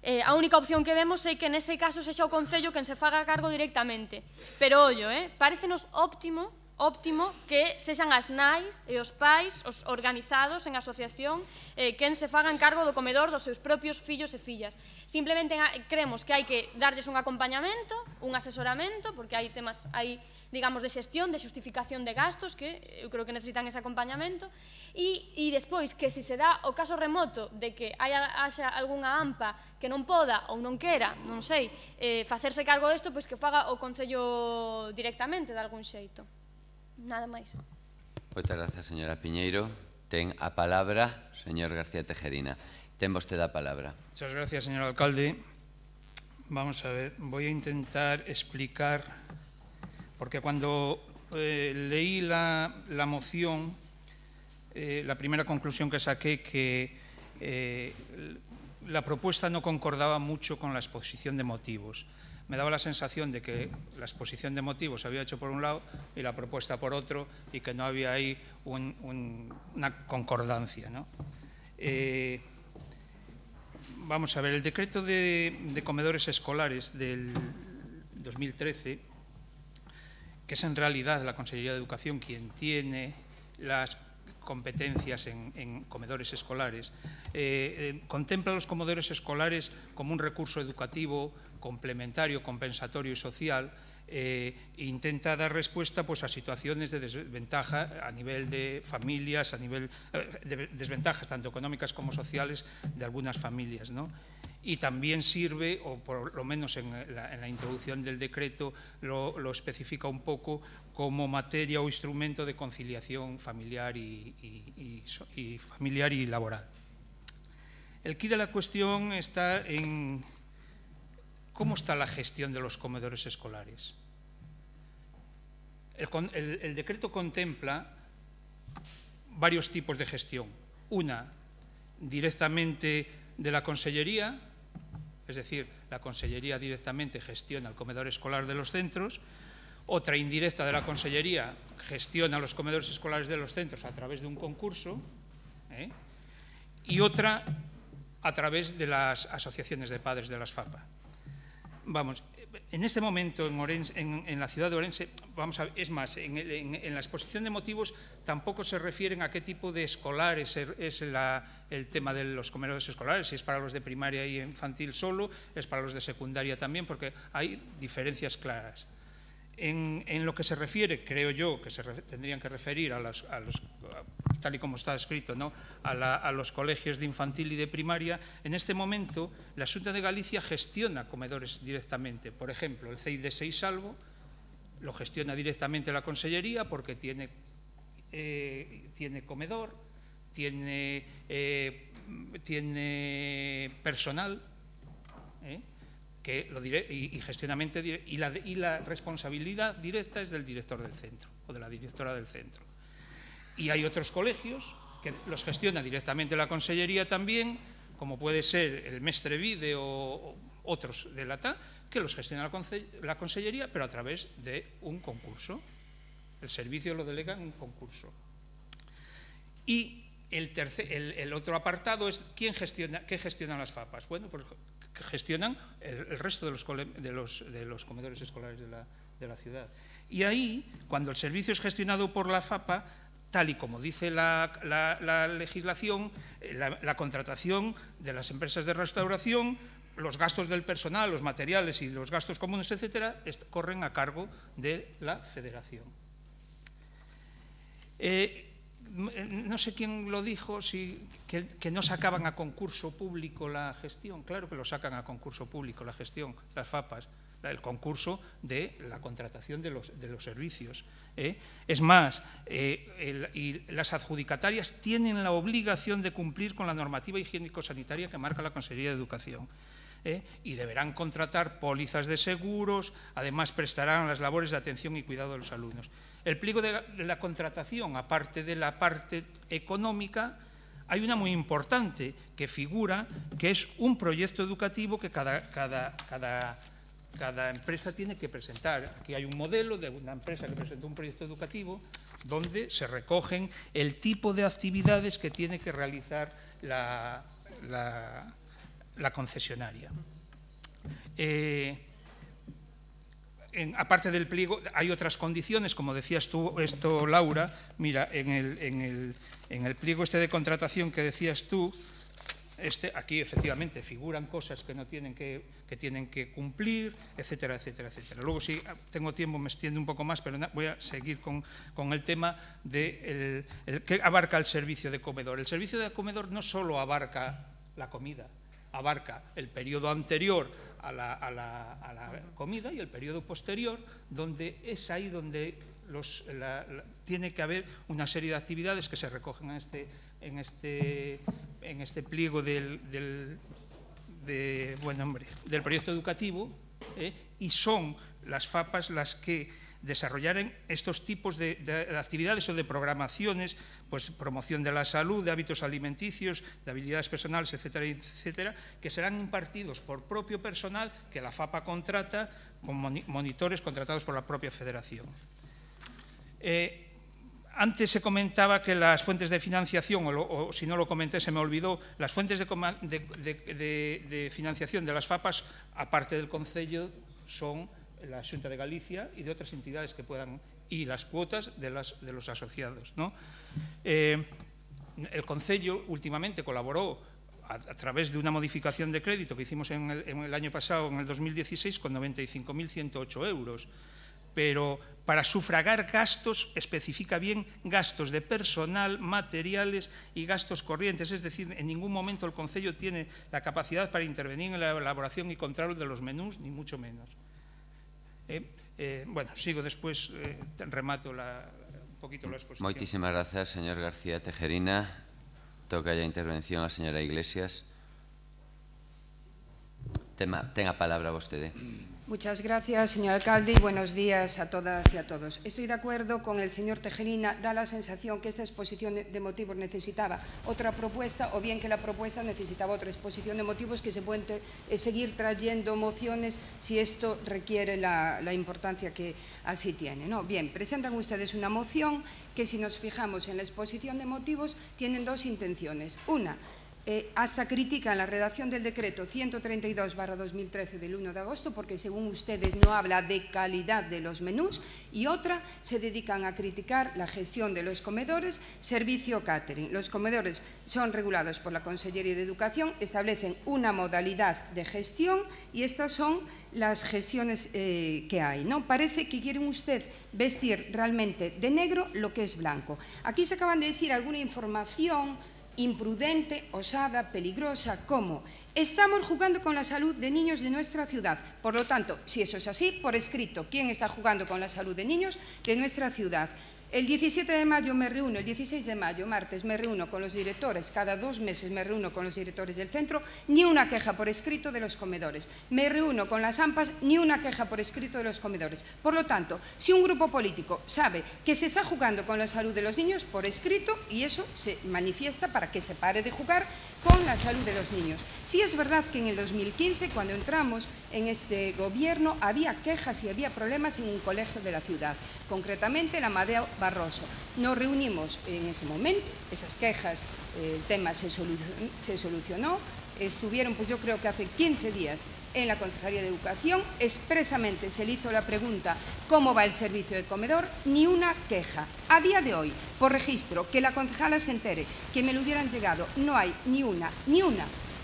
A única opción que vemos é que nese caso sexa o Concello quen se faga cargo directamente. Pero, ollo, parécenos óptimo que sexan as nais e os pais, os organizados en asociación, quen se fagan cargo do comedor dos seus propios fillos e fillas. Simplemente creemos que hai que darlles un acompañamento, un asesoramento, porque hai temas, digamos, de xestión, de xustificación de gastos, que eu creo que necesitan ese acompañamento, e despois que se dá o caso remoto de que haxa algunha AMPA que non poda ou non quera, non sei, facerse cargo desto, pois que faga o Concello directamente, de algún xeito. Nada máis. Moitas grazas, señora Piñeiro. Ten a palabra o señor García Tejerina. Ten vostede a palabra. Muchas gracias, señor alcalde. Vamos a ver, voy a intentar explicar, porque cuando leí la moción, la primera conclusión que saqué que la propuesta no concordaba mucho con la exposición de motivos. Me daba la sensación de que la exposición de motivos se había hecho por un lado y la propuesta por otro, y que no había ahí una concordancia, ¿no? Vamos a ver, el decreto de comedores escolares del 2013, que es en realidad la Consellería de Educación quien tiene las competencias en comedores escolares, contempla los comedores escolares como un recurso educativo complementario, compensatorio y social, e intenta dar respuesta a situaciones de desventaja a nivel de familias, a nivel de desventajas tanto económicas como sociales de algunas familias, ¿no? Y también sirve, o por lo menos en la introducción del decreto lo especifica un poco, como materia o instrumento de conciliación familiar y laboral. El quid de la cuestión está en cómo está la gestión de los comedores escolares. El decreto contempla varios tipos de gestión. Una, directamente de la Consellería, es decir, la Consellería directamente gestiona el comedor escolar de los centros. Otra, indirecta de la Consellería, gestiona los comedores escolares de los centros a través de un concurso. Y otra, a través de las asociaciones de padres de las FAPA. Vamos, en este momento en la ciudad de Ourense, vamos a ver, es más, en la exposición de motivos tampoco se refieren a qué tipo de escolares es el tema de los comedores escolares, si es para los de primaria y infantil solo, es para los de secundaria también, porque hay diferencias claras. En lo que se refiere, creo yo, que se tendrían que referir a los, tal y como está escrito, ¿no?, a los colegios de infantil y de primaria, en este momento la Xunta de Galicia gestiona comedores directamente. Por ejemplo, el CEI de Seisalvo lo gestiona directamente la Consellería porque tiene comedor, tiene personal, que lo diré, y gestionamiento, y la responsabilidad directa es del director del centro o de la directora del centro. Y hay otros colegios que los gestiona directamente la Consellería también, como puede ser el Mestre Vide o otros de la TA, que los gestiona la Consellería, pero a través de un concurso. El servicio lo delega en un concurso. Y el otro apartado es ¿qué gestionan las FAPAs? Bueno, pues gestionan el resto de los comedores escolares de la ciudad. Y ahí, cuando el servicio es gestionado por la FAPA, tal y como dice la legislación, la contratación de las empresas de restauración, los gastos del personal, los materiales y los gastos comunes, etcétera, corren a cargo de la federación. No sé quién lo dijo, que no sacaban a concurso público la gestión. Claro que lo sacan a concurso público la gestión, las FAPAs, el concurso de la contratación de los servicios. Es más, y las adjudicatarias tienen la obligación de cumplir con la normativa higiénico-sanitaria que marca la Consellería de Educación. Y deberán contratar pólizas de seguros, además prestarán las labores de atención y cuidado de los alumnos. El pliego de la contratación, aparte de la parte económica, hay una muy importante que figura, que es un proyecto educativo que cada empresa tiene que presentar. Aquí hay un modelo de una empresa que presentó un proyecto educativo donde se recogen el tipo de actividades que tiene que realizar la concesionaria. Aparte del pliego, hay otras condiciones, como decías tú, Laura. Mira, en el pliego de contratación que decías tú, aquí efectivamente figuran cosas que tienen que cumplir, etcétera, etcétera, etcétera. Luego, si tengo tiempo, me extiendo un poco más, pero voy a seguir con el tema de qué abarca el servicio de comedor. El servicio de comedor no solo abarca la comida, abarca el periodo anterior a la comida y el periodo posterior, donde es ahí donde tiene que haber una serie de actividades que se recogen en este pliego del proyecto educativo, y son las FAPAs las que desarrollarán estos tipos de actividades o de programaciones, pues promoción de la salud, de hábitos alimenticios, de habilidades personales, etcétera, etcétera, que serán impartidos por propio personal que la FAPA contrata con monitores contratados por la propia federación. Antes se comentaba que las fuentes de financiación, o si no lo comenté se me olvidó, las fuentes de financiación de las FAPAs, aparte del Concello, son la Xunta de Galicia y de otras entidades que puedan, y las cuotas de los asociados, ¿no? El Concello últimamente colaboró a través de una modificación de crédito que hicimos en el año pasado, en el 2016, con 95.108 euros. Pero para sufragar gastos especifica bien gastos de personal, materiales y gastos corrientes. Es decir, en ningún momento el Concello tiene la capacidad para intervenir en la elaboración y control de los menús, ni mucho menos. Bueno, sigo después, remato un poquito la exposición. Moitísimas grazas, señor García Tejerina. Toca ya intervención a señora Iglesias. Ten a palabra vostede. Muchas gracias, señor alcalde, y buenos días a todas y a todos. Estoy de acuerdo con el señor Tejerina. Da la sensación que esta exposición de motivos necesitaba otra propuesta, o bien que la propuesta necesitaba otra exposición de motivos, que se pueden seguir trayendo mociones si esto requiere la importancia que así tiene, ¿no? Bien, presentan ustedes una moción que, si nos fijamos en la exposición de motivos, tienen dos intenciones. Una, hasta critican la redacción del decreto 132/2013 del 1 de agosto porque según ustedes no habla de calidad de los menús, y otra se dedican a criticar la gestión de los comedores, servicio catering. Los comedores son regulados por la Consellería de Educación, establecen una modalidad de gestión y estas son las gestiones que hay, ¿no? Parece que quieren usted vestir realmente de negro lo que es blanco. Aquí se acaban de decir alguna información imprudente, osada, peligrosa, como estamos jugando con la salud de niños de nuestra ciudad. Por lo tanto, si eso es así, por escrito, ¿quién está jugando con la salud de niños de nuestra ciudad? El 17 de mayo me reúno, el 16 de mayo, martes, me reúno con los directores, cada 2 meses me reúno con los directores del centro, ni una queja por escrito de los comedores. Me reúno con las AMPAs, ni una queja por escrito de los comedores. Por lo tanto, si un grupo político sabe que se está jugando con la salud de los niños, por escrito, y eso se manifiesta para que se pare de jugar con la salud de los niños. Sí es verdad que en el 2015, cuando entramos en este gobierno, había quejas y había problemas en un colegio de la ciudad, concretamente la Amadeo Barroso. Nos reunimos en ese momento, esas quejas, el tema se solucionó, estuvieron, pues yo creo que hace 15 días en la Concejalía de Educación, expresamente se le hizo la pregunta ¿cómo va el servicio de comedor? Ni una queja. A día de hoy, por registro, que la concejala se entere que me lo hubieran llegado, no hay ni una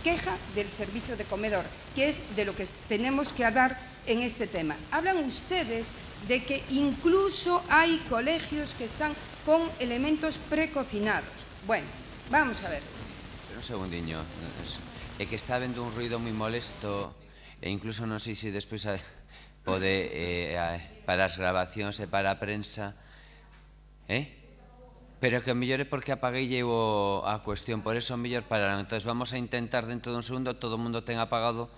queja del servicio de comedor, que es de lo que tenemos que hablar en este tema. Hablan ustedes de que incluso hay colegios que están con elementos precocinados. Bueno, vamos a ver. Pero un segundiño. É que está habendo un ruido moi molesto e incluso non sei se despois pode para as grabacións e para a prensa, pero que o mellor é porque apagueille a cuestión, por eso o mellor pararon. Entón vamos a intentar dentro dun segundo, todo o mundo ten apagado,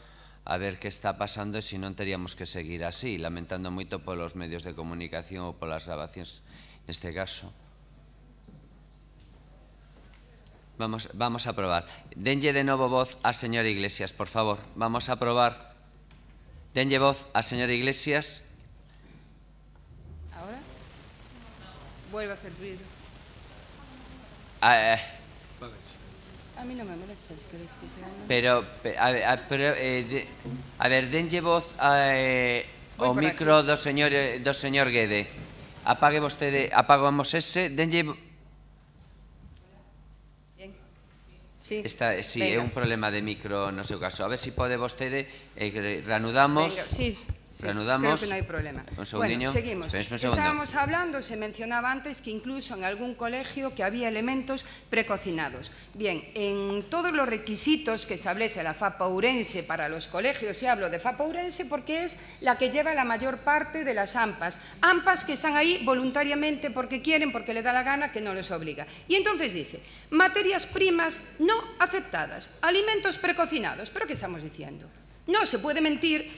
a ver que está pasando e se non teríamos que seguir así, lamentando moito polos medios de comunicación ou polas grabacións neste caso. Vamos a probar. Denlle de novo voz á señora Iglesias, por favor. Vamos a probar. Denlle voz á señora Iglesias. ¿Ahora? Vuelve a hacer ruido. A mí no me molesta, si queréis que sea... Pero, a ver, denlle voz ao micro do señor Guede. Apague vostede, apagamos ese, denlle... Sí, é un problema de micro no seu caso. A ver se pode vostede, reanudamos. Sí, creo que no hay problema. Un segundinho. Bueno, seguimos. Estábamos hablando, se mencionaba antes que incluso en algún colegio que había elementos precocinados. Bien, en todos los requisitos que establece la FAPA Ourense para los colegios, y hablo de FAPA Ourense porque es la que lleva la mayor parte de las AMPAs. AMPAs que están ahí voluntariamente porque quieren, porque le da la gana, que no les obliga. Y entonces dice, materias primas no aceptadas, alimentos precocinados. ¿Pero qué estamos diciendo? No se puede mentir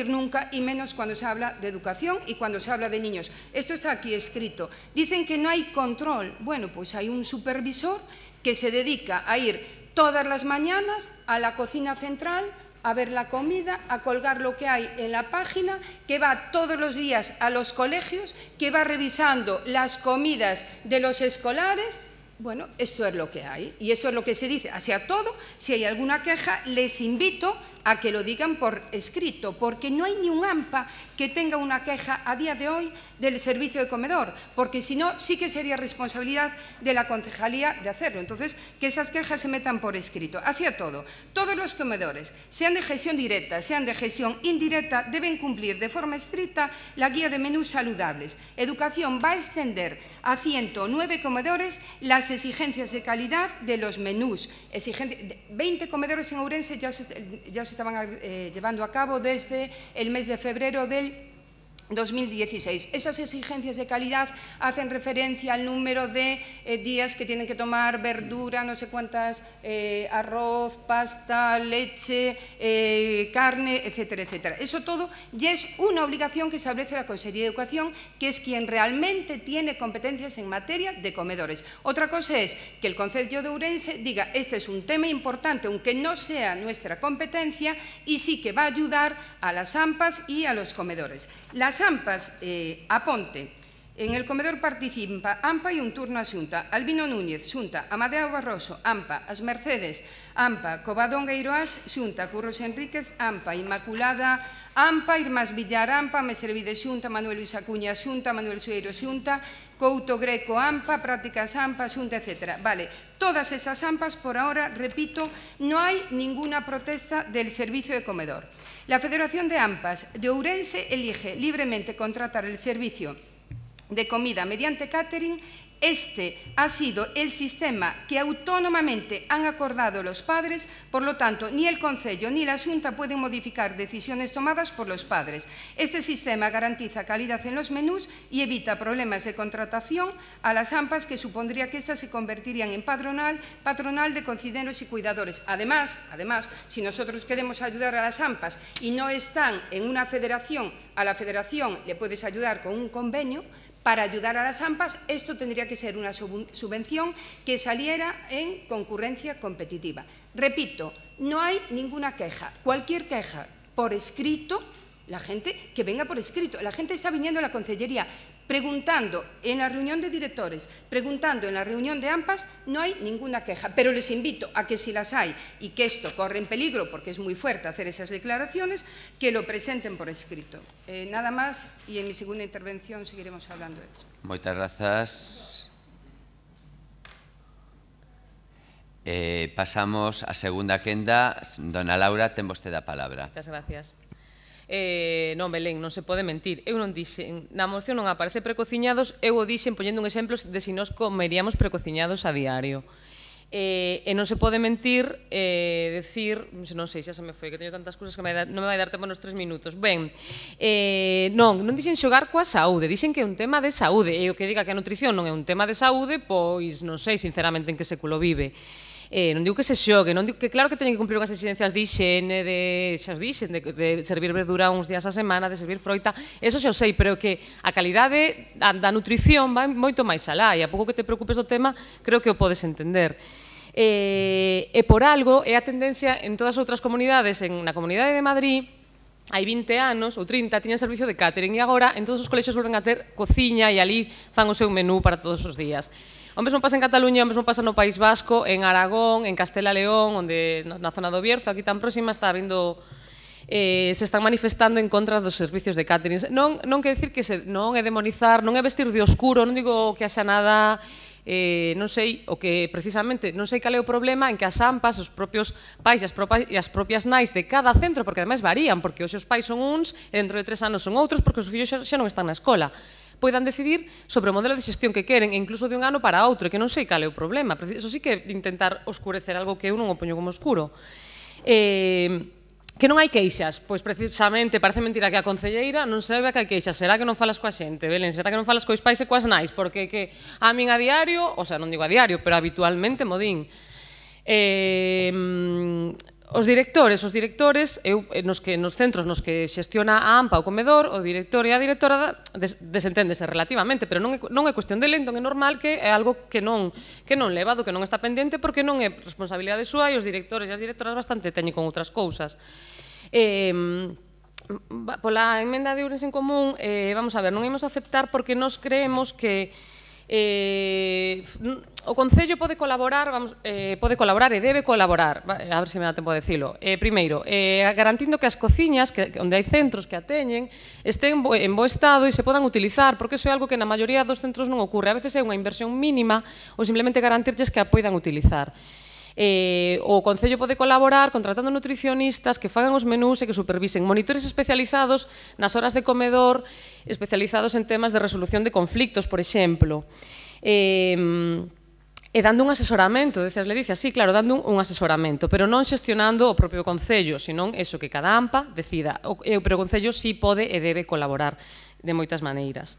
nunca, y menos cuando se habla de educación y cuando se habla de niños. Esto está aquí escrito. Dicen que no hay control. Bueno, pues hay un supervisor que se dedica a ir todas las mañanas a la cocina central, a ver la comida, a colgar lo que hay en la página, que va todos los días a los colegios, que va revisando las comidas de los escolares. Bueno, esto es lo que hay y esto es lo que se dice. Hacia todo, si hay alguna queja, les invito a que lo digan por escrito, porque no hay ni un AMPA que tenga una queja a día de hoy del servicio de comedor, porque si no, sí que sería responsabilidad de la concejalía de hacerlo. Entonces, que esas quejas se metan por escrito. Así a todo, todos los comedores, sean de gestión directa, sean de gestión indirecta, deben cumplir de forma estricta la guía de menús saludables. Educación va a extender a 109 comedores las exigencias de calidad de los menús. 20 comedores en Ourense ya se estaban llevando a cabo desde el mes de febrero del 2016. Esas exigencias de calidad hacen referencia al número de días que tienen que tomar verdura, no sé cuántas, arroz, pasta, leche, carne, etcétera, etcétera. Eso todo ya es una obligación que establece la Consellería de Educación, que es quien realmente tiene competencias en materia de comedores. Otra cosa es que el Concello de Ourense diga, este es un tema importante, aunque no sea nuestra competencia, y sí que va a ayudar a las AMPAs y a los comedores. Las AMPAs, aponte, En el comedor participa AMPA e un turno a Xunta. Albino Núñez, Xunta. Amadeo Barroso, AMPA. As Mercedes, AMPA. Covadón Gueiroás, Xunta. Curros Enríquez, AMPA. Inmaculada, AMPA. Irmás Villar, AMPA. Meservide, Xunta. Manuel Luis Acuña, Xunta. Manuel Sueiro, Xunta. Couto Greco, AMPA. Prácticas, AMPA, Xunta, etc. Vale, todas esas AMPAs, por ahora, repito, no hay ninguna protesta del servicio de comedor. La Federación de AMPAs de Ourense elige libremente contratar el servicio de comida mediante catering. Este ha sido el sistema que autónomamente han acordado los padres, por lo tanto, ni el Concello ni la Xunta pueden modificar decisiones tomadas por los padres. Este sistema garantiza calidad en los menús y evita problemas de contratación a las AMPAs, que supondría que éstas se convertirían en patronal de cocineros y cuidadores. Además, si nosotros queremos ayudar a las AMPAs y no están en una federación, a la federación le puedes ayudar con un convenio. Para ayudar a las AMPAs, esto tendría que ser una subvención que saliera en concurrencia competitiva. Repito, no hay ninguna queja. Cualquier queja por escrito, la gente que venga por escrito. La gente está viniendo a la Concellería preguntando en la reunión de directores, preguntando en la reunión de AMPAs, no hay ninguna queja. Pero les invito a que si las hay y que esto corre en peligro, porque es muy fuerte hacer esas declaraciones, que lo presenten por escrito. Nada más, y en mi segunda intervención seguiremos hablando de eso. Moitas grazas. Pasamos á segunda quenda. Dona Laura, ten vostede a palabra. Moitas gracias. Non, Belén, non se pode mentir. Eu non dixen, na moción non aparece precociñados, eu o dixen poñendo un exemplo de si nos comeríamos precociñados a diario. E non se pode mentir, decir, non sei, xa se me foi, que teño tantas cousas que non me vai dar tempo nos 3 minutos. Ben, non dixen xogar coa saúde, dixen que é un tema de saúde, e o que diga que a nutrición non é un tema de saúde, pois non sei sinceramente en que século vive. Non digo que se xogue, non digo que claro que teñen que cumplir unhas exigencias de higiene, xa os dixen, de servir verdura uns días a semana, de servir froita, eso xa o sei, pero que a calidade da nutrición vai moito máis alá, e a pouco que te preocupes do tema, creo que o podes entender. E por algo é a tendencia en todas as outras comunidades, na Comunidade de Madrid, hai 20 anos ou 30 tiñan servicio de catering, e agora en todos os colexios volven a ter cociña e ali fan o seu menú para todos os días. O mesmo pasa en Cataluña, o mesmo pasa no País Vasco, en Aragón, en Castela León, onde na zona do Bierzo, aquí tan próxima, está habindo, se están manifestando en contra dos servicios de catering. Non quer dicir que non é demonizar, non é vestir de oscuro, non digo que haxa nada, non sei, o que precisamente, non sei cal é o problema en que as AMPAs, os propios pais e as propias nais de cada centro, porque ademais varían, porque os seus pais son uns e dentro de 3 anos son outros, porque os fillos xa non están na escola, poidan decidir sobre o modelo de xestión que queren, e incluso de un ano para outro, que non sei cal é o problema. Eso sí que é intentar oscurecer algo que eu non o poño como oscuro. Que non hai queixas? Pois precisamente, parece mentira que a concelleira non sabe que hai queixas. Será que non falas coa xente, Belén? Será que non falas cois pais e coas nais? Porque que a min a diario, o sea, non digo a diario, pero habitualmente modín. Os directores, nos centros nos que xestiona a AMPA o comedor, o director e a directora desenténdese relativamente, pero non é cuestión de lento, é normal que é algo que non levado, que non está pendente, porque non é responsabilidade súa, e os directores e as directoras bastante teñen con outras cousas. Pola emenda de Ourense en Común, vamos a ver, non imos aceptar porque nos creemos que o Concello pode colaborar e debe colaborar, a ver se me dá tempo de dicilo. Primeiro, garantindo que as cociñas, onde hai centros que a teñen, estén en bo estado e se podan utilizar, porque iso é algo que na maioría dos centros non ocorre. A veces é unha inversión mínima ou simplemente garantirlles que a poidan utilizar. O Concello pode colaborar contratando nutricionistas que fagan os menús e que supervisen monitores especializados nas horas de comedor, especializados en temas de resolución de conflictos, por exemplo. E dando un asesoramento, le dice así, claro, dando un asesoramento, pero non xestionando o propio Concello, senón eso que cada AMPA decida. Pero o Concello sí pode e debe colaborar de moitas maneiras.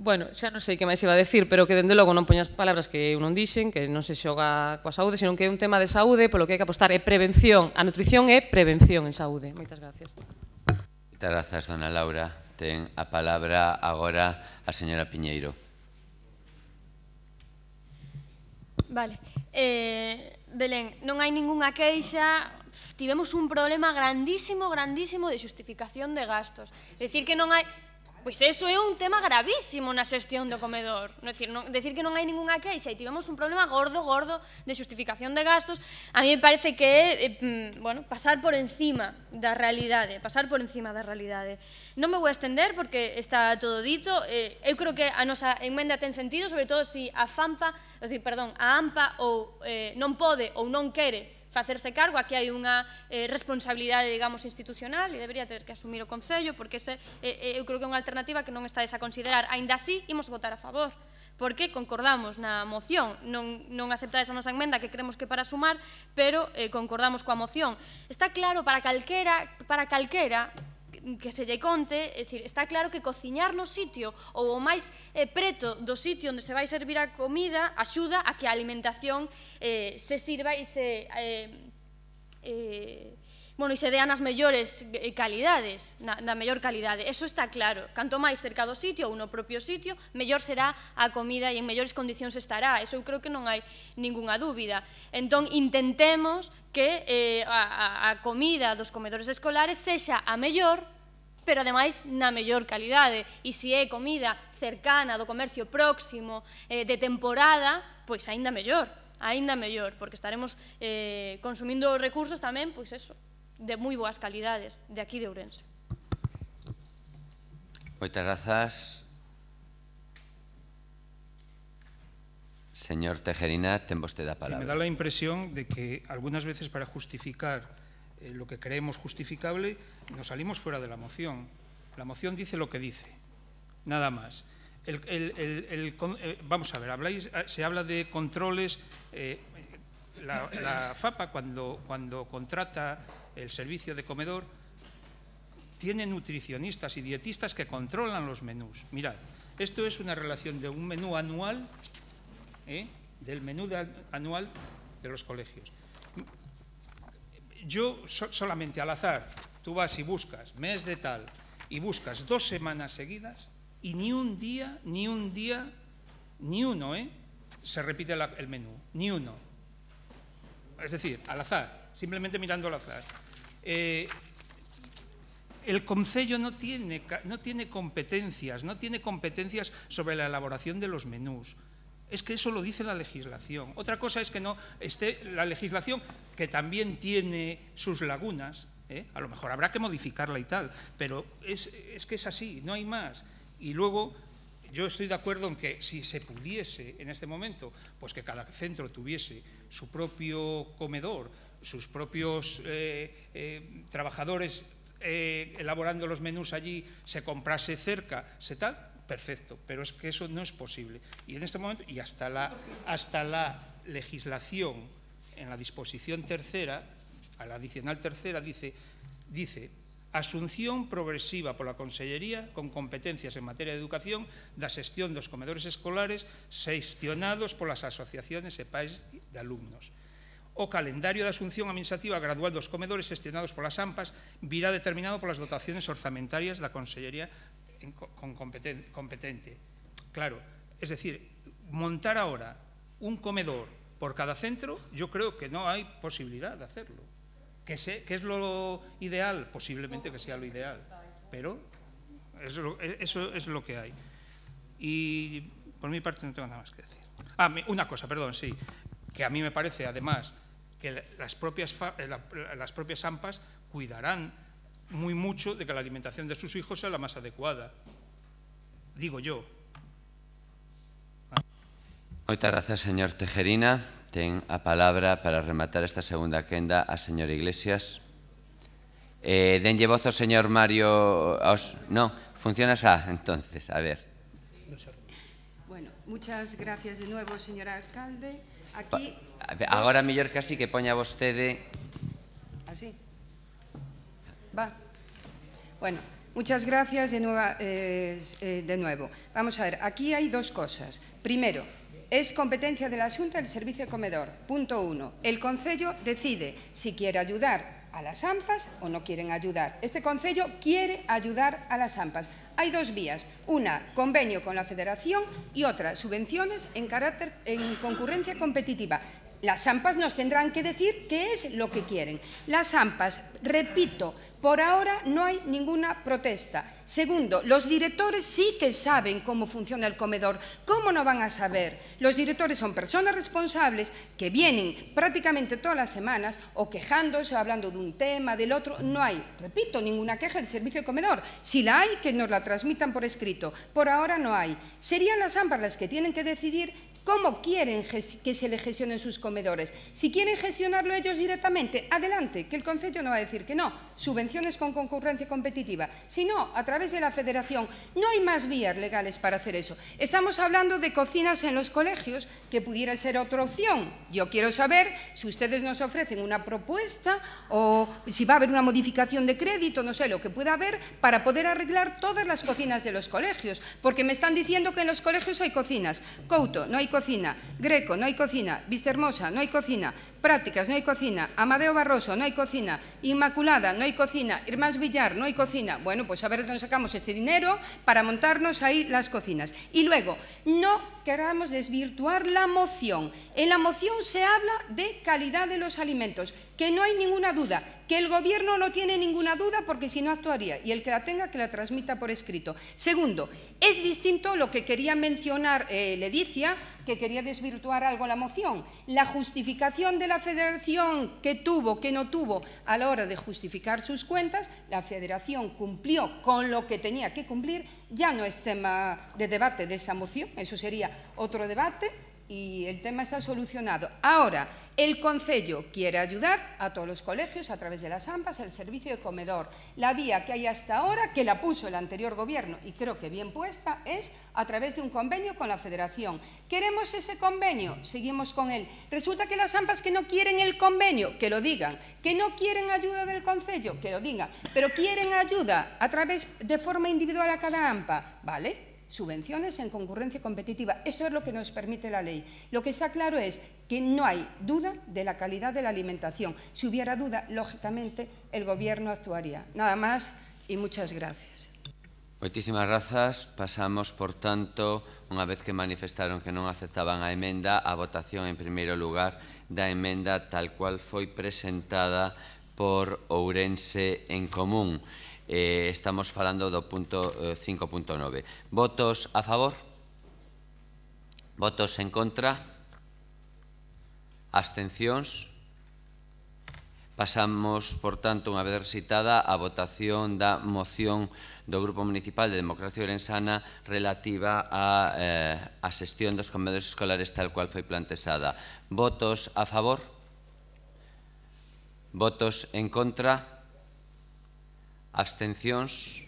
Bueno, xa non sei que máis iba a decir, pero que dende logo non poñas palabras que eu non dixen, que non se xoga coa saúde, senón que é un tema de saúde, polo que hai que apostar é prevención. A nutrición é prevención en saúde. Moitas gracias. Moitas grazas, dona Laura. Ten a palabra agora a señora Piñeiro. Vale. Belén, non hai ningunha queixa, tivemos un problema grandísimo de xustificación de gastos. É dicir que non hai... Pois eso é un tema gravísimo na xestión do comedor. Decir que non hai ningunha queixa e tivemos un problema gordo de xustificación de gastos, a mí me parece que é pasar por encima da realidade, Non me vou estender porque está todo dito. Eu creo que a nosa emenda ten sentido, sobre todo se a AMPA ou non pode ou non quere facerse cargo. Aquí hai unha responsabilidade, digamos, institucional e debería ter que asumir o Concello, porque eu creo que é unha alternativa que non está a considerar. Aínda así, imos votar a favor, porque concordamos na moción, non aceptades a nosa emenda, que creemos que para sumar, pero concordamos coa moción. Está claro para calquera que se lle conte, é dicir, está claro que cociñar no sitio ou o máis preto do sitio onde se vai servir a comida axuda a que a alimentación se sirva e se dean as mellores calidades, da mellor calidade. Eso está claro. Canto máis cerca do sitio ou no propio sitio, mellor será a comida e en mellores condicións estará. Eso eu creo que non hai ningunha dúbida. Entón, intentemos que a comida dos comedores escolares sexa a mellor, pero ademais na mellor calidade. E se é comida cercana do comercio próximo, de temporada, pois aínda mellor, porque estaremos consumindo recursos tamén, pois eso, de moi boas calidades, de aquí de Ourense. Moitas grazas. Señor Tejerina, ten vostede a palabra. Me da la impresión de que algunas veces para justificar lo que creemos justificable nos salimos fuera de la moción. La moción dice lo que dice, nada más. Vamos a ver, se habla de controles. La FAPA, cuando contrata el servicio de comedor, tiene nutricionistas y dietistas que controlan los menús. Mirad, esto es una relación de un menú anual, del menú anual de los colegios. Yo solamente al azar, tú vas y buscas mes de tal y buscas 2 semanas seguidas y ni un día, ni uno, se repite el menú, ni uno. Es decir, al azar, simplemente mirando al azar. El Concello no tiene competencias sobre la elaboración de los menús. Es que eso lo dice la legislación. Otra cosa es que no esté la legislación, que también tiene sus lagunas, a lo mejor habrá que modificarla y tal, pero es que es así, no hay más. Y luego, yo estoy de acuerdo en que si se pudiese en este momento, pues que cada centro tuviese su propio comedor, sus propios trabajadores elaborando los menús allí, se comprase cerca, se tal, perfecto, pero es que eso no es posible. Y en este momento, y hasta la legislación, en la disposición tercera, a la adicional tercera, dice asunción progresiva pola Consellería con competencias en materia de educación da xestión dos comedores escolares xestionados polas asociaciones e pais de alumnos. O calendario de asunción administrativa gradual dos comedores xestionados polas AMPAs virá determinado polas dotaciones orzamentarias da Consellería competente. Claro, es decir, montar ahora un comedor por cada centro, yo creo que no hay posibilidad de hacerlo. ¿Qué es lo ideal? Posiblemente que sea lo ideal, pero eso es lo que hay. Y por mi parte no tengo nada más que decir. Una cosa, perdón, sí, que a mí me parece además que las propias AMPAs cuidarán muy mucho de que la alimentación de sus hijos sea la más adecuada. Digo yo. Moitas grazas, señor Tejerina. Ten a palabra para rematar esta segunda quenda a señor Iglesias. Denlle voz ao señor Mario... No, funciona xa, entonces, a ver. Bueno, muchas gracias de nuevo, señor alcalde. Aquí... Agora mellor casi que poña vostede... Así. Va. Bueno, muchas gracias de nuevo. Vamos a ver, aquí hay dos cosas. Primero, es competencia de la Xunta el servicio de comedor. Punto 1. El Concello decide si quiere ayudar a las AMPAs o no quieren ayudar. Este Concello quiere ayudar a las AMPAs. Hay dos vías. Una, convenio con la Federación, y otra, subvenciones en concurrencia competitiva. las AMPAs nos tendrán que decir qué es lo que quieren. Las AMPAs, repito, por ahora no hay ninguna protesta. Segundo, los directores sí que saben cómo funciona el comedor. ¿Cómo no van a saber? Los directores son personas responsables que vienen prácticamente todas las semanas o quejándose o hablando de un tema, del otro. No hay, repito, ninguna queja del servicio de comedor. Si la hay, que nos la transmitan por escrito. Por ahora no hay. Serían las AMPAs las que tienen que decidir cómo quieren que se le gestionen sus comedores. Si quieren gestionarlo ellos directamente, adelante, que el Concello no va a decir que no. Subvenciones con concurrencia competitiva. Si no, a través de la Federación. No hay más vías legales para hacer eso. Estamos hablando de cocinas en los colegios, que pudiera ser otra opción. Yo quiero saber si ustedes nos ofrecen una propuesta o si va a haber una modificación de crédito, no sé, lo que pueda haber para poder arreglar todas las cocinas de los colegios. Porque me están diciendo que en los colegios hay cocinas. Couto, no hay cocina. Greco, no hay cocina. Vistahermosa, no hay cocina. Prácticas, no hay cocina. Amadeo Barroso, no hay cocina. Inmaculada, no hay cocina. Irmás Villar, no hay cocina. Bueno, pues a ver de dónde sacamos ese dinero para montarnos ahí las cocinas. Y luego, no queramos desvirtuar la moción. En la moción se habla de calidad de los alimentos, que no hay ninguna duda, que el Gobierno no tiene ninguna duda porque si no actuaría, y el que la tenga que la transmita por escrito. Segundo, es distinto lo que quería mencionar Leticia, que quería desvirtuar algo la moción. La justificación de la Federación que tuvo, que no tuvo a la hora de justificar sus cuentas, la Federación cumplió con lo que tenía que cumplir, ya no es tema de debate de esta moción, eso sería otro debate y el tema está solucionado. Ahora, el Concello quiere ayudar a todos los colegios a través de las AMPAs, el servicio de comedor. La vía que hay hasta ahora, que la puso el anterior Gobierno y creo que bien puesta, es a través de un convenio con la Federación. ¿Queremos ese convenio? Seguimos con él. Resulta que las AMPAs que no quieren el convenio, que lo digan. Que no quieren ayuda del Concello, que lo digan. Pero quieren ayuda a través de forma individual a cada AMPA. ¿Vale? Subvenciones en concurrencia competitiva. Eso es lo que nos permite la ley. Lo que está claro es que no hay duda de la calidad de la alimentación. Si hubiera duda, lógicamente, el Gobierno actuaría. Nada más y muchas gracias. Moitísimas grazas. Pasamos, por tanto, unha vez que manifestaron que non aceptaban a emenda, a votación en primeiro lugar da emenda tal cual foi presentada por Ourense en Común. Estamos falando do punto 5.9. Votos a favor? Votos en contra? Abstencións? Pasamos, por tanto, unha vez recitada, a votación da moción do Grupo Municipal de Democracia Ourensana relativa á xestión dos comedores escolares tal cual foi plantexada. Votos a favor? Votos en contra? Abstencións?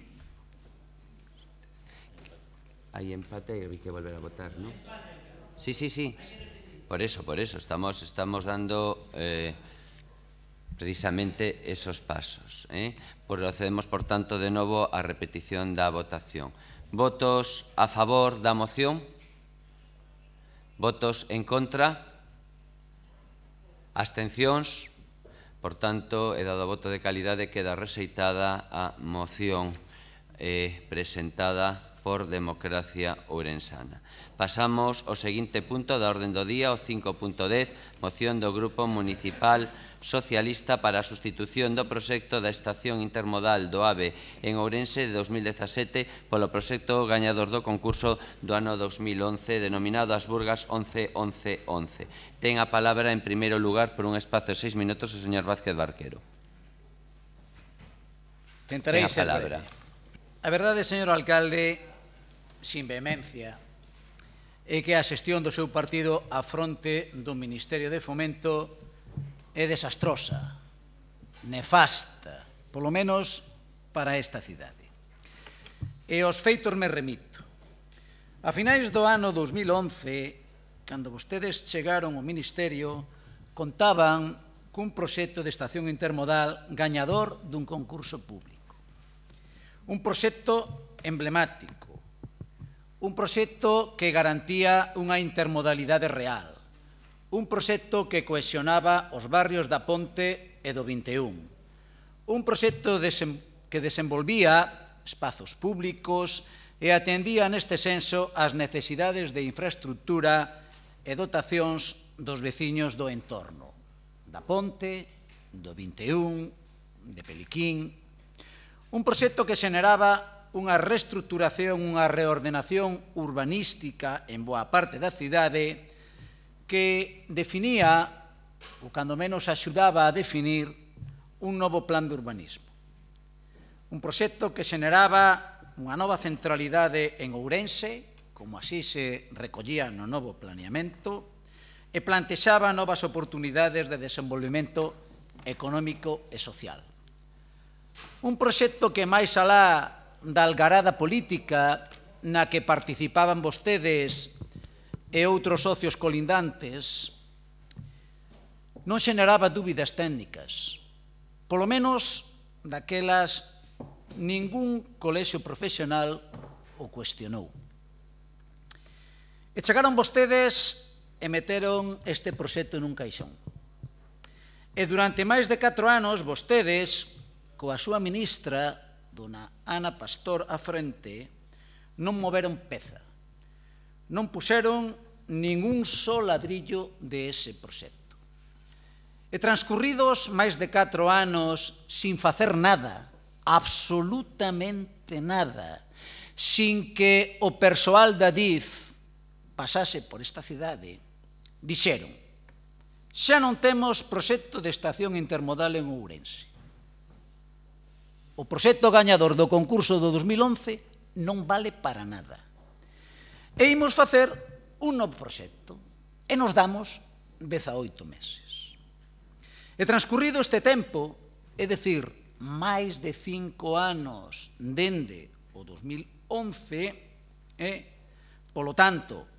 Hai empate e hai que volver a votar, non? Sí. Por eso. Estamos dando precisamente esos pasos. Procedemos, por tanto, de novo a repetición da votación. Votos a favor da moción? Votos en contra? Abstencións? Por tanto, e dado o voto de calidade, queda rexeitada a moción presentada por Democracia Ourensana. Pasamos ao seguinte punto da orden do día, o 5.10, moción do Grupo Municipal Socialista para a sustitución do proxecto da estación intermodal do AVE en Ourense de 2017 polo proxecto gañador do concurso do ano 2011 denominado As Burgas 11-11-11. Ten a palabra en primeiro lugar por un espazo de 6 minutos o señor Vázquez Barquero. Tentarei ser breve. A verdade, señor alcalde, sin vehemencia, é que a xestión do seu partido á fronte do Ministerio de Fomento é desastrosa, nefasta, polo menos para esta cidade. E aos feitos me remito. A finais do ano 2011, cando vostedes chegaron ao Ministerio, contaban cun proxecto de estación intermodal gañador dun concurso público. Un proxecto emblemático, un proxecto que garantía unha intermodalidade real, un proxecto que cohesionaba os barrios da Ponte e do 21, un proxecto que desenvolvía espazos públicos e atendía neste senso as necesidades de infraestructura e dotacións dos veciños do entorno, da Ponte, do 21, de Peliquín. Un proxecto que xeneraba unha reestructuración, unha reordenación urbanística en boa parte da cidade que definía, ou cando menos axudaba a definir, un novo plan de urbanismo. Un proxecto que xeneraba unha nova centralidade en Ourense, como así se recollía no novo planeamento, e plantexaba novas oportunidades de desenvolvemento económico e social. Un proxecto que máis alá da algarada política na que participaban vostedes e outros socios colindantes non xeneraba dúbidas técnicas, polo menos daquelas ningún colexio profesional o cuestionou. E chegaron vostedes e meteron este proxecto nun caixón. E durante máis de 4 anos vostedes, coa súa ministra, dona Ana Pastor, á frente, non moveron peza, non puxeron ningún só ladrillo de ese proxecto. E transcurridos máis de 4 anos sin facer nada, absolutamente nada, sin que o persoal da DIF pasase por esta cidade, dixeron: xa non temos proxecto de estación intermodal en Ourense. O proxecto gañador do concurso do 2011 non vale para nada. E imos facer un novo proxecto e nos damos 18 meses. E transcurrido este tempo, é dicir, máis de 5 anos dende o 2011, polo tanto,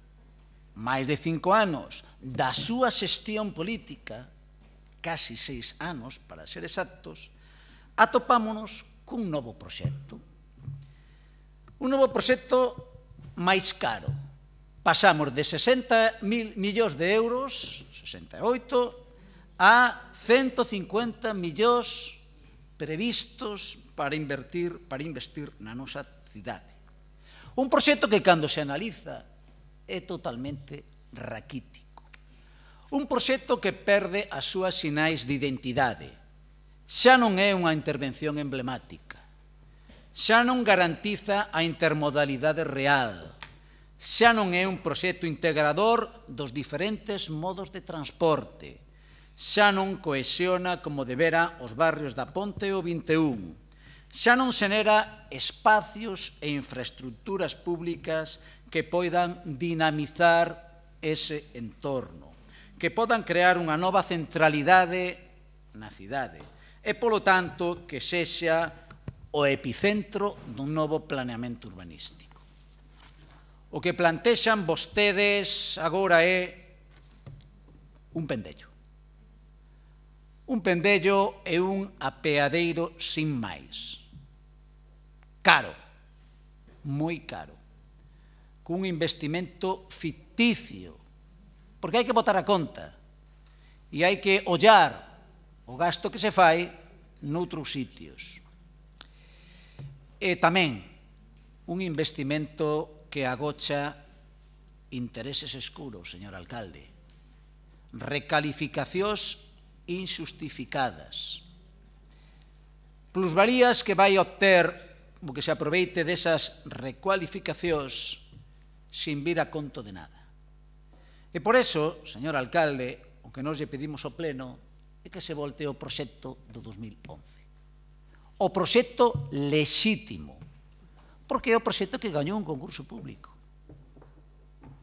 máis de 5 anos da súa xestión política, casi 6 anos, para ser exactos, atopámonos cun novo proxecto. Un novo proxecto máis caro. Pasamos de 60.000 millóns de euros, 68, a 150 millóns previstos para investir na nosa cidade. Un proxecto que, cando se analiza, é totalmente raquítico. Un proxecto que perde as súas sinais de identidade. Xa non é unha intervención emblemática. Xa non garantiza a intermodalidade real. Xa non é un proxecto integrador dos diferentes modos de transporte. Xa non cohesiona como debera os barrios da Ponte e o 21. Xa non xenera espacios e infraestructuras públicas que poidan dinamizar ese entorno, que podan crear unha nova centralidade na cidade e, polo tanto, que sexa o epicentro dun novo planeamento urbanístico. O que plantexan vostedes agora é un pendello. Un pendello e un apeadeiro sin máis. Caro, moi caro, cun investimento ficticio, porque hai que botar a conta e hai que ollar o gasto que se fai noutros sitios. E tamén un investimento que agocha intereses escuros, señor alcalde, recalificacións injustificadas, plusvalías que vai obter o que se aproveite desas recualificacións sin vir a conto de nada. E por eso, señor alcalde, o que nos lle pedimos ao pleno é que se volte o proxecto do 2011. O proxecto lexítimo, porque é o proxecto que gañou un concurso público.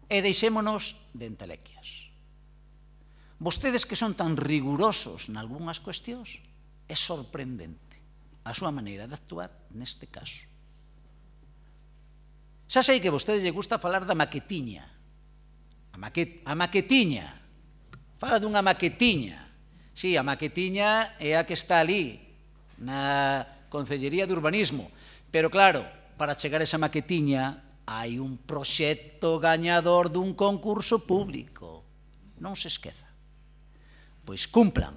E deixémonos de entelequias. Vostedes que son tan rigurosos nalgúnas cuestións, é sorprendente a súa maneira de actuar neste caso. Xa sei que a vostede lle gusta falar da maquetiña. A maquetiña. Fala dunha maquetiña. Sí, a maquetiña é a que está ali, na Concellería de Urbanismo. Pero claro, para chegar a esa maquetiña hai un proxecto gañador dun concurso público. Non se esqueza. Pois cumplan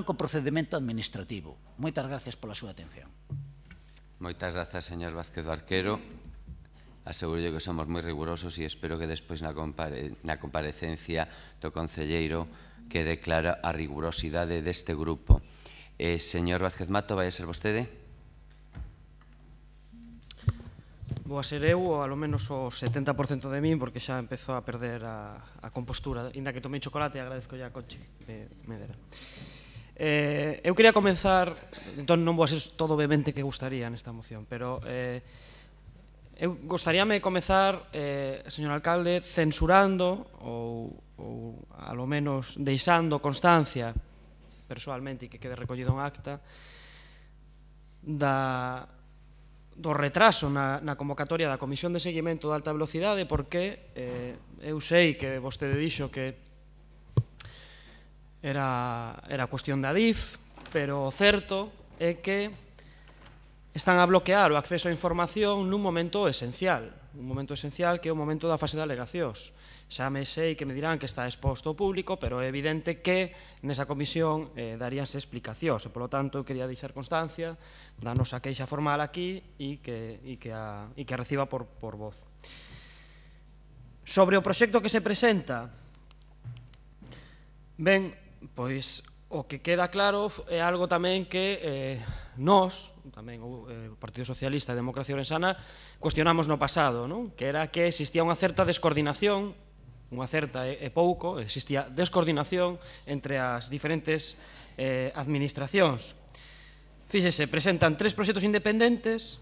co procedimento administrativo. Moitas gracias pola súa atención. Moitas grazas, señor Vázquez do Arquero. aseguro que somos moi rigurosos e espero que despois na comparecencia do concelleiro quede clara a rigurosidade deste grupo. Señor Vázquez Mato, vai a ser vostede? Vou a ser eu, ou alo menos o 70% de min, porque xa empezo a perder a compostura. Inda que tomei chocolate, agradezco ya a Conchi que me dera. Eu quería comenzar, entón non vou a ser todo vehemente que gustaría nesta moción, pero eu gostaríame comezar, señor alcalde, censurando ou alo menos deixando constancia persoalmente e que quede recollido en acta do retraso na convocatoria da Comisión de Seguimento da Alta Velocidade, porque eu sei que vostede dixo que era cuestión da DIF, pero o certo é que están a bloquear o acceso á información nun momento esencial, que é o momento da fase de alegacións. Xa me sei que me dirán que está exposto ao público, pero é evidente que nesa comisión daríanse explicacións, e polo tanto eu quería deixar constancia da nosa queixa formal aquí e que a reciba por voz. Sobre o proxecto que se presenta, ben, pois o que queda claro é algo tamén que nós, tamén o Partido Socialista e Democracia Ourensana, cuestionamos no pasado, que era que existía unha certa descoordinación, unha certa e pouco, existía descoordinación entre as diferentes administracións. Fíxese, presentan 3 proxectos independentes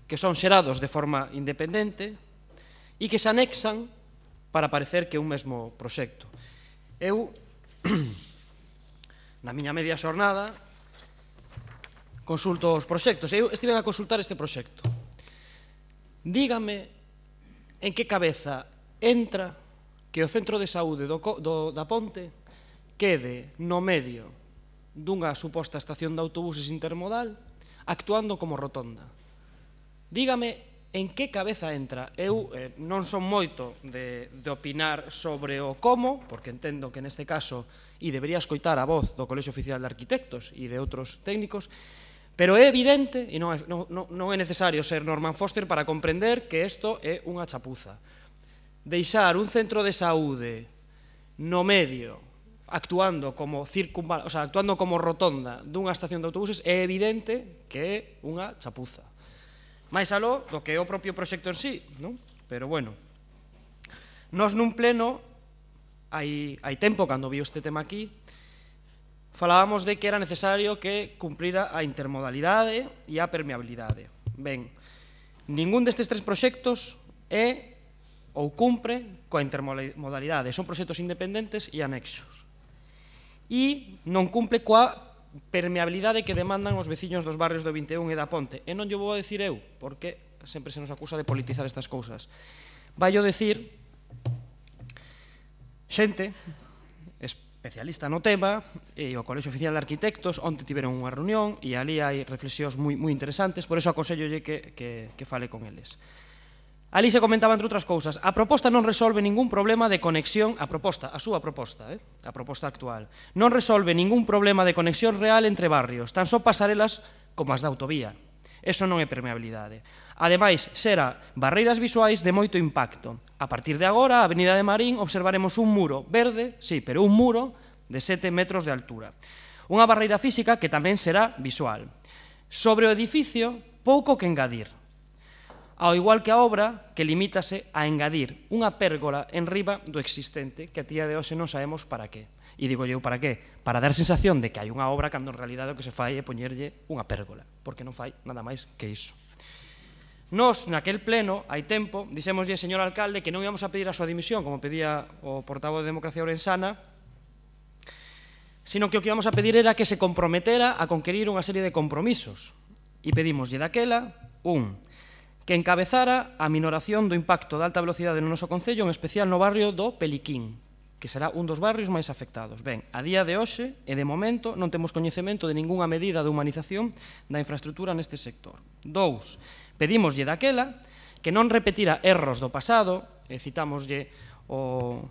que son xerados de forma independente e que se anexan para parecer que é un mesmo proxecto. Eu, na miña media xornada, consulto os proxectos. Eu estive a consultar este proxecto. Dígame en que cabeza entra que o centro de saúde da Ponte quede no medio dunha suposta estación de autobuses intermodal actuando como rotonda. Dígame en que cabeza entra. Eu non son moito de opinar sobre o como, porque entendo que neste caso, e debería escoitar a voz do Colexio Oficial de Arquitectos e de outros técnicos, pero é evidente, e non é necesario ser Norman Foster para comprender que isto é unha chapuza. Deixar un centro de saúde no medio actuando como rotonda dunha estación de autobuses é evidente que é unha chapuza. máis aló do que é o propio proxecto en sí, non? Pero bueno, nós nun pleno, hai tempo, cando vi este tema aquí, falábamos de que era necesario que cumplira a intermodalidade e a permeabilidade. Ben, ningún destes 3 proxectos é ou cumpre coa intermodalidade, son proxectos independentes e anexos. E non cumple coa permeabilidade que demandan os veciños dos barrios do 21 e da Ponte. E non llo vou a decir eu, porque sempre se nos acusa de politizar estas cousas. Vai o decir xente especialista no tema e o Colexio Oficial de Arquitectos onte tiveron unha reunión e ali hai reflexións moi interesantes, por eso aconsellolle que fale con eles. Ali se comentaba, entre outras cousas, a proposta non resolve ningún problema de conexión, a súa proposta actual, non resolve ningún problema de conexión real entre barrios, tan só pasarelas como as da autovía. Eso non é permeabilidade. Ademais, xera barreiras visuais de moito impacto. A partir de agora, a Avenida de Marín, observaremos un muro verde, sí, pero un muro de 7 metros de altura. Unha barreira física que tamén será visual. Sobre o edificio, pouco que engadir. Ao igual que a obra, que limítase a engadir unha pérgola en riba do existente, que a día de hoxe non sabemos para qué. E digo eu para qué? Para dar sensación de que hai unha obra cando en realidade o que se fai é poñerlle unha pérgola, porque non fai nada máis que iso. Nos, naquel pleno, hai tempo, dixémoslle, señor alcalde, que non íbamos a pedir a súa dimisión, como pedía o portavoz de Democracia Ourensana, sino que o que íbamos a pedir era que se comprometera a conquerir unha serie de compromisos. E pedimoslle daquela, que encabezara a minoración do impacto da alta velocidade no noso concello, en especial no barrio do Peliquín, que será un dos barrios máis afectados. Ben, a día de hoxe e de momento non temos coñecemento de ningunha medida de humanización da infraestructura neste sector. 2. Pedímoslle daquela que non repetira erros do pasado, citámoslle o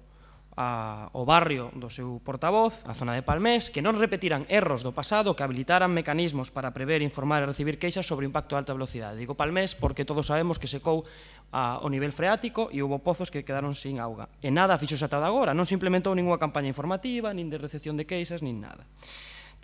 ao barrio do seu portavoz, a zona de Palmés, que non repetiran erros do pasado, que habilitaran mecanismos para prever, informar e recibir queixas sobre o impacto de alta velocidade. Digo Palmés porque todos sabemos que secou o nivel freático e houve pozos que quedaron sin auga. E nada fixose ata agora, non se implementou ninguna campaña informativa, nin de recepción de queixas, nin nada.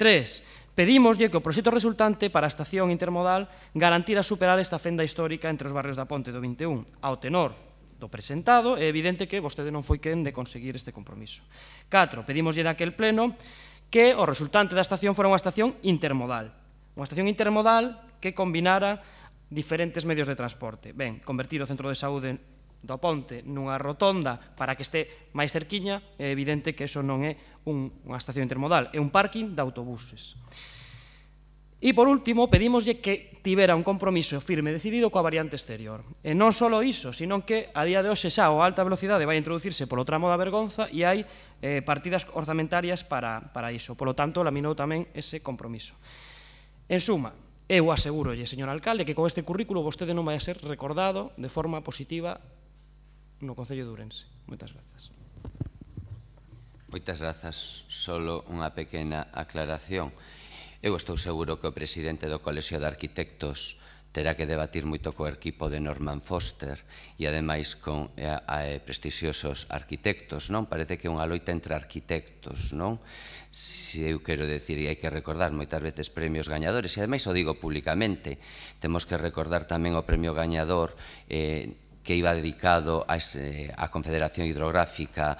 3. Pedímoslle que o proxecto resultante para a estación intermodal garantira superar esta fenda histórica entre os barrios da Ponte do 21. Ao tenor do presentado, é evidente que vostede non foi quen de conseguir este compromiso. 4. Pedímoslle daquel pleno que o resultante da estación fora unha estación intermodal. Unha estación intermodal que combinara diferentes medios de transporte. Ben, convertir o centro de saúde do Ponte nunha rotonda para que este máis cerquiña, é evidente que iso non é unha estación intermodal, é un parking de autobuses. E, por último, pedímoslle que tivera un compromiso firme e decidido coa variante exterior. E non só iso, sino que a día de hoxe xa a alta velocidade vai introducirse polo tramo da Bergonza e hai partidas orzamentarias para iso. Polo tanto, laminou tamén ese compromiso. En suma, eu asegurolle, señor alcalde, que con este currículo vostede non vai a ser recordado de forma positiva no Concello de Ourense. Moitas grazas. Moitas grazas. Solo unha pequena aclaración. Eu estou seguro que o presidente do Colexio de Arquitectos terá que debatir moito co equipo de Norman Foster e, ademais, con prestixiosos arquitectos, non? Parece que é unha loita entre arquitectos, non? Se eu quero decir, e hai que recordar moitas veces premios gañadores, e, ademais, o digo públicamente, temos que recordar tamén o premio gañador que iba dedicado á Confederación Hidrográfica.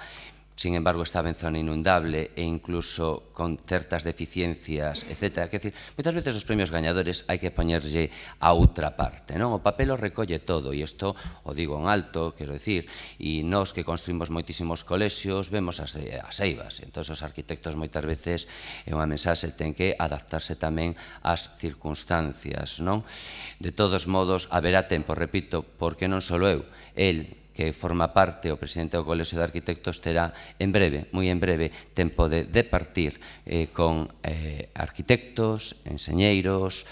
Sin embargo, estaba en zona inundable e incluso con certas deficiencias, etc. Quer dizer, moitas veces os premios gañadores hai que poñerlle a outra parte, non? O papel o recolle todo, e isto o digo en alto, quero dicir, e nós que construímos moitísimos colexios vemos as eivas, entón os arquitectos moitas veces é unha mensaxe, ten que adaptarse tamén ás circunstancias, non? De todos modos, haberá tempo, repito, porque non só eu, el, que forma parte o presidente do Colexio de Arquitectos, terá en breve, moi en breve, tempo de departir con arquitectos, enxeñeiros,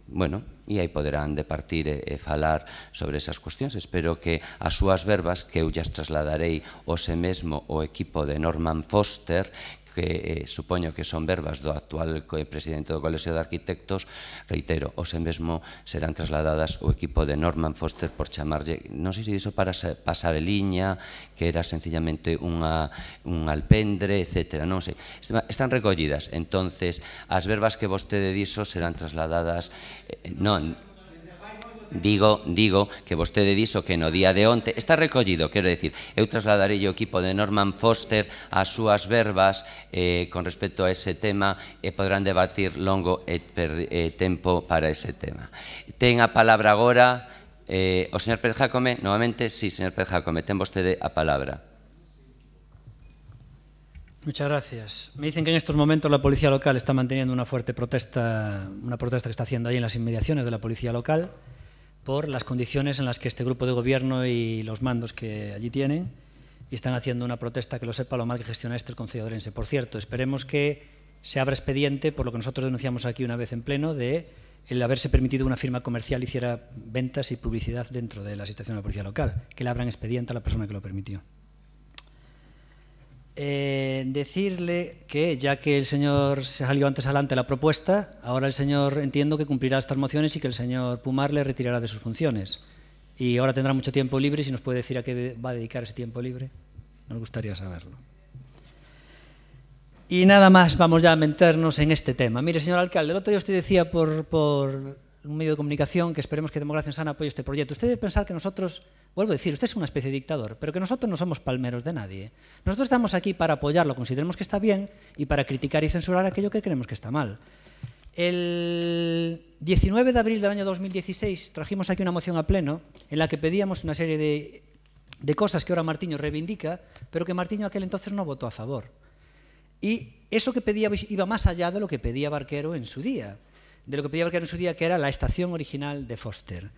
bueno, e aí poderán departir e falar sobre esas cuestións. Espero que as súas verbas, que eu llas trasladarei hoxe mesmo ao equipo de Norman Foster, que supoño que son verbas do actual presidente do Colexio de Arquitectos, reitero, hoxe mesmo serán trasladadas ao equipo de Norman Foster por chamarlle, non sei se iso para pasareliña, que era sencillamente un alpendre, etc. Non sei, están recollidas. Entonces, as verbas que vostede dixo serán trasladadas, non, digo que vostede dixo que no día de onte está recollido, quero dicir, eu trasladarei o equipo de Norman Foster as súas verbas con respecto a ese tema e podrán debatir longo tempo para ese tema. Ten a palabra agora o señor Pérez Jácome, novamente. Sí, señor Pérez Jácome, ten vostede a palabra. Muchas gracias. Me dicen que en estos momentos la policía local está manteniendo una fuerte protesta, que está haciendo ahí en las inmediaciones de la policía local, por las condiciones en las que este grupo de gobierno y los mandos que allí tienen, y están haciendo una protesta, que lo sepa, lo mal que gestiona el Concello de Ourense. Por cierto, esperemos que se abra expediente por lo que nosotros denunciamos aquí una vez en pleno, de el haberse permitido una firma comercial hiciera ventas y publicidad dentro de la situación de la policía local, que le abran expediente a la persona que lo permitió. Decirle que, ya que el señor se salió antes adelante la propuesta, ahora el señor entiendo que cumplirá estas mociones y que el señor Pumar le retirará de sus funciones. Y ahora tendrá mucho tiempo libre, si nos puede decir a qué va a dedicar ese tiempo libre, nos gustaría saberlo. Y nada más, vamos ya a meternos en este tema. Mire, señor alcalde, el otro día usted decía por un medio de comunicación que esperemos que Democracia Sana apoye este proyecto. Usted debe pensar que nosotros, vuelvo a decir, usted es una especie de dictador, pero que nosotros no somos palmeros de nadie. Nosotros estamos aquí para apoyarlo, consideremos que está bien, y para criticar y censurar aquello que creemos que está mal. El 19 de abril del año 2016 trajimos aquí una moción a pleno en la que pedíamos una serie de cosas que ahora Martiño reivindica, pero que Martiño aquel entonces no votó a favor. Y eso que pedía iba más allá de lo que pedía Barquero en su día, que era la estación original de Foster.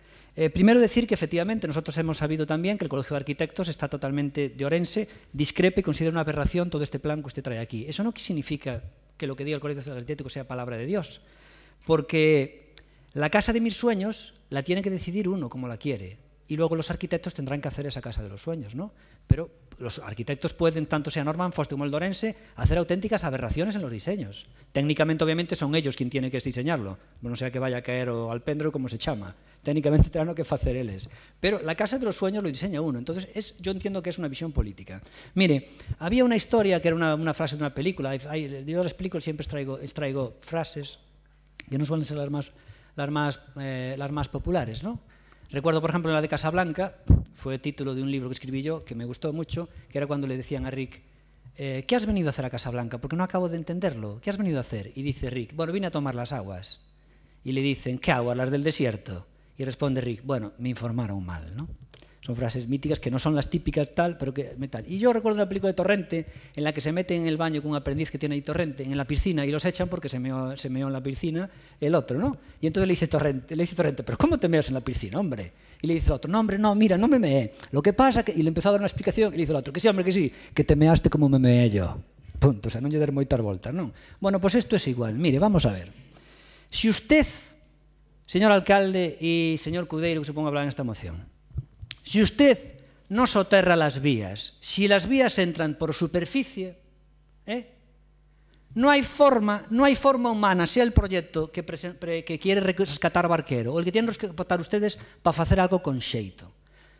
Primero decir que efectivamente nosotros hemos sabido también que el Colegio de Arquitectos está totalmente de Ourense, discrepa y considera una aberración todo este plan que usted trae aquí. Eso no significa que lo que diga el Colegio de Arquitectos sea palabra de Dios, porque la casa de mis sueños la tiene que decidir uno como la quiere. y luego los arquitectos tendrán que hacer esa casa de los sueños, ¿no? Pero los arquitectos pueden, tanto sea Norman Foster como el de Ourense, hacer auténticas aberraciones en los diseños. Técnicamente, obviamente, son ellos quien tienen que diseñarlo, no sea que vaya a caer o al pendro como se chama. Técnicamente tendrán que hacer eles. Pero la casa de los sueños lo diseña uno, entonces yo entiendo que es una visión política. Mire, había una historia que era una frase de una película, yo les explico, siempre extraigo frases que no suelen ser las más populares, ¿no? Recuerdo, por ejemplo, la de Casablanca, fue título de un libro que escribí yo, que me gustó mucho, que era cuando le decían a Rick, ¿qué has venido a hacer a Casablanca? Porque no acabo de entenderlo. ¿Qué has venido a hacer? Y dice Rick, bueno, vine a tomar las aguas. Y le dicen, ¿qué aguas? Las del desierto. Y responde Rick, bueno, me informaron mal, ¿no? Son frases míticas que no son las típicas tal, pero que tal. Y yo recuerdo una película de Torrente en la que se mete en el baño con un aprendiz que tiene ahí Torrente, en la piscina, y los echan porque se meó en la piscina el otro, ¿no? Y entonces le dice Torrente, ¿pero cómo te meas en la piscina, hombre? Y le dice el otro, no, hombre, no, mira, no me meé. Lo que pasa que... Y le empezó a dar una explicación y le dice el otro, que sí, hombre, que sí, que te measte como me meé yo. Punto, o sea, non lle der moitas voltas, non? Bueno, pues esto es igual. Mire, vamos a ver. Si usted, señor alcalde y señor Cudeiro, que se ponga a hablar en esta moción, si usted no soterra las vías, si las vías entran por superficie, no hay forma humana, sea el proyecto que quiere rescatar Barquero ou el que tienen que rescatar ustedes para facer algo con xeito.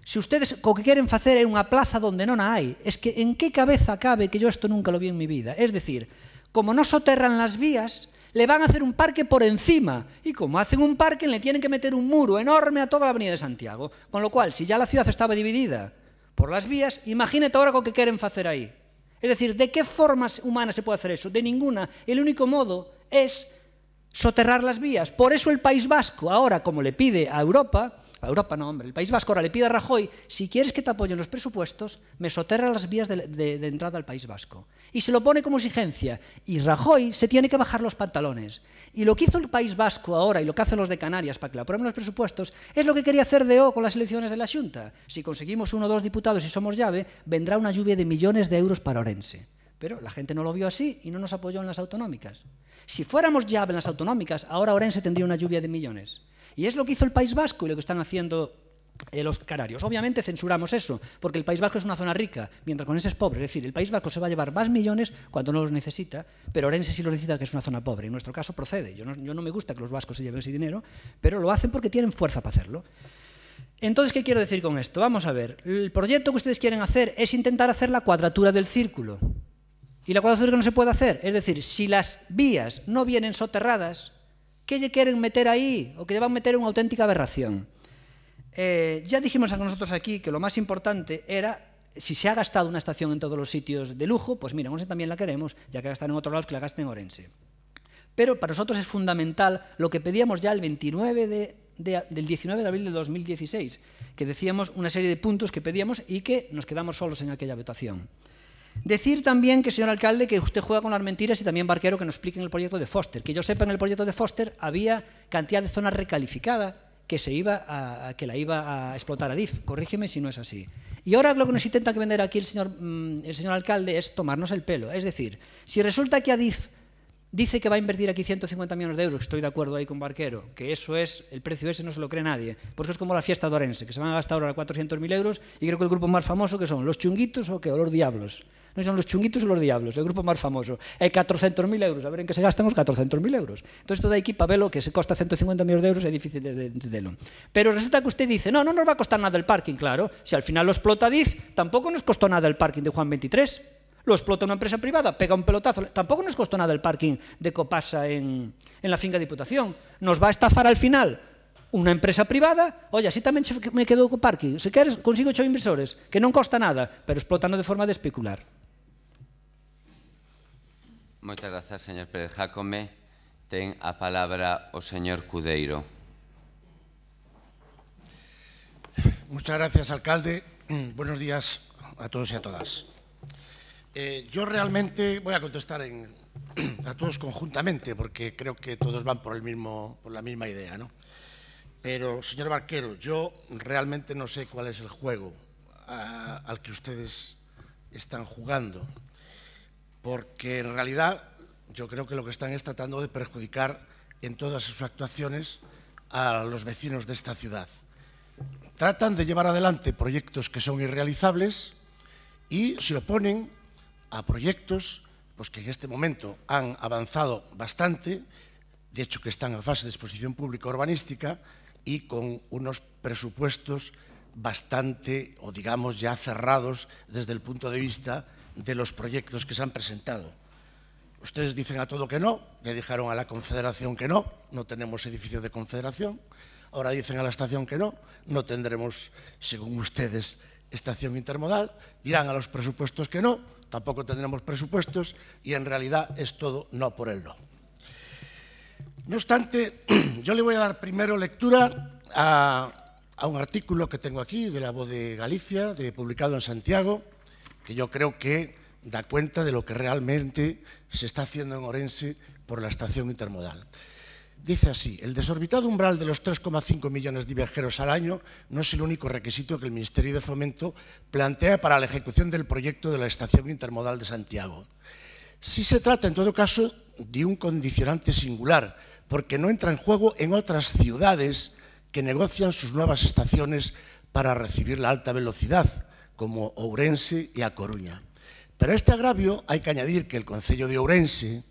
Se ustedes o que queren facer é unha plaza onde non a hai, es que en que cabeza cabe que yo esto nunca lo vi en mi vida? Es decir, como no soterran las vías, le van a hacer un parque por encima, y como hacen un parque le tienen que meter un muro enorme a toda la avenida de Santiago, con lo cual, si ya la ciudad estaba dividida por las vías, imagínate ahora co que queren facer aí. Es decir, ¿de qué forma humana se puede hacer eso? De ninguna. El único modo es soterrar las vías. Por eso el País Vasco ahora, como le pide a Europa no, hombre, el País Vasco ahora le pide a Rajoy, si quieres que te apoyen los presupuestos, me soterra las vías de entrada al País Vasco. Y se lo pone como exigencia. Y Rajoy se tiene que bajar los pantalones. Y lo que hizo el País Vasco ahora, y lo que hacen los de Canarias para que le aprueben los presupuestos, es lo que quería hacer DO con las elecciones de la Xunta. Si conseguimos 1 o 2 diputados y somos llave, vendrá una lluvia de millones de euros para Ourense. Pero la gente no lo vio así y no nos apoyó en las autonómicas. Si fuéramos llave en las autonómicas, ahora Ourense tendría una lluvia de millones. Y es lo que hizo el País Vasco y lo que están haciendo los canarios. Obviamente censuramos eso, porque el País Vasco es una zona rica, mientras con ese es pobre. Es decir, el País Vasco se va a llevar más millones cuando no los necesita, pero Ourense sí los necesita, que es una zona pobre. En nuestro caso procede. Yo no me gusta que los vascos se lleven ese dinero, pero lo hacen porque tienen fuerza para hacerlo. Entonces, ¿qué quiero decir con esto? Vamos a ver. El proyecto que ustedes quieren hacer es intentar hacer la cuadratura del círculo. Y la cuadratura no se puede hacer. Es decir, si las vías no vienen soterradas, ¿qué lle quieren meter ahí? O que lle van a meter unha auténtica aberración. Ya dijimos a nosotros aquí que lo más importante era, si se ha gastado una estación en todos los sitios de lujo, pues mira, en Ourense también la queremos, ya que gastan en otros lados, que la gasten en Ourense. Pero para nosotros es fundamental lo que pedíamos ya el 19 del 19 de abril de 2016, que decíamos una serie de puntos que pedíamos y que nos quedamos solos en aquella votación. Decir también que, señor alcalde, que usted juega con las mentiras y también Barquero que nos expliquen el proyecto de Foster. Que yo sepa, en el proyecto de Foster había cantidad de zonas recalificadas que la iba a explotar Adif. Corrígeme si no es así. Y ahora lo que nos intenta vender aquí el señor alcalde es tomarnos el pelo. Es decir, si resulta que Adif dice que va a invertir aquí 150 millones de euros, estoy de acuerdo ahí con Barquero, que eso es, el precio ese no se lo cree nadie, porque es como la fiesta de Ourense, que se van a gastar ahora 400.000 euros, y creo que el grupo más famoso, que son los chunguitos o los diablos. No son los chunguitos o los diablos, el grupo más famoso. Hay 400.000 euros, a ver en qué se gastan os 400.000 euros. Entonces todo aquí, para verlo, que se costa 150 millones de euros, es difícil de entenderlo. Pero resulta que usted dice, no nos va a costar nada el parking, claro. Si al final lo explota Adif, tampoco nos costó nada el parking de Juan 23. Lo explota una empresa privada, pega un pelotazo. Tampoco nos costó nada el parking de Copasa en la finca Diputación. Nos va a estafar al final unha empresa privada, oye, así tamén me quedo co parking. Se queres, consigo 8 inversores, que non costa nada, pero explotando de forma de especular. Moitas grazas, señor Pérez Jácome. Ten a palabra o señor Cudeiro. Muchas gracias, alcalde. Buenos días a todos y a todas. Yo realmente voy a contestar a todos conjuntamente, porque creo que todos van por la misma idea, ¿no? Pero, señor Barquero, yo realmente no sé cuál es el juego al que ustedes están jugando, porque en realidad yo creo que lo que están es tratando de perjudicar en todas sus actuaciones a los vecinos de esta ciudad. tratan de llevar adelante proyectos que son irrealizables y se oponen a proyectos pues, que en este momento han avanzado bastante, de hecho que están en fase de exposición pública urbanística y con unos presupuestos bastante, o digamos ya cerrados desde el punto de vista de los proyectos que se han presentado. Ustedes dicen a todo que no, le dijeron a la Confederación que no tenemos edificio de Confederación, ahora dicen a la estación que no tendremos, según ustedes, estación intermodal, dirán a los presupuestos que no, tampoco tendremos presupuestos y en realidad es todo no por el no. No obstante, yo le voy a dar primero lectura a un artículo que tengo aquí de La Voz de Galicia, publicado en Santiago, que yo creo que da cuenta de lo que realmente se está haciendo en Ourense por la estación intermodal. Dice así: el desorbitado umbral de los 3,5 millones de viajeros al año no es el único requisito que el Ministerio de Fomento plantea para la ejecución del proyecto de la estación intermodal de Santiago. Sí se trata, en todo caso, de un condicionante singular, porque no entra en juego en otras ciudades que negocian sus nuevas estaciones para recibir la alta velocidad, como Ourense y A Coruña. Pero a este agravio hay que añadir que al Concello de Ourense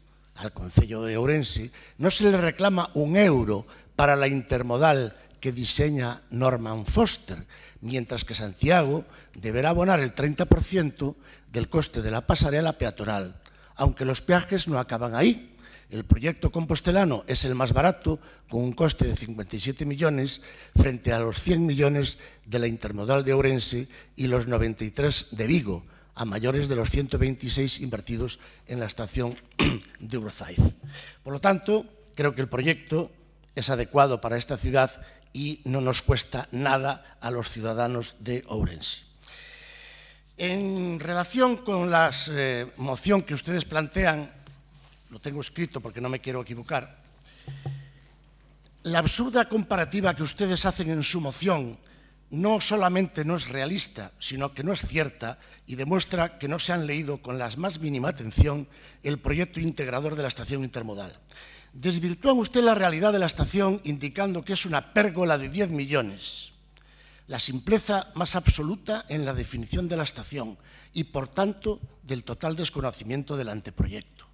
no se le reclama un euro para la intermodal que diseña Norman Foster, mientras que Santiago deberá abonar el 30% del coste de la pasarela peatonal, aunque los peajes no acaban ahí. El proyecto compostelano es el más barato, con un coste de 57 millones frente a los 100 millones de la intermodal de Ourense y los 93 de Vigo, a mayores de los 126 invertidos en la estación de Urzaiz. Por lo tanto, creo que el proyecto es adecuado para esta ciudad y no nos cuesta nada a los ciudadanos de Ourense. En relación con la moción que ustedes plantean, lo tengo escrito porque no me quiero equivocar, la absurda comparativa que ustedes hacen en su moción no solamente no es realista, sino que no es cierta y demuestra que no se han leído con la más mínima atención el proyecto integrador de la estación intermodal. Desvirtúan usted la realidad de la estación indicando que es una pérgola de 10 millones, la simpleza más absoluta en la definición de la estación y, por tanto, del total desconocimiento del anteproyecto.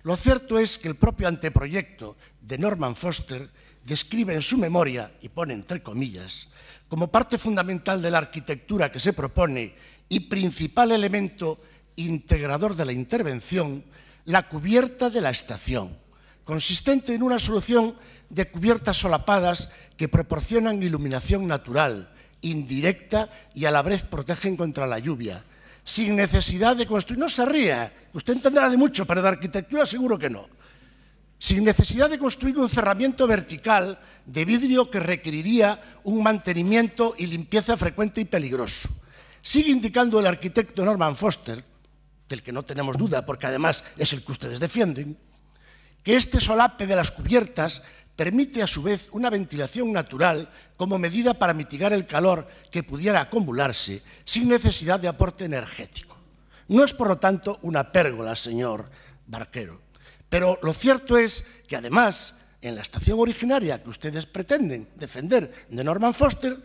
Lo cierto es que el propio anteproyecto de Norman Foster describe en su memoria, y pone entre comillas, como parte fundamental de la arquitectura que se propone y principal elemento integrador de la intervención, la cubierta de la estación, consistente en una solución de cubiertas solapadas que proporcionan iluminación natural, indirecta y a la vez protegen contra la lluvia, sin necesidad de construir. No se ría, usted entenderá de mucho, pero de arquitectura seguro que no. Sin necesidad de construir un cerramiento vertical de vidrio que requeriría un mantenimiento y limpieza frecuente y peligroso. Sigue indicando el arquitecto Norman Foster, del que no tenemos duda porque además es el que ustedes defienden, que este solape de las cubiertas permite a su vez una ventilación natural como medida para mitigar el calor que pudiera acumularse sin necesidad de aporte energético. No es, por lo tanto, una pérgola, señor Barquero. Pero lo cierto es que, además, en la estación originaria que ustedes pretenden defender de Norman Foster,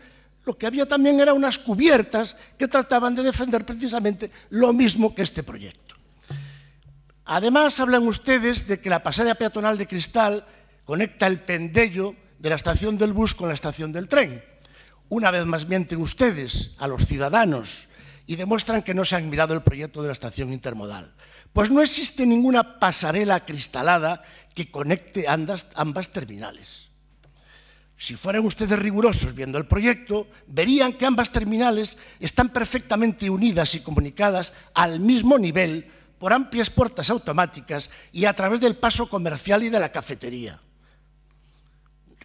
lo que había también eran unas cubiertas que trataban de defender precisamente lo mismo que este proyecto. Además, hablan ustedes de que la pasarela peatonal de cristal conecta el pendello de la estación del bus con la estación del tren. Una vez más mienten ustedes a los ciudadanos y demuestran que no se han mirado el proyecto de la estación intermodal. Pues no existe ninguna pasarela cristalada que conecte ambas terminales. Si fueran ustedes rigurosos viendo el proyecto, verían que ambas terminales están perfectamente unidas y comunicadas al mismo nivel por amplias puertas automáticas y a través del paso comercial y de la cafetería,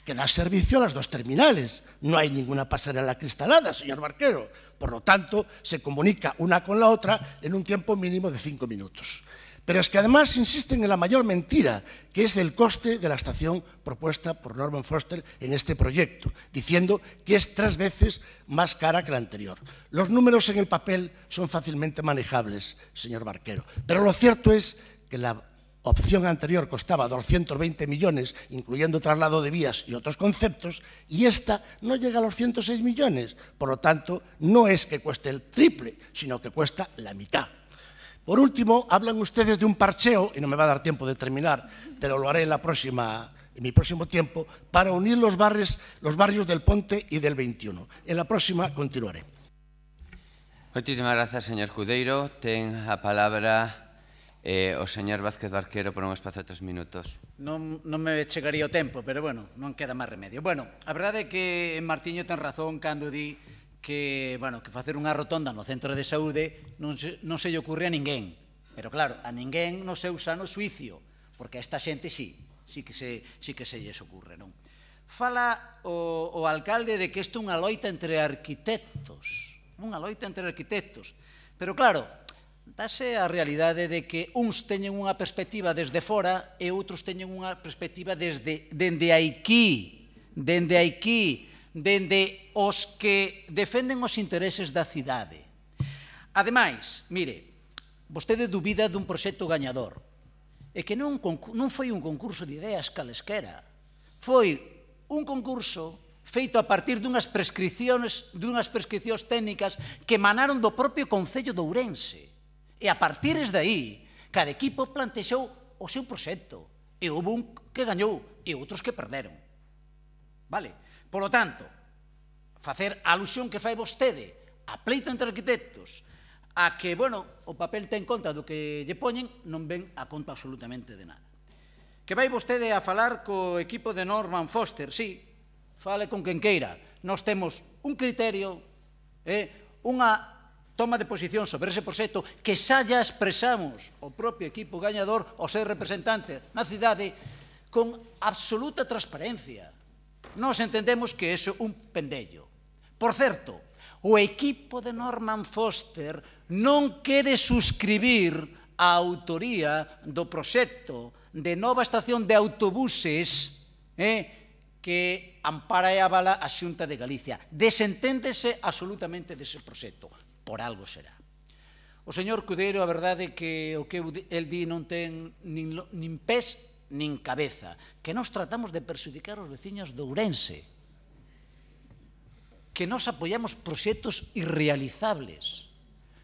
que da servicio a las dos terminales. No hay ninguna pasarela cristalada, señor Barquero. Por lo tanto, se comunica una con la otra en un tiempo mínimo de 5 minutos. Pero es que además insisten en la mayor mentira, que es el coste de la estación propuesta por Norman Foster en este proyecto, diciendo que es 3 veces más cara que la anterior. Los números en el papel son fácilmente manejables, señor Barquero, pero lo cierto es que la opción anterior costaba 220 millones, incluyendo traslado de vías y otros conceptos, y esta no llega a los 106 millones. Por lo tanto, no es que cueste el triple, sino que cuesta la mitad. Por último, hablan ustedes de un parcheo, y no me va a dar tiempo de terminar, pero lo haré en mi próximo tiempo, para unir los barrios del Ponte y del 21. En la próxima continuaré. Moitísimas grazas, señor Cudeiro. Ten a palabra o señor Vázquez Barquero por un espazo de 3 minutos. Non me chegaría o tempo, pero bueno, non queda máis remedio. Bueno, a verdade é que Martiño ten razón cando di que facer unha rotonda no centro de saúde non se lle ocurre a ninguén. Pero claro, a ninguén no seu sano suicio, porque a esta xente sí que se lles ocurre, non? Fala o alcalde de que isto é unha loita entre arquitectos, pero claro, dáse a realidade de que uns teñen unha perspectiva desde fora e outros teñen unha perspectiva dende aquí, dende os que defenden os intereses da cidade. Ademais, mire, vostede dubida dun proxecto gañador, e que non foi un concurso de ideas calesquera, foi un concurso feito a partir dunhas prescripcións técnicas que emanaron do propio Concello de Ourense. E a partir de aí, cada equipo plantexou o seu proxecto. E houve un que gañou e outros que perderon. Vale? Por lo tanto, facer a alusión que fai vostede a pleito entre arquitectos, a que, o papel ten conta do que lle poñen, non ven a conta absolutamente de nada. Que vai vostede a falar co equipo de Norman Foster, sí, fale con quen queira. Nós temos un criterio, unha toma de posición sobre ese proxecto que xa ya expresamos o propio equipo gañador ao ser representante na cidade con absoluta transparencia. Nós entendemos que iso é un pendello. Por certo, o equipo de Norman Foster non quere suscribir a autoría do proxecto de nova estación de autobuses que ampara e avala a Xunta de Galicia. Desenténdese absolutamente dese proxecto. Por algo será. O señor Cudeiro, a verdade é que o que el di non ten nin pés nin cabeza, que nos tratamos de perxudicar os veciños de Ourense, que nos apoiamos proxectos irrealizables,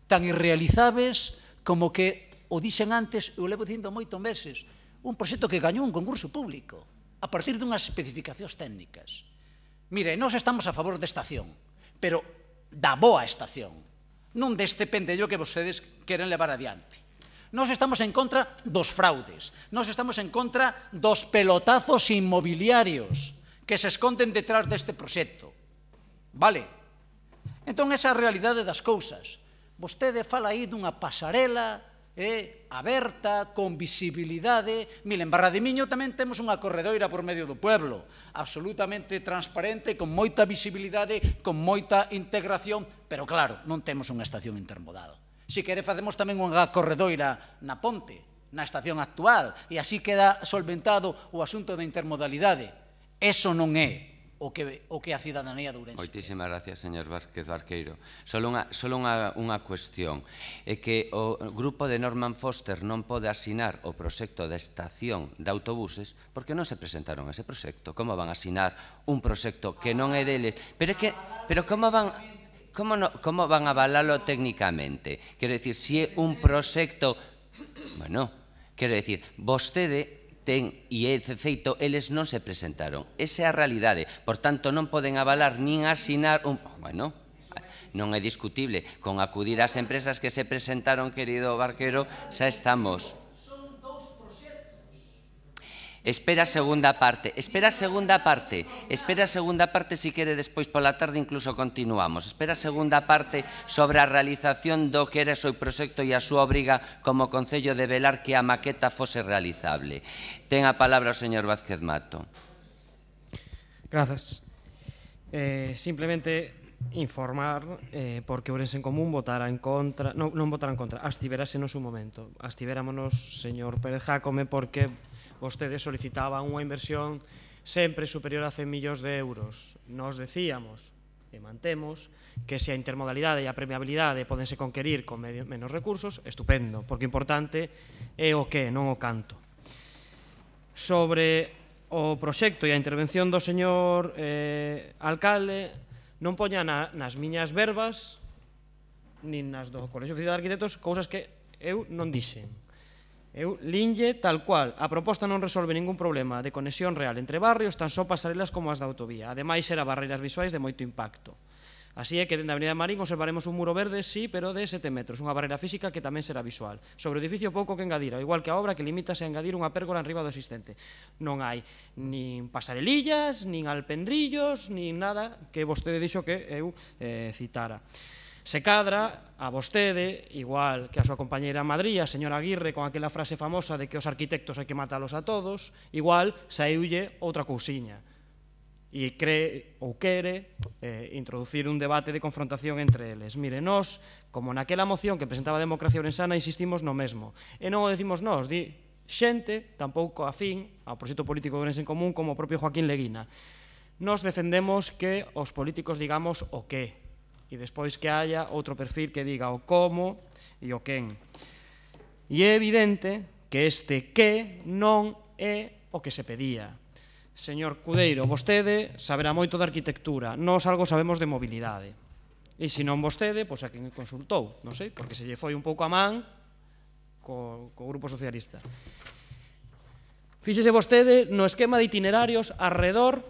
tan irrealizables como que, o dixen antes, eu levo dicindo moitos meses, un proxecto que gañou un concurso público, a partir dunhas especificacións técnicas. Mire, nós estamos a favor da estación, pero da boa estación, non deste pendello que vostedes queren levar adiante. Nós estamos en contra dos fraudes, nós estamos en contra dos pelotazos inmobiliarios que se esconden detrás deste proxecto. Vale? Entón, esa é a realidade das cousas. Vostede fala aí dunha pasarela aberta, con visibilidade. Mire, en Barradimiño tamén temos unha corredoira por medio do pueblo, absolutamente transparente, con moita visibilidade, con moita integración, pero claro, non temos unha estación intermodal. Se quere, facemos tamén unha corredoira na Ponte, na estación actual, e así queda solventado o asunto da intermodalidade. Eso non é o que a cidadanía de Ourense. Moitísimas gracias, señor Vázquez Barqueiro. Solo unha cuestión. É que o grupo de Norman Foster non pode asinar o proxecto da estación de autobuses porque non se presentaron ese proxecto. Como van a asinar un proxecto que non é deles? Pero como van a avalalo técnicamente? Quero dicir, se é un proxecto... Bueno, quero dicir, vostede... ten, e de feito, eles non se presentaron. Esa é a realidade. Por tanto, non poden avalar nin asinar un... Bueno, non é discutible. Con acudir ás empresas que se presentaron, querido Barquero, xa estamos. Espera a segunda parte, si quere despois pola tarde incluso continuamos. Espera a segunda parte sobre a realización do que era o seu proxecto e a súa obriga como Concello de velar que a maqueta fose realizable. Ten a palabra o señor Vázquez Mato. Grazas. Simplemente informar porque Ourense en Común votará en contra, non votará en contra, abstiverase no seu momento. Abstiverámonos, señor Pérez Jácome, porque vostedes solicitaban unha inversión sempre superior a 100 millóns de euros. Nos decíamos e mantemos que se a intermodalidade e a permeabilidade podense conquerir con menos recursos, estupendo, porque o importante é o que, non o canto. Sobre o proxecto e a intervención do señor alcalde, non poña nas miñas verbas nin nas do Colexio Oficial de Arquitectos cousas que eu non dixen. Eu linlle tal cual. A proposta non resolve ningún problema de conexión real entre barrios, tan só pasarelas como as da autovía. Ademais, será barreiras visuais de moito impacto. Así é que dende a Avenida Marín observaremos un muro verde, sí, pero de 7 metros, unha barreira física que tamén será visual. Sobre o edificio pouco que engadir, ao igual que a obra que limítase a engadir unha pérgola enriba do existente. Non hai nin pasarelillas, nin alpendrillos, nin nada que vostede dixo que eu citara. Se cadra a vostede, igual que a súa compañeira Madrid, a señora Aguirre, con aquela frase famosa de que os arquitectos hai que matalos a todos, igual saíulle outra cousiña. E cree ou quere introducir un debate de confrontación entre eles. Mire, nós, como naquela moción que presentaba a Democracia Ourensana, insistimos no mesmo. E non o decimos nós, di xente, tampouco afín ao proxecto político de Ourense en Común, como o propio Joaquín Leguina. Nós defendemos que os políticos digamos o que, e despois que haya outro perfil que diga o como e o quen. E é evidente que este que non é o que se pedía. Señor Cudeiro, vostede saberá moito de arquitectura, nós algo sabemos de mobilidade. E se non vostede, pois a quen consultou, non sei, porque se lle foi un pouco a man co Grupo Socialista. Fíxese vostede no esquema de itinerarios arredor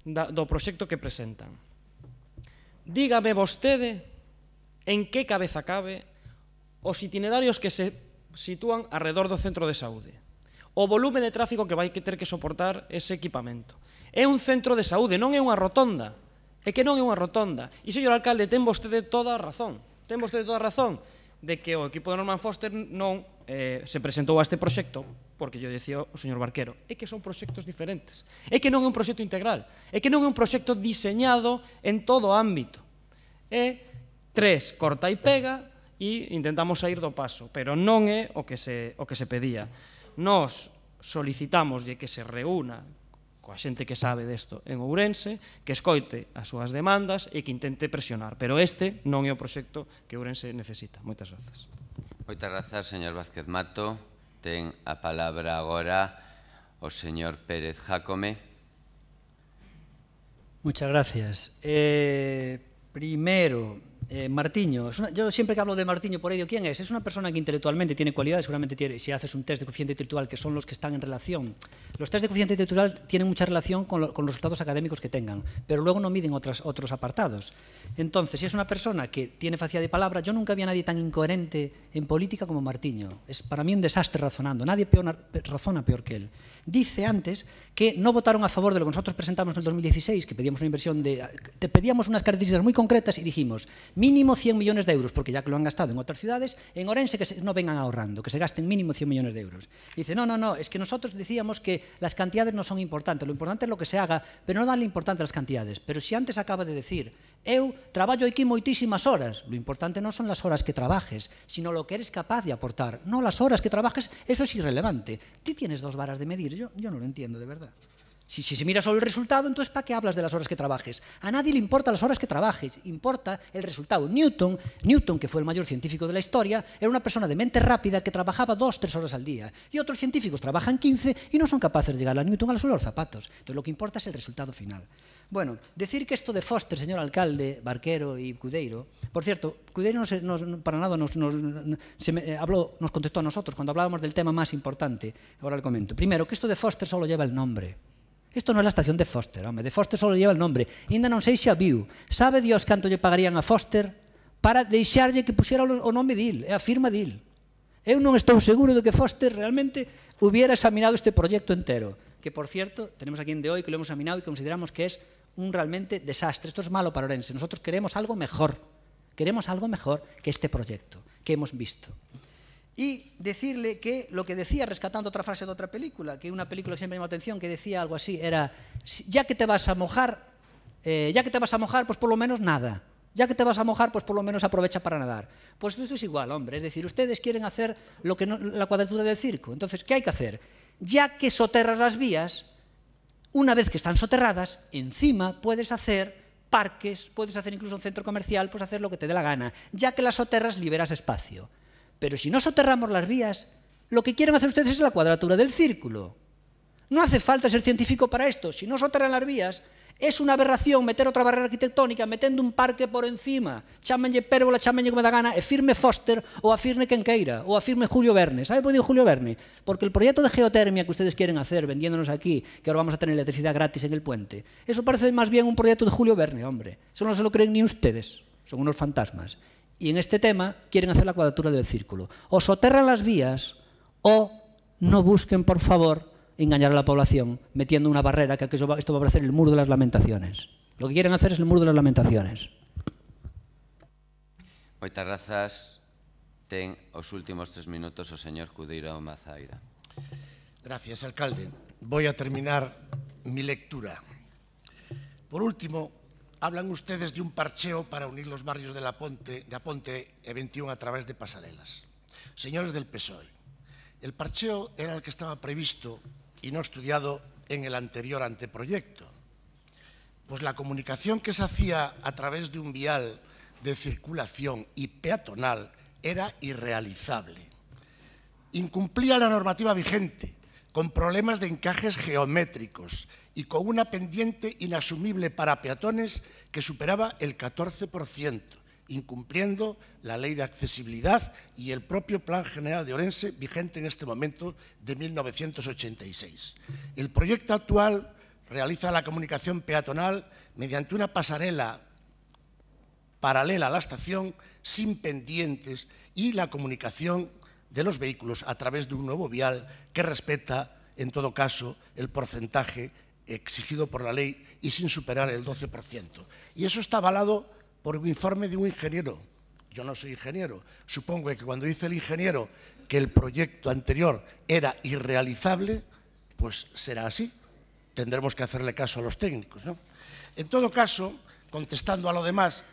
do proxecto que presentan. Dígame vostede en que cabeza cabe os itinerarios que se sitúan arredor do centro de saúde. O volume de tráfico que vai ter que soportar ese equipamento. É un centro de saúde, non é unha rotonda. É que non é unha rotonda. E, señor alcalde, ten vostede toda a razón. Ten vostede toda a razón de que o equipo de Norman Foster non se presentou a este proxecto, porque yo decía o señor Barquero, é que son proxectos diferentes. É que non é un proxecto integral. É que non é un proxecto diseñado en todo o ámbito. É 3, corta e pega, e intentamos sair do paso, pero non é o que se pedía. Nós solicitámoslle que se reúna coa xente que sabe desto en Ourense, que escoite as súas demandas e que intente presionar. Pero este non é o proxecto que Ourense necesita. Moitas grazas. Moitas grazas, señor Vázquez Mato. Ten a palabra agora o señor Pérez Jácome. Muchas gracias. Primero, Martiño, yo siempre que hablo de Martiño por ahí digo, ¿quién es? Es una persona que intelectualmente tiene cualidades, seguramente tiene, si haces un test de coeficiente intelectual, que son los que están en relación. Los test de coeficiente intelectual tienen mucha relación con los resultados académicos que tengan, pero luego no miden otros apartados. Entonces, si es una persona que tiene facilidad de palabra, yo nunca vi a nadie tan incoherente en política como Martiño. Es para mí un desastre razonando, nadie razona peor que él. Dice antes que no votaron a favor de lo que nosotros presentamos en el 2016, que pedíamos una inversión te pedíamos unas características muy concretas y dijimos mínimo 100 millones de euros, porque ya que lo han gastado en otras ciudades, en Orense que no vengan ahorrando, que se gasten mínimo 100 millones de euros. Dice, no, es que nosotros decíamos que las cantidades no son importantes, lo importante es lo que se haga, pero no darle importancia a las cantidades. Pero si antes acaba de decir, eu traballo aquí moitísimas horas, lo importante non son las horas que trabajes, sino lo que eres capaz de aportar. No las horas que trabajes, eso es irrelevante. Tú tienes 2 varas de medir, yo no lo entiendo de verdad. Si se mira solo el resultado, entonces ¿para qué hablas de las horas que trabajes? A nadie le importa las horas que trabajes, importa el resultado. Newton, que fue el mayor científico de la historia, era una persona de mente rápida que trabajaba 2 o 3 horas al día. Y otros científicos trabajan 15 y no son capaces de llegar a Newton a la suela de los zapatos. Entonces lo que importa es el resultado final. Bueno, decir que esto de Foster, señor alcalde, Barquero y Cudeiro, por cierto, Cudeiro para nada nos contestó a nosotros cuando hablábamos del tema más importante. Ahora le comento. Primero, que esto de Foster solo lleva el nombre. Esto no é a estación de Foster, home, de Foster só lleva el nombre. Ainda non sei se a viu. Sabe Dios canto lle pagarían a Foster para deixarlle que puxera o nome dil, a firma dil. Eu non estou seguro de que Foster realmente hubiera examinado este proyecto entero, que, por cierto, tenemos aquí en de hoy que lo hemos examinado y consideramos que es un realmente desastre. Esto es malo para Orense. Nosotros queremos algo mejor que este proyecto que hemos visto. Y decirle que lo que decía, rescatando otra frase de otra película, que una película que siempre me llamó la atención, que decía algo así, era, ya que te vas a mojar, pues por lo menos nada. Ya que te vas a mojar, pues por lo menos aprovecha para nadar. Pues esto es igual, hombre. Es decir, ustedes quieren hacer lo que la cuadratura del circo. Entonces, ¿qué hay que hacer? Ya que soterras las vías, una vez que están soterradas, encima puedes hacer parques, puedes hacer incluso un centro comercial, puedes hacer lo que te dé la gana. Ya que las soterras, liberas espacio. Pero si no soterramos las vías, lo que quieren hacer ustedes es la cuadratura del círculo. No hace falta ser científico para esto. Si no soterran las vías, es una aberración meter outra barrera arquitectónica metendo un parque por encima. Chámenlle pérgola, chámenlle como da gana, e firme Foster ou afirme quen queira, ou afirme Julio Verne. ¿Sabe por qué digo Julio Verne? Porque el proyecto de geotermia que ustedes quieren hacer, vendiéndonos aquí, que ahora vamos a tener electricidad gratis en el puente, eso parece más bien un proyecto de Julio Verne, hombre. Eso no se lo creen ni ustedes, son unos fantasmas. Y en este tema quieren hacer la cuadratura del círculo. O soterran las vías, o no busquen, por favor, engañar a la población metiendo una barrera que esto va a parecer el muro de las lamentaciones. Lo que quieren hacer es el muro de las lamentaciones. Moitas grazas. Ten os últimos 3 minutos o señor Cudeiro Mazaira. Gracias, alcalde. Voy a terminar mi lectura. Por último, hablan ustedes de un parcheo para unir los barrios de Aponte e 21 a través de pasarelas. Señores del PSOE, el parcheo era el que estaba previsto y no estudiado en el anterior anteproyecto. Pues la comunicación que se hacía a través de un vial de circulación y peatonal era irrealizable. Incumplía la normativa vigente, con problemas de encajes geométricos y con una pendiente inasumible para peatones que superaba el 14%, incumpliendo la Ley de Accesibilidad y el propio Plan General de Ourense, vigente en este momento de 1986. El proyecto actual realiza la comunicación peatonal mediante una pasarela paralela a la estación, sin pendientes, y la comunicación de los vehículos a través de un nuevo vial que respeta, en todo caso, el porcentaje exigido por la ley y sin superar el 12%. Y eso está avalado por un informe de un ingeniero. Yo no soy ingeniero. Supongo que cuando dice el ingeniero que el proyecto anterior era irrealizable, pues será así. Tendremos que hacerle caso a los técnicos, ¿no? En todo caso, contestando a lo demás,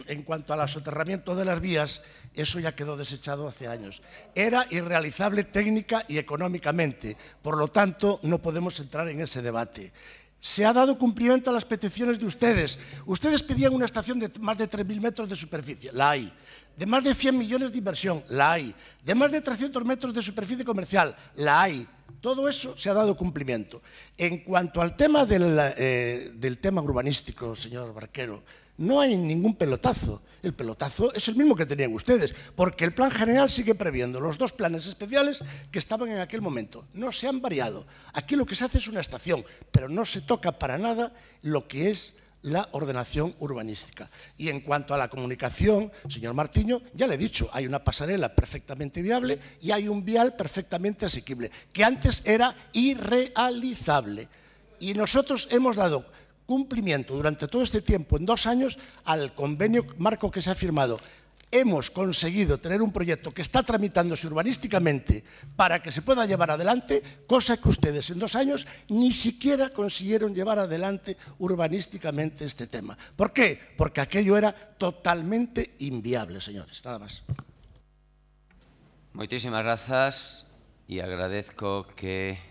en cuanto al soterramiento de las vías, eso ya quedó desechado hace años. Era irrealizable técnica y económicamente, por lo tanto, no podemos entrar en ese debate. Se ha dado cumplimiento a las peticiones de ustedes. Ustedes pedían una estación de más de 3.000 metros de superficie, la hay. De más de 100 millones de inversión, la hay. De más de 300 metros de superficie comercial, la hay. Todo eso se ha dado cumplimiento. En cuanto al tema del tema urbanístico, señor Barquero, no hay ningún pelotazo. El pelotazo es el mismo que tenían ustedes, porque el plan general sigue previendo los 2 planes especiales que estaban en aquel momento. No se han variado. Aquí lo que se hace es una estación, pero no se toca para nada lo que es la ordenación urbanística. Y en cuanto a la comunicación, señor Martiño, ya le he dicho, hay una pasarela perfectamente viable y hay un vial perfectamente asequible, que antes era irrealizable. Y nosotros hemos dado cumplimiento durante todo este tiempo, en 2 años, al convenio marco que se ha firmado. Hemos conseguido tener un proyecto que está tramitándose urbanísticamente para que se pueda llevar adelante, cosa que ustedes en 2 años ni siquiera consiguieron llevar adelante urbanísticamente este tema. ¿Por qué? Porque aquello era totalmente inviable, señores. Nada más. Moitísimas grazas e agradezco que,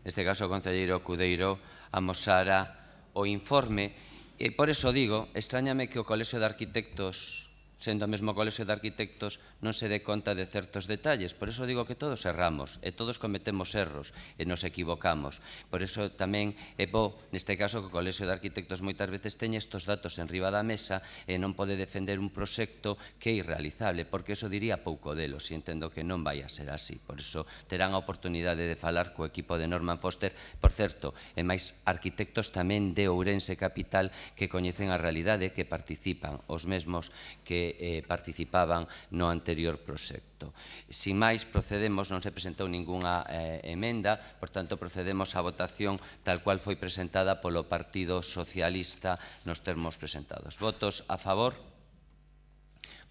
neste caso, o concelleiro Cudeiro amosara o informe, e por eso digo, extrañame que o Colexio de Arquitectos, sendo o mesmo Colexio de Arquitectos, non se dé conta de certos detalles. Por eso digo que todos erramos, e todos cometemos erros, e nos equivocamos. Por eso tamén é bo, neste caso, que o Colexio de Arquitectos moitas veces teña estes datos en riba da mesa e non pode defender un proxecto que é irrealizable, porque eso diría pouco delos, e entendo que non vai a ser así. Por eso terán a oportunidade de falar co equipo de Norman Foster, por certo, e máis arquitectos tamén de Ourense Capital que coñecen a realidade, que participan, os mesmos que participaban no anterior proxecto. Sin máis, procedemos, non se presentou ningunha emenda, por tanto, procedemos á votación tal cual foi presentada polo Partido Socialista nos termos presentados. Votos a favor?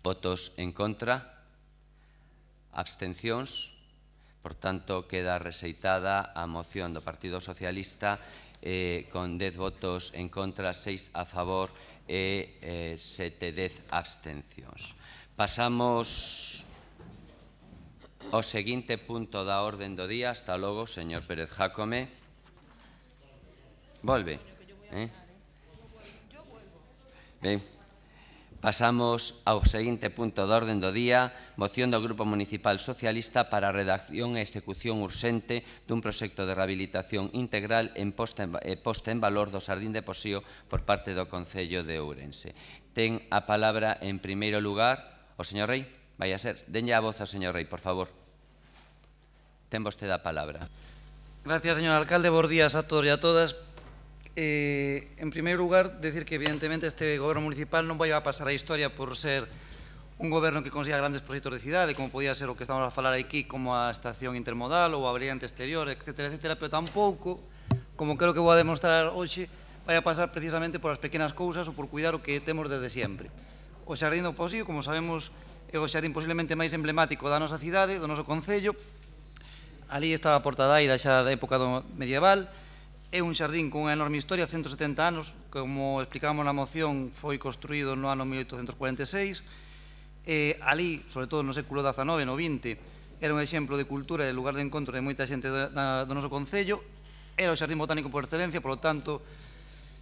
Votos en contra? Abstencións? Por tanto, queda rexeitada a moción do Partido Socialista con 10 votos en contra, 6 a favor e 10 abstencións. Pasamos ao seguinte punto da orden do día. Hasta logo, señor Pérez Jácome. Volve. Ben, Pasamos ao seguinte punto de orden do día, moción do Grupo Municipal Socialista para a redacción e execución urxente dun proxecto de rehabilitación integral e posta en valor do Xardín de Posío por parte do Concello de Ourense. Ten a palabra, en primeiro lugar, o señor Rei. Vai a ser. Denlle a voz ao señor Rei, por favor. Ten vostede a palabra. Gracias, señor alcalde. Bos días a todos e a todas. En primeiro lugar, decir que evidentemente este goberno municipal non vai a pasar a historia por ser un goberno que consiga grandes proxectos de cidade, como podía ser o que estamos a falar aquí, como a estación intermodal ou a variante exterior, etcétera, etcétera, pero tampouco, como creo que vou a demostrar hoxe, vai a pasar precisamente por as pequenas cousas ou por cuidar o que temos desde sempre. O Xardín do Posío, como sabemos, é o xardín posiblemente máis emblemático da nosa cidade, do noso concello. Ali estaba a Portadaira xa da época medieval. É un xardín con unha enorme historia, 170 anos, como explicamos na moción, foi construído no ano 1846. Ali, sobre todo no século XIX, no XX, era un exemplo de cultura e lugar de encontro de moita xente do noso concello. Era o xardín botánico por excelencia, por lo tanto,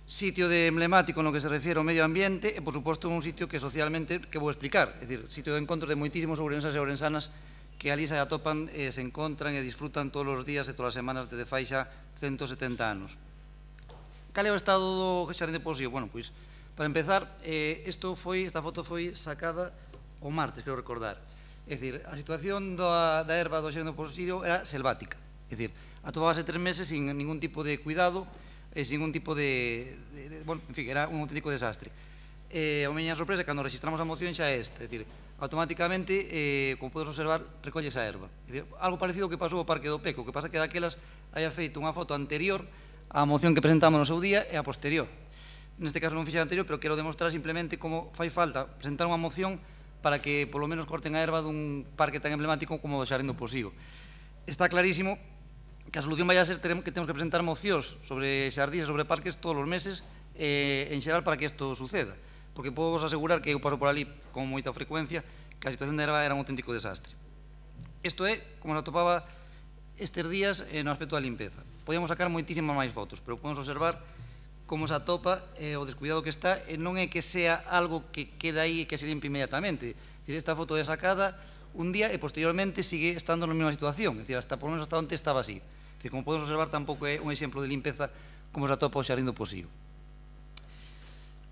sitio de emblemático no que se refiere ao medio ambiente e, por suposto, un sitio que socialmente, que vou explicar, é dicir, sitio de encontro de moitísimos ourenses e ourensanas que ali se atopan, se encontran e disfrutan todos os días e todas as semanas desde fai xa 170 anos. Cal é o estado do Xardín de Posío? Bueno, pois, para empezar, esta foto foi sacada o martes, quero recordar. É dicir, a situación da erva do Xardín de Posío era selvática. É dicir, atopábase 3 meses sin ningún tipo de cuidado e sin ningún tipo bueno, en fin, era un auténtico desastre. A miña sorpresa, cando registramos a moción, xa é esta. É dicir, automáticamente, como podes observar, recolle esa erva. Algo parecido que pasou ao Parque do Peco, que pasa que daquelas haya feito unha foto anterior á moción que presentamos no seu día e a posterior. Neste caso non fixe a anterior, pero quero demostrar simplemente como fai falta presentar unha moción para que polo menos corten a erva dun parque tan emblemático como o Xardín do Posío. Está clarísimo que a solución vai a ser que temos que presentar mocións sobre xardíns e sobre parques todos os meses en xeral para que isto suceda. Porque podo vos asegurar que eu paso por ali con moita frecuencia que a situación de erva era un auténtico desastre. Isto é, como se atopaba estes días no aspecto da limpeza. Podíamos sacar moitísimas máis fotos, pero podemos observar como se atopa o descuidado que está, e non é que sea algo que queda aí e que se limpe inmediatamente. Esta foto é sacada un día e posteriormente sigue estando na mesma situación, hasta por lo menos hasta onde estaba así. Como podemos observar, tampouco é un exemplo de limpeza como se atopa o Xardín do Posío.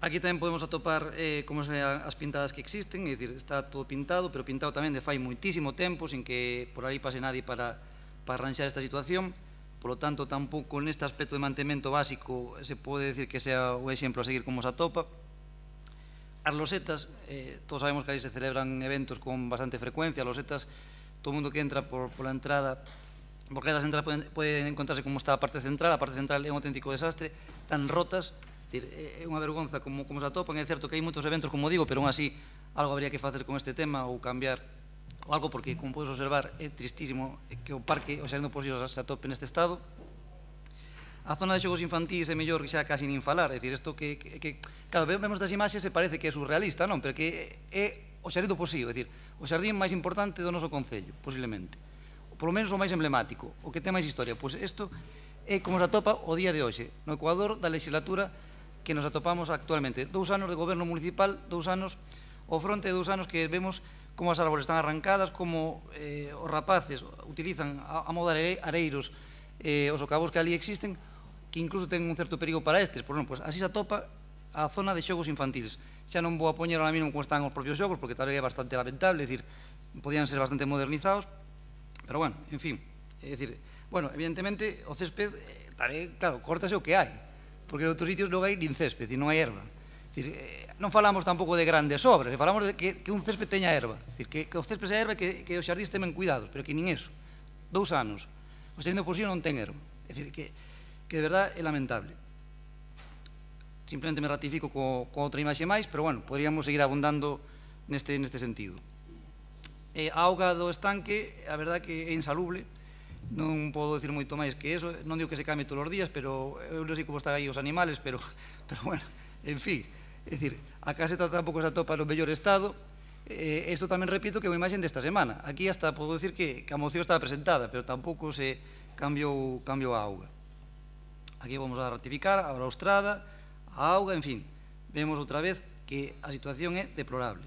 Aquí tamén podemos atopar como son as pintadas que existen, é dicir, está todo pintado, pero pintado tamén de fai moitísimo tempo, sin que por aí pase nadie para arranxar esta situación. Por lo tanto, tampouco neste aspecto de mantemento básico se pode decir que sea o exemplo a seguir como se atopa. As losetas, todos sabemos que aí se celebran eventos con bastante frecuencia. As losetas, todo o mundo que entra por la entrada, porque as entradas pode encontrarse como está a parte central é un auténtico desastre, tan rotas. É unha vergonza como se atopan. É certo que hai moitos eventos, como digo, pero aún así algo habría que facer con este tema ou cambiar ou algo, porque, como podes observar, é tristísimo que o parque, o Xardín do Posío, se atope neste estado. A zona de xogos infantís é mellor xa casi nin falar, é dicir, isto que claro, vemos das imaxes e parece que é surrealista, non? Pero que é o Xardín do Posío, é dicir, o xardín máis importante do noso concello, posiblemente. Por lo menos o máis emblemático, o que ten máis historia. Pois isto é como se atopa o día de hoxe, no Ecuador da legislatura que nos atopamos actualmente. 2 anos de goberno municipal, 2 anos ao fronte, 2 anos que vemos como as árbores están arrancadas, como os rapaces utilizan a modo de areiros os socavos que ali existen, que incluso ten un certo perigo para estes. Por non, así se atopa a zona de xogos infantiles. Xa non vou a poñer ahora mesmo como están os propios xogos, porque tamén é bastante lamentable, é dicir, podían ser bastante modernizados, pero bueno, en fin, é dicir, bueno, evidentemente o césped tamén, claro, córtase o que hai, porque en outros sitios non hai nin césped e non hai erva. Non falamos tampouco de grandes obras, falamos de que un césped teña erva, que o césped sea erva e que os xardíns temen cuidados, pero que nin eso. 2 anos, o Xardín do Posío non ten erva, é dicir, que de verdad é lamentable. Simplemente me ratifico con outra imaxe máis, pero bueno, poderíamos seguir abundando neste sentido. A auga do estanque, a verdad que é insalubre, non podo dicir moito máis que eso, non digo que se cambie todos os días, pero eu non sei como están aí os animales, pero bueno, en fin, é dicir, a caseta tampouco se atopa no mellor estado. Isto tamén repito que é unha imaxe desta semana. Aquí hasta podo dicir que a moción estaba presentada, pero tampouco se cambiou a auga. Aquí vamos a ratificar a austrada, a auga, en fin, vemos outra vez que a situación é deplorable.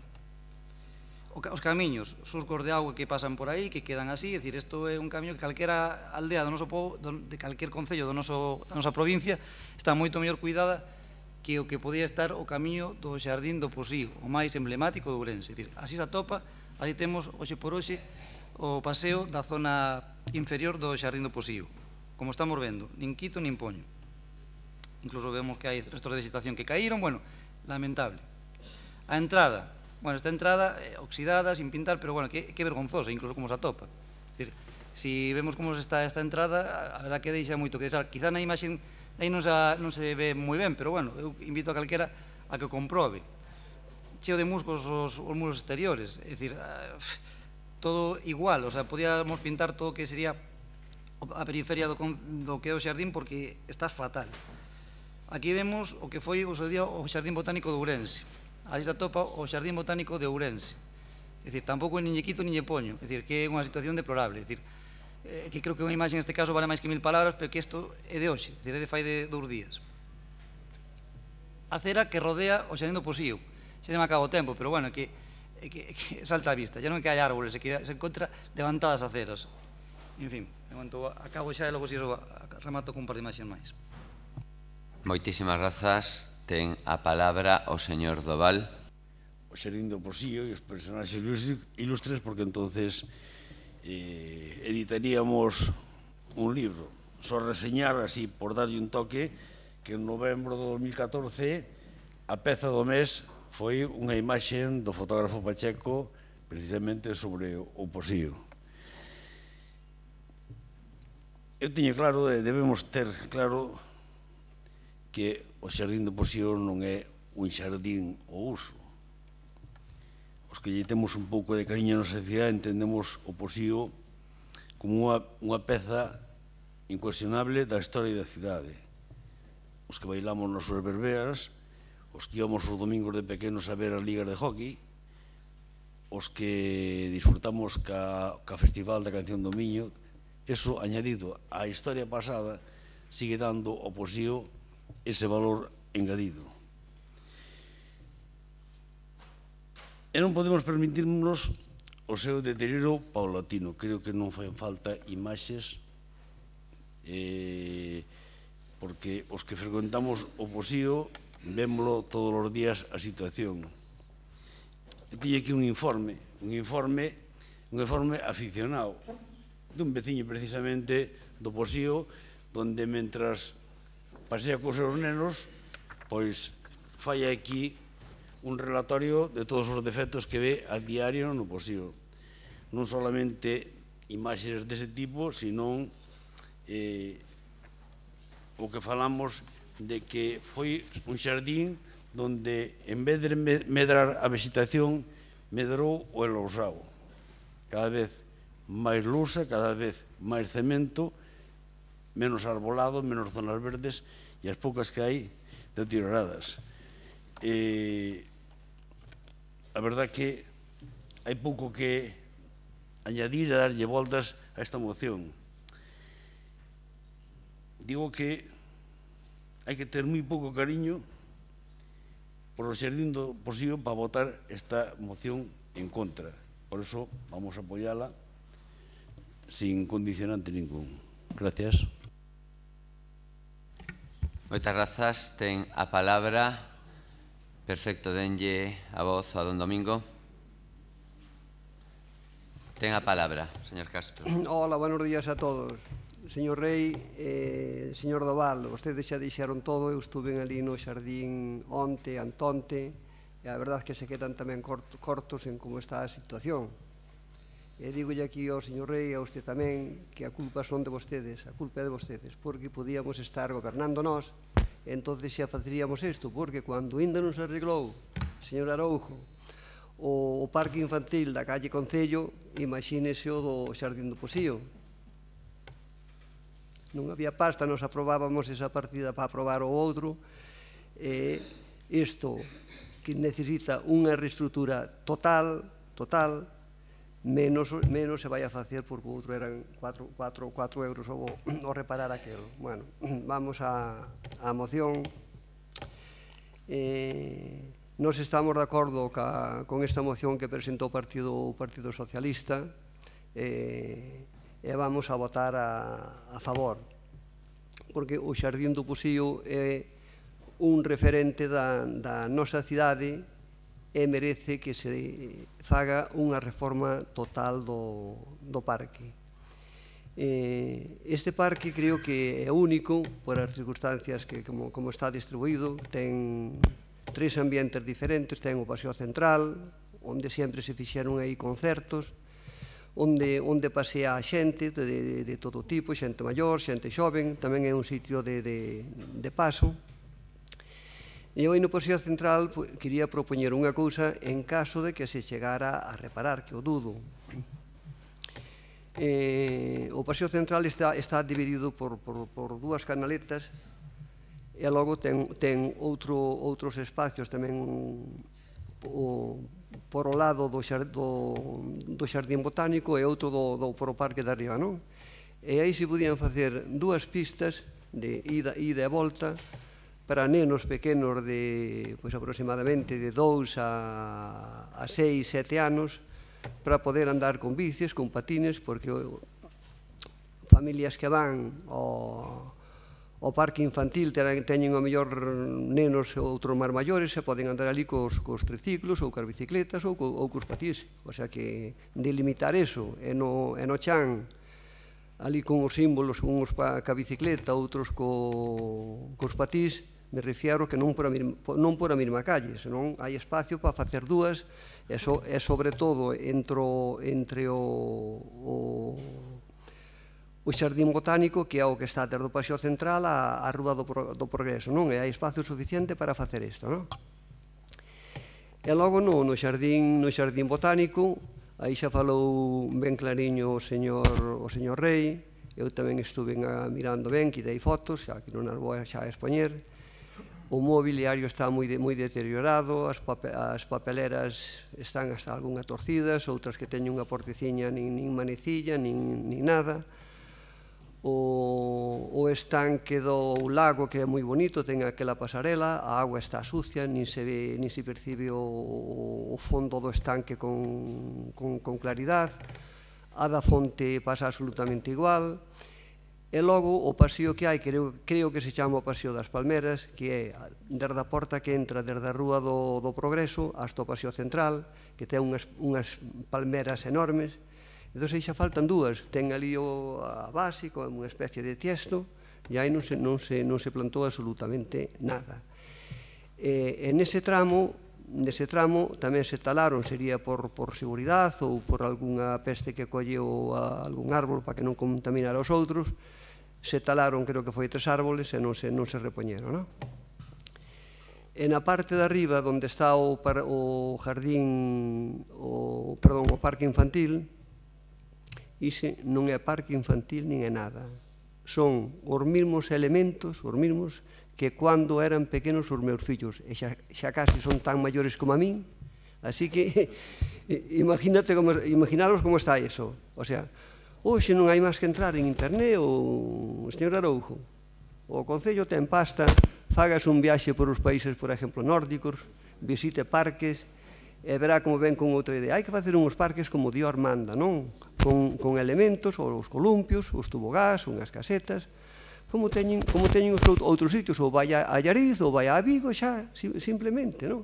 Os camiños, surcos de auga que pasan por aí, que quedan así, é dicir, isto é un camiño que calquera aldea do noso povo, de calquer concello da nosa provincia, está moito mellor cuidada que o que podía estar o camiño do Xardín do Posío, o máis emblemático de Ourense. É dicir, así se atopa, así temos hoxe por hoxe o paseo da zona inferior do Xardín do Posío. Como estamos vendo, nin quito nin poño. Incluso vemos que hai restos de vegetación que caíron, bueno, lamentable. A entrada, bueno, esta entrada oxidada, sin pintar, pero bueno, que vergonzosa, incluso como se atopa. É dicir, si vemos como está esta entrada, a verdad que deixa moito que deixar. Quizá na imaxe aí non se ve moi ben, pero bueno, eu invito a calquera a que o comprobe. Cheo de musgos os muros exteriores, é dicir, todo igual, o sea, podíamos pintar todo o que sería a periferia do que é o xardín porque está fatal. Aquí vemos o que foi o seu día o Xardín Botánico de Ourense. Ali se atopa o Xardín Botánico de Ourense. É dicir, tampouco nin lle quito nin lle poño. É dicir, que é unha situación deplorable. É dicir, que creo que unha imaxe neste caso vale máis que 1000 palabras, pero que isto é de hoxe, é dicir, é de fai de 2 días. A acera que rodea o Xardín do Posío. Se me acaba o tempo, pero bueno, que salta a vista. Ya non é que hai árboles, é que se encontra levantadas aceras. En fin, de momento acabo xa e logo si remato con un par de imaxes máis. Moitísimas grazas. Ten a palabra o señor Doval. O Xardín do Posío e os personaxes ilustres, porque entonces editaríamos un libro. Só reseñar, así, por darlle un toque, que en novembro de 2014 a peza do mes foi unha imaxe do fotógrafo Pacheco precisamente sobre o Posío. Eu tiño claro, debemos ter claro que o Xardín do Posío non é un xardín ao uso. Os que lle temos un pouco de cariño na sociedade entendemos o Posío como unha peza incuestionable da historia da cidade. Os que bailamos nas súas berberas, os que íbamos os domingos de pequenos a ver as ligas de hockey, os que disfrutamos ca Festival da Canción do Miño, eso añadido á historia pasada sigue dando ao Posío ese valor engadido. E non podemos permitirnos o seu deterioro paulatino. Creo que non fai falta imaxes porque os que frecuentamos o Posío vémolo todos os días a situación. Tiñe aquí un informe aficionado dun veciño precisamente do Posío, donde mentras pasea cos seus nenos, pois fai aquí un relatorio de todos os defectos que ve a diario no Posío. Non solamente imaxes dese tipo, senón o que falamos de que foi un xardín donde en vez de medrar a vegetación, medrou o enlousao. Cada vez máis lusa, cada vez máis cemento, menos arbolado, menos zonas verdes e as poucas que hai deterioradas. A verdad que hai pouco que añadir e darlle voltas a esta moción. Digo que hai que ter moi pouco cariño por o Xardín do Posío para votar esta moción en contra. Por eso vamos a apoiala sin condicionante ningún. Gracias. Moitas grazas. Ten a palabra. Perfecto, denlle a voz a don Domingo. Ten a palabra, señor Castro. Hola, buenos días a todos. Señor Rei, señor Doval, vostedes xa dixeron todo, eu estuve ali no xardín onte, antonte, e a verdade é que se quedan tamén cortos en como está a situación. E digolle aquí ao señor Rei e a usted tamén que a culpa son de vostedes, a culpa é de vostedes, porque podíamos estar gobernando nós, e entonces xa faceríamos isto, porque cando ainda non se arreglou, señor Aroujo, o parque infantil da calle Concello, imagínese o do Xardín do Posío. Non había pasta, nos aprobábamos esa partida para aprobar o outro. Isto que necesita unha reestructura total, menos se vai a facer porque o outro eran 4 euros o reparar aquelo. Bueno, vamos á moción. Nós estamos de acordo con esta moción que presentou o Partido Socialista e vamos a votar a favor, porque o Xardín do Pusío é un referente da nosa cidade e merece que se faga unha reforma total do parque. Este parque creo que é único por as circunstancias que, como está distribuído, ten 3 ambientes diferentes, ten o Paseo Central, onde sempre se fixeron aí concertos, onde pasea a xente de todo tipo, xente maior, xente xoven, tamén é un sitio de paso. E eu no Paseo Central quería propoñer unha cousa en caso de que se chegara a reparar, que o dudo. O Paseo Central está dividido por 2 canaletas e logo ten outros espacios tamén por o lado do Xardín Botánico e outro por o Parque de Arriba, non? E aí se podían facer 2 pistas de ida e volta para nenos pequenos de aproximadamente de 2 a 6, 7 anos para poder andar con bicis, con patines, porque familias que van ao parque infantil teñen ao mellor nenos ou outros máis maiores e poden andar ali cos triciclos ou cos bicicletas ou cos patís. O sea que delimitar eso e no chan ali con os símbolos, uns ca bicicleta, outros cos patís, me refiero que non por a mesma calle, senón hai espacio para facer 2 e sobre todo entre o Xardín Botánico, que é o que está desde o Paseo Central á Rúa do Progreso, non? E hai espacio suficiente para facer isto, non? E logo no Xardín Botánico, aí xa falou ben clariño o señor Rei, eu tamén estuve mirando ben, que dei fotos, xa que non as vou xa expoñer. O mobiliario está moi deteriorado, as papeleras están hasta algunha torcidas, outras que teñen unha porteciña nin manecilla, nin nada. O estanque do lago, que é moi bonito, ten aquela pasarela, a agua está sucia, nin se percibe o fondo do estanque con claridade, a da fonte pasa absolutamente igual. E logo o paseo que hai, creo que se chama o Paseo das Palmeras, que é desde a porta que entra desde a Rúa do Progreso hasta o Paseo Central, que ten unhas palmeras enormes. Entón, aí xa faltan 2, ten ali a base, como unha especie de tiesto, e aí non se plantou absolutamente nada. E nese tramo tamén se talaron, sería por seguridade ou por algunha peste que colleu algún árbol para que non contaminara os outros, se talaron, creo que foi 3 árboles e non se repoñeron, non? E na parte de arriba, onde está o parque infantil, ise non é parque infantil nin é nada. Son os mesmos elementos, os mesmos que cando eran pequenos os meus fillos, e xa casi son tan maiores como a min, así que imaginaros como está eso. O sea, hoxe non hai máis que entrar en internet o señor Aroujo. O Concello ten pasta, fagas un viaxe por os países, por exemplo, nórdicos, visite parques, e verá como ven con outra idea. Hai que facer uns parques como Dios manda, non? Con elementos, os columpios, os tubogás, unhas casetas, como teñen os outros sitios, ou vai a Allariz, ou vai a Vigo, xa, simplemente, non?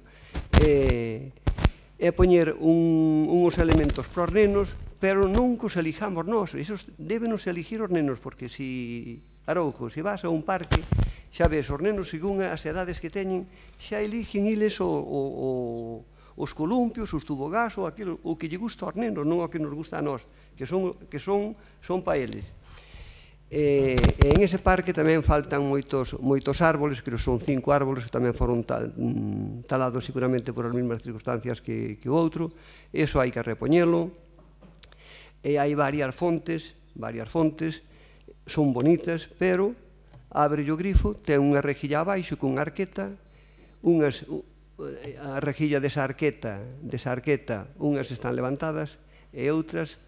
E poñer uns elementos para os nenos, pero non cos elijamos nós, esos débenos eligir os nenos, porque se Aroujo, se vas a un parque, xa ves, os nenos, según as edades que teñen, xa eligen iles os columpios, os tubogás, o que lle gusta aos nenos, non o que nos gusta a nós, que son para eles. En ese parque tamén faltan moitos árboles, creo que son 5 árboles que tamén foron talados seguramente por as mesmas circunstancias que o outro. Eso hai que repoñelo. E hai varias fontes, son bonitas, pero abre o grifo, ten unha rejilla abaixo con arqueta, a rejilla desa arqueta, unhas están levantadas e outras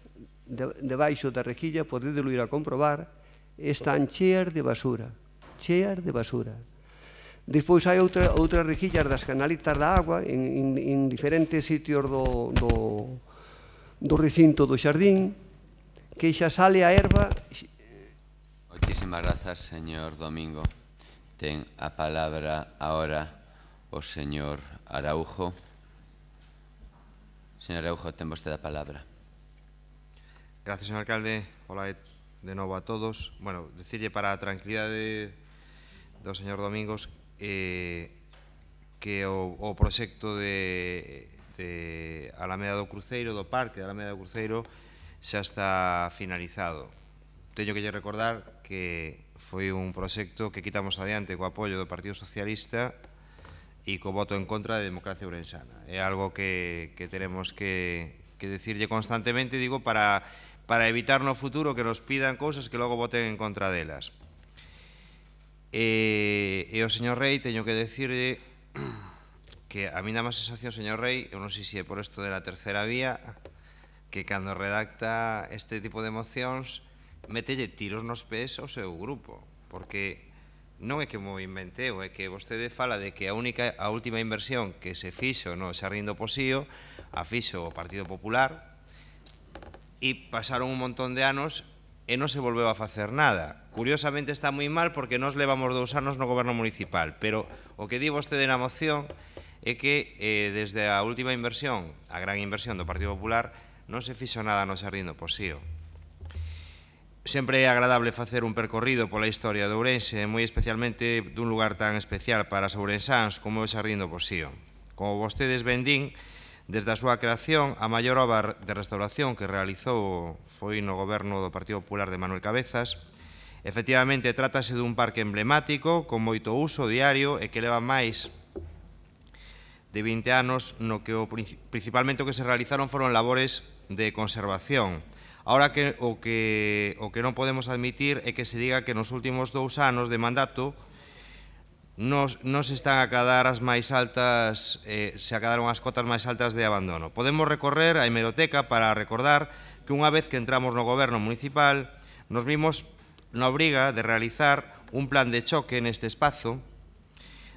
debaixo da rejilla, podedelo ir a comprobar, están cheas de basura. Despois hai outras rejillas das canalitas da agua en diferentes sitios do recinto do xardín, que xa sale a erva. Moitísimas grazas, señor Domingo. Ten a palabra ahora o señor Araujo. Señor Araujo, ten vostede a palabra. Gracias, señor alcalde. Hola de novo a todos. Bueno, decirlle para a tranquilidade do señor Domingos que o proxecto de Alameda do Cruceiro, do Parque de Alameda do Cruceiro, xa está finalizado. Teño que lle recordar que foi un proxecto que quitamos adiante co apoio do Partido Socialista e co voto en contra de Democracia Ourensana. É algo que tenemos que decirlle constantemente, digo, para evitar no futuro que nos pidan cousas que logo voten en contra delas. E o señor Rei, teño que decirle que a mí dá má sensación, señor Rei, eu non sei se é por isto de la terceira vía, que cando redacta este tipo de mocións metelle tiros nos pés ao seu grupo, porque non é que mo inventeu, é que vostede fala de que a última inversión que se fixo no Xardín do Posío a fixo o Partido Popular e pasaron un montón de anos e non se volveu a facer nada. Curiosamente está moi mal porque nos levamos 2 anos no goberno municipal, pero o que di vostede na moción é que desde a última inversión, a gran inversión do Partido Popular, non se fixo nada no Xardín do Posío. Sempre é agradable facer un percorrido pola historia de Ourense, moi especialmente dun lugar tan especial para os ourensáns como o Xardín do Posío. Como vostedes ben din, desde a súa creación, a maior obra de restauración que realizou foi no goberno do Partido Popular de Manuel Cabezas. Efectivamente, trátase dun parque emblemático con moito uso diario e que leva máis de 20 anos no que principalmente o que se realizaron foron labores de conservación. Ahora o que non podemos admitir é que se diga que nos últimos 2 anos de mandato non se están a acadar as máis altas, se acadaron as cotas máis altas de abandono. Podemos recorrer a hemeroteca para recordar que unha vez que entramos no goberno municipal nos vimos na obriga de realizar un plan de choque neste espazo,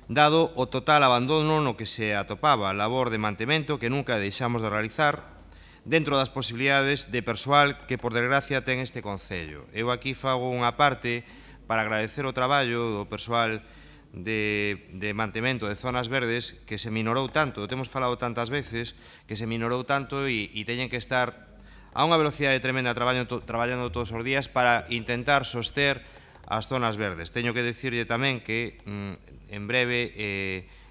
dado o total abandono no que se atopaba, labor de mantemento que nunca deixamos de realizar dentro das posibilidades de persoal que, por desgracia, ten este concello. Eu aquí fago unha parte para agradecer o traballo do persoal de mantemento de zonas verdes que se minorou tanto, temos falado tantas veces, que se minorou tanto e teñen que estar a unha velocidade tremenda traballando todos os días para intentar soster as zonas verdes. Teño que dicirlle tamén que en breve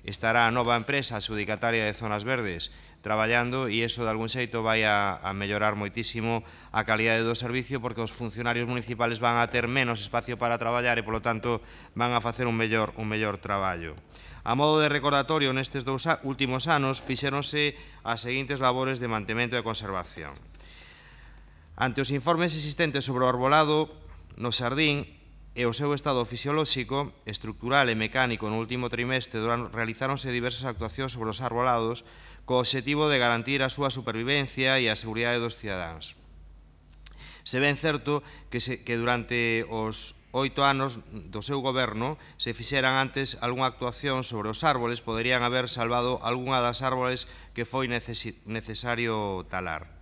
estará a nova empresa adxudicataria de zonas verdes traballando e iso de algún xeito vai a mellorar moitísimo a calidade do servicio porque os funcionarios municipales van a ter menos espacio para traballar e, polo tanto, van a facer un mellor traballo. A modo de recordatorio, nestes 2 últimos anos fixéronse as seguintes labores de mantemento e conservación. Ante os informes existentes sobre o arbolado no xardín e o seu estado fisiolóxico, estructural e mecánico no último trimestre realizáronse diversas actuacións sobre os arbolados co obxectivo de garantir a súa supervivencia e a seguridade dos cidadáns. Se ben certo que durante os 8 anos do seu goberno se fixeran antes algunha actuación sobre os árboles, poderían haber salvado algunha das árboles que foi necesario talar.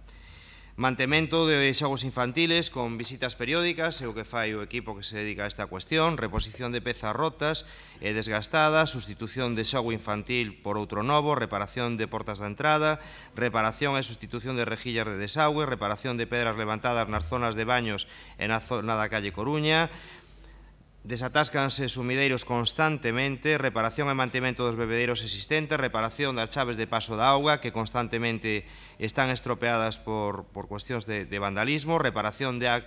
Mantemento de xogos infantiles con visitas periódicas, é o que fai o equipo que se dedica a esta cuestión, reposición de pezas rotas e desgastadas, sustitución de xogo infantil por outro novo, reparación de portas da entrada, reparación e sustitución de rejillas de desagüe, reparación de pedras levantadas nas zonas de baños e na zona da calle Coruña, desatáscanse sumideiros constantemente, reparación e mantemento dos bebedeiros existentes, reparación das chaves de paso da auga que constantemente están estropeadas por cuestións de vandalismo, reparación de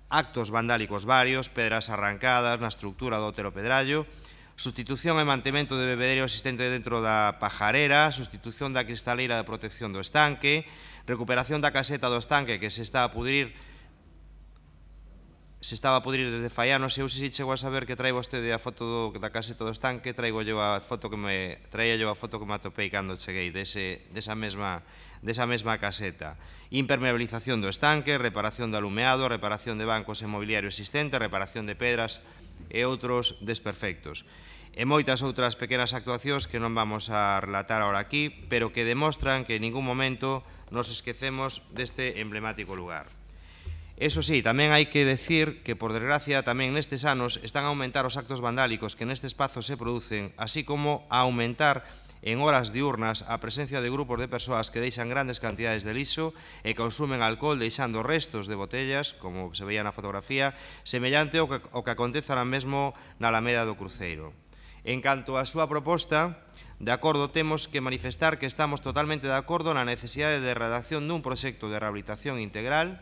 actos vandálicos varios, pedras arrancadas na estructura do Otero Pedrallo, sustitución e mantemento de bebedeiro existente dentro da pajarera, sustitución da cristaleira de protección do estanque, recuperación da caseta do estanque que se estaba a pudrir desde fai anos. Eu se chego a saber que trai vostede a foto da caseta do estanque, traía yo a foto que me atopei cando cheguei desa mesma caseta. Impermeabilización do estanque, reparación do alumeado, reparación de bancos e mobiliario existente, reparación de pedras e outros desperfectos. e moitas outras pequenas actuacións que non vamos a relatar ahora aquí, pero que demostran que en ningún momento nos esquecemos deste emblemático lugar. Eso sí, tamén hai que decir que, por desgracia, tamén nestes anos están a aumentar os actos vandálicos que neste espazo se producen, así como a aumentar en horas diurnas a presencia de grupos de persoas que deixan grandes cantidades de lixo e consumen alcohol deixando restos de botellas, como se veía na fotografía, semellante ao que acontece ahora mesmo na Alameda do Cruceiro. En canto á súa proposta, de acordo, temos que manifestar que estamos totalmente de acordo na necesidade de redacción dun proxecto de rehabilitación integral,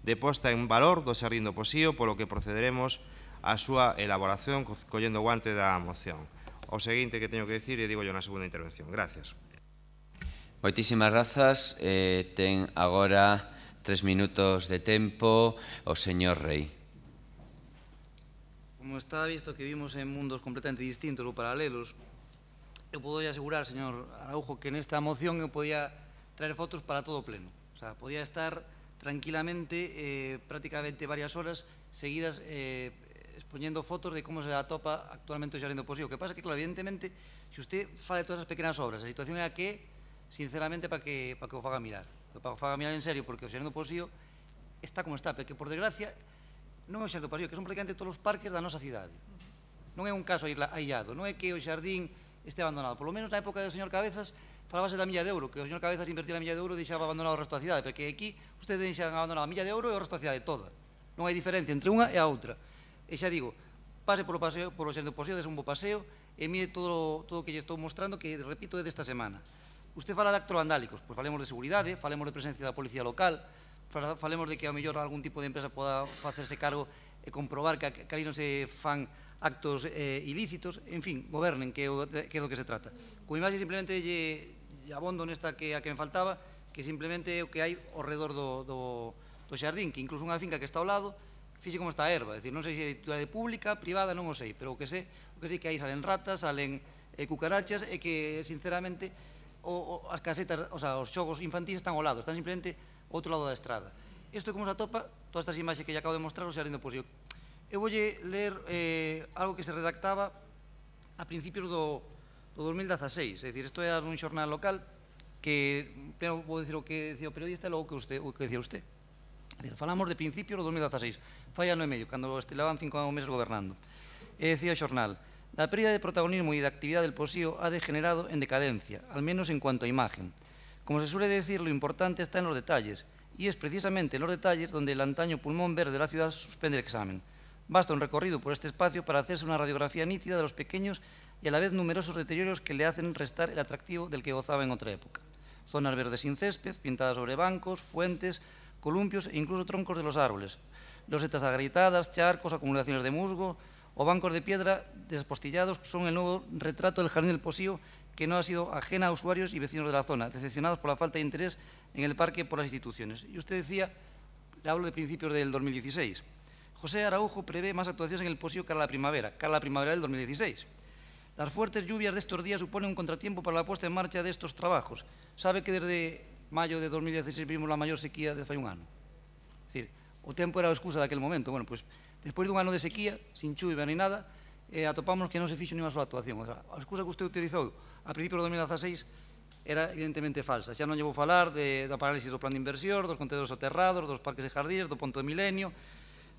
de posta en valor do Xardín do Posío, polo que procederemos á súa elaboración collendo o guante da moción. O seguinte que teño que dicir e digo yo na segunda intervención. Gracias. Moitísimas grazas. Ten agora 3 minutos de tempo o señor Rei. Como está visto que vivimos en mundos completamente distintos ou paralelos, eu podo asegurar, señor Araujo, que nesta moción eu podía traer fotos para todo o pleno. O sea, podía estar tranquilamente, prácticamente varias horas seguidas expoñendo fotos de como se atopa actualmente o Xardín do Posío. O que pasa é que, claro, evidentemente, se usted fala de todas as pequenas obras, a situación é a que, sinceramente, para que o faga mirar. Para que o faga mirar en serio, porque o Xardín do Posío está como está, porque, por desgracia, non é o Xardín do Posío, que son prácticamente todos os parques da nosa cidade. Non é un caso aillado, non é que o xardín este abandonado. Por lo menos na época do señor Cabezas falábase da Milla de Ouro, que o señor Cabezas invertía na Milla de Ouro e deixaba abandonado o resto da cidade, porque aquí ustedes deixan abandonado a Milla de Ouro e o resto da cidade toda. Non hai diferencia entre unha e a outra. E xa digo, pase polo paseo, polo Xardín do Posío, dese un bo paseo, e mire todo o que lle estou mostrando, que, repito, é desta semana. Usted fala de actos vandálicos, pois falemos de seguridade, falemos de presencia da policía local, falemos de que ao mellor algún tipo de empresa poda facerse cargo e comprobar que ali non se fan actos ilícitos, en fin, gobernen, que é do que se trata. Con imaxe simplemente lle abondo nesta que a que me faltaba, que simplemente é o que hai ao redor do xardín, que incluso unha finca que está ao lado, fixe como está a erva, é dicir, non sei se é de titularidade pública, privada, non o sei, pero o que sei que aí salen ratas, salen cucarachas e que, sinceramente, as casetas, os xogos infantis están ao lado, están simplemente ao outro lado da estrada. Isto é como se atopa todas estas imaxes que lle acabo de mostrar o Xardín do Posío. Eu voulle ler algo que se redactaba a principios do 2016, é dicir, isto era nun xornal local que, primero vou dicir o que decía o periodista e logo o que decía usted. Falamos de principios do 2016, fai ano e medio, cando levaban 5 meses gobernando. E decía o xornal: la pérdida de protagonismo y de actividad del Posío ha degenerado en decadencia, al menos en cuanto a imagen. Como se suele decir, lo importante está en los detalles, y es precisamente en los detalles donde el antaño pulmón verde de la ciudad suspende el examen. Basta un recorrido por este espacio para hacerse una radiografía nítida de los pequeños y a la vez numerosos deterioros que le hacen restar el atractivo del que gozaba en otra época. Zonas verdes sin césped, pintadas sobre bancos, fuentes, columpios e incluso troncos de los árboles, losetas agrietadas, charcos, acumulaciones de musgo o bancos de piedra despostillados son el nuevo retrato del Jardín del Posío, que no ha sido ajena a usuarios y vecinos de la zona, decepcionados por la falta de interés en el parque por las instituciones. Y usted decía, le hablo de principios del 2016, José Araujo prevé más actuaciones en el Posío cara a la primavera del 2016. Las fuertes lluvias de estos días suponen un contratiempo para la puesta en marcha de estos trabajos. Sabe que desde mayo de 2016 vimos la mayor sequía de fai un ano. Es decir, o tempo era a excusa daquele momento. Bueno, pues, despois dun ano de sequía, sin chuva ni nada, atopamos que non se fixo ni unha sola actuación. O sea, a excusa que usted utilizou a principios de 2016 era evidentemente falsa. Xa non lle vou falar da parálisis do plan de inversión, dos contedores soterrados, dos parques de jardines, do ponto de Milenio,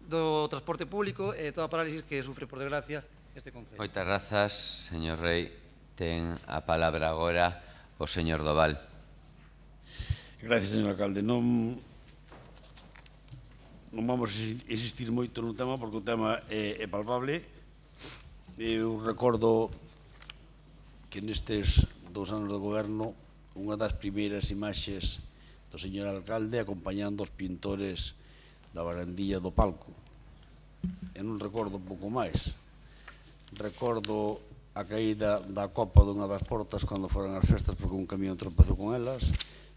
do transporte público e toda a parálisis que sufre, por desgracia, este concello. Moitas grazas, señor Rei. Ten a palabra agora o señor Doval. Gracias, señor alcalde. Non vamos a insistir moito no tema, porque o tema é palpable. Eu recordo que nestes 2 anos de goberno unha das primeiras imaxes do señor alcalde acompañando os pintores da barandilla do palco. E non recordo un pouco máis. Recordo a caída da copa dunha das portas cando foran as festas porque un camión tropezou con elas,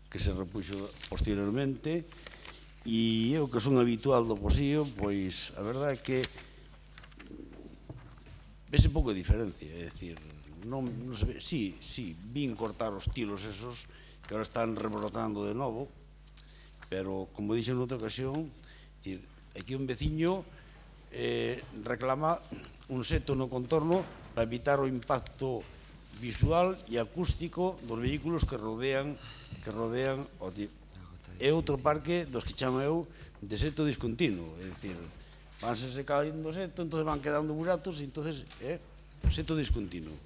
que se repuxo posteriormente. E eu, que son habitual do Posío, pois a verdade é que vese pouco de diferencia, é dicir, non se ve, sí, vin cortar os tiros esos que agora están rebrotando de novo, pero, como dixen noutra ocasión, aquí un veciño reclama un seto no contorno para evitar o impacto visual e acústico dos vehículos que rodean o tipo. É outro parque dos que chamo eu de seto discontinuo, é dicir, vanse se caindo seto, entón van quedando buratos, e entón é seto discontinuo.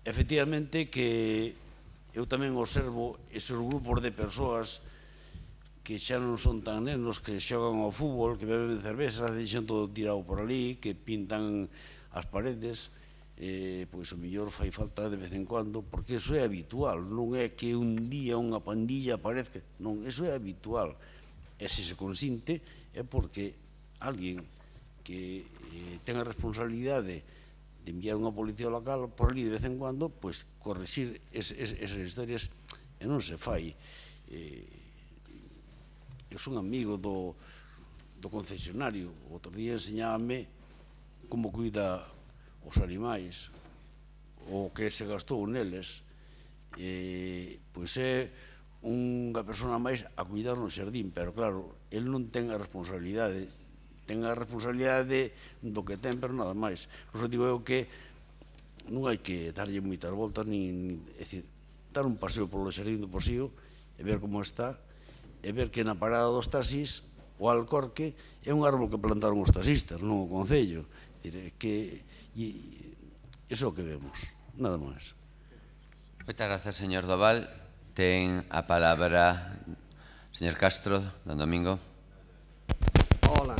Efectivamente que eu tamén observo esos grupos de persoas que xa non son tan nenos, que xogan ao fútbol, que beben cerveza, deixan todo tirado por ali, que pintan as paredes, pois o mellor fai falta de vez en cuando, porque iso é habitual, non é que un día unha pandilla aparezca, non, iso é habitual. E se se consinte é porque alguén que ten a responsabilidade de enviar unha policía local por ali de vez en cuando, pois corrixir esas historias, e non se fai. Eu son amigo do concesionario, outro día enseñábame como cuida os animais, o que se gastou neles, pois é unha persona máis a cuidar no xardín, pero claro, el non ten a responsabilidade, do que ten, pero nada máis. Por iso digo eu que non hai que darlle moitas voltas, é dicir, dar un paseo polo xardín do Posío e ver como está, e ver que na parada dos taxis o alcorque é un árbol que plantaron os taxistas, non o Concello. É que iso é o que vemos, nada máis. Moitas grazas, señor Doval. Ten a palabra señor Castro, don Domingo. Hola.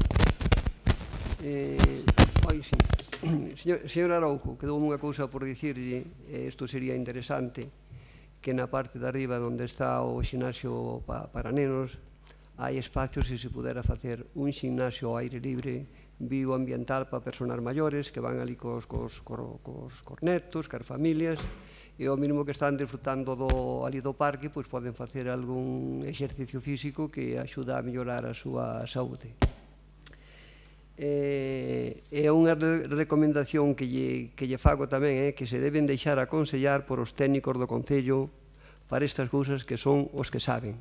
Sí. Señor Araujo, quedou unha cousa por dicirlle, isto sería interesante, que na parte de arriba onde está o xinasio para nenos hai espacios se se pudera facer un xinasio ao aire libre bioambiental para personas maiores que van ali cos netos, cas familias, e ao mínimo que están disfrutando ali do parque, pois poden facer algún exercicio físico que axuda a mellorar a súa saúde. É unha recomendación que lle fago tamén, que se deben deixar aconsellar por os técnicos do Concello para estas cousas que son os que saben.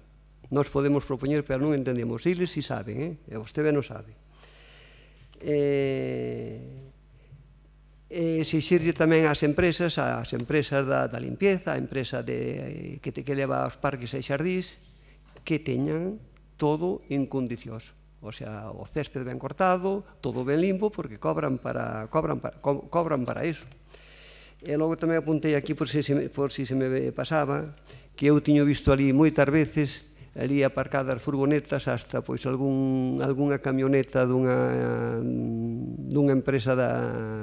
Nós podemos propoñer, pero non entendemos. Eles si saben, e vostede non sabe. Se xirlle tamén ás empresas da limpieza, a empresa que leva aos parques e xardís, que teñan todo en condicións. O sea, o césped ben cortado, todo ben limpo, porque cobran para iso. E logo tamén apuntei aquí, por si se me pasaba, que eu tiño visto ali moitas veces, ali aparcadas furgonetas, hasta pois algunha camioneta dunha empresa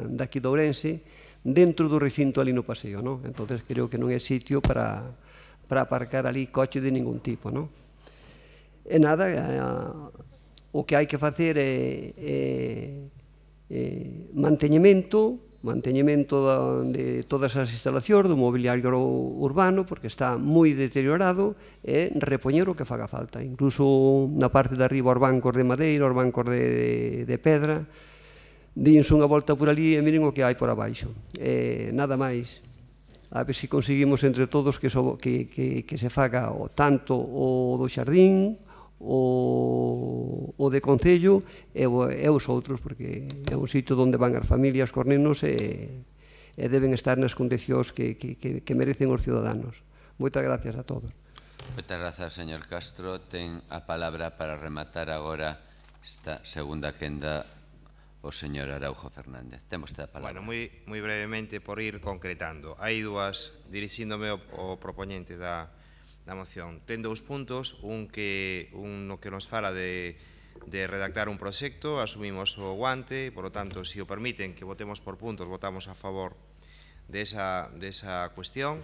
daqui de Ourense, dentro do recinto ali no paseo, non? Entón, creo que non é sitio para aparcar ali coche de ningún tipo, non? E nada, o que hai que facer é manteñemento de todas as instalacións, do mobiliario urbano, porque está moi deteriorado, e repoñer o que faga falta. Incluso na parte de arriba os bancos de madeira, os bancos de pedra, dinse unha volta por ali e miren o que hai por abaixo. Nada máis. A ver se conseguimos entre todos que se faga tanto o do xardín, o de Concello e os outros, porque é un sitio onde van as familias cos nenos e deben estar nas condicións que merecen os ciudadanos. Moitas gracias a todos. Moitas grazas, señor Castro. Ten a palabra para rematar agora esta segunda quenda o señor Araujo Fernández. Ten vostede a palabra. Bueno, moi brevemente, por ir concretando. Hai dúas, dirixíndome ao propoñente da moción. Ten dous puntos, un no que nos fala de redactar un proxecto, asumimos o guante, por lo tanto, se o permiten que votemos por puntos, votamos a favor de esa cuestión.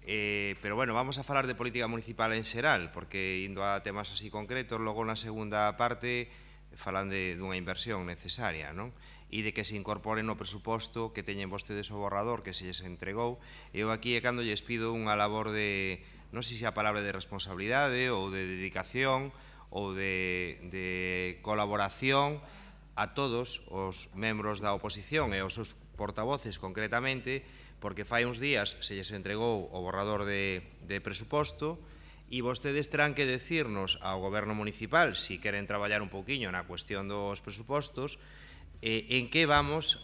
Pero bueno, vamos a falar de política municipal en xeral, porque indo a temas así concretos, logo na segunda parte falan dunha inversión necesaria, non? E de que se incorporen no presuposto que teñen vostedes o borrador que se lles entregou. Eu aquí é cando lles pido unha labor de, non sei se a palabra de responsabilidade ou de dedicación ou de colaboración a todos os membros da oposición e aos seus portavoces concretamente, porque fai uns días se lles entregou o borrador de presuposto e vostedes terán que decirnos ao Goberno Municipal, se queren traballar un pouquiño na cuestión dos presupostos, en que vamos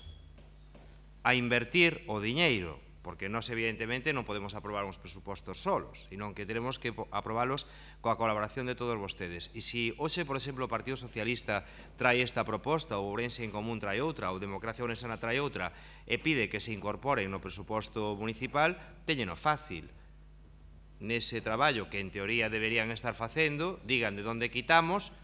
a invertir o diñeiro, porque nós evidentemente non podemos aprobar uns presupostos solos, sino que teremos que aprobalos coa colaboración de todos vostedes. E se hoxe, por exemplo, o Partido Socialista trae esta proposta, ou Ourense en Común trae outra, ou Democracia Ourensana trae outra, e pide que se incorporen no presuposto municipal, téñeno fácil. Nese traballo que en teoría deberían estar facendo, digan de onde quitamos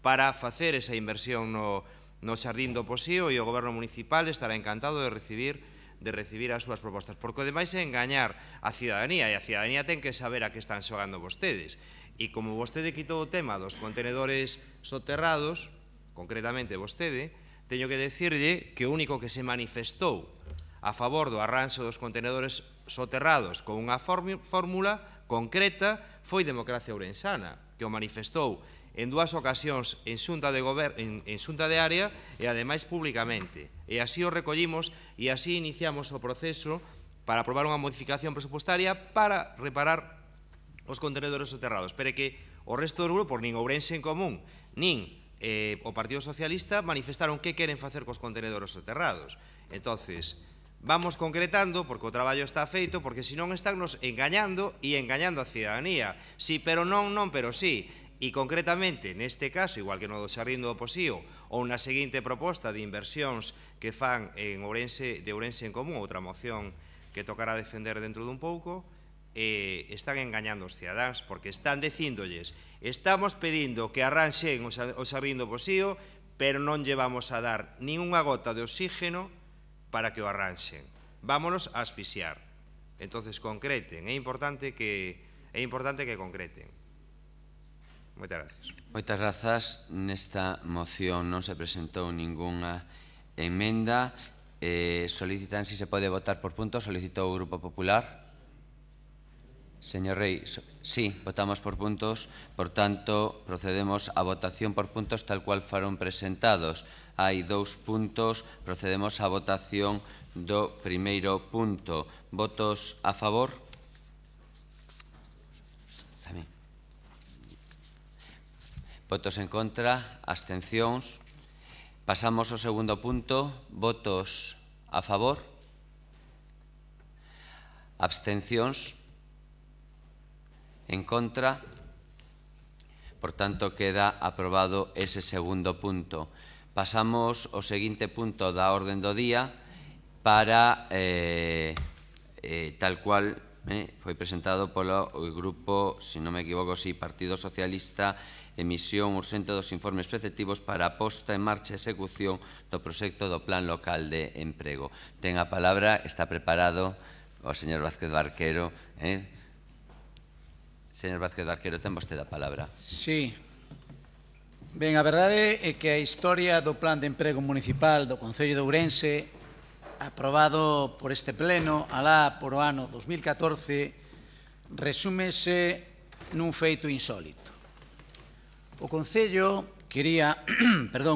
para facer esa inversión no Xardín do Posío, e o Goberno Municipal estará encantado de recibir as súas propostas, porque o demais é engañar a cidadanía, e a cidadanía ten que saber a que están xogando vostedes. E como vostede quitou o tema dos contenedores soterrados, concretamente vostede, teño que decirlle que o único que se manifestou a favor do arranxo dos contenedores soterrados con unha fórmula concreta foi Democracia Ourensana, que o manifestou en dúas ocasións en xunta de área e ademais públicamente. E así o recollimos e así iniciamos o proceso para aprobar unha modificación presupostaria para reparar os contenedores soterrados. Pero que o resto dos grupos, nin Ourense en Común, nin o Partido Socialista, manifestaron que queren facer cos contenedores soterrados. Entonces, vamos concretando, porque o traballo está feito, porque senón estánnos engañando e engañando a cidadanía. Sí, pero non, non, pero sí. E concretamente, neste caso, igual que no do Xardín do Posío, ou na seguinte proposta de inversións que fan de Ourense en Común, outra moción que tocará defender dentro dun pouco, están engañando os cidadáns, porque están dicíndolles, estamos pedindo que arranxen o Xardín do Posío, pero non lle vamos a dar nin unha gota de oxígeno para que o arranxen. Vámonos a asfixiar. Entonces, concreten. É importante que concreten. Moitas gracias. Moitas grazas. Nesta moción non se presentou ningunha emenda. Solicitan se pode votar por puntos. Solicitou o Grupo Popular. Señor Rei, sí, votamos por puntos. Por tanto, procedemos a votación por puntos tal cual foron presentados. Hai 2 puntos. Procedemos a votación do primeiro punto. Votos a favor? Votos en contra, abstencións. Pasamos ao segundo punto. Votos a favor? Abstencións. En contra. Por tanto, queda aprobado ese segundo punto. Pasamos ao seguinte punto da orden do día para, tal cual foi presentado polo grupo, se non me equivoco, sí, Partido Socialista, emisión urxente dos informes preceptivos para a posta en marcha e execución do proxecto do Plan Local de Emprego. Ten a palabra, está preparado o señor Vázquez Barquero. Señor Vázquez Barquero, ten vostede a palabra. Sí. Ben, a verdade é que a historia do Plan de Emprego Municipal do Concello de Ourense, aprobado por este pleno alá por o ano 2014, resúmese nun feito insólito. O Concello quería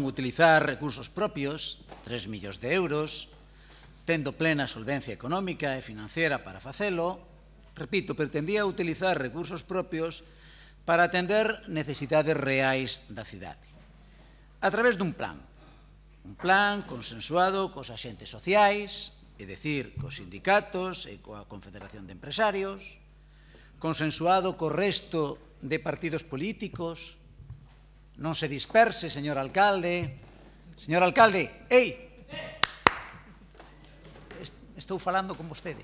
utilizar recursos propios, 3 millóns de euros, tendo plena solvencia económica e financiera para facelo. Repito, pretendía utilizar recursos propios para atender necesidades reais da cidade. A través dun plan consensuado cos axentes sociais, é dicir, cos sindicatos e coa Confederación de Empresarios, consensuado co resto de partidos políticos. Non se disperse, señor alcalde. Señor alcalde, ei! Estou falando con vostede.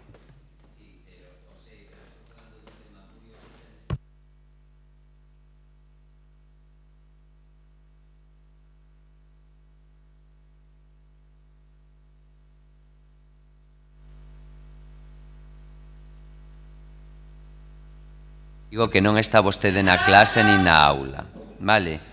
Digo que non está vostede na clase ni na aula, vale?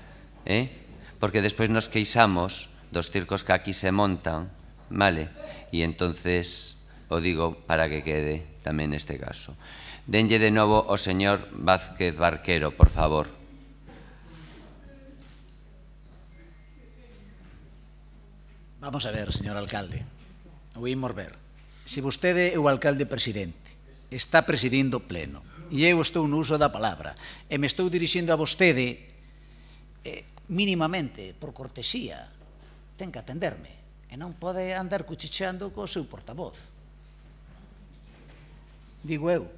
Porque despois nos queixamos dos circos que aquí se montan, vale? E entonces o digo para que quede tamén neste caso. Denlle de novo ao señor Vázquez Barquero, por favor. Vamos a ver, señor alcalde. O imos ver. Se vostede é o alcalde presidente está presidindo o pleno. E eu estou no uso da palabra. E me estou dirixindo a vostede mínimamente, por cortesía. Ten que atenderme. E non pode andar cuchicheando co seu portavoz. Digo eu.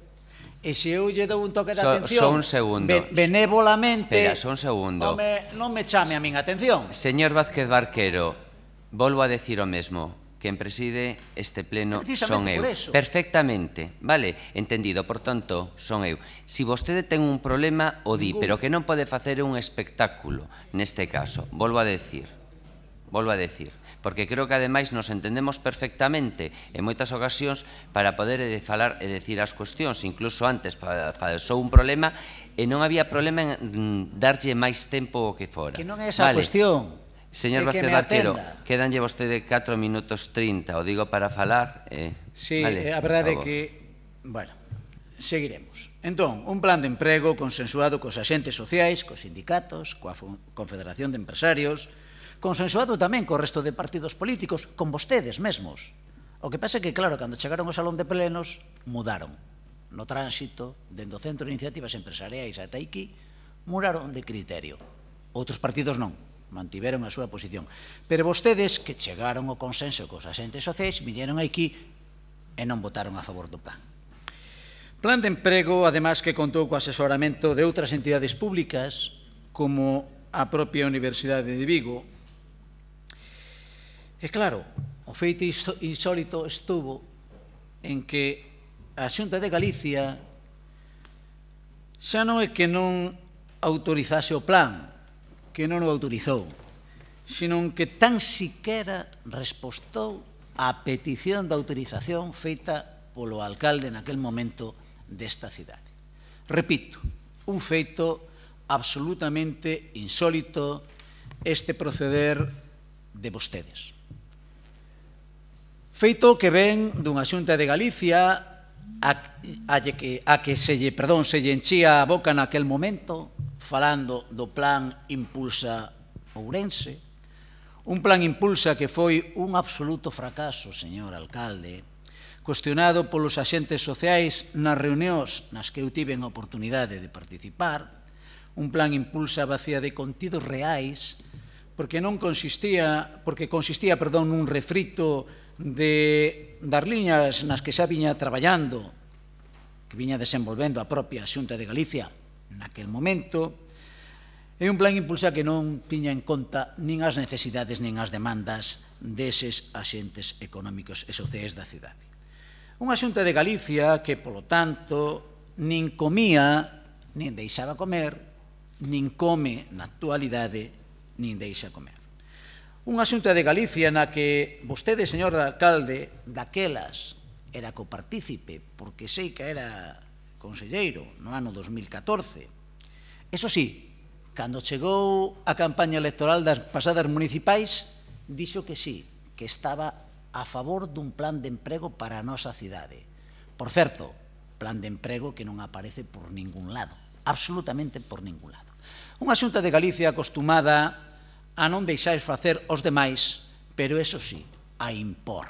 E se eu lle dou un toque de atención, un segundo. Benévolamente, Espera, só un segundo. Non me chame a min atención. Señor Vázquez Barquero, volvo a decir o mesmo. Quen preside este pleno son eu. Perfectamente, vale, entendido, por tanto, son eu. Si vostede ten un problema, o di, pero que non pode facer un espectáculo, neste caso. Volvo a decir, porque creo que ademais nos entendemos perfectamente en moitas ocasións para poder falar e decir as cuestións, incluso antes pasou un problema e non había problema en darlle máis tempo o que fora. Que non é esa cuestión. Señor Vázquez Barquero, quedanlle vostede 4 minutos 30, o digo para falar. Sí, a verdade é que, bueno, seguiremos. Entón, un plan de emprego consensuado cos axentes sociais, cos sindicatos, coa Confederación de Empresarios, consensuado tamén co resto de partidos políticos, con vostedes mesmos. O que pasa é que, claro, cando chegaron ao salón de plenos, mudaron. No tránsito, dende o Centro de Iniciativas Empresariais ata aquí, mudaron de criterio. Outros partidos non, mantiveron a súa posición. Pero vostedes, que chegaron ao consenso cos axentes sociais, viñeron aquí e non votaron a favor do plan. Plan de emprego, además, que contou co asesoramento de outras entidades públicas, como a propia Universidade de Vigo. E claro, o feito insólito estuvo en que a Xunta de Galicia xa non é que non autorizase o plan, que non o autorizou, sino que tan siquera respostou á petición de autorización feita polo alcalde naquel momento desta cidade. Repito, un feito absolutamente insólito este proceder de vostedes. Feito que ven dunha Xunta de Galicia a que se lle enchía a boca naquel momento falando do plan Impulsa Ourense, un plan Impulsa que foi un absoluto fracaso, señor alcalde, cuestionado polos axentes sociais nas reunións nas que eu tiven a oportunidade de participar, un plan Impulsa vacía de contidos reais, porque consistía nun refrito das liñas nas que xa viña traballando, que viña desenvolvendo a propia Xunta de Galicia naquel momento, é un plan Impulsa que non tiña en conta nin as necesidades nin as demandas deses axentes económicos e sociais da cidade. Unha Xunta de Galicia que, polo tanto, nin comía, nin deixaba comer, nin come na actualidade, nin deixa comer. Unha Xunta de Galicia na que vostede, señor alcalde, daquelas era copartícipe, porque sei que era conselleiro no ano 2014. Eso sí, cando chegou a campaña electoral das pasadas municipais, dixo que sí, que estaba a favor dun plan de emprego para a nosa cidade. Por certo, plan de emprego que non aparece por ningún lado, absolutamente por ningún lado. Unha Xunta de Galicia acostumada a non deixar facer os demais, pero, eso sí, a impor.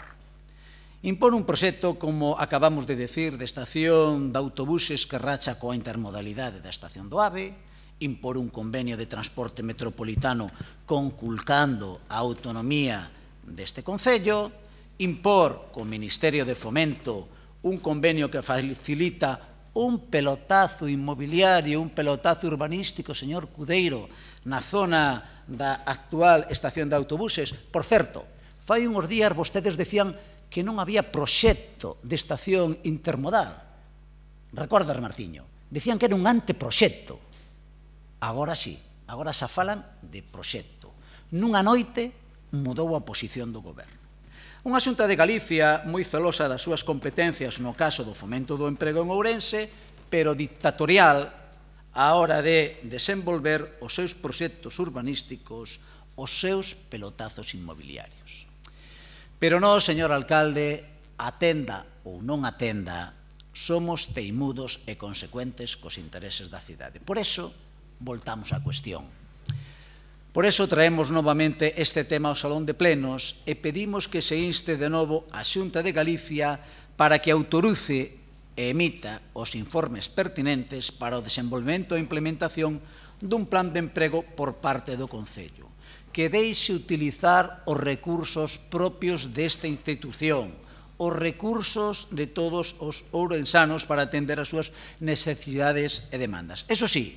Impor un proxecto, como acabamos de decir, de estación de autobuses que racha coa intermodalidade da estación do AVE, impor un convenio de transporte metropolitano conculcando a autonomía deste concello, impor co Ministerio de Fomento un convenio que facilita un pelotazo inmobiliario, un pelotazo urbanístico, señor Cudeiro, na zona da actual estación de autobuses. Por certo, fai uns días vostedes decían que non había proxecto de estación intermodal. Recordas, Martiño? Decían que era un anteproxecto. Agora sí, agora xa falan de proxecto. Nunha noite mudou a posición do goberno. Unha Xunta de Galicia moi celosa das súas competencias no caso do fomento do emprego en Ourense, pero dictatorial á hora de desenvolver os seus proxectos urbanísticos, os seus pelotazos inmobiliarios. Pero nós, señor alcalde, atenda ou non atenda, somos teimudos e consecuentes cos intereses da cidade. Por eso, voltamos á cuestión. Por eso traemos novamente este tema ao Salón de Plenos e pedimos que se inste de novo a Xunta de Galicia para que autorice e emita os informes pertinentes para o desenvolvemento e implementación dun plan de emprego por parte do Concello, que deixe utilizar os recursos propios desta institución, os recursos de todos os ourensanos para atender as súas necesidades e demandas. Eso sí,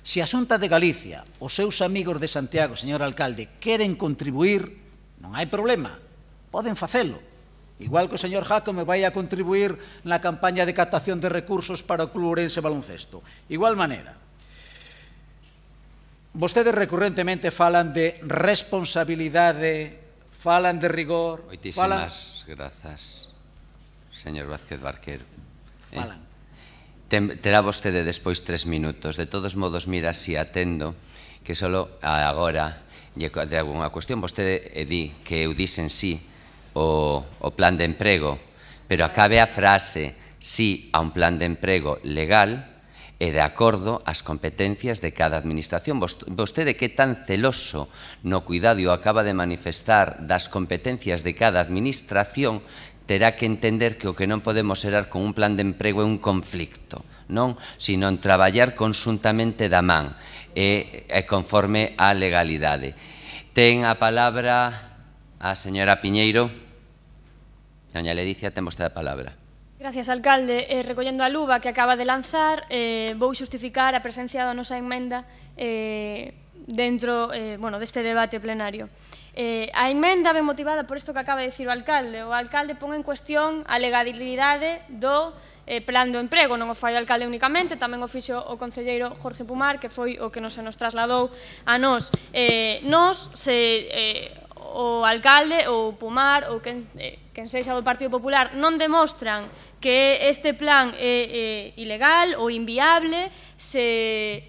se a Xunta de Galicia, os seus amigos de Santiago, señor alcalde, queren contribuir, non hai problema, poden facelo. Igual que o señor Jaco me vai a contribuir na campaña de captación de recursos para o Club Ourense Baloncesto. Igual maneira. Vostedes recurrentemente falan de responsabilidade, falan de rigor... Moitísimas grazas, señor Vázquez Barquero. Falan. Terá vostede despois 3 minutos. De todos modos, mira, si atendo que solo agora de alguna cuestión vostede di que eu dixen sí o plan de emprego, pero acabe a frase sí a un plan de emprego legal e de acordo ás competencias de cada administración. Vostede que tan celoso no cuidado o acaba de manifestar das competencias de cada administración, terá que entender que o que non podemos xerar con un plan de emprego é un conflicto, non? Sino en traballar conxuntamente da man e conforme á legalidade. Ten a palabra a señora Piñeiro. Doña Ledicia, ten vostede a palabra. Gracias, alcalde. Recollendo a luva que acaba de lanzar, vou xustificar a presencia da nosa emenda dentro deste debate plenario. A emenda ben motivada por isto que acaba de dicir o alcalde. O alcalde pon en cuestión a legalidade do plan do emprego. Non o fai o alcalde únicamente, tamén o fixo o concelleiro Jorge Pumar, que foi o que se nos trasladou a nós. O alcalde, ou Pumar, ou quen sexa do Partido Popular, non demostran que este plan é ilegal ou inviable. Se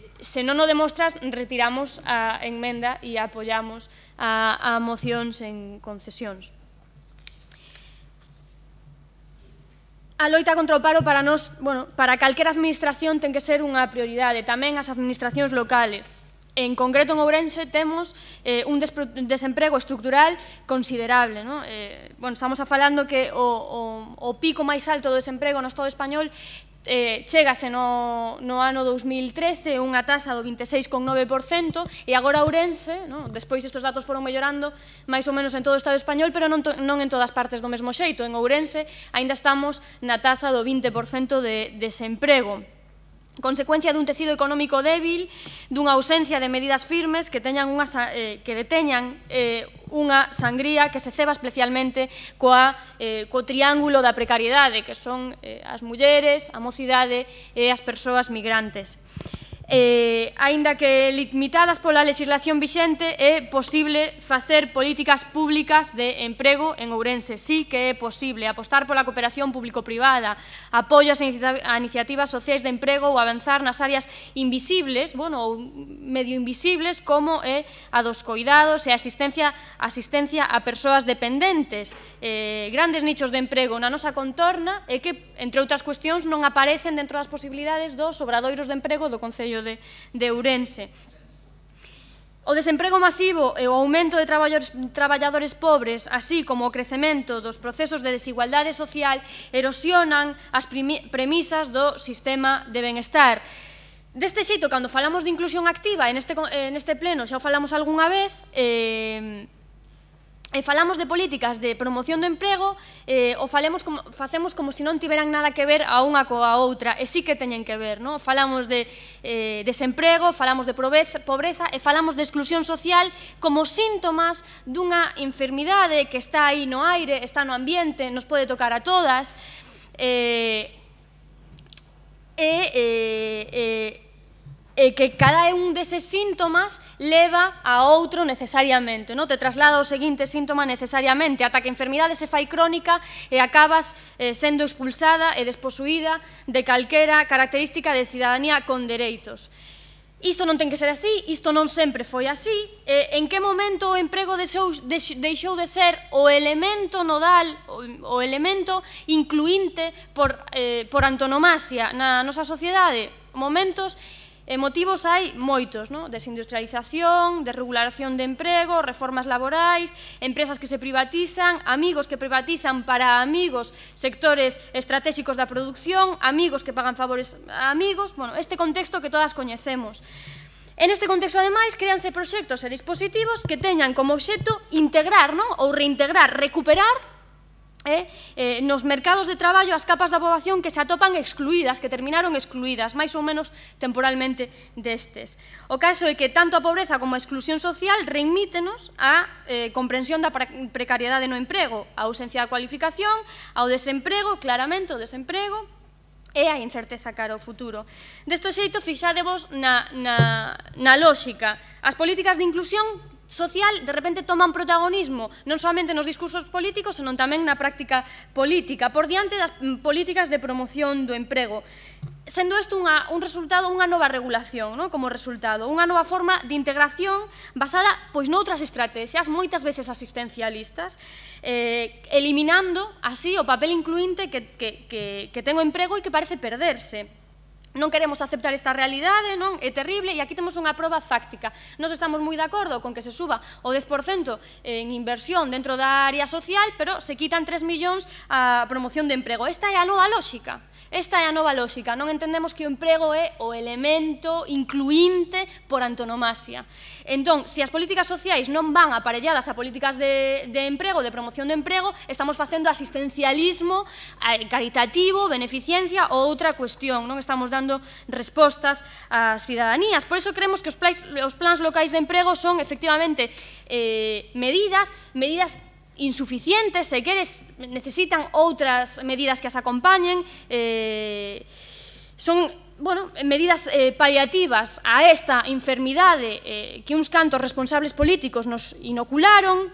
non o demostras, retiramos a emenda e apoiamos a moción sen concesións. A loita contra o paro para nós, para calquera administración ten que ser unha prioridade, tamén as administracións locales. En concreto, en Ourense, temos un desemprego estructural considerable. Estamos falando que o pico máis alto do desemprego no Estado español chegase no ano 2013 unha tasa do 26,9% e agora Ourense, despois estes datos foron mellorando máis ou menos en todo o Estado español, pero non en todas partes do mesmo xeito. En Ourense aínda estamos na tasa do 20% de desemprego, consecuencia dun tecido económico débil, dunha ausencia de medidas firmes que deteñan unha sangría que se ceba especialmente co triángulo da precariedade, que son as mulleres, a mocidade e as persoas migrantes. Aínda que limitadas pola legislación vixente, é posible facer políticas públicas de emprego en Ourense. Sí que é posible apostar pola cooperación público-privada, apoio ás iniciativas sociais de emprego ou avanzar nas áreas invisibles, ou medio invisibles, como é a dos coidados e a asistencia a persoas dependentes. Grandes nichos de emprego na nosa contorna e que, entre outras cuestións, non aparecen dentro das posibilidades dos obradoiros de emprego do Concello de Ourense. O desemprego masivo e o aumento de traballadores pobres, así como o crecemento dos procesos de desigualdade social, erosionan as premisas do sistema de benestar. Deste xeito, cando falamos de inclusión activa, en este pleno xa o falamos algunha vez, e falamos de políticas de promoción do emprego, facemos como se non tiveran nada que ver a unha coa outra, e sí que teñen que ver. Falamos de desemprego, falamos de pobreza e falamos de exclusión social como síntomas dunha enfermidade que está aí no aire, está no ambiente, nos pode tocar a todas, e que cada un deses síntomas leva a outro necesariamente, te traslada ao seguinte síntoma necesariamente, ata que a enfermidade se fai crónica e acabas sendo expulsada e desposuída de calquera característica de cidadanía con dereitos. Isto non ten que ser así, isto non sempre foi así. En que momento o emprego deixou de ser o elemento nodal, o elemento incluinte por antonomasia na nosa sociedade? Momentos motivos hai moitos, non? Desindustrialización, desregulación de emprego, reformas laborais, empresas que se privatizan, amigos que privatizan para amigos, sectores estratégicos da produción, amigos que pagan favores a amigos, bueno, este contexto que todas coñecemos. En este contexto, ademais, créanse proxectos e dispositivos que teñan como obxecto integrar, non? Ou reintegrar, recuperar nos mercados de traballo as capas da poboación que se atopan excluídas, que terminaron excluídas, máis ou menos temporalmente destes. O caso é que tanto a pobreza como a exclusión social remítenos á comprensión da precariedade no emprego, a ausencia da cualificación, ao desemprego, claramente o desemprego, e a incerteza cara ao futuro. Deste xeito, fixádevos na lógica. As políticas de inclusión social de repente toman protagonismo non somente nos discursos políticos, senón tamén na práctica política, por diante das políticas de promoción do emprego. Sendo isto un resultado, unha nova regulación, como resultado, unha nova forma de integración basada noutras estrategias, moitas veces asistencialistas, eliminando así o papel incluinte que ten o emprego e que parece perderse. Non queremos aceptar esta realidade, non? É terrible, e aquí temos unha proba fáctica. Nos estamos moi de acordo con que se suba o 10% en inversión dentro da área social, pero se quitan 3 millóns a promoción de emprego. Esta é a nova lógica. Esta é a nova lógica. Non entendemos que o emprego é o elemento incluinte por antonomasia. Entón, se as políticas sociais non van aparelladas a políticas de emprego, de promoción de emprego, estamos facendo asistencialismo caritativo, beneficencia ou outra cuestión. Non estamos dando respostas ás ciudadanías. Por iso creemos que os plans locais de emprego son, efectivamente, medidas insuficientes, se queres, necesitan outras medidas que as acompañen, son medidas paliativas a esta enfermidade que uns cantos responsables políticos nos inocularon,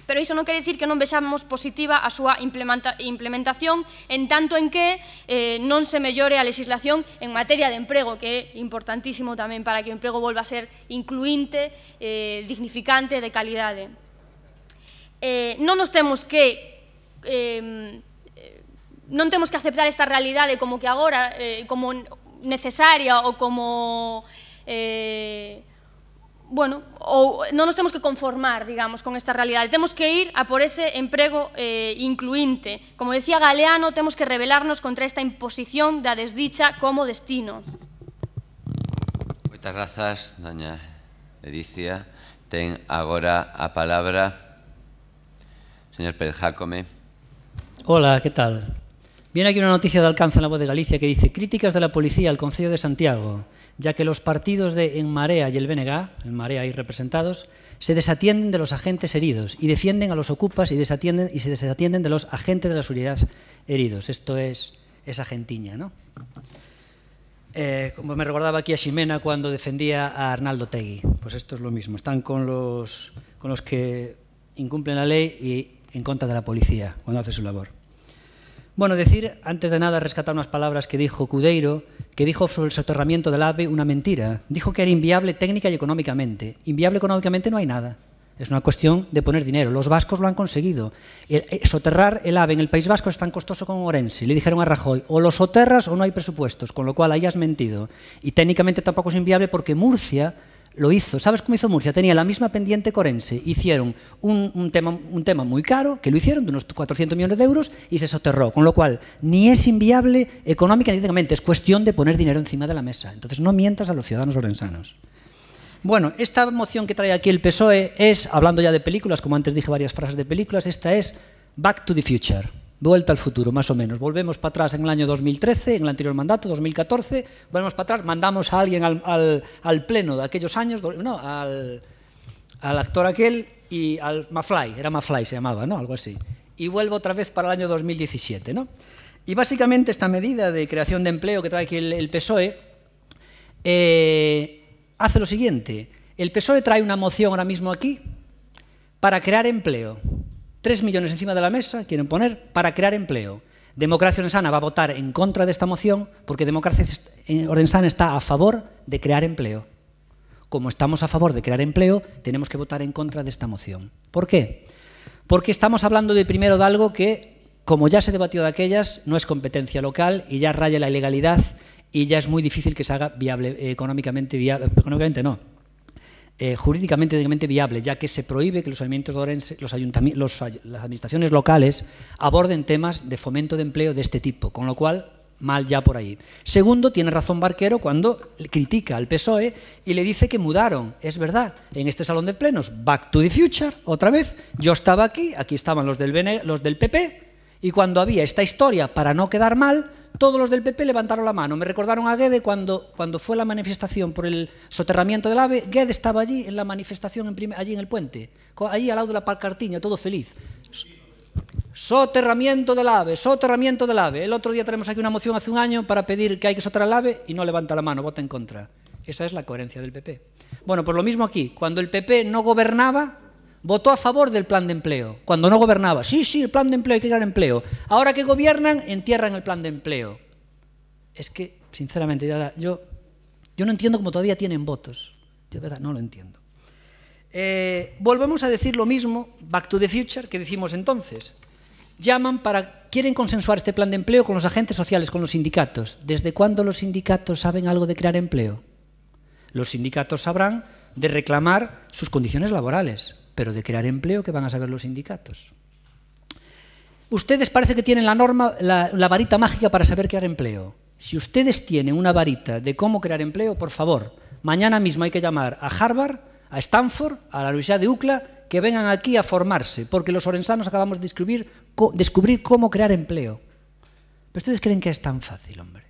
pero iso non quere dicir que non vexamos positiva a súa implementación en tanto en que non se mellore a legislación en materia de emprego, que é importantísimo tamén para que o emprego volva a ser incluinte, dignificante, de calidade. Non temos que aceptar esta realidade como que agora como necesaria ou como ou non nos temos que conformar, digamos, con esta realidade. Temos que ir a por ese emprego incluinte. Como decía Galeano, temos que rebelarnos contra esta imposición da desdicha como destino. Moitas grazas, doña Edicia. Ten agora a palabra señor Pérez Jácome. Hola, ¿qué tal? Viene aquí una noticia de alcance en La Voz de Galicia que dice: críticas de la policía al Concello de Santiago, ya que los partidos de En Marea y el BNG, en Marea ahí representados, se desatienden de los agentes heridos y defienden a los ocupas y se desatienden de los agentes de la seguridad heridos. Esto es agentiña, ¿no? Como me recordaba aquí a Ximena cuando defendía a Arnaldo Tegui, pues esto es lo mismo. Están con los que incumplen la ley y en contra de la policía cuando hace su labor. Bueno, decir, antes de nada, rescatar unas palabras que dijo Cudeiro, que dijo sobre el soterramiento del AVE una mentira. Dijo que era inviable técnica y económicamente. Inviable económicamente no hay nada. Es una cuestión de poner dinero. Los vascos lo han conseguido. Soterrar el AVE en el País Vasco es tan costoso como Ourense. Le dijeron a Rajoy, o lo soterras o no hay presupuestos, con lo cual ahí has mentido. Y técnicamente tampoco es inviable porque Murcia lo hizo. ¿Sabes cómo hizo Murcia? Tenía la misma pendiente que Ourense. Hicieron un tema muy caro, que lo hicieron, de unos 400 millones de euros, y se soterró. Con lo cual, ni es inviable económica ni técnicamente, es cuestión de poner dinero encima de la mesa. Entonces, no mientas a los ciudadanos orensanos. Bueno, esta moción que trae aquí el PSOE es, hablando ya de películas, como antes dije varias frases de películas, esta es Back to the Future. Vuelta al futuro, más o menos. Volvemos para atrás en el año 2013, en el anterior mandato, 2014, volvemos para atrás, mandamos a alguien al pleno de aquellos años, no, al actor aquel y al Mafly, era Mafly se llamaba, ¿no? Algo así. Y vuelvo otra vez para el año 2017, ¿no? Y básicamente esta medida de creación de empleo que trae aquí el PSOE hace lo siguiente. El PSOE trae una moción ahora mismo aquí para crear empleo. 3 millones encima de la mesa quieren poner para crear empleo. Democracia Orensana va a votar en contra de esta moción porque Democracia Orensana está a favor de crear empleo. Como estamos a favor de crear empleo, tenemos que votar en contra de esta moción. ¿Por qué? Porque estamos hablando primero de algo que, como ya se debatió de aquellas, no es competencia local y ya raya la ilegalidad y ya es muy difícil que se haga viable, económicamente no, jurídicamente viable, ya que se prohíbe que los ayuntamientos de Ourense, las administraciones locales aborden temas de fomento de empleo de este tipo, con lo cual, mal ya por ahí. Segundo, tiene razón Barquero cuando critica al PSOE y le dice que mudaron. Es verdad, en este salón de plenos, Back to the Future, otra vez, yo estaba aquí estaban los del PP, y cuando había esta historia, para no quedar mal, todos los del PP levantaron la mano. Me recordaron a Guede cuando fue la manifestación por el soterramiento del AVE. Guede estaba allí en la manifestación, allí en el puente, allí al lado de la Parcartiña, todo feliz. Soterramiento del AVE, soterramiento del AVE. El otro día tenemos aquí una moción hace un año para pedir que hay que soterrar el AVE y no levanta la mano, vota en contra. Esa es la coherencia del PP. Bueno, pues lo mismo aquí. Cuando el PP no gobernaba, votó a favor del plan de empleo. Cuando no gobernaba, sí, el plan de empleo, hay que crear empleo. Ahora que gobiernan, entierran el plan de empleo. Es que, sinceramente, yo no entiendo cómo todavía tienen votos. Yo, verdad, no lo entiendo. Volvemos a decir lo mismo, Back to the Future, que decimos entonces. Quieren consensuar este plan de empleo con los agentes sociales, con los sindicatos. ¿Desde cuándo los sindicatos saben algo de crear empleo? Los sindicatos sabrán de reclamar sus condiciones laborales, pero de crear empleo, ¿qué van a saber los sindicatos? Ustedes parece que tienen la varita mágica para saber crear empleo. Si ustedes tienen una varita de cómo crear empleo, por favor, mañana mismo hay que llamar a Harvard, a Stanford, a la Universidad de UCLA, que vengan aquí a formarse, porque los orensanos acabamos de descubrir cómo crear empleo. Pero ustedes creen que es tan fácil, hombre.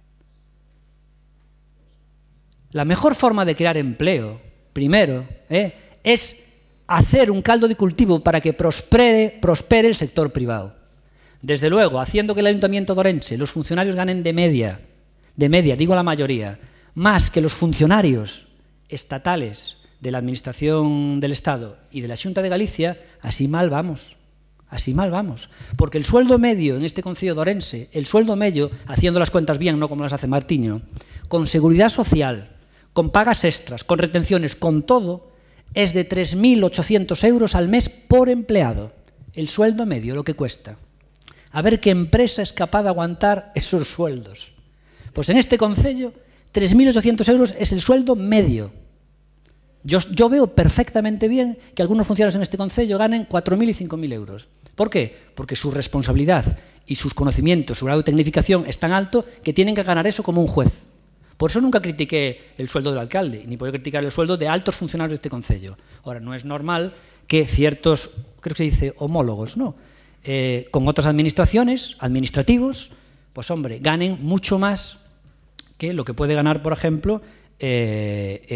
La mejor forma de crear empleo, primero, es hacer un caldo de cultivo para que prospere el sector privado. Desde luego, haciendo que el Ayuntamiento de Ourense, los funcionarios ganen de media, digo la mayoría, más que los funcionarios estatales de la Administración del Estado y de la Xunta de Galicia, así mal vamos. Porque el sueldo medio en este concello de Ourense, el sueldo medio, haciendo las cuentas bien, no como las hace Martiño, con seguridad social, con pagas extras, con retenciones, con todo, es de 3.800 euros al mes por empleado. El sueldo medio, lo que cuesta. A ver qué empresa es capaz de aguantar esos sueldos. Pues en este concello, 3.800 euros es el sueldo medio. Yo veo perfectamente bien que algunos funcionarios en este concello ganen 4.000 y 5.000 euros. ¿Por qué? Porque su responsabilidad y sus conocimientos, su grado de tecnificación es tan alto que tienen que ganar eso como un juez. Por eso nunca critiqué el sueldo del alcalde, ni puedo criticar el sueldo de altos funcionarios de este concello. Ahora, no es normal que ciertos, creo que se dice homólogos, ¿no? Con otras administrativos, pues hombre, ganen mucho más que lo que puede ganar, por ejemplo,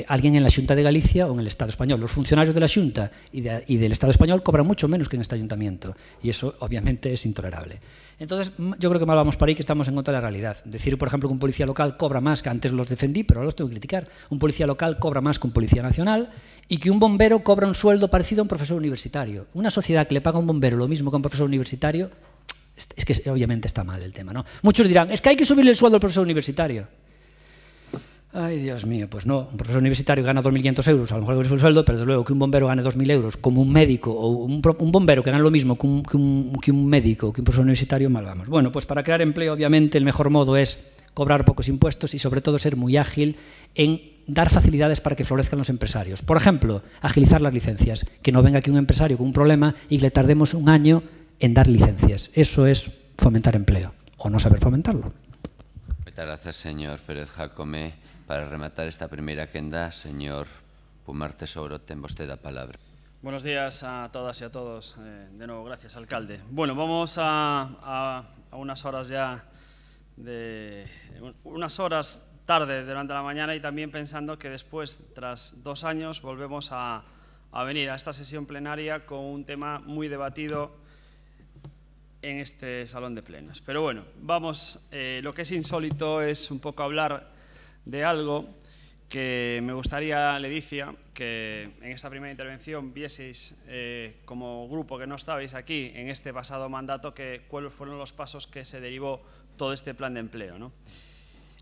alguien en la Xunta de Galicia o en el Estado español. Los funcionarios de la Xunta y del Estado español cobran mucho menos que en este ayuntamiento y eso obviamente es intolerable. Entonces yo creo que mal vamos por ahí, que estamos en contra de la realidad. Decir, por ejemplo, que un policía local cobra más, que antes los defendí, pero ahora los tengo que criticar. Un policía local cobra más que un policía nacional y que un bombero cobra un sueldo parecido a un profesor universitario. Una sociedad que le paga a un bombero lo mismo que a un profesor universitario, es que obviamente está mal el tema, ¿no? Muchos dirán, es que hay que subirle el sueldo al profesor universitario. Ay, Dios mío, pues no. Un profesor universitario gana 2.500 euros, a lo mejor es el sueldo, pero desde luego que un bombero gane 2.000 euros, como un médico, o un bombero que gane lo mismo que un médico, que un profesor universitario, mal vamos. Bueno, pues para crear empleo, obviamente, el mejor modo es cobrar pocos impuestos y, sobre todo, ser muy ágil en dar facilidades para que florezcan los empresarios. Por ejemplo, agilizar las licencias. Que no venga aquí un empresario con un problema y que le tardemos un año en dar licencias. Eso es fomentar empleo, o no saber fomentarlo. Muchas gracias, señor Pérez Jacome. Para rematar esta primeira quenda, señor Pumar Tesouro, ten vostede a palabra. Buenos días a todas y a todos. De nuevo, gracias, alcalde. Bueno, vamos a unas horas ya, unas horas tarde durante la mañana y también pensando que después, tras 2 años, volvemos a venir a esta sesión plenaria con un tema muy debatido en este salón de plenos. Pero bueno, vamos, lo que es insólito es un poco hablar de algo que me gustaría, Leticia, que en esta primera intervención vieseis como grupo que no estabais aquí en este pasado mandato, cuáles fueron los pasos que se derivó todo este plan de empleo, ¿no?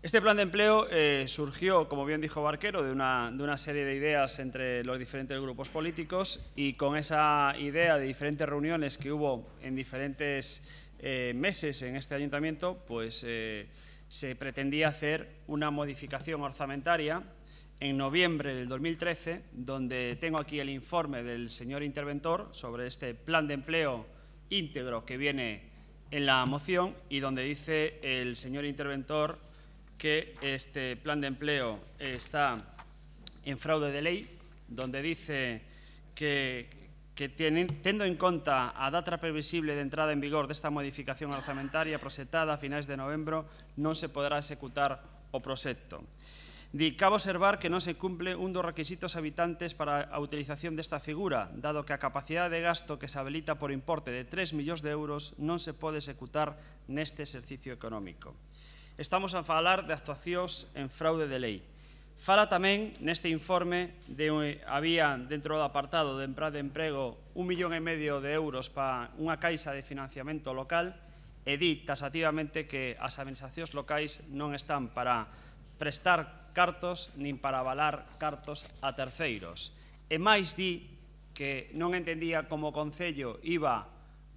Este plan de empleo surgió, como bien dijo Barquero, de una serie de ideas entre los diferentes grupos políticos y con esa idea de diferentes reuniones que hubo en diferentes meses en este ayuntamiento, pues se pretendía hacer una modificación orzamentaria en noviembre del 2013, donde tengo aquí el informe del señor interventor sobre este plan de empleo íntegro que viene en la moción y donde dice el señor interventor que este plan de empleo está en fraude de lei, donde dice que tendo en conta a data previsible de entrada en vigor desta modificación orzamentaria proxectada a finais de novembro non se poderá executar o proxecto. Cabe observar que non se cumple un dos requisitos habitantes para a utilización desta figura, dado que a capacidade de gasto que se habilita por importe de 3 millóns de euros non se pode executar neste exercicio económico. Estamos a falar de actuacións en fraude de lei. Fala tamén neste informe había dentro do apartado de emprego 1,5 millón de euros para unha caixa de financiamento local e di taxativamente que as administracións locais non están para prestar cartos nin para avalar cartos a terceiros. E máis di que non entendía como o Concello iba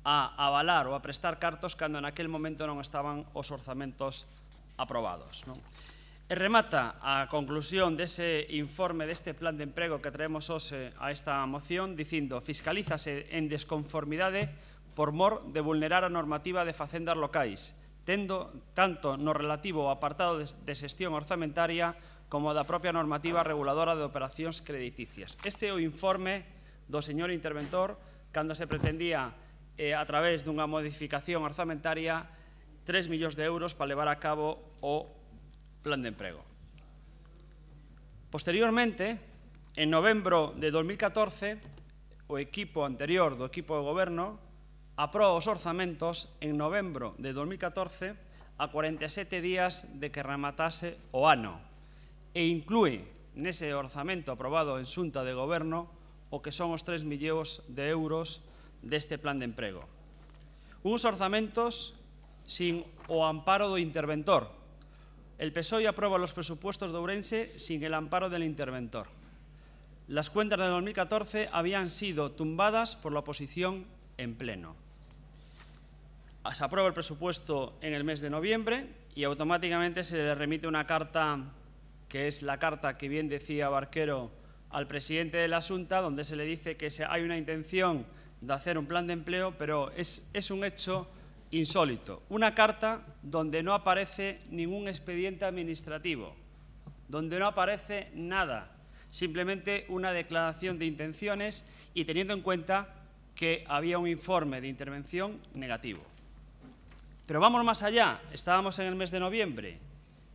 a avalar ou a prestar cartos cando naquel momento non estaban os orzamentos aprobados. E remata a conclusión dese informe deste plan de emprego que traemos hoxe a esta moción dicindo: fiscalízase en desconformidade por mor de vulnerar a normativa de facendas locais, tendo tanto no relativo ao apartado de xestión orzamentaria como da propia normativa reguladora de operacións crediticias. Este é o informe do señor interventor cando se pretendía, a través dunha modificación orzamentaria, 3 millóns de euros para levar a cabo o plan de emprego. Posteriormente, en novembro de 2014, o equipo anterior do equipo de goberno aproba os orzamentos en novembro de 2014 a 47 días de que rematase o ano e inclúe nese orzamento aprobado en Xunta de Goberno o que son os 3 millóns de euros deste plan de emprego. Uns orzamentos sin o amparo do interventor. El PSOE aprueba los presupuestos de Ourense sin el amparo del interventor. Las cuentas de 2014 habían sido tumbadas por la oposición en pleno. Se aprueba el presupuesto en el mes de noviembre y automáticamente se le remite una carta, que es la carta que bien decía Barquero al presidente de la Xunta, donde se le dice que hay una intención de hacer un plan de empleo, pero es un hecho insólito. Una carta donde no aparece ningún expediente administrativo, donde no aparece nada, simplemente una declaración de intenciones y teniendo en cuenta que había un informe de intervención negativo. Pero vamos más allá, estábamos en el mes de noviembre.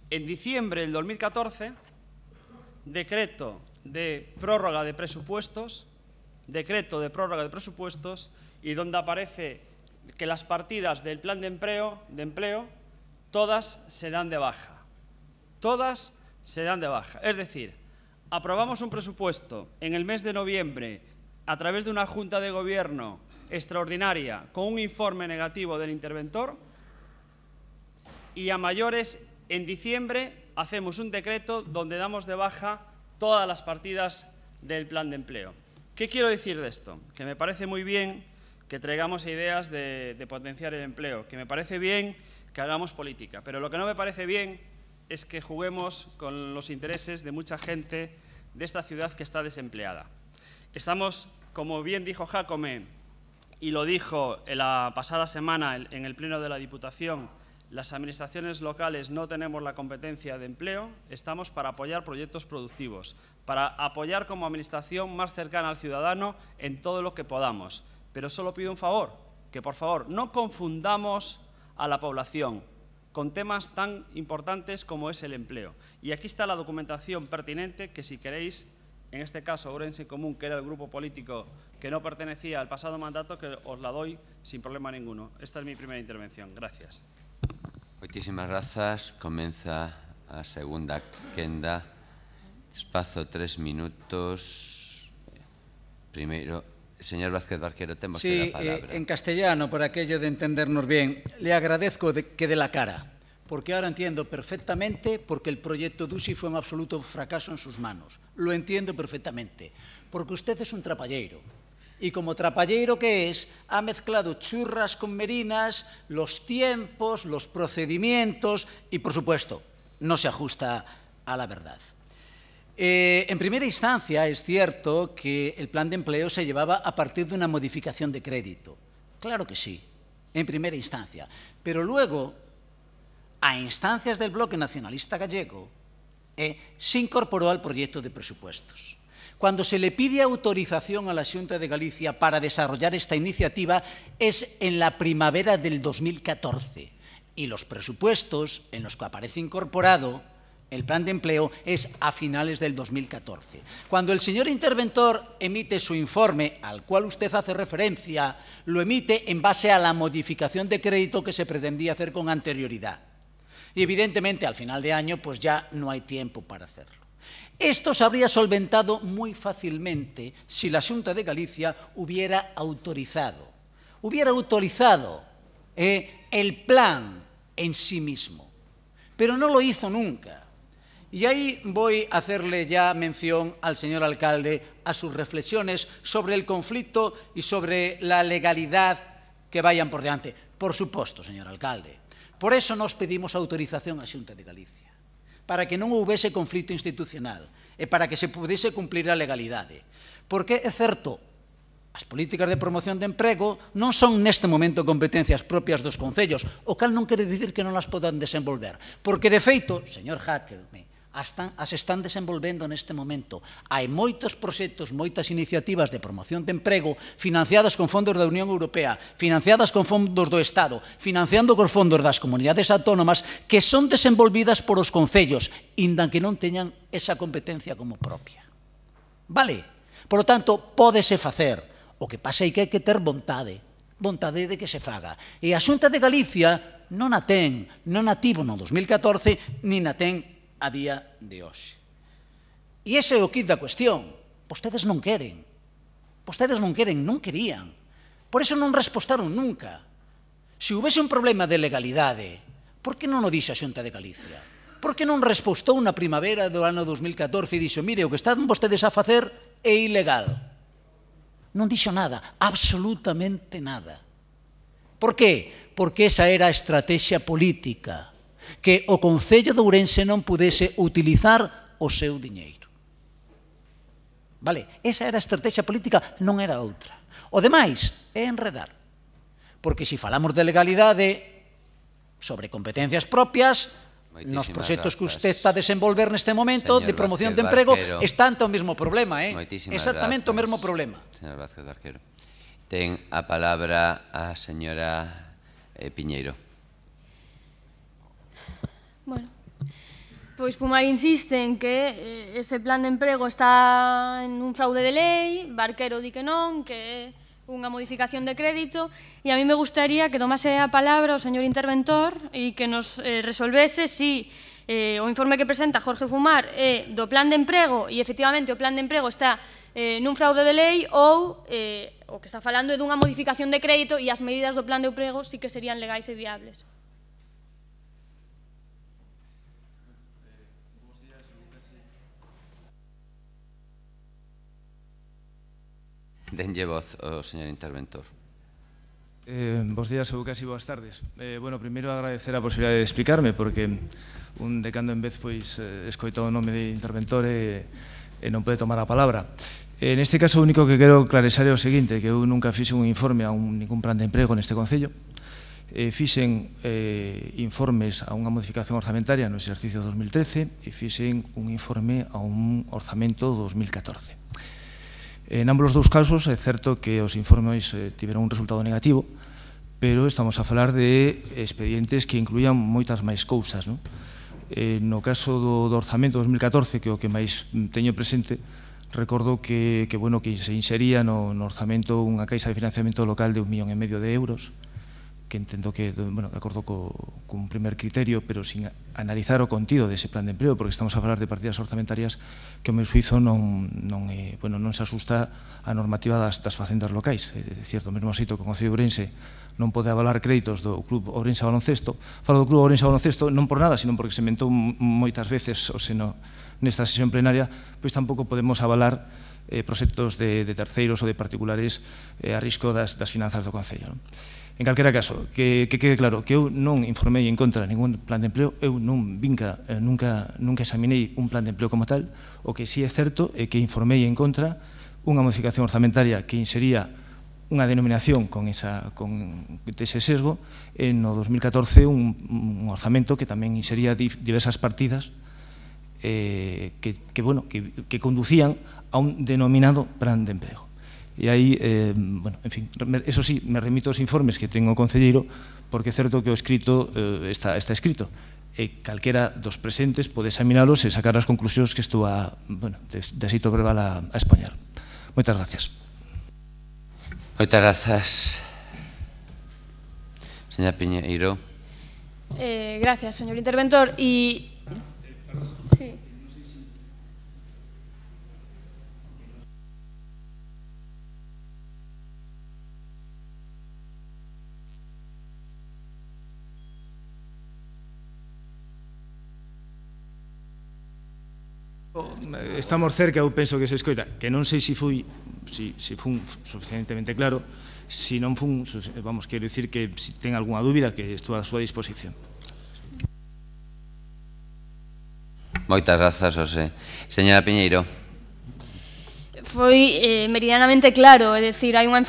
En diciembre del 2014, decreto de prórroga de presupuestos, y donde aparece que las partidas del plan de empleo todas se dan de baja. Todas se dan de baja. Es decir, aprobamos un presupuesto en el mes de noviembre a través de una Junta de Gobierno extraordinaria con un informe negativo del interventor y a mayores en diciembre hacemos un decreto donde damos de baja todas las partidas del plan de empleo. ¿Qué quiero decir de esto? Que me parece muy bien que traigamos ideas de potenciar el empleo, que me parece bien que hagamos política, pero lo que no me parece bien es que juguemos con los intereses de mucha gente de esta ciudad que está desempleada. Estamos, como bien dijo Jácome, y lo dijo en la pasada semana en el Pleno de la Diputación, las administraciones locales no tenemos la competencia de empleo, estamos para apoyar proyectos productivos, para apoyar como administración más cercana al ciudadano en todo lo que podamos. Pero solo pido un favor, que por favor no confundamos a la población con temas tan importantes como es el empleo. Y aquí está la documentación pertinente que si queréis, en este caso Ourense en Común, que era el grupo político que no pertenecía al pasado mandato, que os la doy sin problema ninguno. Esta es mi primera intervención. Gracias. Moitísimas grazas. Comeza a segunda quenda. Espazo 3 minutos. Primeiro, señor Vázquez Barquero, temos que la palabra. En castellano, por aquello de entendernos bien, le agradezco que dé la cara, porque ahora entiendo perfectamente por qué el proyecto Dusi fue un absoluto fracaso en sus manos. Lo entiendo perfectamente, porque usted es un trapalleiro. Y como trapallero que es, ha mezclado churras con merinas, los tiempos, los procedimientos y, por supuesto, no se ajusta a la verdad. En primera instancia, es cierto que el plan de empleo se llevaba a partir de una modificación de crédito. Claro que sí, en primera instancia. Pero luego, a instancias del Bloque Nacionalista Gallego, se incorporó al proyecto de presupuestos. Cuando se le pide autorización a la Xunta de Galicia para desarrollar esta iniciativa es en la primavera del 2014 y los presupuestos en los que aparece incorporado el plan de empleo es a finales del 2014. Cuando el señor interventor emite su informe, al cual usted hace referencia, lo emite en base a la modificación de crédito que se pretendía hacer con anterioridad. Y evidentemente al final de año pues ya no hay tiempo para hacerlo. Esto se habría solventado muy fácilmente si la Xunta de Galicia hubiera autorizado el plan en sí mismo, pero no lo hizo nunca. Y ahí voy a hacerle ya mención al señor alcalde a sus reflexiones sobre el conflicto y sobre la legalidad que vayan por delante. Por supuesto, señor alcalde, por eso nos pedimos autorización á Xunta de Galicia, para que non houvese conflito institucional e para que se pudese cumplir a legalidade. Porque é certo, as políticas de promoción de emprego non son neste momento competencias propias dos concellos, o cal non quere dicir que non as podan desenvolver. Porque, de feito, señor Jaquelme, as están desenvolvendo neste momento. Hai moitos proxectos, moitas iniciativas de promoción de emprego financiadas con fondos da Unión Europea, financiadas con fondos do Estado, financiando cos fondos das comunidades autónomas que son desenvolvidas por os concellos, inda que non teñan esa competencia como propia. Vale? Por lo tanto, pódese facer. O que pasa é que hai que ter vontade de que se faga. E a Xunta de Galicia non a ten, non a tivo no 2014, nin a ten a día de hoxe. E ese é o kit da cuestión. Vostedes non queren. Vostedes non queren, non querían. Por iso non respostaron nunca. Se houvese un problema de legalidade, por que non o dixo a Xunta de Galicia? Por que non respostou na primavera do ano 2014 e dixo, mire, o que están vostedes a facer é ilegal? Non dixo nada, absolutamente nada. Por qué? Porque esa era a estrategia política, que o Concello de Ourense non pudese utilizar o seu diñeiro. Vale, esa era a estrategia política, non era outra. O demais é enredar. Porque se falamos de legalidade sobre competencias propias, nos proxectos que usted está a desenvolver neste momento de promoción de emprego está ante o mesmo problema, exactamente o mesmo problema. Señor Vázquez Barquero. Ten a palabra a señora Piñeiro. Bueno, pois Pumar insiste en que ese plan de emprego está en un fraude de lei, Barquero di que non, que é unha modificación de crédito, e a mí me gustaría que tomase a palabra o señor interventor e que nos resolvese si o informe que presenta Jorge Fumar é do plan de emprego e efectivamente o plan de emprego está nun fraude de lei ou o que está falando é dunha modificación de crédito e as medidas do plan de emprego sí que serían legais e viables. Denlle voz ao señor interventor. Bos días ou casi boas tardes. Bueno, primeiro agradecer a posibilidade de explicarme, porque un de cando en vez escoitou o nome de interventor e non pode tomar a palabra. Neste caso, o único que quero clarecer é o seguinte, que eu nunca fixen un informe a ningún plan de emprego neste Concello. Fixen informes a unha modificación orzamentaria no exercicio 2013 e fixen un informe a un orzamento 2014. En ambos os dous casos é certo que os informes tiveron un resultado negativo, pero estamos a falar de expedientes que incluían moitas máis cousas. No caso do orzamento 2014, que é o que máis teño presente, recordo que se insería no orzamento unha caixa de financiamento local de 1,5 millón de euros, que entendo que, de acordo cun primer criterio, pero sin analizar o contido dese plan de emprego, porque estamos a falar de partidas orzamentarias que o meu suizo non se asusta a normativa das facendas locais. É certo, mesmo xeito que o Concello de Ourense non pode avalar créditos do Club Ourense Baloncesto. Falo do Club Ourense Baloncesto non por nada, sino porque se mentou moitas veces nesta sesión plenaria, pois tampouco podemos avalar proxectos de terceiros ou de particulares a risco das finanzas do Concello. En calquera caso, que quede claro que eu non informei en contra de ningún plan de empleo, eu nunca examinei un plan de empleo como tal. O que sí é certo é que informei en contra unha modificación orzamentaria que insería unha denominación con ese sesgo, e no 2014 un orzamento que tamén insería diversas partidas que conducían a un denominado plan de empleo. E aí, en fin, eso sí, me remito aos informes que ten o concelleiro, porque é certo que o escrito está escrito, e calquera dos presentes pode examinalos e sacar as conclusións que estou de xeito verbal a expoñer. Moitas gracias. Moitas grazas. Señora Piñeiro. Gracias, señor interventor. Sí. Estamos cerca, eu penso que se escoita, que non sei se fun suficientemente claro. Se non fun, quero dicir que se ten algunha dúbida, que estou a súa disposición. Moitas grazas, José. Señora Piñeiro. Foi meridianamente claro, é dicir, hai unha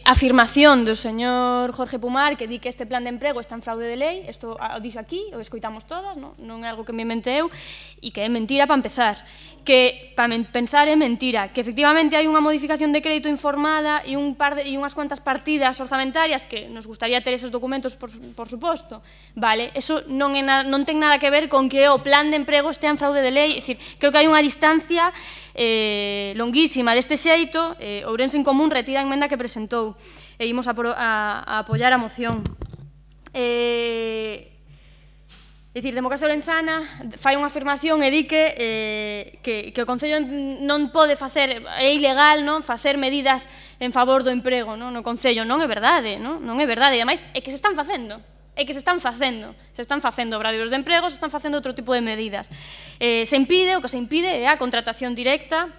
afirmación do señor Jorge Pumar que di que este plan de emprego está en fraude de lei, isto o dixo aquí, o escoitamos todas, non é algo que me invente eu, e que é mentira para empezar, que para pensar é mentira, que efectivamente hai unha modificación de crédito informada e unhas cuantas partidas orzamentarias que nos gustaría ter esos documentos, por suposto, vale, eso non ten nada que ver con que o plan de emprego estea en fraude de lei, é dicir, creo que hai unha distancia longuísima deste xeito. Ourense en Común retira a enmenda que presentou e imos a apoiar a moción. É dicir, Democracia Ourensana fai unha afirmación e di que o Concello non pode facer, é ilegal facer medidas en favor do emprego no Concello. Non é verdade, non é verdade, e ademais é que se están facendo. Se están facendo obradoiros de emprego, se están facendo outro tipo de medidas. O que se impide é a contratación directa,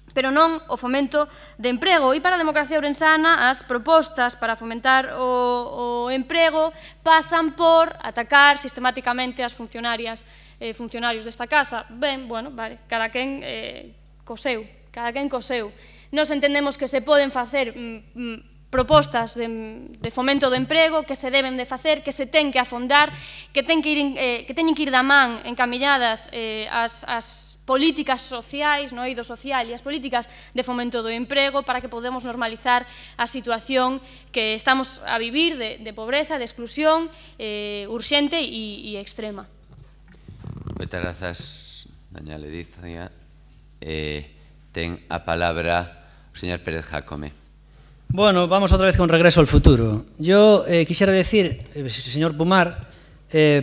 pero non o fomento de emprego. E para a Democracia Ourensana, as propostas para fomentar o emprego pasan por atacar sistemáticamente as funcionarias e funcionarios desta casa. Ben, bueno, vale, cada quen co seu. Nos entendemos que se poden facer propostas de fomento do emprego que se deben de facer, que se ten que afondar, que teñen que ir da man encamilladas as políticas sociais, no eido social e as políticas de fomento do emprego para que podemos normalizar a situación que estamos a vivir de pobreza, de exclusión urxente e extrema. Moitas grazas, doña Ledicia. Ten a palabra o señor Pérez Jácome. Bueno, vamos otra vez con regreso al futuro. Yo quisiera decir, señor Pumar,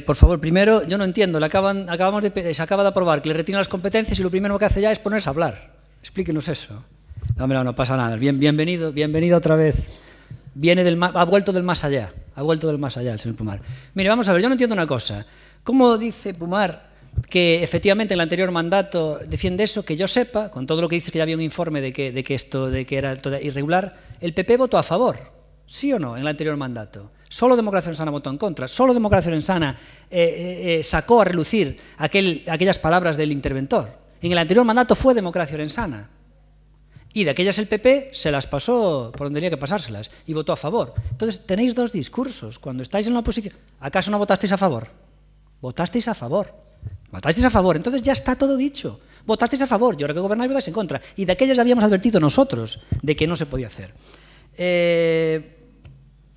por favor, primero, yo no entiendo, se acaba de aprobar que le retiran las competencias y lo primero que hace ya es ponerse a hablar. Explíquenos eso. No pasa nada. Bienvenido otra vez. Ha vuelto del más allá. El señor Pumar. Mire, vamos a ver, yo no entiendo una cosa. ¿Cómo dice Pumar que efectivamente en el anterior mandato defiende eso? Que yo sepa, con todo lo que dice que ya había un informe de que era todo irregular, el PP votó a favor, ¿sí o no, en el anterior mandato? Solo Democracia Ourensana votó en contra, solo Democracia Ourensana sacó a relucir aquellas palabras del interventor. En el anterior mandato fue Democracia Ourensana. Y de aquellas el PP se las pasó por donde tenía que pasárselas y votó a favor. Entonces tenéis dos discursos cuando estáis en la oposición. ¿Acaso no votasteis a favor? Votasteis a favor. Entonces ya está todo dicho. Votasteis a favor, y ahora que gobernáis votáis en contra. Y de aquellos ya habíamos advertido nosotros de que no se podía hacer.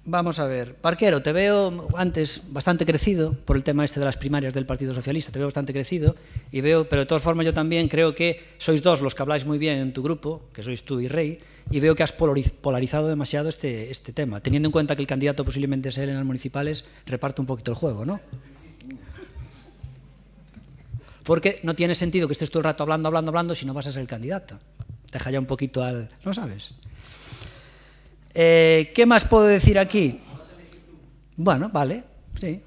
Vamos a ver. Barquero, te veo antes bastante crecido por el tema este de las primarias del Partido Socialista. Te veo bastante crecido, pero de todas formas yo también creo que sois dos los que habláis muy bien en tu grupo, que sois tú y Rey, y veo que has polarizado demasiado este tema, teniendo en cuenta que el candidato posiblemente sea él en las municipales, reparte un poquito el juego, ¿no? Porque no tiene sentido que estés todo el rato hablando si no vas a ser el candidato. Deja ya un poquito al... ¿No sabes? ¿Qué más puedo decir aquí? Bueno, vale, sí.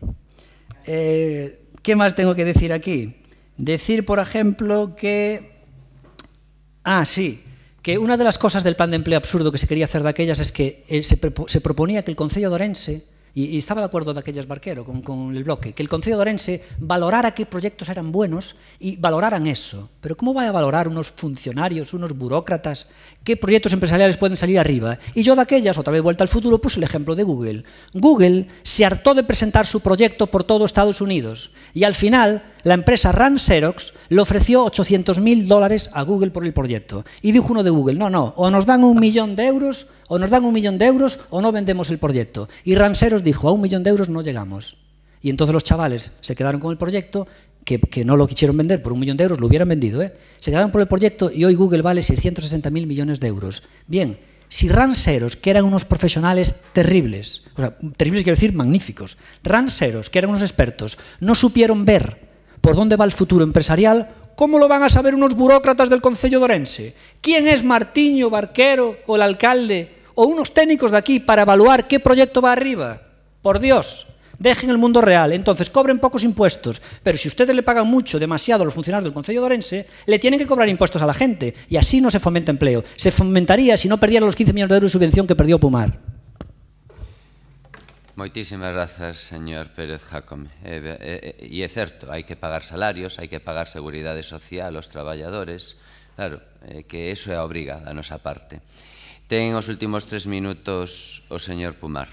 ¿Qué más tengo que decir aquí? Decir, por ejemplo, que... sí, que una de las cosas del plan de empleo absurdo que se quería hacer de aquellas es que se proponía que el Concello de Ourense, y estaba de acuerdo de aquellas Barquero con el bloque, que el Concello de Ourense valorara qué proyectos eran buenos y valoraran eso. Pero ¿cómo va a valorar unos funcionarios, unos burócratas, qué proyectos empresariales pueden salir arriba? Y yo de aquellas, otra vez vuelta al futuro, puse el ejemplo de Google. Google se hartó de presentar su proyecto por todo Estados Unidos y al final la empresa Rand Xerox le ofreció $800.000 a Google por el proyecto. Y dijo uno de Google, no, o nos dan €1 millón o nos dan $1 millón o no vendemos el proyecto. Y Rand Xerox dijo, a €1 millón no llegamos. Y entonces los chavales se quedaron con el proyecto, que no lo quisieron vender por €1 millón, lo hubieran vendido, se quedaron por el proyecto y hoy Google vale 660.000 millones de euros. Bien, si Rand Xerox, que eran unos profesionales terribles, o sea, terribles quiero decir magníficos, Rand Xerox, que eran unos expertos, no supieron ver por dónde va el futuro empresarial, ¿cómo lo van a saber unos burócratas del Concello de Ourense? ¿Quién es Martiño, Barquero o el alcalde o unos técnicos de aquí para evaluar qué proyecto va arriba? Por Dios, dejen el mundo real, entonces cobren pocos impuestos, pero si ustedes le pagan mucho, demasiado a los funcionarios del Concello de Ourense, le tienen que cobrar impuestos a la gente y así no se fomenta empleo. Se fomentaría si no perdiera los 15 millones de euros de subvención que perdió Pumar. Moitísimas grazas, señor Pérez Jácome. E é certo, hai que pagar salarios, hai que pagar seguridade social aos traballadores, claro, que eso é a obriga da nosa parte. Ten os últimos 3 minutos o señor Pumar.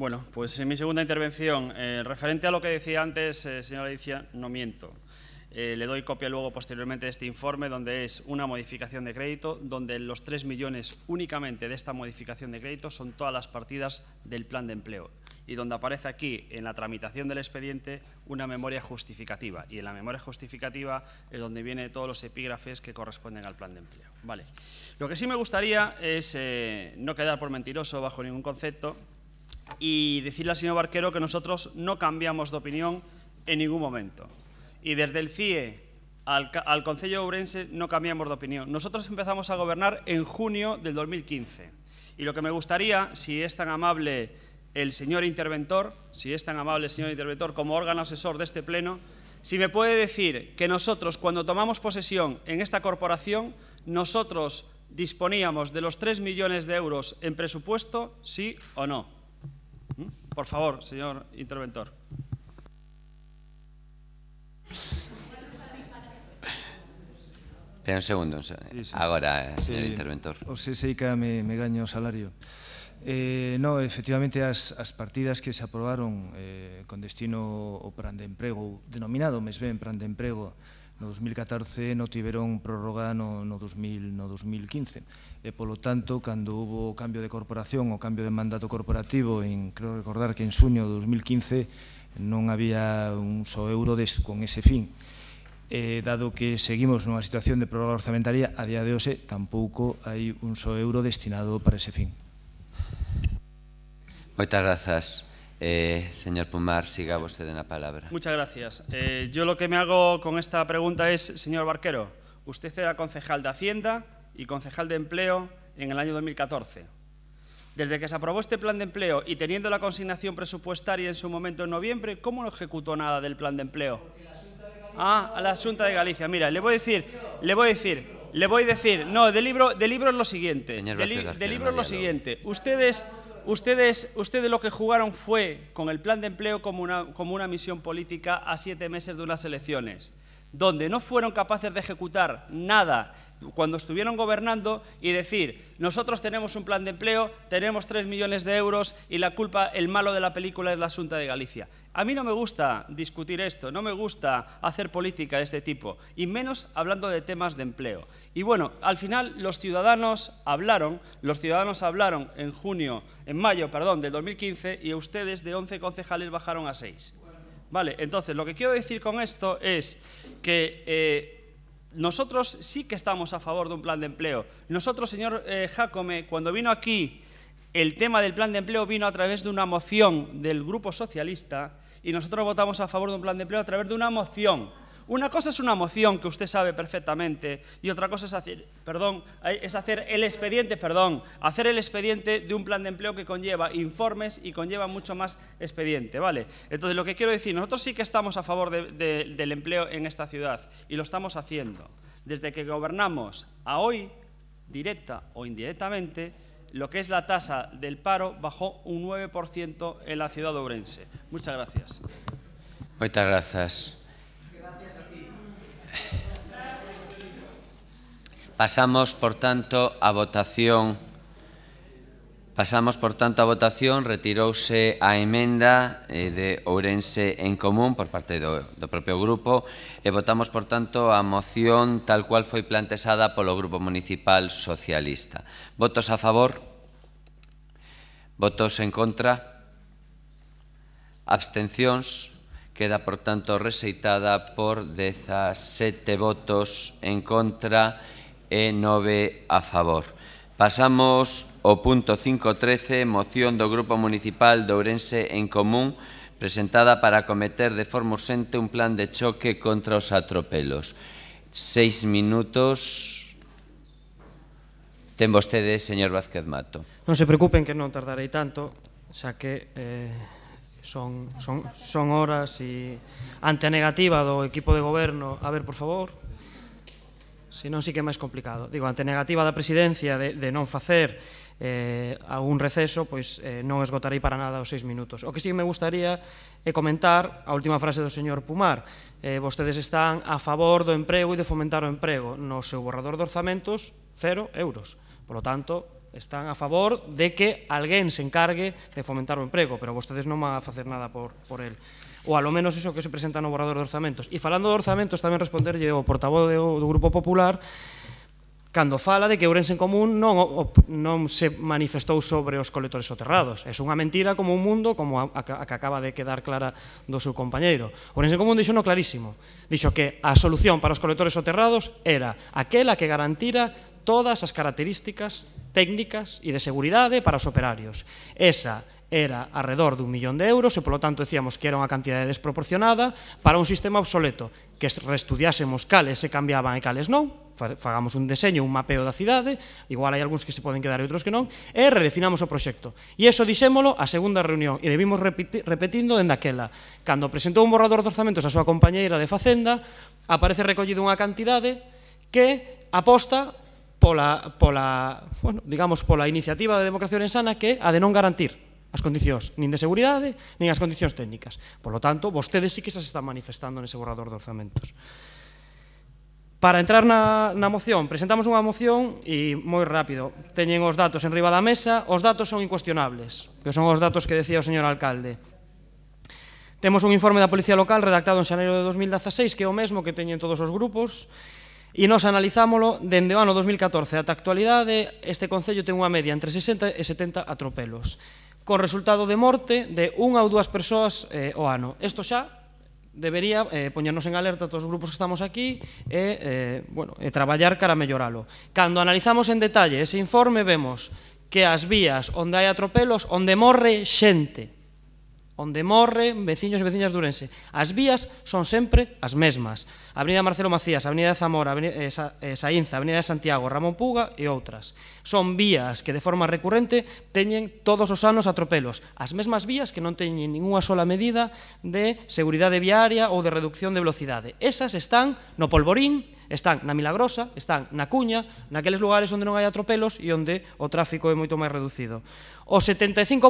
Bueno, pues en mi segunda intervención, referente a lo que decía antes, señora Alicia, no miento. Le doy copia luego posteriormente de este informe donde es una modificación de crédito, donde los 3 millones únicamente de esta modificación de crédito son todas las partidas del plan de empleo y donde aparece aquí en la tramitación del expediente una memoria justificativa y en la memoria justificativa es donde vienen todos los epígrafes que corresponden al plan de empleo. Vale. Lo que sí me gustaría es no quedar por mentiroso bajo ningún concepto y decirle al señor Barquero que nosotros no cambiamos de opinión en ningún momento. Y desde el CIE al Concello de Ourense no cambiamos de opinión. Nosotros empezamos a gobernar en junio del 2015. Y lo que me gustaría, si es tan amable el señor interventor, como órgano asesor de este pleno, si me puede decir que nosotros, cuando tomamos posesión en esta corporación, nosotros disponíamos de los 3 millones de euros en presupuesto, sí o no. Por favor, señor interventor. Espera un segundo. Agora, señor interventor. O SEICA me gaño o salario. No, efectivamente, as partidas que se aprobaron con destino ao plan de emprego, denominado mes ben plan de emprego, no 2014 non tiveron prórroga no 2015. E, polo tanto, cando hubo cambio de corporación ou cambio de mandato corporativo, creo recordar que en xuño de 2015 non había un só euro con ese fin. Dado que seguimos nunha situación de prórroga orzamentaria, a día de hoxe tampouco hai un só euro destinado para ese fin. Moitas grazas. Señor Pumar, siga vostede na palabra. Muchas gracias. Yo lo que me hago con esta pregunta es, señor Barquero, usted era concejal de Hacienda y concejal de Empleo en el año 2014. Desde que se aprobó este plan de empleo y teniendo la consignación presupuestaria en su momento en noviembre, ¿cómo no ejecutó nada del plan de empleo? A la Xunta de Galicia. Mira, le voy a decir, no, del libro es lo siguiente. Del libro es lo siguiente. Ustedes lo que jugaron fue con el plan de empleo como una misión política a 7 meses de unas elecciones, donde no fueron capaces de ejecutar nada cuando estuvieron gobernando y decir, nosotros tenemos un plan de empleo, tenemos 3 millones de euros y la culpa, el malo de la película es la Xunta de Galicia. A mí no me gusta discutir esto, no me gusta hacer política de este tipo, y menos hablando de temas de empleo. Y bueno, al final los ciudadanos hablaron en mayo del 2015 y ustedes de 11 concejales bajaron a 6. Vale, entonces lo que quiero decir con esto es que nosotros sí que estamos a favor de un plan de empleo. Nosotros, señor Jácome, cuando vino aquí, el tema del plan de empleo vino a través de una moción del Grupo Socialista y nosotros votamos a favor de un plan de empleo a través de una moción. Una cosa es una moción que usted sabe perfectamente y otra cosa es hacer el expediente de un plan de empleo que conlleva informes y conlleva mucho más expediente, ¿vale? Entonces, lo que quiero decir, nosotros sí que estamos a favor del empleo en esta ciudad y lo estamos haciendo. Desde que gobernamos a hoy, directa o indirectamente, lo que es la tasa del paro bajó un 9% en la ciudad de Ourense. Muchas gracias. Moitas grazas. Pasamos, por tanto, a votación. Retirouse a emenda de Ourense en Común por parte do propio grupo e votamos, por tanto, a moción tal cual foi plantexada polo Grupo Municipal Socialista. Votos a favor? Votos en contra? Abstencións? Queda, por tanto, rexeitada por 17 votos en contra e 9 a favor. Pasamos ao punto 5.13, moción do Grupo Municipal de Ourense en Común, presentada para acometer de forma urxente un plan de choque contra os atropelos. 6 minutos. Ten vostede, señor Vázquez Mato. Non se preocupen que non tardarei tanto, xa que son horas e ante a negativa do equipo de goberno, a ver, por favor, senón sí que é máis complicado. Digo, ante a negativa da presidencia de non facer algún receso, pois non esgotarei para nada os 6 minutos. O que sí me gustaría é comentar a última frase do señor Pumar. Vostedes están a favor do emprego e de fomentar o emprego. No seu borrador de orzamentos, 0 euros. Por lo tanto, están a favor de que alguén se encargue de fomentar o emprego, pero vostedes non van a facer nada por el. Ou alo menos iso que se presenta no borrador de orzamentos. E falando de orzamentos, tamén responderlle ao portavoz do Grupo Popular cando fala de que Ourense en Común non se manifestou sobre os colectores soterrados. É unha mentira como un mundo, como a que acaba de quedar clara do seu compañeiro. Ourense en Común dixo no clarísimo. Dixo que a solución para os colectores soterrados era aquela que garantira todas as características técnicas e de seguridade para os operarios. Esa era alrededor de 1 millón de euros e, polo tanto, decíamos que era unha cantidade desproporcionada para un sistema obsoleto, que reestudiásemos cales se cambiaban e cales non, fagamos un deseño, un mapeo da cidade, igual hai algúns que se poden quedar e outros que non, e redefinamos o proxecto. E iso dixémolo a segunda reunión, e debimos repetindo dende aquela. Cando presentou un borrador de orzamentos a súa compañeira de Facenda, aparece recollido unha cantidade que aposta pola iniciativa de democracia orensana, que é a de non garantir as condicións nin de seguridade nin as condicións técnicas. Por lo tanto, vostedes sí que se están manifestando nese borrador de orzamentos. Para entrar na moción, presentamos unha moción e moi rápido. Teñen os datos en riba da mesa, os datos son incuestionables, que son os datos que decía o señor alcalde. Temos un informe da Policía Local redactado en xaneiro de 2016, que é o mesmo que teñen todos os grupos, e nos analizámolo dende o ano 2014 ata a actualidade. Este concello ten unha media entre 60 e 70 atropelos, con resultado de morte de 1 ou 2 persoas ao ano. Isto xa debería poñernos en alerta a todos os grupos que estamos aquí e traballar cara a melloralo. Cando analizamos en detalle ese informe, vemos que as vías onde hai atropelos, onde morre xente, onde morren veciños e veciñas de Ourense, as vías son sempre as mesmas. Avenida Marcelo Macías, Avenida de Zamora, Saínza, Avenida de Santiago, Ramón Puga e outras. Son vías que de forma recurrente teñen todos os anos atropelos. As mesmas vías que non teñen ninguna sola medida de seguridade viaria ou de reducción de velocidade. Esas están no Polvorín, están na Milagrosa, están na Cuña, naqueles lugares onde non hai atropelos e onde o tráfico é moito máis reducido. O 75%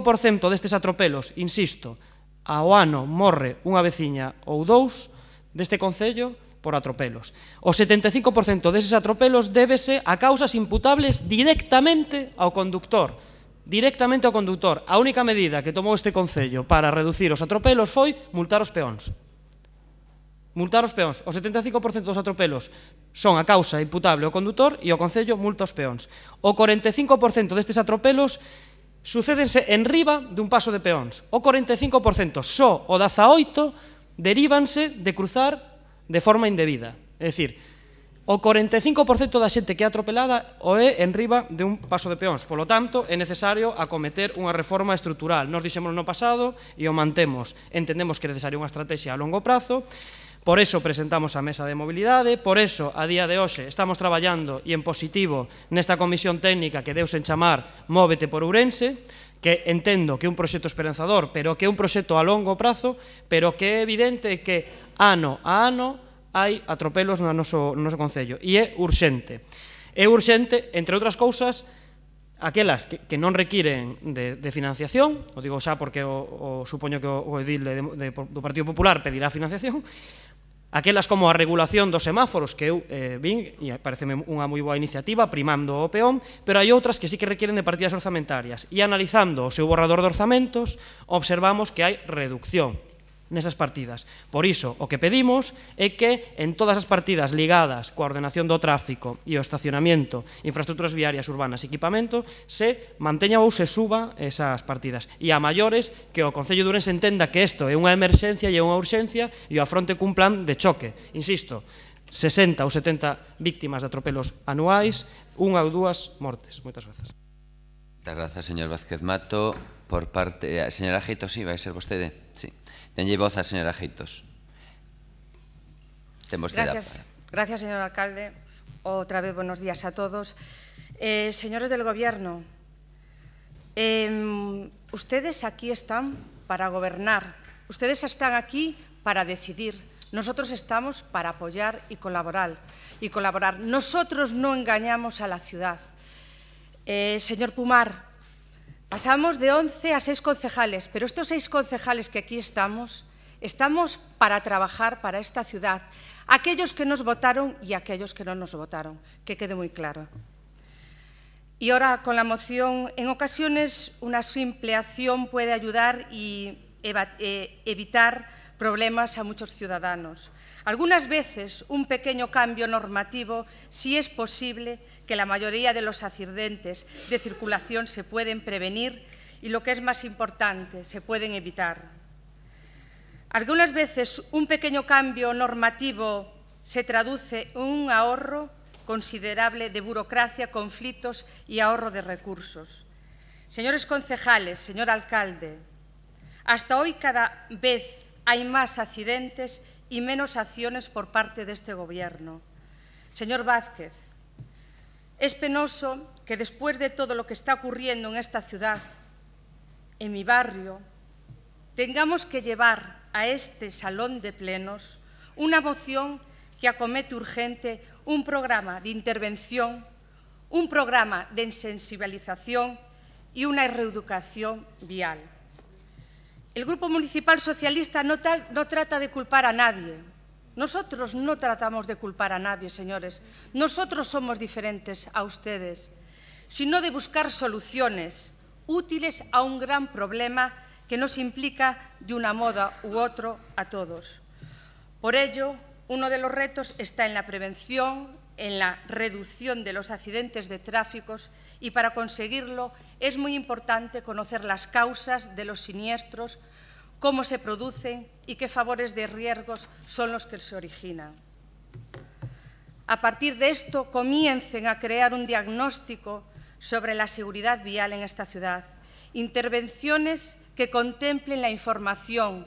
destes atropelos, insisto, ao ano morre unha veciña ou 2 deste concello por atropelos. O 75% deses atropelos débese a causas imputables directamente ao conductor. Directamente ao conductor. A única medida que tomou este concello para reducir os atropelos foi multar os peóns. Multar os peóns. O 75% dos atropelos son a causa imputable ao condutor e o concello multa os peóns. O 45% destes atropelos sucédense en riba dun paso de peóns. O 45%, só o 18%, deríbanse de cruzar de forma indebida. É dicir, o 45% da xente que é atropelada o é en riba de un paso de peóns. Por lo tanto, é necesario acometer unha reforma estrutural. Nos dixemos no pasado e o mantemos. Entendemos que é necesaria unha estrategia a longo prazo. Por eso presentamos a mesa de mobilidade, por eso, a día de hoxe, estamos traballando e en positivo nesta comisión técnica que deuse en chamar Móvete por Ourense, que entendo que é un proxecto esperanzador, pero que é un proxecto a longo prazo, pero que é evidente que ano a ano hai atropelos no noso Concello, e é urxente. É urxente, entre outras cousas, aquelas que non requiren de financiación, o digo xa porque supoño que o edil do Partido Popular pedirá financiación, aquelas como a regulación dos semáforos, que eu vin, e pareceme unha moi boa iniciativa, primando o peón, pero hai outras que sí que requieren de partidas orzamentarias, e analizando o seu borrador de orzamentos, observamos que hai reducción nesas partidas. Por iso, o que pedimos é que en todas as partidas ligadas coa ordenación do tráfico e o estacionamiento, infraestructuras viarias, urbanas e equipamento, se manteña ou se suba esas partidas. E a maiores, que o Concello de Ourense entenda que isto é unha emerxencia e é unha urxencia e o afronte cun plan de choque. Insisto, 60 ou 70 víctimas de atropelos anuais, unha ou dúas mortes. Moitas grazas. Moitas grazas, señor Vázquez Mato. Por parte... Señora Geitos, sí, vai ser vostede? Sí. Tenlle voz a señora Geitos. Ten vostede. Gracias, señor alcalde. Otra vez, buenos días a todos. Señores del Gobierno, ustedes aquí están para gobernar. Ustedes están aquí para decidir. Nosotros estamos para apoyar y colaborar. Nosotros no engañamos a la ciudad. Señor Pumar, pasamos de 11 a 6 concejales, pero estos 6 concejales que aquí estamos para trabajar para esta ciudad, aquellos que nos votaron y aquellos que no nos votaron, que quede muy claro. Y ahora con la moción, en ocasiones una simple acción puede ayudar y evitar problemas a muchos ciudadanos. Algunas veces un pequeño cambio normativo, si es posible, que la mayoría de los accidentes de circulación se pueden prevenir y, lo que es más importante, se pueden evitar. Algunas veces un pequeño cambio normativo se traduce en un ahorro considerable de burocracia, conflictos y ahorro de recursos. Señores concejales, señor alcalde, hasta hoy cada vez hay más accidentes y menos acciones por parte de este Gobierno. Señor Vázquez, es penoso que después de todo lo que está ocurriendo en esta ciudad, en mi barrio, tengamos que llevar a este salón de plenos una moción que acomete urgente un programa de intervención, un programa de sensibilización y una reeducación vial. El Grupo Municipal Socialista no trata de culpar a nadie. Nosotros no tratamos de culpar a nadie, señores. Nosotros somos diferentes a ustedes, sino de buscar soluciones útiles a un gran problema que nos implica de una moda u otro a todos. Por ello, uno de los retos está en la prevención, en la reducción de los accidentes de tráfico y para conseguirlo es muy importante conocer las causas de los siniestros, cómo se producen y qué favores de riesgos son los que se originan. A partir de esto, comiencen a crear un diagnóstico sobre la seguridad vial en esta ciudad, intervenciones que contemplen la información,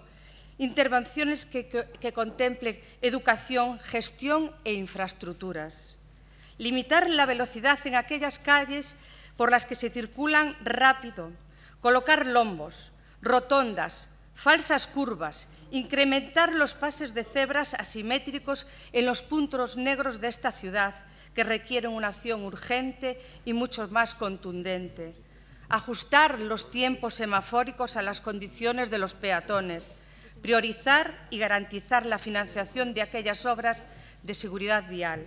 intervenciones que contemplen educación, gestión e infraestructuras. Limitar la velocidad en aquellas calles por las que se circulan rápido, colocar lombos, rotondas, falsas curvas, incrementar los pases de cebras asimétricos en los puntos negros de esta ciudad, que requieren una acción urgente y mucho más contundente. Ajustar los tiempos semafóricos a las condiciones de los peatones, priorizar y garantizar la financiación de aquellas obras de seguridad vial.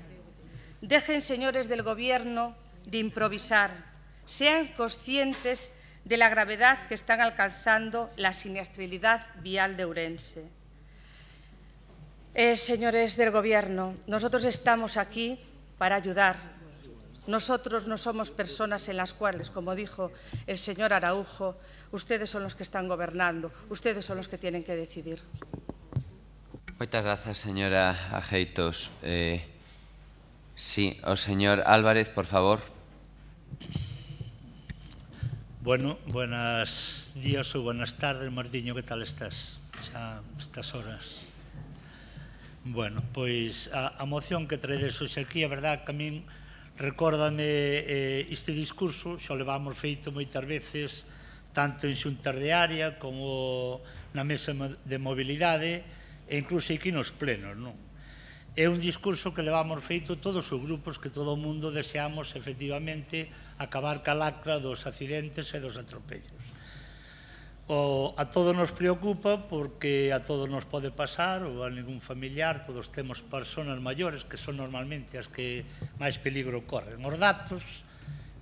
Dejen, señores del Gobierno, de improvisar. Sean conscientes de la gravedad que están alcanzando la siniestralidad vial de Ourense. Señores del Gobierno, nosotros estamos aquí para ayudar. Nosotros no somos personas en las cuales, como dijo el señor Araujo, ustedes son los que están gobernando, ustedes son los que tienen que decidir. Moitas grazas, señora Ageitos. Sí, o señor Álvarez, por favor. Bueno, buenos días ou buenas tardes, Martiño, que tal estás? Xa estas horas. Bueno, pois a moción que traedes hoxe aquí, a verdad que a min recórdame este discurso, xa o levamos feito moitas veces, tanto en xuntas de área como na mesa de mobilidade e incluso aquí nos plenos, non? é un discurso que levamos feito todos os grupos, que todo o mundo deseamos efectivamente acabar ca lacra dos accidentes e dos atropellos. A todos nos preocupa porque a todos nos pode pasar, ou a ningún familiar, todos temos personas maiores que son normalmente as que máis peligro corren. Os datos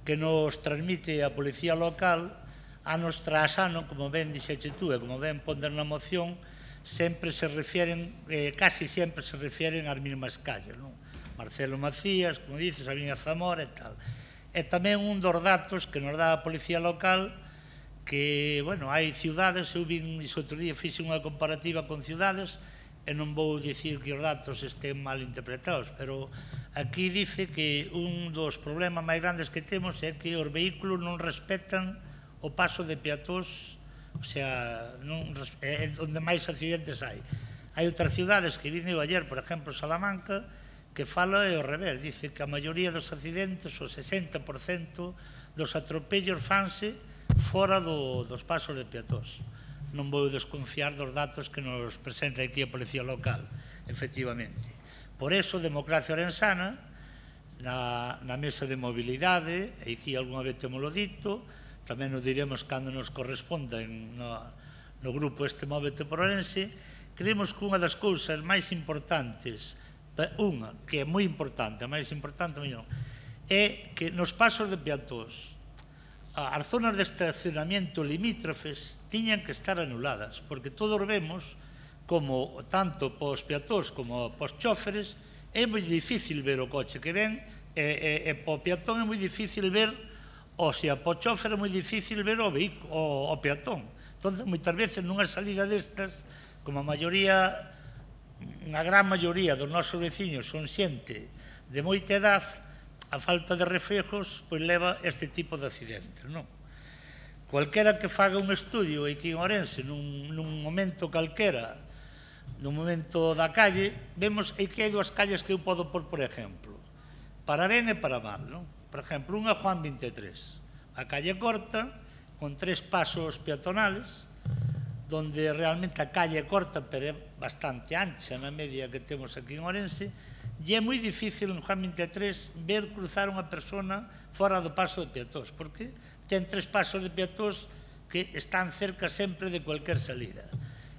que nos transmite a Policía Local, anos tras ano, como ben dixeche tú e como ben ponder na moción, sempre se refieren, casi sempre se refieren ás mesmas calles, non? Marcelo Macías, como dices, Avenida Zamora e tal. E tamén un dos datos que nos dá a Policía Local, que, bueno, hai ciudades, eu vin iso outro día, fixe unha comparativa con ciudades, e non vou dicir que os datos estén mal interpretados, pero aquí dice que un dos problemas máis grandes que temos é que os vehículos non respetan o paso de peatóns. O sea, é onde máis accidentes hai. Hai outras ciudades que vine ayer, por exemplo, Salamanca, que fala ao revés. Dice que a maioría dos accidentes, o 60% dos atropellos fanse fora dos pasos de peatóns. Non vou desconfiar dos datos que nos presenta aquí a Policía Local, efectivamente. Por eso, Democracia Orensana, na mesa de mobilidade, e aquí algunha vez temolo dito, tamén nos diremos cando nos corresponda no grupo este Móvete por Orense, creemos que unha das cousas máis importantes, unha que é moi importante, a máis importante mellor, é que nos pasos de peatóns as zonas de estacionamiento limítrofes tiñan que estar anuladas, porque todos vemos como tanto pos peatóns como pos chóferes é moi difícil ver o coche que ven e po peatón é moi difícil ver. O sea, po chofer é moi difícil ver o peatón. Entón, moitas veces nunha salida destas, como a maioría, unha gran maioría dos nosos veciños son xente de moita edad, a falta de reflejos pois leva este tipo de accidentes, non? Cualquera que faga un estudio aquí en Ourense, nun momento calquera, nun momento da calle, vemos que hai dúas calles que eu podo pôr, por exemplo, para ben e para mal, non? Por exemplo, unha Juan 23, a calle corta, con 3 pasos peatonales, donde realmente a calle é corta, pero é bastante ancha na media que temos aquí en Ourense, e é moi difícil en Juan 23 ver cruzar unha persona fora do paso de peatóns, porque ten 3 pasos de peatóns que están cerca sempre de cualquier salida.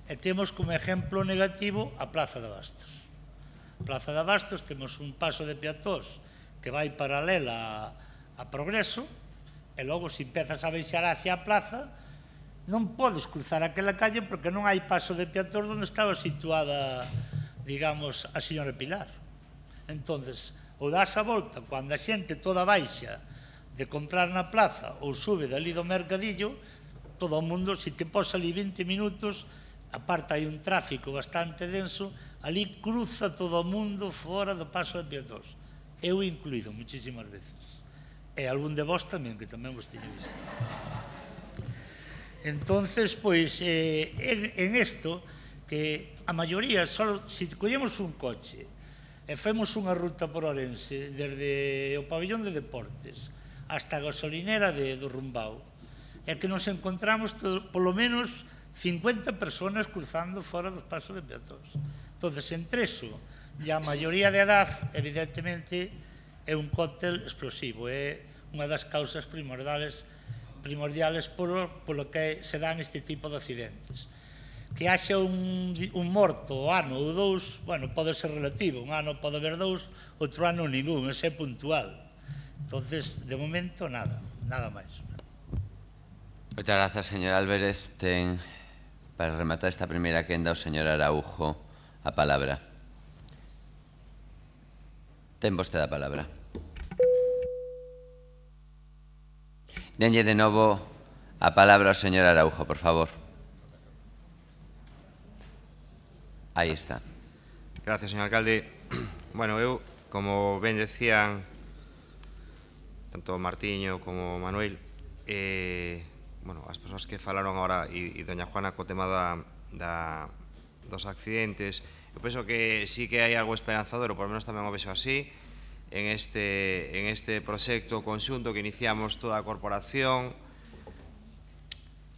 E temos como exemplo negativo a Plaza de Bastos. A Plaza de Bastos temos un paso de peatóns que vai paralela a Progreso, e logo se empezas a baixar hacia a plaza, non podes cruzar aquela calle porque non hai paso de peatóns onde estaba situada, digamos, a señora Pilar. Entonces, ou das a volta, cando a xente toda baixa de comprar na plaza ou sube dali do mercadillo, todo o mundo, se te pos ali 20 minutos, aparte hai un tráfico bastante denso, ali cruza todo o mundo fora do paso de peatóns. Eu incluído muchísimas veces. E algún de vos tamén, que tamén vos teño visto. Entonces, pois, en isto, que a maioría, se collemos un coche e femos unha ruta por Ourense, desde o pabellón de deportes hasta a gasolinera do Rumbao, é que nos encontramos polo menos 50 personas cruzando fora dos pasos de peatóns. Entonces, entre eso, e a maioría de edad, evidentemente, é un cóctel explosivo, é unha das causas primordiales polo que se dan este tipo de accidentes. Que haxa un morto o ano ou dous, bueno, pode ser relativo, un ano pode haber dous, outro ano ningún, ese é puntual. Entonces, de momento, nada máis. Moitas grazas, señor Álvarez. Ten, para rematar esta primeira quenda, o señor Araujo a palabra. Ten vostede a palabra. Denlle de novo a palabra ao señor Araujo, por favor. Aí está. Gracias, señor alcalde. Bueno, eu, como ben decían tanto Martiño como Manuel, bueno, as persoas que falaron agora e doña Juana co tema dos accidentes, eu penso que sí que hai algo esperanzador, ou por menos tamén o vexo así, en este proxecto conxunto que iniciamos toda a corporación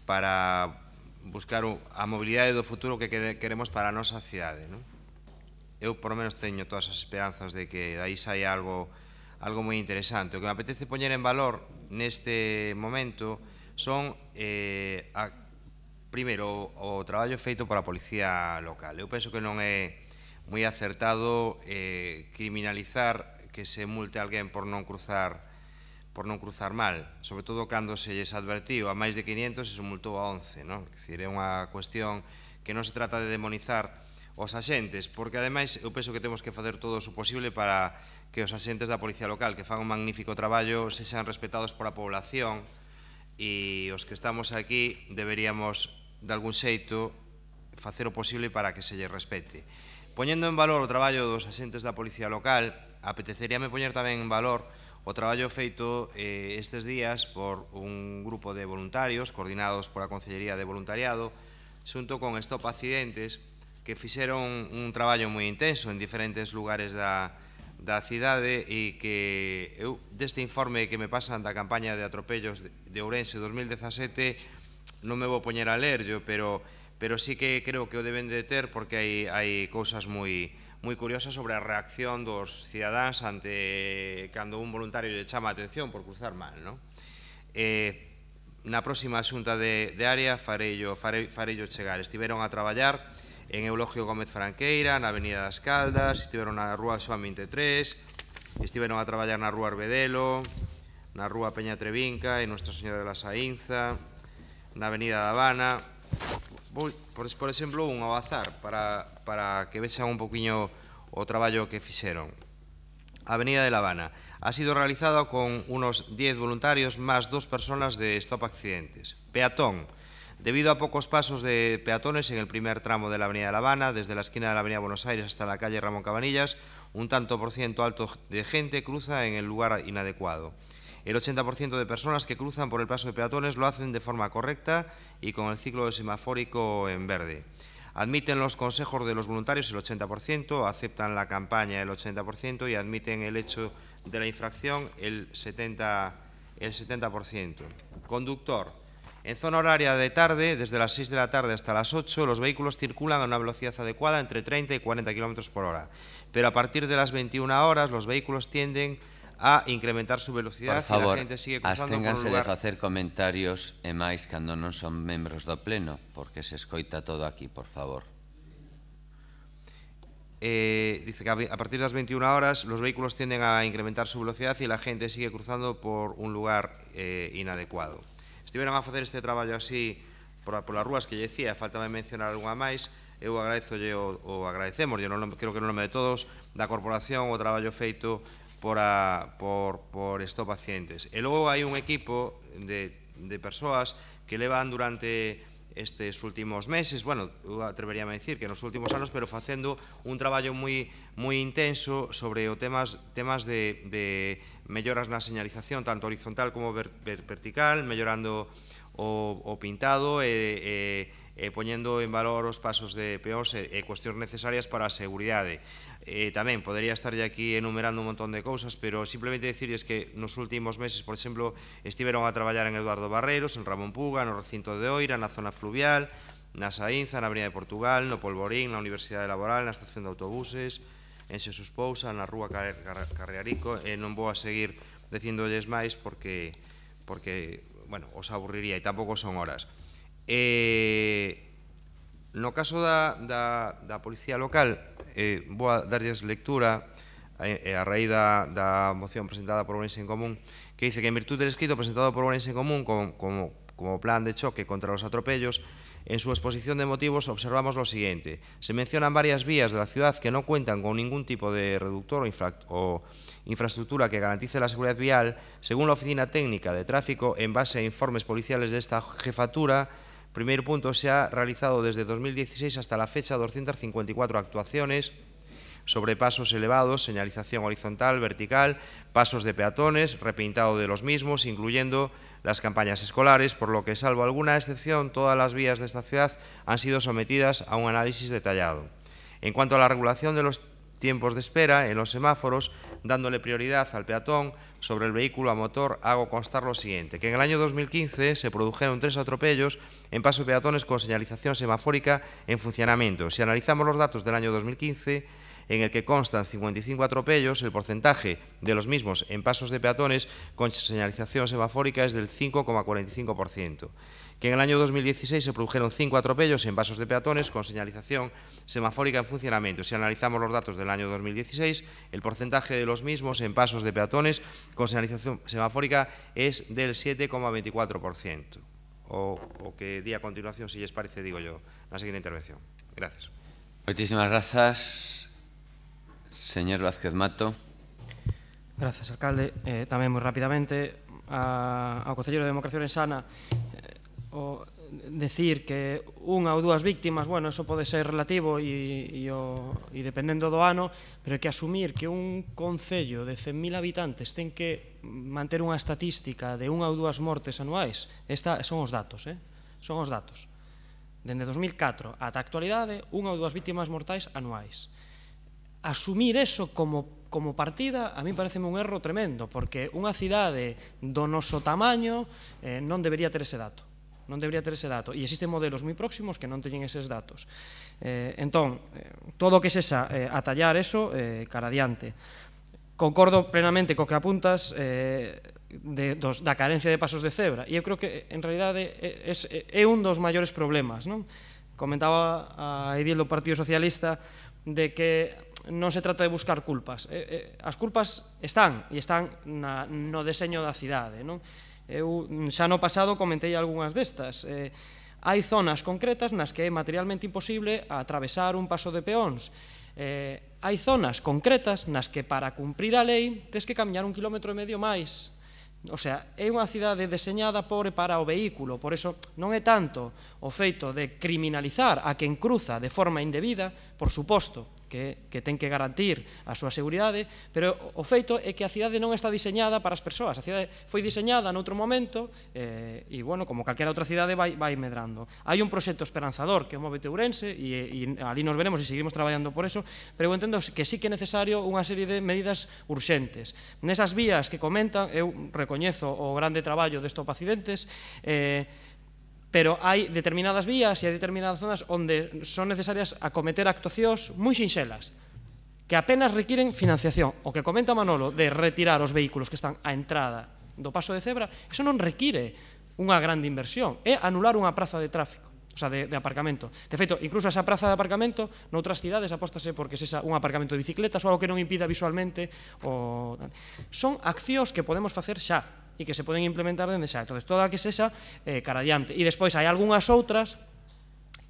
para buscar a mobilidade do futuro que queremos para a nosa cidade, non? eu por lo menos teño todas as esperanzas de que aí saia algo moi interesante. O que me apetece poñer en valor neste momento son, primeiro, o traballo feito pola Policía Local. Eu penso que non é moi acertado criminalizar que se multe alguén por non cruzar mal, sobre todo cando se lles advertiu a máis de 500 e se multou a 11, non? É dicir, é unha cuestión que non se trata de demonizar os axentes, porque ademais eu penso que temos que facer todo o posible para que os axentes da Policía Local que fan un magnífico traballo se sean respetados por a población, e os que estamos aquí deberíamos de algún xeito facer o posible para que se lle respete. Poñendo en valor o traballo dos axentes da Policía Local, apeteceríame poñer tamén en valor o traballo feito estes días por un grupo de voluntarios coordinados pola Consellería de Voluntariado xunto con Stop Accidentes, que fixeron un traballo moi intenso en diferentes lugares da cidade, e que eu deste informe que me pasan da campaña de atropellos de Ourense 2017 non me vou poñer a lerlo, pero sí que creo que o deben de ter, porque hai cousas moi curiosas sobre a reacción dos cidadáns ante cando un voluntario lle chama a atención por cruzar mal, non? Na próxima xunta de área farello chegar. Estiveron a traballar en Eulogio Gómez Franqueira, na Avenida das Caldas, estiveron na Rúa Xoán 23, estiveron a traballar na Rúa Arbedelo, na Rúa Peña Trevinca e Nuestra Señora de la Saínza, na Avenida da Habana. Por exemplo, un ao azar, para que vexan un poquinho o traballo que fixeron. A Avenida de La Habana ha sido realizada con unos 10 voluntarios más 2 personas de Stop Accidentes. Peatón. Debido a pocos pasos de peatones en el primer tramo de la Avenida de La Habana, desde la esquina de la Avenida Buenos Aires hasta la calle Ramón Cabanillas, un tanto por ciento alto de gente cruza en el lugar inadecuado. El 80% de personas que cruzan por el paso de peatones lo hacen de forma correcta y con el ciclo semafórico en verde. Admiten los consejos de los voluntarios el 80%, aceptan la campaña el 80% y admiten el hecho de la infracción el 70%. Conductor. En zona horaria de tarde, desde las 6 de la tarde hasta las 8, los vehículos circulan a una velocidad adecuada entre 30 y 40 km por hora. Pero a partir de las 21 horas, los vehículos tienden a incrementar su velocidad. Por favor, y la gente sigue cruzando absténganse por un lugar. de facer comentarios e máis cando non son membros do pleno, porque se escoita todo aquí, por favor. Dice que a partir de las 21 horas los vehículos tienden a incrementar su velocidad y la gente sigue cruzando por un lugar inadecuado. Estiveron a facer este traballo así por as rúas que lle decía, faltame mencionar algunha máis. Eu agradezolle o agradecemos, creo que no nome de todos, da corporación o traballo feito por Stop Accidentes. E logo hai un equipo de persoas que levan durante estes últimos meses, bueno, eu atreveríame a decir que nos últimos anos, pero facendo un traballo moi intenso sobre temas de melloras na señalización, tanto horizontal como vertical, mellorando o pintado e poñendo en valor os pasos de peóns e cuestións necesarias para a seguridade. Tamén podería estarlle aquí enumerando un montón de cousas, pero simplemente dicirles que nos últimos meses, por exemplo, estiveron a traballar en Eduardo Barreiros, en Ramón Puga, no recinto de Oira, na zona fluvial, na Saínza, na Avenida de Portugal, no Polvorín, na Universidade Laboral, na estación de autobuses, en Xesús Pousa, na Rúa Carrearico, e non vou a seguir dicíndolles máis porque bueno, os aburriría e tampouco son horas. No caso da Policía Local, vou a darlles lectura a raíz da moción presentada por Ourense en Común, que dice que en virtud del escrito presentado por Ourense en Común como plan de choque contra los atropellos, en su exposición de motivos observamos lo siguiente. Se mencionan varias vías de la ciudad que no cuentan con ningún tipo de reductor o infraestructura que garantice la seguridad vial. Según la Oficina Técnica de Tráfico, en base a informes policiales de esta jefatura, primer punto, se ha realizado desde 2016 hasta la fecha 254 actuaciones sobre pasos elevados, señalización horizontal, vertical, pasos de peatones, repintado de los mismos, incluyendo las campañas escolares, por lo que, salvo alguna excepción, todas las vías de esta ciudad han sido sometidas a un análisis detallado. En cuanto a la regulación de los tiempos de espera en los semáforos, dándole prioridad al peatón sobre el vehículo a motor, hago constar lo siguiente, que en el año 2015 se produjeron 3 atropellos en paso de peatones con señalización semafórica en funcionamiento. Si analizamos los datos del año 2015, en el que constan 55 atropellos, el porcentaje de los mismos en pasos de peatones con señalización semafórica es del 5,45%. Que en el año 2016 se produjeron 5 atropellos en pasos de peatones con señalización semafórica en funcionamiento. Si analizamos los datos del año 2016, el porcentaje de los mismos en pasos de peatones con señalización semafórica es del 7,24%. O que di a continuación, si les parece, digo yo, na seguinte intervención. Gracias. Muchísimas gracias. Señor Vázquez Mato. Gracias, alcalde. Tamén moi rapidamente ao Concelleiro de Democracia Ourensana o decir que unha ou dúas víctimas, bueno, eso pode ser relativo e dependendo do ano, pero hai que asumir que un concello de 100.000 habitantes ten que manter unha estatística de unha ou dúas mortes anuais. Son os datos, son os datos. Dende 2004 ata a actualidade, unha ou dúas víctimas mortais anuais. Asumir eso como partida a mí pareceme un erro tremendo, porque unha cidade do noso tamaño non debería ter ese dato. Non debería ter ese dato. E existen modelos moi próximos que non teñen eses datos. Entón, todo o que sexa atallar eso, cara adiante. Concordo plenamente co que apuntas da carencia de pasos de cebra. E eu creo que, en realidade, é un dos maiores problemas. Comentaba a Edil do Partido Socialista de que non se trata de buscar culpas. As culpas están, e están no deseño da cidade. Eu xa no pasado comentei algunhas destas. Hai zonas concretas nas que é materialmente imposible atravesar un paso de peóns. Hai zonas concretas nas que para cumprir a lei tes que camiñar 1,5 km máis. O sea, é unha cidade deseñada por e para o vehículo, por eso non é tanto o feito de criminalizar a quen cruza de forma indebida, por suposto, que ten que garantir a súa seguridade, pero o feito é que a cidade non está diseñada para as persoas, a cidade foi diseñada noutro momento e, bueno, como calquera outra cidade vai medrando. Hai un proxecto esperanzador que é o Móvete Ourense e ali nos veremos e seguimos traballando por eso, pero eu entendo que sí que é necesario unha serie de medidas urxentes. Nesas vías que comentan, eu recoñezo o grande traballo de Stop Accidentes, pero hai determinadas vías e hai determinadas zonas onde son necesarias acometer actuacións moi sinxelas que apenas requiren financiación. O que comenta Manolo de retirar os vehículos que están á entrada do paso de cebra, eso non require unha grande inversión, é anular unha praza de tráfico, o sea, de aparcamento. De feito, incluso esa praza de aparcamento noutras cidades apóstase porque sexa un aparcamento de bicicletas ou algo que non impida visualmente. Son accións que podemos facer xa e que se poden implementar dende xa. Entón, toda que sexa cara adiante. E despois hai algunhas outras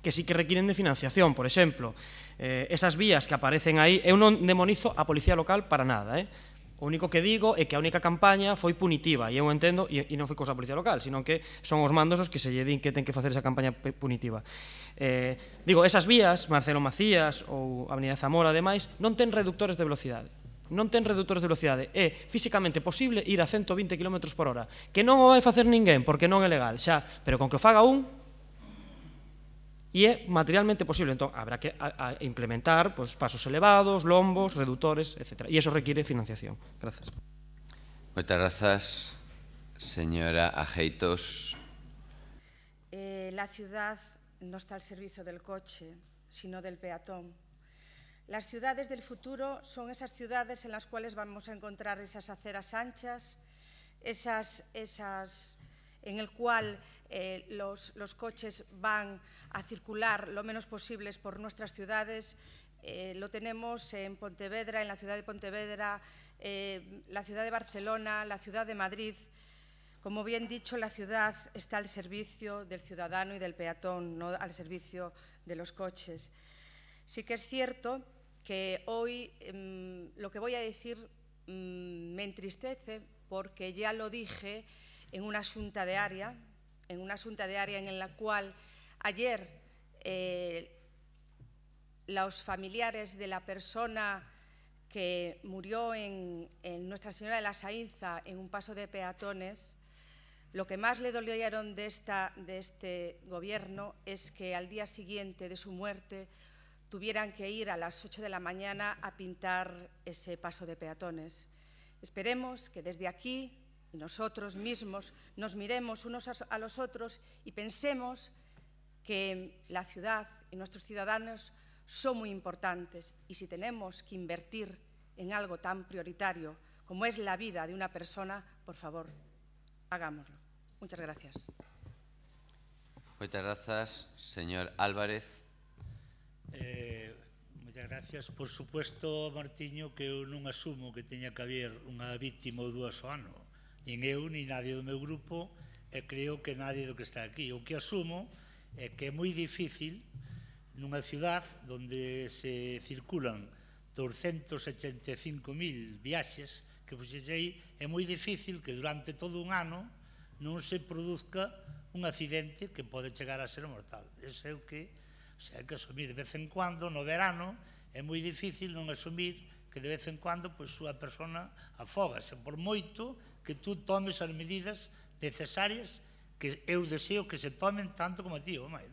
que sí que requiren de financiación. Por exemplo, esas vías que aparecen aí, eu non demonizo a policía local para nada. O único que digo é que a única campaña foi punitiva, e eu entendo, e non foi cousa da policía local, sino que son os mandos os que se lle din que ten que facer esa campaña punitiva. Digo, esas vías, Marcelo Macías ou Avenida Zamora, ademais, non ten reductores de velocidade. Non ten reductores de velocidade. É físicamente posible ir a 120 km por hora. Que non o vai facer ninguén, porque non é legal, xa, pero con que o faga un, e é materialmente posible. Entón, habrá que implementar pasos elevados, lombos, reductores, etc. E iso requiere financiación. Gracias. Moitas grazas, señora Ajeitos. La ciudad no está al servicio del coche, sino del peatón. Las ciudades del futuro son esas ciudades en las cuales vamos a encontrar esas aceras anchas, en el cual los coches van a circular lo menos posibles por nuestras ciudades. Lo tenemos en Pontevedra, en la ciudad de Pontevedra, la ciudad de Barcelona, la ciudad de Madrid. Como bien dicho, la ciudad está al servicio del ciudadano y del peatón, no al servicio de los coches. Sí que es cierto que hoy lo que voy a decir me entristece porque ya lo dije en una xunta de área, en la cual ayer los familiares de la persona que murió en Nuestra Señora de la Sainza en un paso de peatones, lo que más le dolieron de este gobierno es que al día siguiente de su muerte tuvieran que ir a las 8 de la mañana a pintar ese paso de peatones. Esperemos que desde aquí nosotros mismos nos miremos unos a los otros y pensemos que la ciudad y nuestros ciudadanos son muy importantes y si tenemos que invertir en algo tan prioritario como es la vida de una persona, por favor, hagámoslo. Muchas gracias. Muchas gracias, señor Álvarez. Moitas gracias. Por supuesto, Martiño, que eu non asumo que teña que haber unha víctima ou dúas ao ano. Nin eu, nin nadie do meu grupo, e creo que nadie do que está aquí. O que asumo é que é moi difícil nunha ciudad onde se circulan 285.000 viaxes que puxexei, é moi difícil que durante todo un ano non se produzca un accidente que pode chegar a ser mortal. Ese é o que hai que asumir de vez en cuando. No verano é moi difícil non asumir que de vez en cuando a persona afógase, por moito que tú tomes as medidas necesarias que eu deseo que se tomen tanto como a ti, o máis.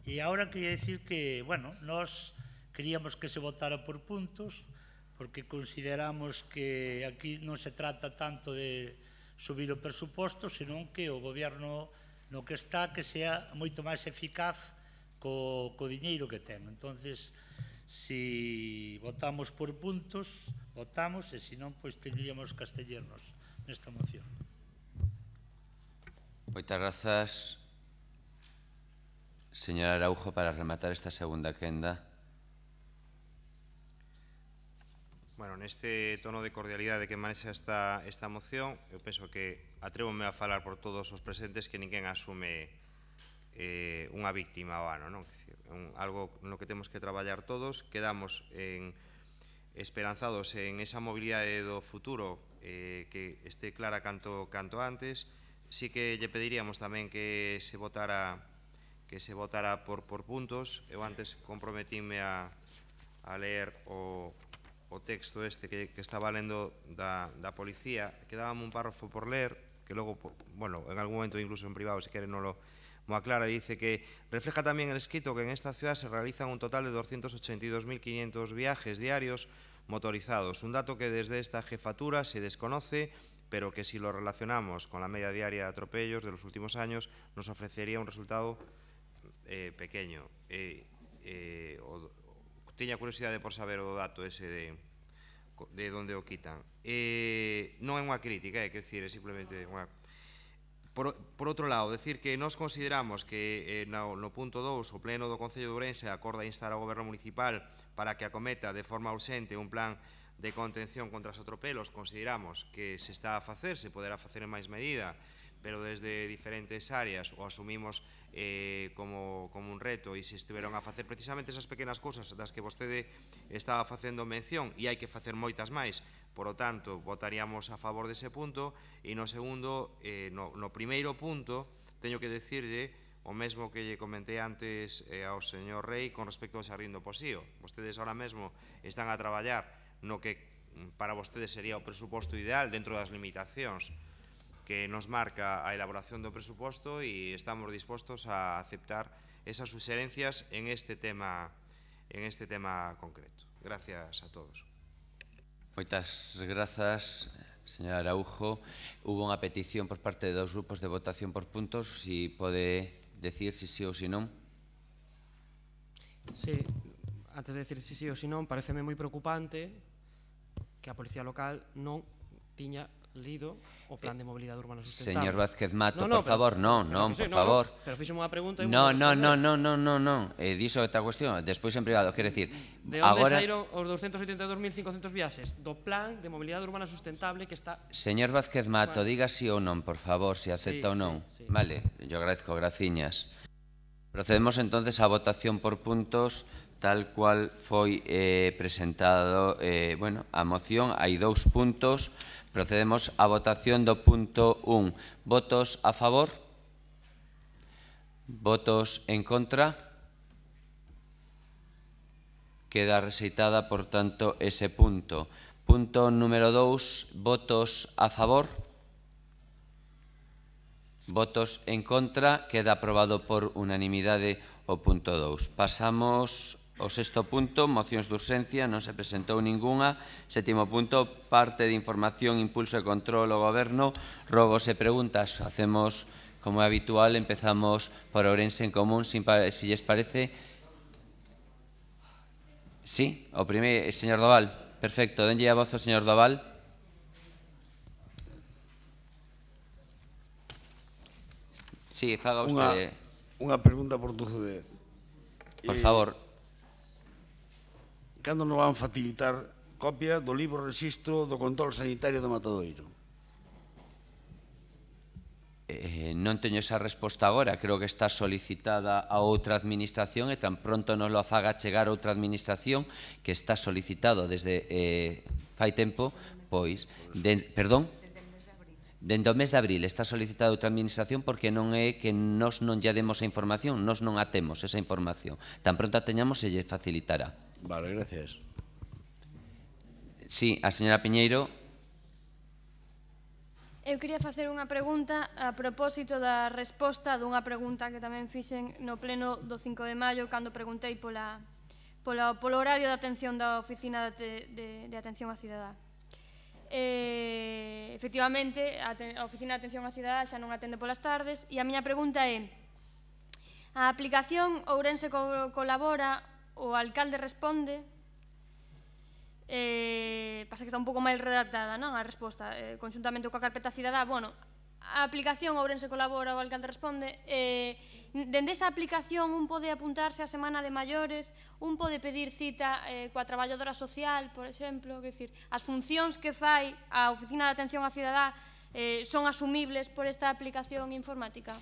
E agora quería dicir que, bueno, nós queríamos que se votara por puntos, porque consideramos que aquí non se trata tanto de subir o presuposto, senón que o goberno no que está que sea moito máis eficaz co diñeiro que ten. Entonces, si votamos por puntos, votamos, e se non, pois tendríamos que abstenernos nesta moción. Moitas grazas, señor Araujo, para rematar esta segunda quenda. Bueno, neste tono de cordialidade que manexa esta moción, eu penso que atrévome a falar por todos os presentes que ninguén asume unha víctima ao ano, non? Algo no que temos que traballar todos. Quedamos esperanzados en esa mobilidade do futuro que este clara canto antes. Sí que lle pediríamos tamén que se votara por puntos. Eu antes comprometíme a ler o texto este que estaba lendo da policía. Quedábame un párrafo por ler, que logo, bueno, en algún momento incluso en privado, si quere, non lo aclara. Dice que refleja también el escrito que en esta ciudad se realizan un total de 282.500 viajes diarios motorizados, un dato que desde esta jefatura se desconoce, pero que si lo relacionamos con la media diaria de atropellos de los últimos años nos ofrecería un resultado pequeño. Tiña curiosidade por saber o dato ese de onde o quitan. Non é unha crítica, quer dicir, é simplemente unha... Por outro lado, decir que nós consideramos que no punto 2 o Pleno do Concello de Ourense acorda instar ao Goberno Municipal para que acometa de forma urxente un plan de contención contra os atropelos. Consideramos que se está a facer, se poderá facer en máis medida, pero desde diferentes áreas o asumimos como un reto, e se estiveron a facer precisamente esas pequenas cousas das que vostede estaba facendo mención, e hai que facer moitas máis. Por lo tanto, votaríamos a favor dese punto. E no segundo, no primeiro punto, teño que decirlle o mesmo que lle comentei antes ao señor Rei con respecto ao Xardín do Posío. Vostedes ahora mesmo están a traballar no que para vostedes sería o presuposto ideal dentro das limitacións que nos marca a elaboración do presuposto, e estamos dispostos a aceptar esas suxerencias en este tema concreto. Gracias a todos. Moitas grazas, señor Araujo. Hubo unha petición por parte de dos grupos de votación por puntos. Si pode decir si sí ou si non. Sí, antes de decir si sí ou si non, pareceme moi preocupante que a Policía Local non tiña lido o plan de mobilidade urbana sustentable. Señor Vázquez Mato, por favor, por favor. Pero fixo unha pregunta e non. Dixo esta cuestión, despois en privado, quere dicir, de onde saíron os 282.500 viaxes do plan de mobilidade urbana sustentable que está... Señor Vázquez Mato, diga sí ou non, por favor, se acepta ou non. Vale, yo agradezco, graciñas. Procedemos entonces a votación por puntos, tal cual foi presentado, a moción. Hai 2 puntos. Procedemos a votación do punto 1. Votos a favor? Votos en contra? Queda rexeitada, por tanto, ese punto. Punto número 2. Votos a favor? Votos en contra? Queda aprobado por unanimidade o punto 2. Pasamos ao sexto punto, mocións de urxencia, non se presentou ningunha. Sétimo punto, parte de información, impulso e control ao Goberno. Rogos e preguntas, facemos como é habitual, empezamos por Ourense en Común, si lles parece. Sí, o primeiro, señor Doval. Perfecto, denlle a voz ao señor Doval. Sí, faga usted. Unha pregunta por Tucedez. Por favor. Cando nos van facilitar copia do libro rexistro do control sanitario do Matadoiro? Non teño esa resposta agora, creo que está solicitada a outra administración e tan pronto nos lo faga chegar outra administración que está solicitado desde fai tempo, pois, perdón? Dende o mes de abril está solicitada outra administración porque non é que nós non lle demos a información, nós non a temos esa información. Tan pronto a teñamos se lle facilitará. Vale, gracias. Sí, a señora Piñeiro. Eu quería facer unha pregunta a propósito da resposta dunha pregunta que tamén fixen no pleno do 5 de maio cando preguntei polo horario de atención da Oficina de Atención á Cidadá. Efectivamente, a Oficina de Atención á Cidadá xa non atende polas tardes e a miña pregunta é: a aplicación Ourense colabora, o alcalde responde? Pasa que está un pouco máis redactada, non? A resposta, conxuntamente coa carpeta cidadá. Bueno, a aplicación Ourense colabora, o alcalde responde. Dende esa aplicación un pode apuntarse a semana de maiores, un pode pedir cita coa traballadora social, por exemplo, quer dicir, as funcións que fai a Oficina de Atención á Cidadá son asumibles por esta aplicación informática?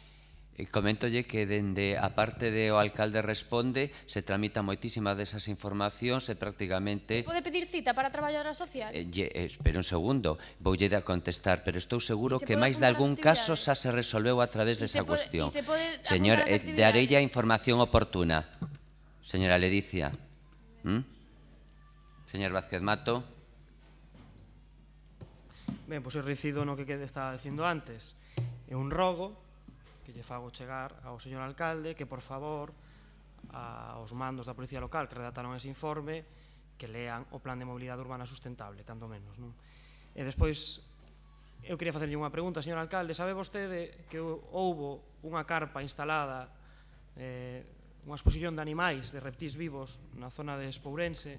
Coméntolle que dende a parte de o alcalde responde se tramita moitísimas desas informacións e prácticamente... Pode pedir cita para a traballadora social? Espera un segundo, voulle a contestar, pero estou seguro que máis de algún caso xa se resolveu a través desa cuestión. Señor, dareille a información oportuna. Señora Ledicia. Señor Vázquez Mato. Ben, pois eu reincido no que estaba dicindo antes. É un rogo que lle fago chegar ao señor alcalde que, por favor, aos mandos da Policía Local que redactaron ese informe, que lean o Plan de Mobilidade Urbana Sustentable, cando menos, non? E despois, eu quería facerlle unha pregunta, señor alcalde. Sabe vostede que houbo unha carpa instalada, unha exposición de animais, de reptís vivos, na zona de Espourense,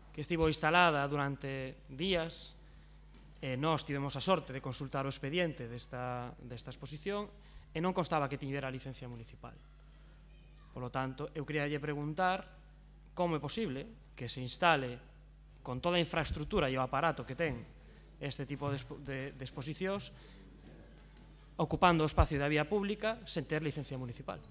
que estivo instalada durante días, e nós tivemos a sorte de consultar o expediente desta exposición, e non constaba que tivera a licencia municipal. Polo tanto, eu quería lle preguntar como é posible que se instale con toda a infraestructura e o aparato que ten este tipo de exposicións ocupando o espacio da vía pública sen ter licencia municipal.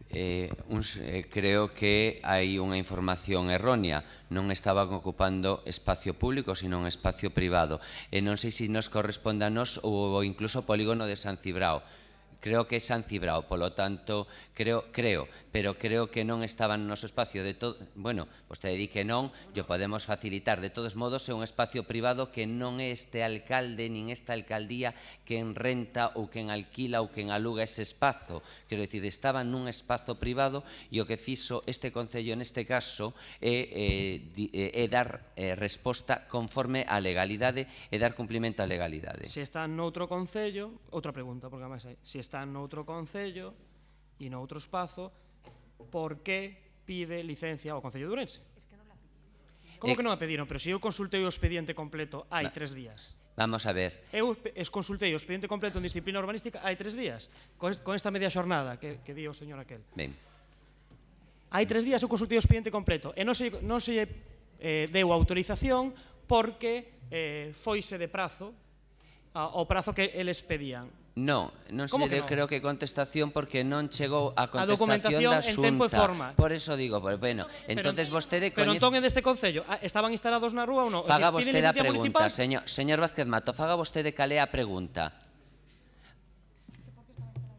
Creo que hai unha información errónea. Non estaban ocupando espacio público, sino un espacio privado. E non sei se nos corresponde a nos ou incluso o polígono de San Cibrao. Creo que é San Cibrao, polo tanto, pero creo que non estaba no noso espacio de todo. Bueno, vostede di que non, yo podemos facilitar. De todos modos, é un espacio privado que non é este alcalde nin esta alcaldía quen renta ou quen alquila ou quen aluga ese espazo. Quero dicir, estaba nun espazo privado e o que fixo este Concello neste caso é dar resposta conforme á legalidade e dar cumplimento á legalidade. Se está noutro Concello, outra pregunta, porque además hai, se está noutro Concello e noutro espazo, por que pide licencia ao Concello de Ourense? Como que non a pediron? Pero se eu consultei o expediente completo hai 3 días. Vamos a ver. Eu consultei o expediente completo en disciplina urbanística hai 3 días, con esta media xornada que di o señor aquel. Ben. Hai 3 días eu consultei o expediente completo e non se deu autorización porque foise de prazo ao prazo que eles pedían. Non se deu, creo que contestación porque non chegou a documentación contestación da Xunta. en tempo e forma. Por eso digo, bueno, entonces vostede Pero entón en deste Concello estaban instalados na rúa ou non? Faga vostede a pregunta, señor Vázquez Mato, faga vostede cal é a pregunta.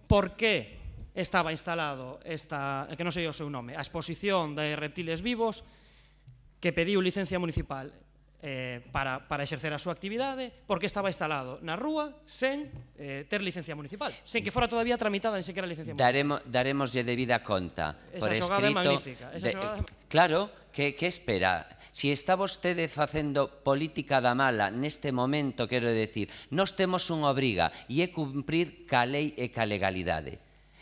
Por que estaba instalado que non sei o seu nome, a exposición de reptiles vivos que pediu licencia municipal para exercer a súa actividade, porque estaba instalado na rúa sen ter licencia municipal, sen que fora todavía tramitada ni sequera licencia municipal. Daremoslle debida conta por escrito. Esa xogada é magnífica. Claro, que espera? Si está vostede facendo política da mala neste momento, quero decir, nós temos unha obriga e é cumprir ca lei e ca legalidade.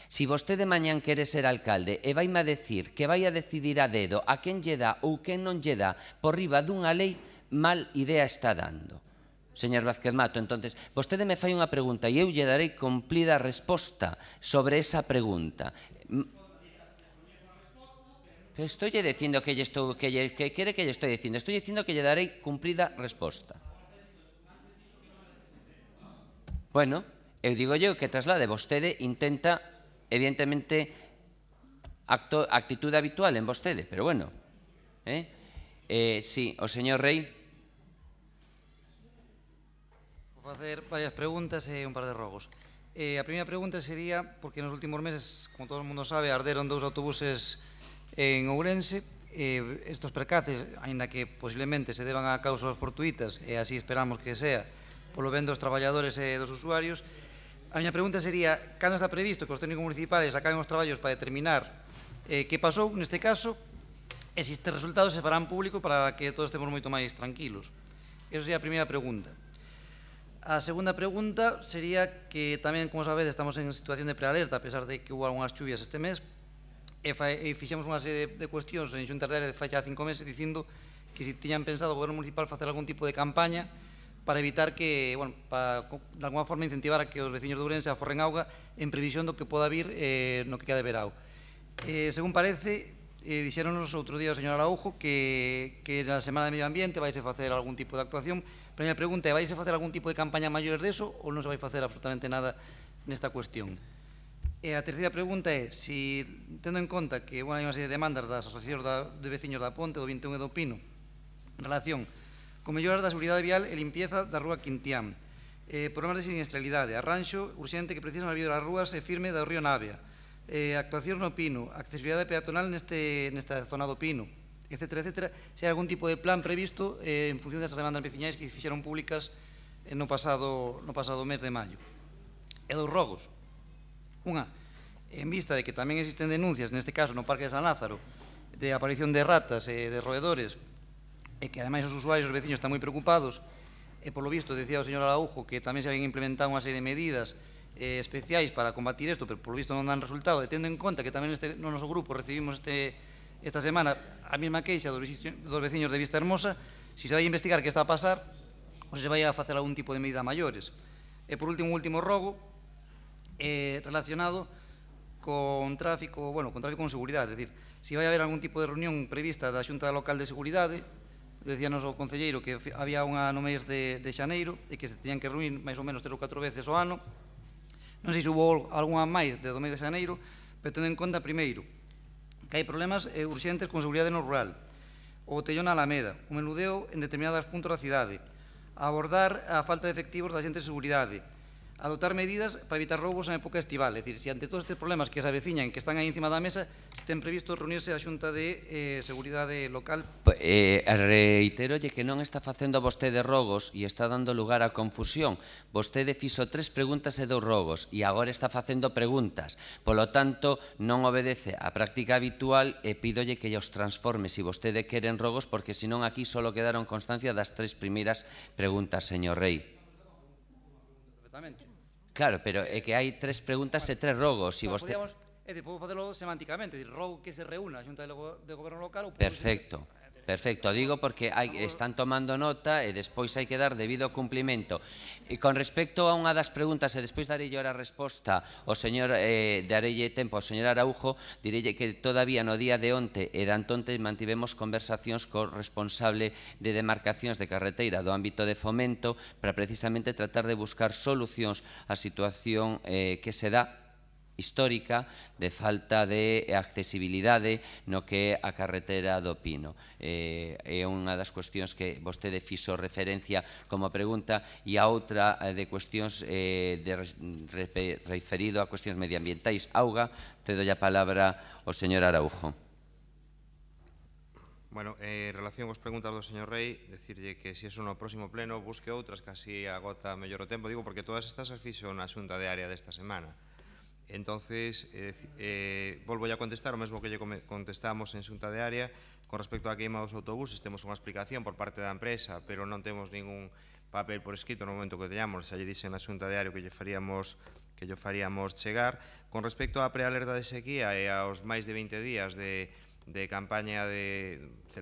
Si vostede mañán quere ser alcalde e vaime a decir que vai a decidir a dedo a quen lle dá ou quen non lle dá por riba dunha lei, mal idea está dando. Señor Vázquez Mato, entonces, vostede me fai unha pregunta e eu lle darei cumplida resposta sobre esa pregunta. Estoy dicindo que quere que lle estou dicindo? Estoy dicindo que lle darei cumplida resposta. Bueno, eu digo yo que traslade vostede intenta, evidentemente, actitude habitual en vostede, pero bueno. Sí, o señor Rei. Vou facer varias preguntas e un par de rogos. A primeira pregunta sería, porque nos últimos meses, como todo o mundo sabe, arderon 2 autobuses en Ourense. Estos percaces, aínda que posiblemente se deban a causas fortuitas, e así esperamos que sea, polo ben dos traballadores e dos usuarios, a miña pregunta sería, cando está previsto que os técnicos municipales acaben os traballos para determinar que pasou neste caso, e se estes resultados se farán público para que todos estemos moito máis tranquilos. Esa sería a primeira pregunta. A segunda pregunta sería que tamén, como sabedes, estamos en situación de prealerta, a pesar de que hubo algunhas chuvias este mes, e fixemos unha serie de cuestións en xuntas de área de fai xa 5 meses dicindo que se tiñan pensado o goberno municipal facer algún tipo de campaña para evitar que, bueno, para de alguma forma incentivar a que os veciños de Ourense aforren auga en previsión do que poda vir no que queda de verao. Según parece, dixéronos outro día o señor Araujo que na Semana de Medio Ambiente vais a facer algún tipo de actuación. Pero a minha pregunta é, vais a facer algún tipo de campaña maiores deso ou non se vai facer absolutamente nada nesta cuestión? E a terceira pregunta é, si tendo en conta que hai unha serie de demandas das asociacións de veciños da Ponte, do 21 e do Pino, en relación con melloras da seguridade vial e limpieza da rúa Quintián, problemas de siniestralidade, arranxo urxente que precisa malvir as rúas e firme do río Navia, actuacións no Pino, accesibilidade peatonal nesta zona do Pino, etcétera, etcétera, se hai algún tipo de plan previsto en función desas demandas veciñais que fixeron públicas no pasado mes de maio. E dos rogos. Unha, en vista de que tamén existen denuncias, neste caso no Parque de San Lázaro, de aparición de ratas e de roedores, e que ademais os usuarios e os veciños están moi preocupados, e polo visto, decía o señor Araujo, que tamén se habían implementado unha serie de medidas especiais para combatir isto, pero polo visto non dan resultado, e tendo en conta que tamén no noso grupo recibimos esta semana a mesma queixa dos veciños de Vista Hermosa, si se vai a investigar que está a pasar, ou se vai a facer algún tipo de medida maiores. E por último, rogo, relacionado con tráfico, con seguridade, é dicir, se vai haber algún tipo de reunión prevista da Xunta Local de Seguridade, decíanos o concelleiro que había unha no mes de xaneiro e que se teñan que reunir máis ou menos 3 ou 4 veces ao ano. Non sei se hubo algunha máis do mes de xaneiro, pero tendo en conta, primeiro, que hai problemas urxentes con seguridade no rural, o botellón na Alameda, o menudeo en determinados puntos da cidade, abordar a falta de efectivos da xente de seguridade, adoptar medidas para evitar roubos en época estival. É dicir, se ante todos estes problemas que se aveciñan, que están aí encima da mesa, se ten previsto reunirse a Xunta de Seguridade Local. Reiterolle que non está facendo vostede rogos e está dando lugar a confusión. Vostede fixo 3 preguntas e 2 rogos e agora está facendo preguntas. Polo tanto, non obedece a práctica habitual e pídolle que os transforme se vostede queren rogos, porque senón aquí só quedaron constancia das 3 primeiras preguntas, señor Rei. Claro, pero é que hai 3 preguntas e 3 rogos. Podemos facelo semánticamente, rogo que se reúna a Xunta de Goberno Local. Perfecto. Perfecto, digo porque están tomando nota e despois hai que dar debido cumplimento. E con respecto a unha das preguntas, e despois darei a resposta ao señor, darei tempo ao señor Araujo, direi que todavía no día de onte e de antonte mantivemos conversacións co responsable de demarcacións de carreteira do ámbito de fomento para precisamente tratar de buscar solucións á situación que se dá histórica de falta de accesibilidade no que é a carretera do Pino. É unha das cuestións que vostede fixo referencia como pregunta e a outra de cuestións referido a cuestións medioambientais. Auga, te doi a palabra ao señor Araujo. Bueno, en relación aos preguntas do señor Rei, decirlle que se iso no próximo pleno busque outras que así agota mellor o tempo, digo porque todas estas as fixo na xunta de área desta semana. Entonces, volvo a contestar o mesmo que lle contestamos en xunta de área con respecto á queima dos autobuses. Temos unha explicación por parte da empresa, pero non temos ningún papel por escrito no momento que teñamos, xa lle dixen na Xunta Diario que lle faríamos chegar. Con respecto á prealerta de sequía e aos máis de 20 días de campaña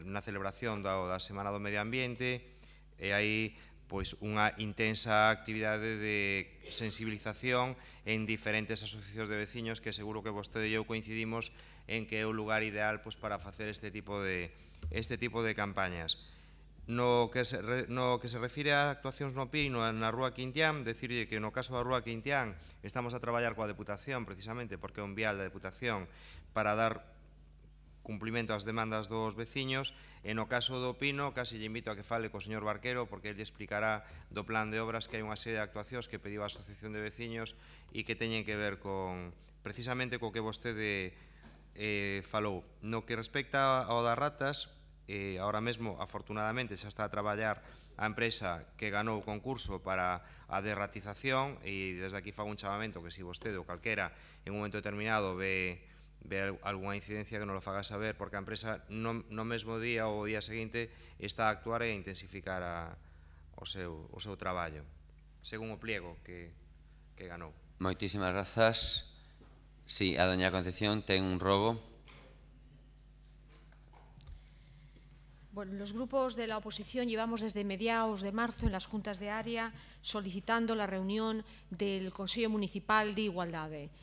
na celebración da Semana do Medio Ambiente, e aí pois unha intensa actividade de sensibilización en diferentes asociacións de veciños que seguro que vostede e eu coincidimos en que é o lugar ideal pois para facer este tipo de campañas. No que se refire a actuacións no Pino na Rúa Quintián, decirlle que no caso da Rúa Quintián estamos a traballar coa Deputación precisamente porque é un vial da Deputación para dar cumplimento ás demandas dos veciños, e no caso do Pino casi lle invito a que fale co señor Barquero porque ele explicará do plan de obras que hai unha serie de actuacións que pediu a Asociación de Veciños e que teñen que ver precisamente co que vostede falou. No que respecta ao das ratas, ahora mesmo, afortunadamente, xa está a traballar a empresa que ganou o concurso para a derratización e desde aquí fago un chamamento que se vostede ou calquera en un momento determinado ve algunha incidencia que non lo faga saber porque a empresa no mesmo día ou o día seguinte está a actuar e a intensificar o seu traballo según o pliego que ganou. Moitísimas grazas. Sí, a doña Concepción ten un rogo. Bueno, los grupos de la oposición llevamos desde mediados de marzo en las juntas de área solicitando la reunión del Consejo Municipal de Igualdade.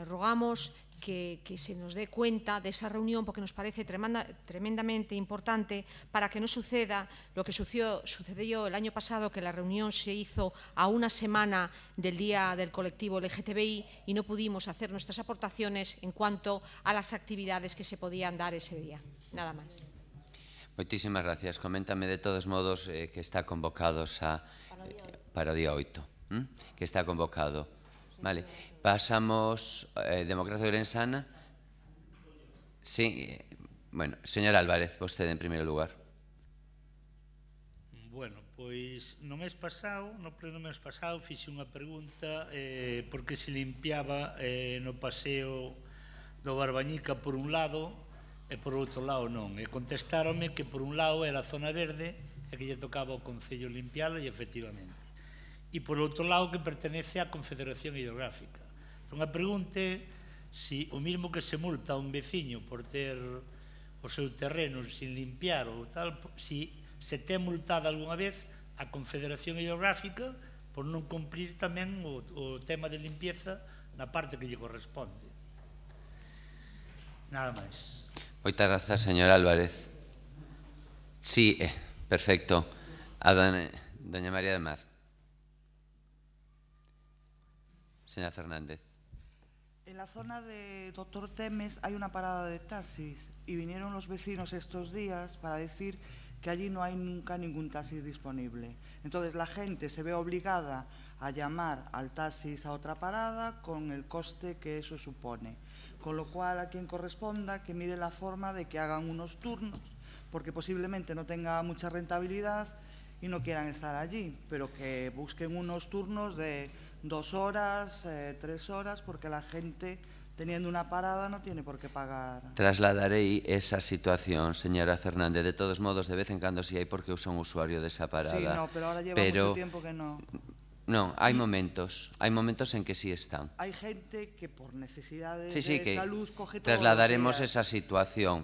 Rogamos que se nos dé cuenta de esa reunión porque nos parece tremendamente importante para que no suceda lo que sucedió el año pasado, que la reunión se hizo a una semana del Día del Colectivo LGTBI y no pudimos hacer nuestras aportaciones en cuanto a las actividades que se podían dar ese día. Nada más. Moitísimas gracias. Coméntame de todos modos que está convocado para o día 8, que está convocado. Vale, pasamos Democracia Ourensana. Sí, bueno, señor Álvarez, vostede en primeiro lugar. Bueno, pois no pleno mes pasado fixe unha pregunta porque se limpiaba no paseo do Barbañica por un lado e por outro lado non, e contestaronme que por un lado era a zona verde e que lle tocaba ao Concello limpialo e efectivamente. E por outro lado que pertenece á Confederación Hidrográfica. Entón a pregunta é se o mismo que se multa a un veciño por ter o seu terreno sin limpiar ou tal, se ten multada algunha vez a Confederación Hidrográfica por non cumprir tamén o tema de limpieza na parte que lle corresponde. Nada máis. Moitas grazas, señor Álvarez. Sí, perfecto. A doña María de Mar. Señora Fernández. En la zona de Doctor Temes hay una parada de taxis y vinieron los vecinos estos días para decir que allí no hay nunca ningún taxi disponible. Entonces la gente se ve obligada a llamar al taxis a otra parada con el coste que eso supone. Con lo cual a quien corresponda que mire la forma de que hagan unos turnos, porque posiblemente no tenga mucha rentabilidad y no quieran estar allí, pero que busquen unos turnos de 2 horas, 3 horas, porque la gente, teniendo una parada, no tiene por qué pagar. Trasladarei esa situación, señora Fernández. De todos modos, de vez en cando si hai porque eu son usuario desa parada. Sí, no, pero ahora lleva mucho tiempo que no. Non, hai momentos en que sí están. Hay gente que por necesidades de salud coge todo. Trasladaremos esa situación,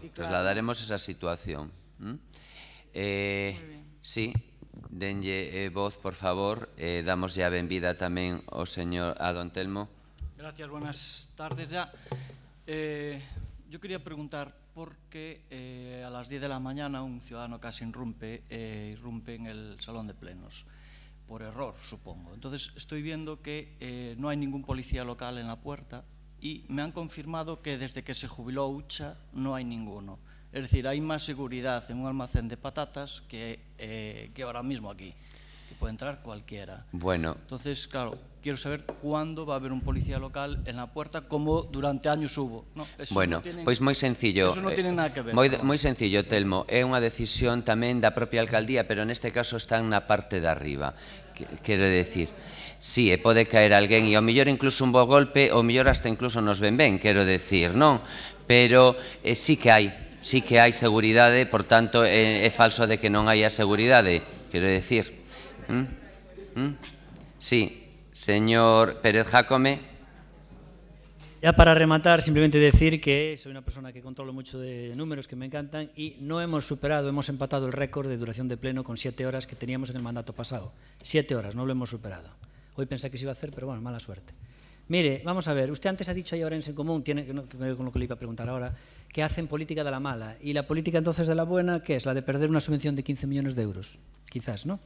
Sí, denlle voz, por favor, damos ya benvida tamén a don Telmo. Gracias, buenas tardes ya. Yo quería preguntar por qué a las 10 de la mañana un ciudadano casi irrumpe en el salón de plenos, por error, supongo. Entonces estoy viendo que no hay ningún policía local en la puerta y me han confirmado que desde que se jubiló Ucha no hay ninguno. Es decir, hay más seguridad en un almacén de patatas que ahora mismo aquí, que puede entrar cualquiera. Bueno. Entonces, claro, quiero saber cuándo va a haber un policía local en la puerta, como durante años hubo. No, bueno, pois moi sencillo. Eso non tiene nada que ver. Moi sencillo, Telmo. É unha decisión tamén da propia alcaldía, pero neste caso están na parte de arriba. Quero decir, sí, pode caer alguén e ao mellor incluso un bo golpe, ao mellor hasta incluso nos ven ben, quero decir, non? Pero sí que hai seguridade, por tanto é falso de que non haya seguridade, quero decir. Sí, señor Pérez Jácome. Ya para rematar, simplemente decir que soy una persona que controlo mucho de números, que me encantan, y no hemos superado, hemos empatado el récord de duración de pleno con 7 horas que teníamos en el mandato pasado. 7 horas, no lo hemos superado. Hoy pensé que se iba a hacer, pero bueno, mala suerte. Mire, vamos a ver, usted antes ha dicho ahí Ourense en Común, tiene que ver con lo que le iba a preguntar ahora, que hacen política de la mala. ¿Y la política entonces de la buena qué es? La de perder una subvención de 15 millones de euros, quizás, ¿no?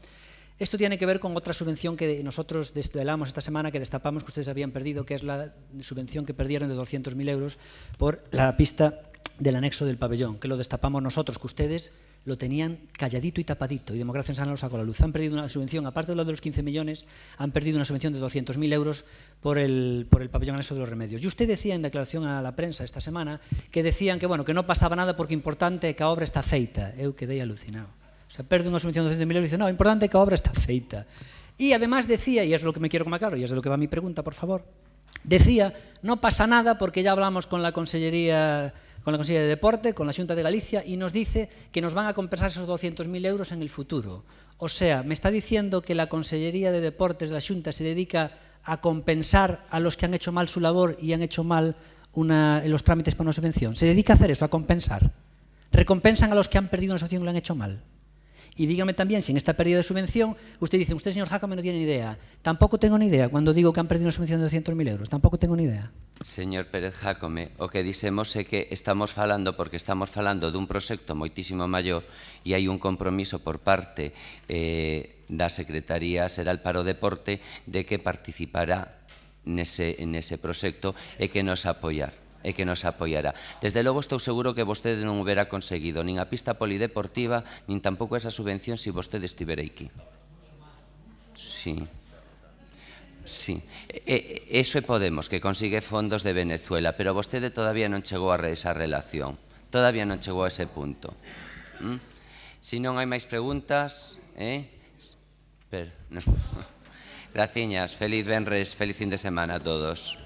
Esto tiene que ver con otra subvención que nosotros desvelamos esta semana, que destapamos, que ustedes habían perdido, que es la subvención que perdieron de 200.000 euros por la pista del anexo del pabellón, que lo destapamos nosotros, que ustedes lo tenían calladito y tapadito, y Democracia Sana lo sacó a la luz. Han perdido una subvención, aparte de lo de los 15 millones, han perdido una subvención de 200.000 euros por el pabellón anexo de los Remedios. Y usted decía en declaración a la prensa esta semana que decían que, bueno, que no pasaba nada porque importante que a obra está feita. Eu quedei alucinado. O sea, perde unha subvención de 200.000 euros y dice, no, importante que a obra está feita. Y además decía, y es lo que me quiero comer claro, y es de lo que va mi pregunta, por favor, decía, no pasa nada porque ya hablamos con la Consellería de Deporte, con la Xunta de Galicia, y nos dice que nos van a compensar esos 200.000 euros en el futuro. O sea, me está diciendo que la Consellería de Deportes de la Xunta se dedica a compensar a los que han hecho mal su labor y han hecho mal los trámites para una subvención. Se dedica a hacer eso, a compensar. Recompensan a los que han perdido una subvención y lo han hecho mal. Y dígame también si en esta pérdida de subvención usted dice, usted, señor Jácome, no tiene ni idea. Tampoco tengo ni idea cuando digo que han perdido una subvención de 200.000 euros. Tampoco tengo ni idea. Señor Pérez Jácome, o que dixemos é que estamos falando porque estamos falando dun proxecto moitísimo maior e hai un compromiso por parte da Secretaría Xeral para o Deporte de que participará nese proxecto e que nos apoiará. Desde logo estou seguro que vostede non hubiera conseguido nin a pista polideportiva nin tampouco esa subvención se vostede estivera aquí. Sí. Sí. Eso é Podemos, que consigue fondos de Venezuela, pero vostede todavía non chegou a esa relación. Todavía non chegou a ese punto. Se non hai máis preguntas... Graciñas, feliz venres, feliz fin de semana a todos.